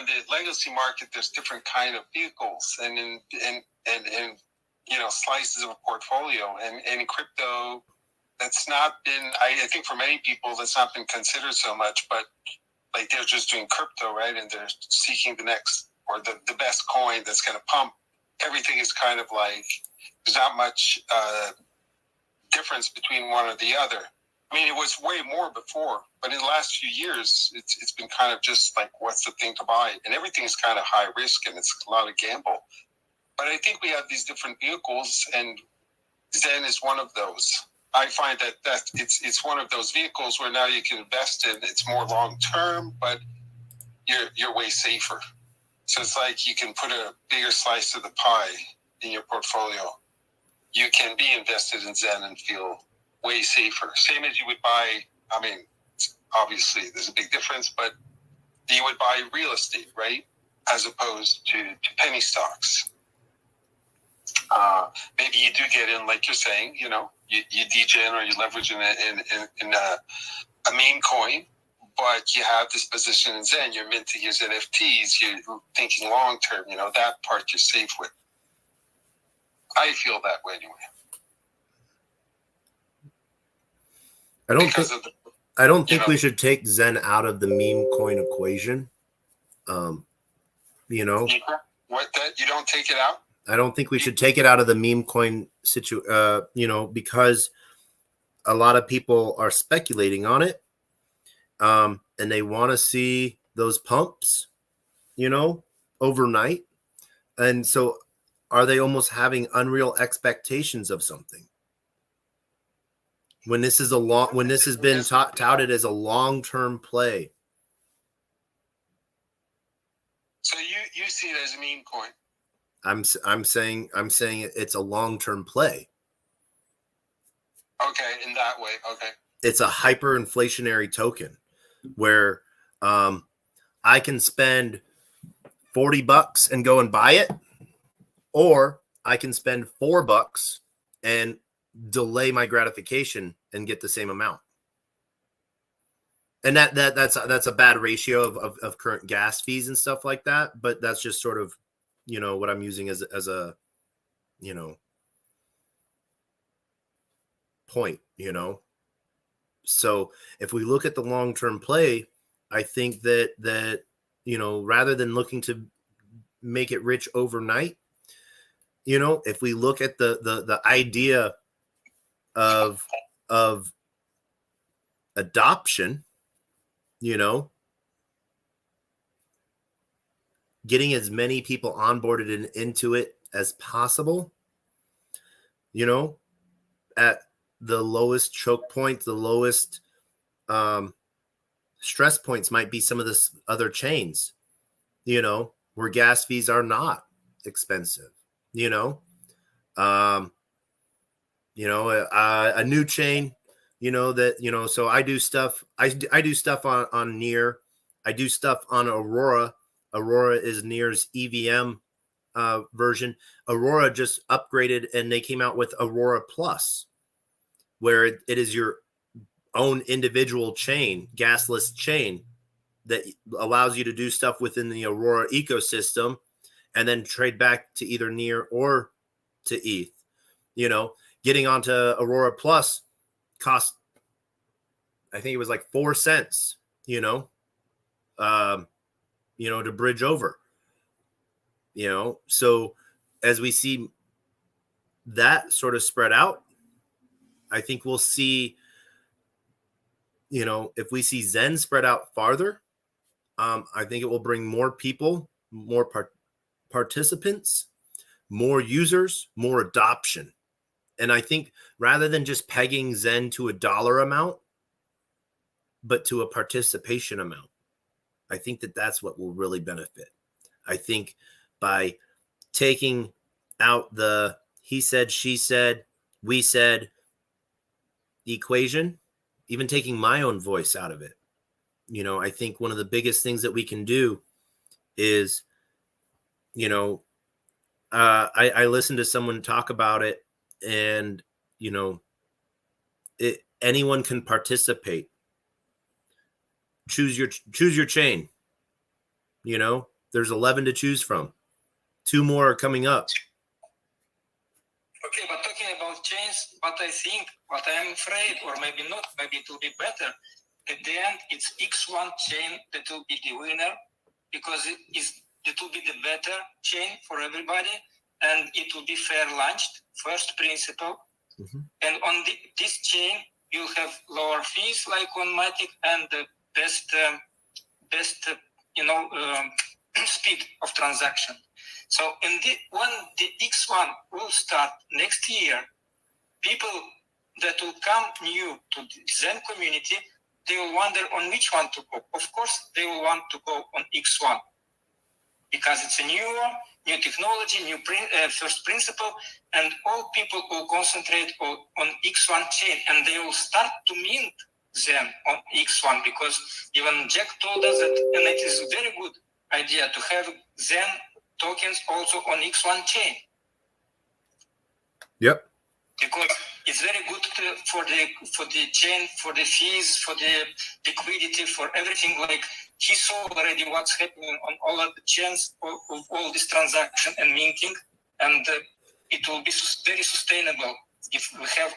the legacy market, there's different kind of vehicles, and in slices of a portfolio, and in crypto, that's not been. I think for many people, that's not been considered so much, but like they're just doing crypto, right? And they're seeking the next or the best coin that's going to pump. Everything is kind of like there's not much difference between one or the other. I mean, it was way more before, but in the last few years, it's been kind of just like, what's the thing to buy? And everything's kind of high risk, and it's a lot of gamble. But I think we have these different vehicles, and Zen is one of those. I find that it's one of those vehicles where now you can invest in. It's more long term, but you're way safer. So it's like you can put a bigger slice of the pie in your portfolio. You can be invested in Zen and feel way safer. Same as you would buy, I mean, obviously there's a big difference, but you would buy real estate, right? As opposed to penny stocks. Maybe you do get in, like you're saying, you degen or you leverage in a meme coin, but you have this position in Zen, you're minting your NFTs, you're thinking long term, that part you're safe with. I feel that way anyway. I don't think we should take Zen out of the meme coin equation. What, that you don't take it out? I don't think we should take it out of the meme coin because a lot of people are speculating on it. And they want to see those pumps, overnight. And so are they almost having unreal expectations of something? When this has been touted as a long-term play. So you see it as a meme coin. I'm saying it's a long-term play. Okay, in that way. Okay. It's a hyperinflationary token where I can spend $40 and go and buy it, or I can spend $4 and delay my gratification and get the same amount. And that's a bad ratio of current gas fees and stuff like that. But that's just sort of, what I'm using as a, point, So if we look at the long-term play, I think that rather than looking to make it rich overnight, if we look at the idea of adoption, getting as many people onboarded into it as possible, at the lowest choke points, the lowest stress points might be some of the other chains, where gas fees are not expensive, a new chain, so I do stuff. I do stuff on Near. I do stuff on Aurora. Aurora is Near's EVM version, Aurora just upgraded and they came out with Aurora Plus, where it is your own individual chain, gasless chain that allows you to do stuff within the Aurora ecosystem and then trade back to either Near or to ETH. You know, getting onto Aurora Plus cost, I think it was like 4 cents, to bridge over, so as we see that sort of spread out, I think we'll see, if we see Zen spread out farther, I think it will bring more people, more participants, more users, more adoption. And I think rather than just pegging Zen to a dollar amount, but to a participation amount, I think that that's what will really benefit. I think by taking out the he said, she said, we said equation, even taking my own voice out of it, I think one of the biggest things that we can do is, I listened to someone talk about it, and, anyone can participate. Choose your chain. There's 11 to choose from. 2 more are coming up. Okay, but talking about chains, what I'm afraid, or maybe not, maybe it will be better. At the end, it's X1 chain that will be the winner, because it will be the better chain for everybody, and it will be fair launched, first principle. Mm-hmm. And on this chain, you'll have lower fees like on Matic, and the best speed of transaction. So when the X1 will start next year, people that will come new to the Zen community, they will wonder on which one to go. Of course, they will want to go on X1 because it's a new technology, new first principle, and all people will concentrate on X1 chain, and they will start to mint Zen on X1, because even Jack told us that, and it is a very good idea to have Zen tokens also on X1 chain. Yep. Because it's very good for the chain, for the fees, for the liquidity, for everything. Like he saw already what's happening on all of the chains of all this transaction and minting, and it will be very sustainable if we have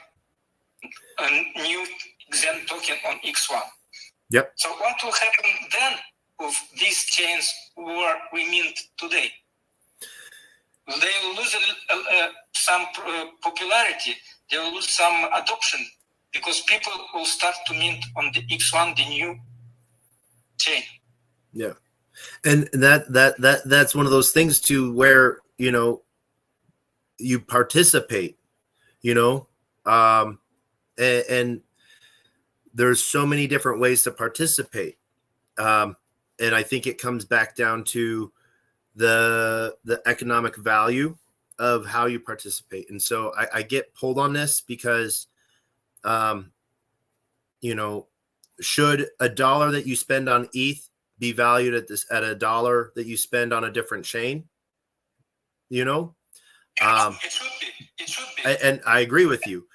a new Zen token on X1. Yep. So what will happen then with these chains where we mint today? They will lose some popularity. They will lose some adoption, because people will start to mint on the X1, the new chain. Yeah, and that's one of those things too, where you participate, and there's so many different ways to participate, and I think it comes back down to the economic value of how you participate. And so I get pulled on this because, should $1 that you spend on ETH be valued at $1 that you spend on a different chain? It should be. It should be. And I agree with you.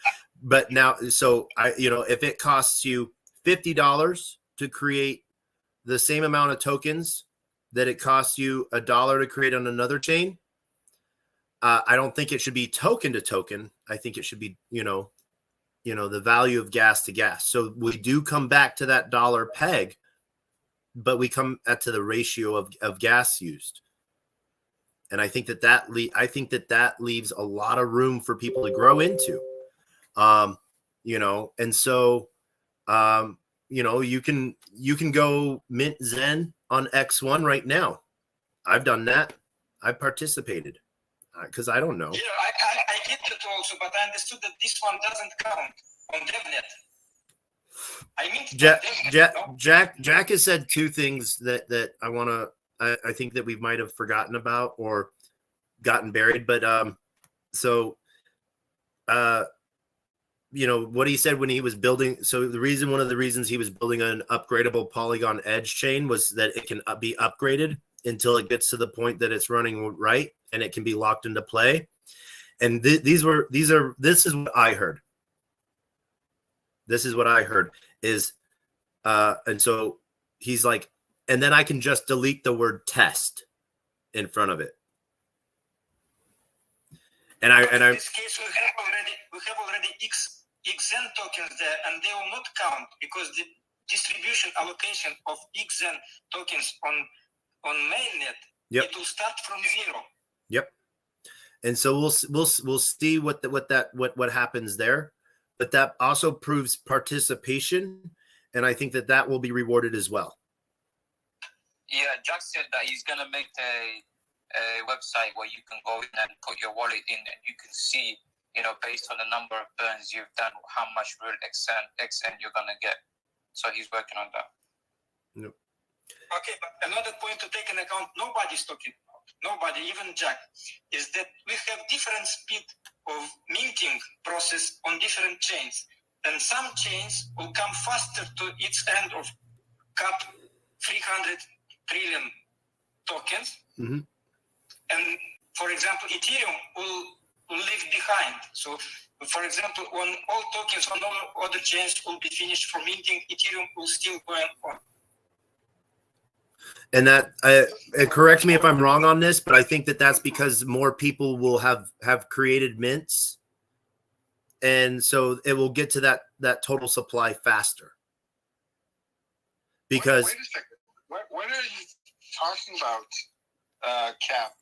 But now, so if it costs you $50 to create the same amount of tokens that it costs you $1 to create on another chain, I don't think it should be token to token. I think it should be, the value of gas to gas. So we do come back to that dollar peg, but we come to the ratio of gas used. And I think that leaves a lot of room for people to grow into, and so, you can go mint Zen on X1 right now. I've done that. I've participated because I don't know. Yeah, I did that also, but I understood that this one doesn't count on DevNet. Jack has said 2 things that I think that we might have forgotten about or gotten buried. But what he said when he was building. So one of the reasons he was building an upgradable Polygon Edge chain was that it can be upgraded. until it gets to the point that it's running right and it can be locked into play. And this is what I heard. This is what I heard is, and so he's like, and then I can just delete the word test in front of it. And in this case, we have already XZen tokens there, and they will not count because the distribution allocation of XZen tokens on mainnet, it will start from 0. Yep. And so we'll see what happens there, but that also proves participation, and I think that will be rewarded as well. Yeah, Jack said that he's gonna make a website where you can go in and put your wallet in, and you can see, based on the number of burns you've done, how much real XN you're gonna get. So he's working on that. Yep. Okay, but another point to take into account, nobody's talking about, nobody, even Jack, is that we have different speed of minting process on different chains. And some chains will come faster to its end of cap 300 trillion tokens. Mm-hmm. And for example, Ethereum will leave behind. So for example, when all tokens on all other chains will be finished for minting, Ethereum will still go on. And that, correct me if I'm wrong on this, but I think that's because more people will have created mints, and so it will get to that total supply faster. Because wait a second, what are you talking about? Cap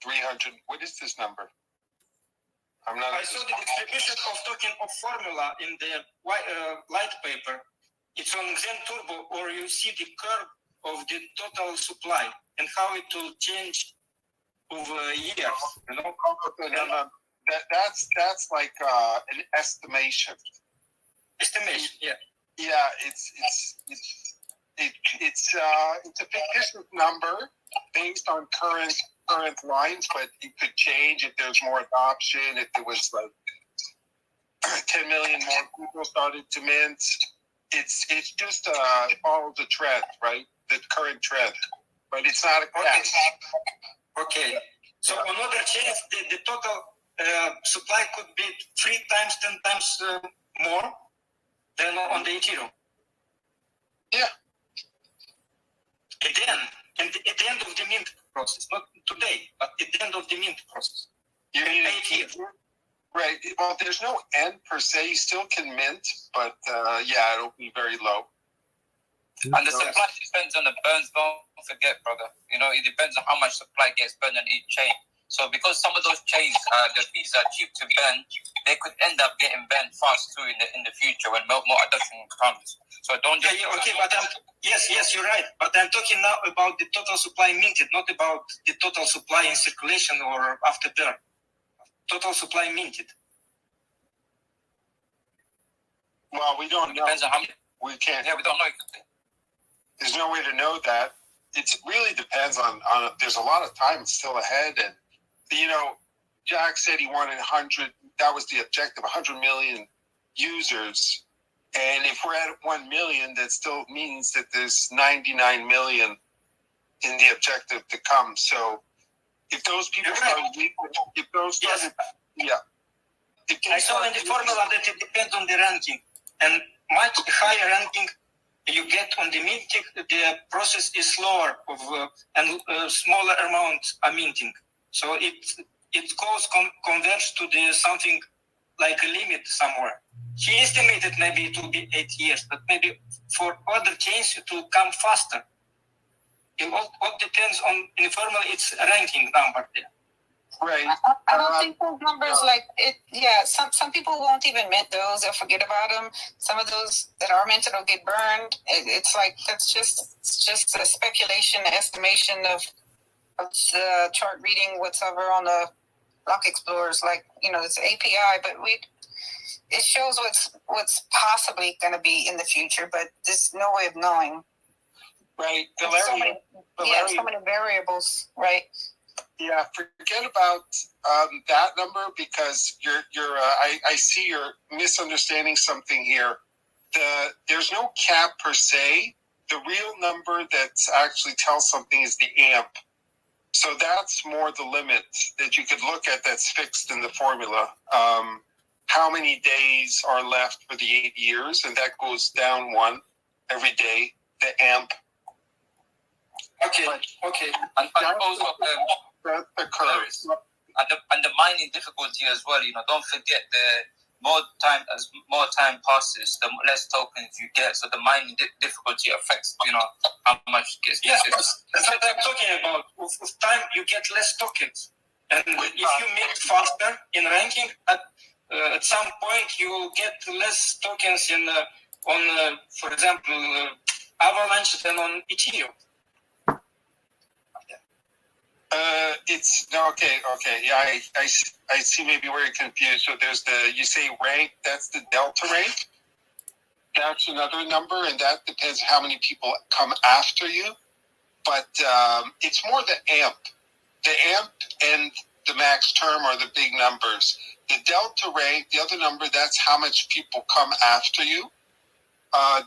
300. What is this number? I'm not. I saw the distribution of token of formula in the light paper. It's on Zen Turbo, or you see the curve of the total supply and how it will change over years. That's like an estimation. Estimation, yeah. Yeah, it's a fictitious number based on current lines, but it could change if there's more adoption. If there was like 10 million more people started to mint, it's just follows the trend, right? The current trend, but it's not a cap. Okay. So on other chains, the total supply could be 3 times, 10 times more than on the Ethereum. Yeah. At the end of the mint process, not today, but at the end of the mint process. In 8 years. Right. Well, there's no end per se. You still can mint, but yeah, it'll be very low. And the supply depends on the burns. Don't forget, brother. It depends on how much supply gets burned on each chain. So because some of those chains, the fees are cheap to burn, they could end up getting burned fast too in the future when more adoption comes. So don't just... Okay, but yes, you're right. But I'm talking now about the total supply minted, not about the total supply in circulation or after burn. Total supply minted. Well, we don't know. Depends on how many... We can't. Yeah, we don't know. There's no way to know that. It really depends on there's a lot of time still ahead. And, Jack said he wanted 100. That was the objective, 100 million users. And if we're at 1 million, that still means that there's 99 million in the objective to come. So if those people start, yeah. I saw in the formula that it depends on the ranking. And much higher ranking you get on the minting, the process is slower and smaller amounts are minting. So it converges to the something like a limit somewhere. He estimated maybe it will be 8 years, but maybe for other chains it will come faster. It all depends on, in formula, it's a ranking number there. Right. I don't think those numbers like it. Yeah, some people won't even mint those. They'll forget about them. Some of those that are minted will get burned. It's like it's just a speculation, estimation of the chart reading, whatever on the block explorers. Like it's API, but it shows what's possibly going to be in the future, but there's no way of knowing. Right. So many variables. Right. Yeah, forget about that number because I see you're misunderstanding something here. There's no cap per se. The real number that actually tells something is the amp. So that's more the limit that you could look at that's fixed in the formula. How many days are left for the 8 years? And that goes down 1 every day, the amp. Okay. And also, that's the curve. And the mining difficulty as well. Don't forget the more time passes, the less tokens you get. So the mining difficulty affects, how much gets. Yeah, that's what I'm talking about. With time, you get less tokens, and if you make faster in ranking, at some point you will get less tokens on, for example, Avalanche than on Ethereum. It's okay. Yeah, I see maybe where you're confused. So there's you say rank, that's the delta rank. That's another number, and that depends how many people come after you. But it's more the amp. The amp and the max term are the big numbers. The delta rank, the other number, that's how much people come after you.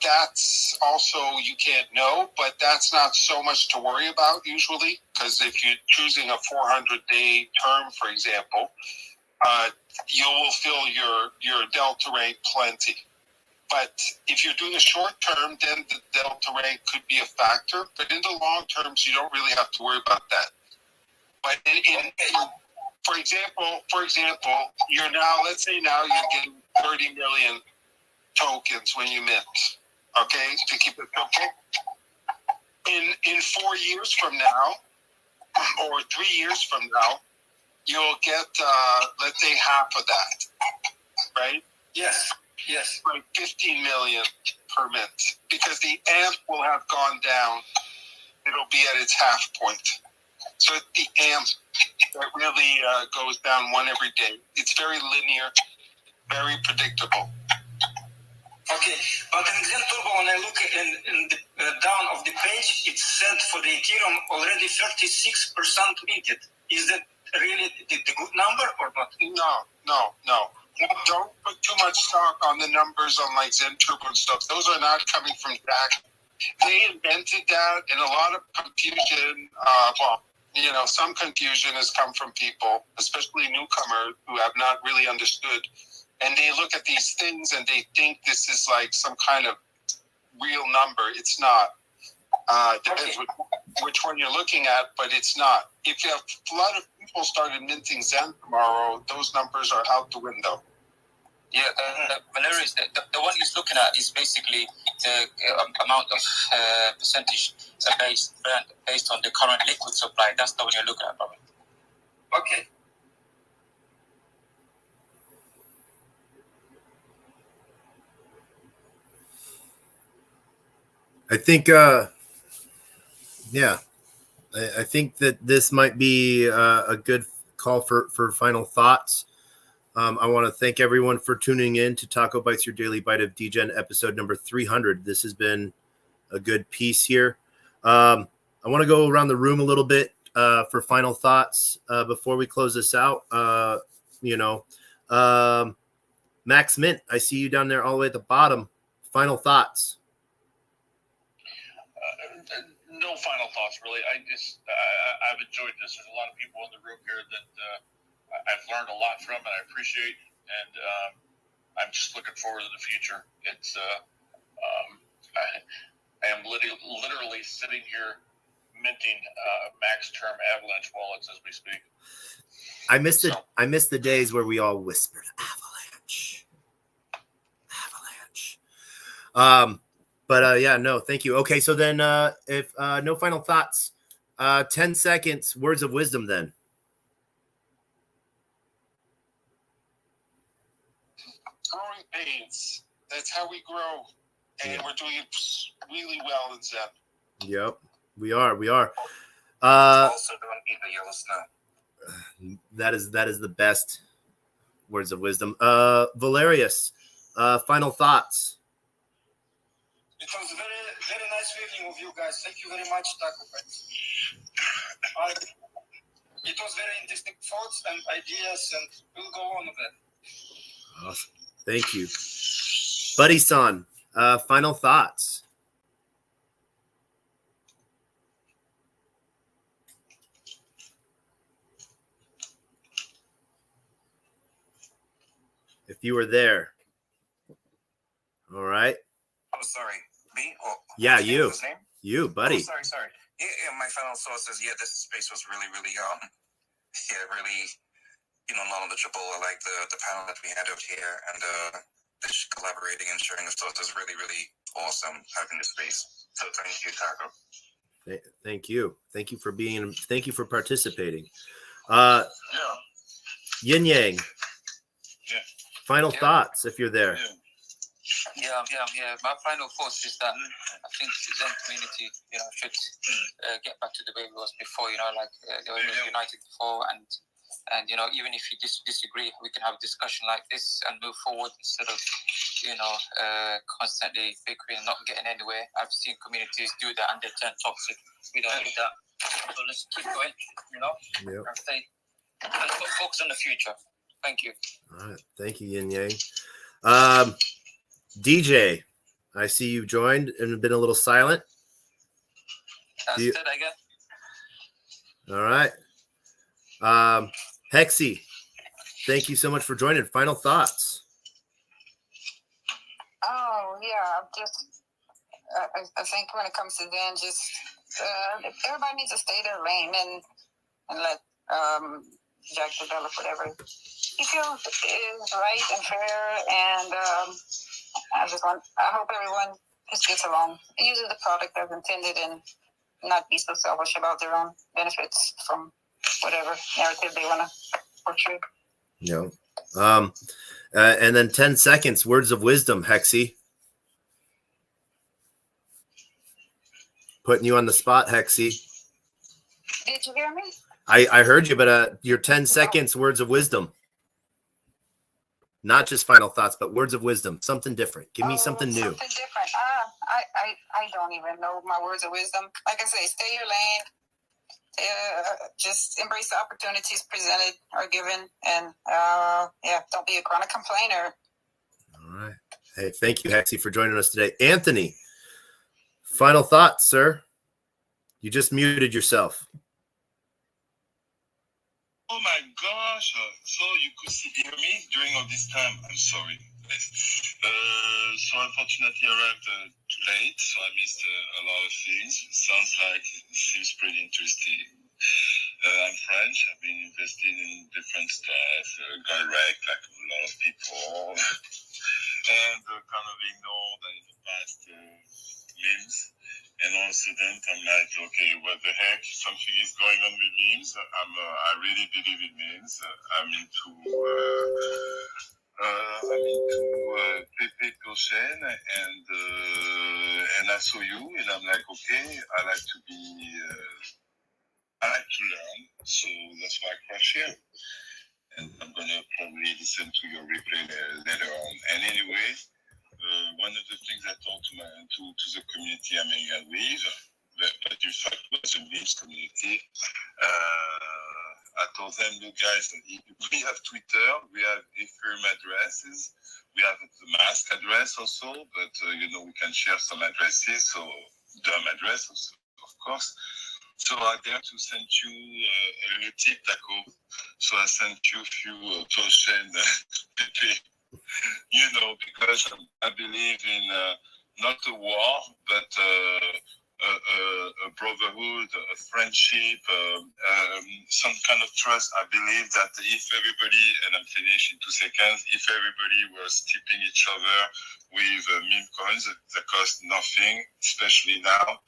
That's also, you can't know, but that's not so much to worry about usually, because if you're choosing a 400-day term, for example, you will fill your delta rank plenty. But if you're doing a short term, then the delta rank could be a factor. But in the long terms, you don't really have to worry about that. But for example, you're now, let's say now you're getting 30 million tokens when you mint, okay, to keep it okay. In 4 years from now, or 3 years from now, you'll get, let's say, half of that, right? Yes. Like 15 million per mint, because the amp will have gone down. It'll be at its half point. So it's the amp that really goes down 1 every day. It's very linear, very predictable. Okay, but in Zen Turbo, when I look in the down of the page, it said for the Ethereum already 36% minted. Is that really the good number or not? No. Don't put too much stock on the numbers on like Zen Turbo and stuff. Those are not coming from Jack. They invented that, and a lot of confusion. Some confusion has come from people, especially newcomers who have not really understood. And they look at these things and they think this is like some kind of real number. It's not. Depends which one you're looking at, but it's not. If you have a lot of people started minting Zen tomorrow, those numbers are out the window. Yeah, Valerius, the one he's looking at is basically the amount of percentage based on the current liquid supply. That's the one you're looking at, probably. Okay. I think, I think that this might be a good call for final thoughts. I want to thank everyone for tuning in to TacoBytes, your daily bite of Degen, episode number 300. This has been a good piece here. I want to go around the room a little bit for final thoughts before we close this out. Max Mint, I see you down there all the way at the bottom. Final thoughts. No final thoughts, really. I've enjoyed this. There's a lot of people in the room here that I've learned a lot from, and I appreciate. And I'm just looking forward to the future. It's I am literally sitting here minting max term Avalanche wallets as we speak. I miss the days where we all whispered Avalanche. But no, thank you. Okay, so then if no final thoughts, 10 seconds, words of wisdom then. Growing pains. That's how we grow. And we're doing it really well in Zen. Yep, we are. Also don't eat the yellow snow. That is the best words of wisdom. Valerius, final thoughts. It was very, very nice meeting with you guys. Thank you very much, TacoBytes. It was very interesting thoughts and ideas, and we'll go on with that. Awesome. Thank you. Buddy-san, final thoughts. if you were there. All right. I'm sorry. Me? Oh, Yeah, what's you. his name? You, buddy. Oh, sorry. Yeah, my final thoughts is, this space was really, really, really, knowledgeable. I like the panel that we had out here, and the collaborating and sharing of thoughts is really, really awesome having this space. So thank you, Taco. Thank you. Thank you for participating. Yin Yang. Yeah. Final thoughts, if you're there. Yeah. My final thoughts is that I think the Zen community, should get back to the way it was before. They were united before, and even if you disagree, we can have a discussion like this and move forward instead of constantly bickering and not getting anywhere. I've seen communities do that and they turn toxic. We don't need that. So let's keep going. Yep. And stay and focus on the future. Thank you. All right. Thank you, Yin Yang. DJ, I see you joined and been a little silent. That's it, I guess. All right. Hexy, thank you so much for joining. Final thoughts. Oh, yeah. I think when it comes to Zen, everybody needs to stay their lane and let Jack develop whatever he feels is right and fair. And I hope everyone just gets along and uses the product as intended and not be so selfish about their own benefits from whatever narrative they want to portray. No. And then 10 seconds, words of wisdom, Hexy. Putting you on the spot, Hexy. Did you hear me? I heard you, but your 10 seconds, words of wisdom. Not just final thoughts, but words of wisdom. Something different. Give me something new. Something different. I don't even know my words of wisdom. Like I say, stay your lane. Just embrace the opportunities presented or given, and don't be a chronic complainer. All right. Hey, thank you, Hexy, for joining us today. Anthony, final thoughts, sir. You just muted yourself. Oh my gosh! So you could hear me during all this time. I'm sorry. So unfortunately, I arrived too late, so I missed a lot of things. It seems pretty interesting. I'm French. I've been investing in different stuff. Got wrecked like a lot of people, and kind of ignored in the past memes. And all of a sudden, I'm like, okay, what the heck? Something is going on with memes. I really believe in memes. I'm into Pepe Pochen, and I saw you, and I'm like, okay, I like to learn, so that's why I crash here. And I'm gonna probably listen to your replay later on. And anyway, one of the things I told to the community I'm hanging out with, but in fact was a memes community, I told them, look guys, we have Twitter, we have Ethereum addresses, we have the mask address also, but we can share some addresses, so dumb address also, of course. So I dare to send you a little tip, Taco. So I sent you a few potions, because I believe in not a war, but a brotherhood, a friendship, some kind of trust. I believe that if everybody, and I'm finished in 2 seconds, if everybody was tipping each other with meme coins that cost nothing, especially now,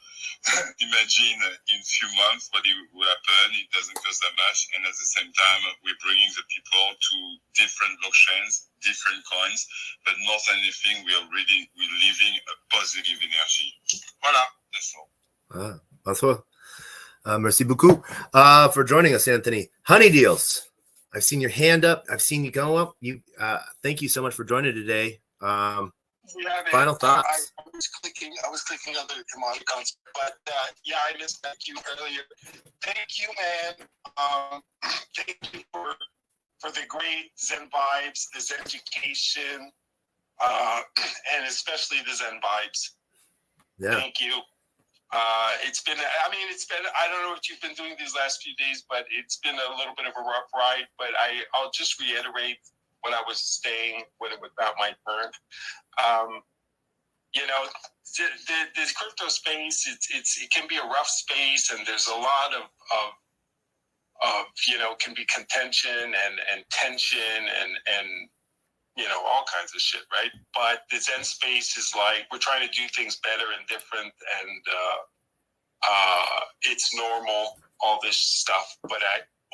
imagine in a few months what it will happen. It doesn't cost that much, and at the same time we're bringing the people to different blockchains, different coins, but more than anything we're living a positive energy. Voilà, that's all. That's all. Merci beaucoup for joining us, Anthony. Honey Deals, I've seen your hand up, I've seen you go up. Thank you so much for joining today. Final thoughts. I was clicking on the command console, but I missed that cue earlier. Thank you, man. Thank you for the great Zen vibes, the Zen education, and especially the Zen vibes. Yeah. Thank you. It's been, I don't know what you've been doing these last few days, but it's been a little bit of a rough ride, but I'll just reiterate when I was staying when it was not my turn. You know, this crypto space, it can be a rough space, and there's a lot of you know, can be contention and tension and you know, all kinds of shit, right? But the Zen space is like, we're trying to do things better and different, and it's normal, all this stuff. But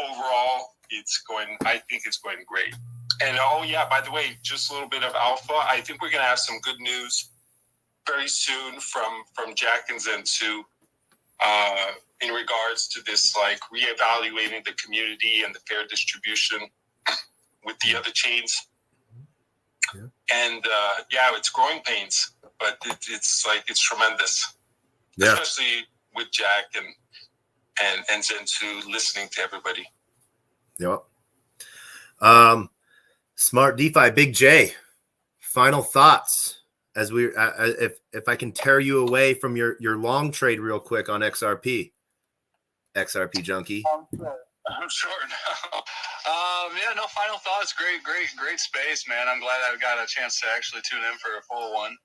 overall, I think it's going great. And oh yeah, by the way, just a little bit of alpha. I think we're gonna have some good news very soon from Jack and Zen 2 in regards to this, like reevaluating the community and the fair distribution with the other chains. Yeah. And yeah, it's growing pains, but it's tremendous. Yeah. Especially with Jack and Zen 2 listening to everybody. Yep. Smart DeFi, Big J. Final thoughts as we if I can tear you away from your long trade real quick on XRP junkie. Sure. Yeah, no final thoughts. Great space, man. I'm glad I got a chance to actually tune in for a full one.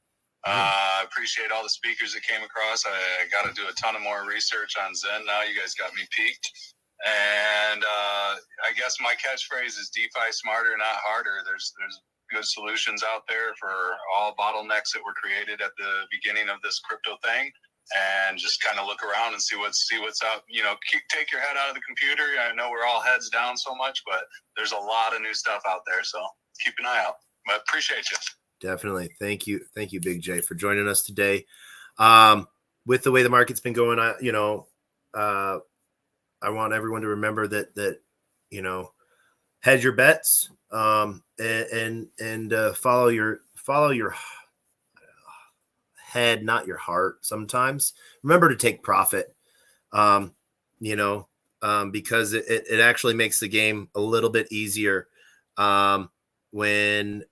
I appreciate all the speakers that came across. I got to do a ton of more research on Zen now. You guys got me peaked. And I guess my catchphrase is DeFi smarter, not harder. There's good solutions out there for all bottlenecks that were created at the beginning of this crypto thing. And just kind of look around and see what's out. You know, take your head out of the computer. I know we're all heads down so much, but there's a lot of new stuff out there. So keep an eye out. But appreciate you. Definitely. Thank you, Big J, for joining us today. With the way the market's been going, I want everyone to remember that you know, hedge your bets, and follow your head, not your heart. Sometimes remember to take profit, because it actually makes the game a little bit easier when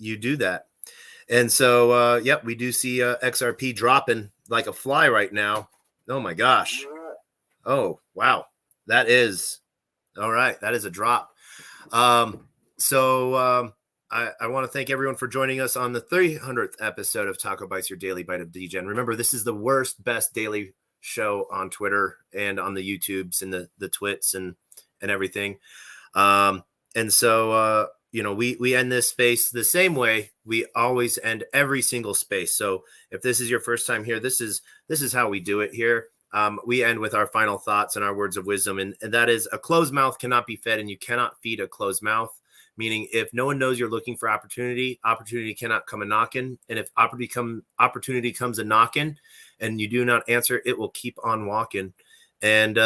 you do that. And so, yep, we do see XRP dropping like a fly right now. Oh my gosh. Oh, wow. That is all right. That is a drop. I want to thank everyone for joining us on the 300th episode of TacoBytes, your daily bite of Degen. Remember, this is the best daily show on Twitter and on the YouTubes and the twits and everything. We end this space the same way we always end every single space. So if this is your first time here, this is how we do it here. We end with our final thoughts and our words of wisdom. And that is, a closed mouth cannot be fed, and you cannot feed a closed mouth. Meaning, if no one knows you're looking for opportunity cannot come a knocking. And if opportunity comes a knocking and you do not answer, it will keep on walking. And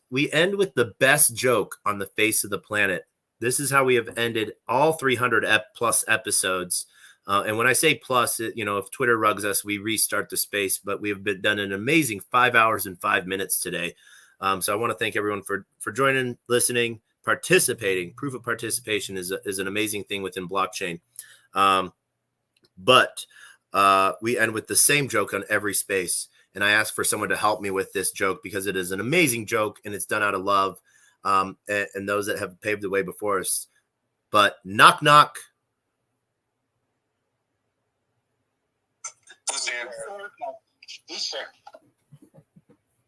we end with the best joke on the face of the planet. This is how we have ended all 300 plus episodes. And when I say plus, if Twitter rugs us, we restart the space. But we have done an amazing 5 hours and 5 minutes today. So I want to thank everyone for joining, listening, participating. Proof of participation is an amazing thing within blockchain. But we end with the same joke on every space. And I ask for someone to help me with this joke because it is an amazing joke and it's done out of love. And those that have paved the way before us. But knock, knock. Who's there?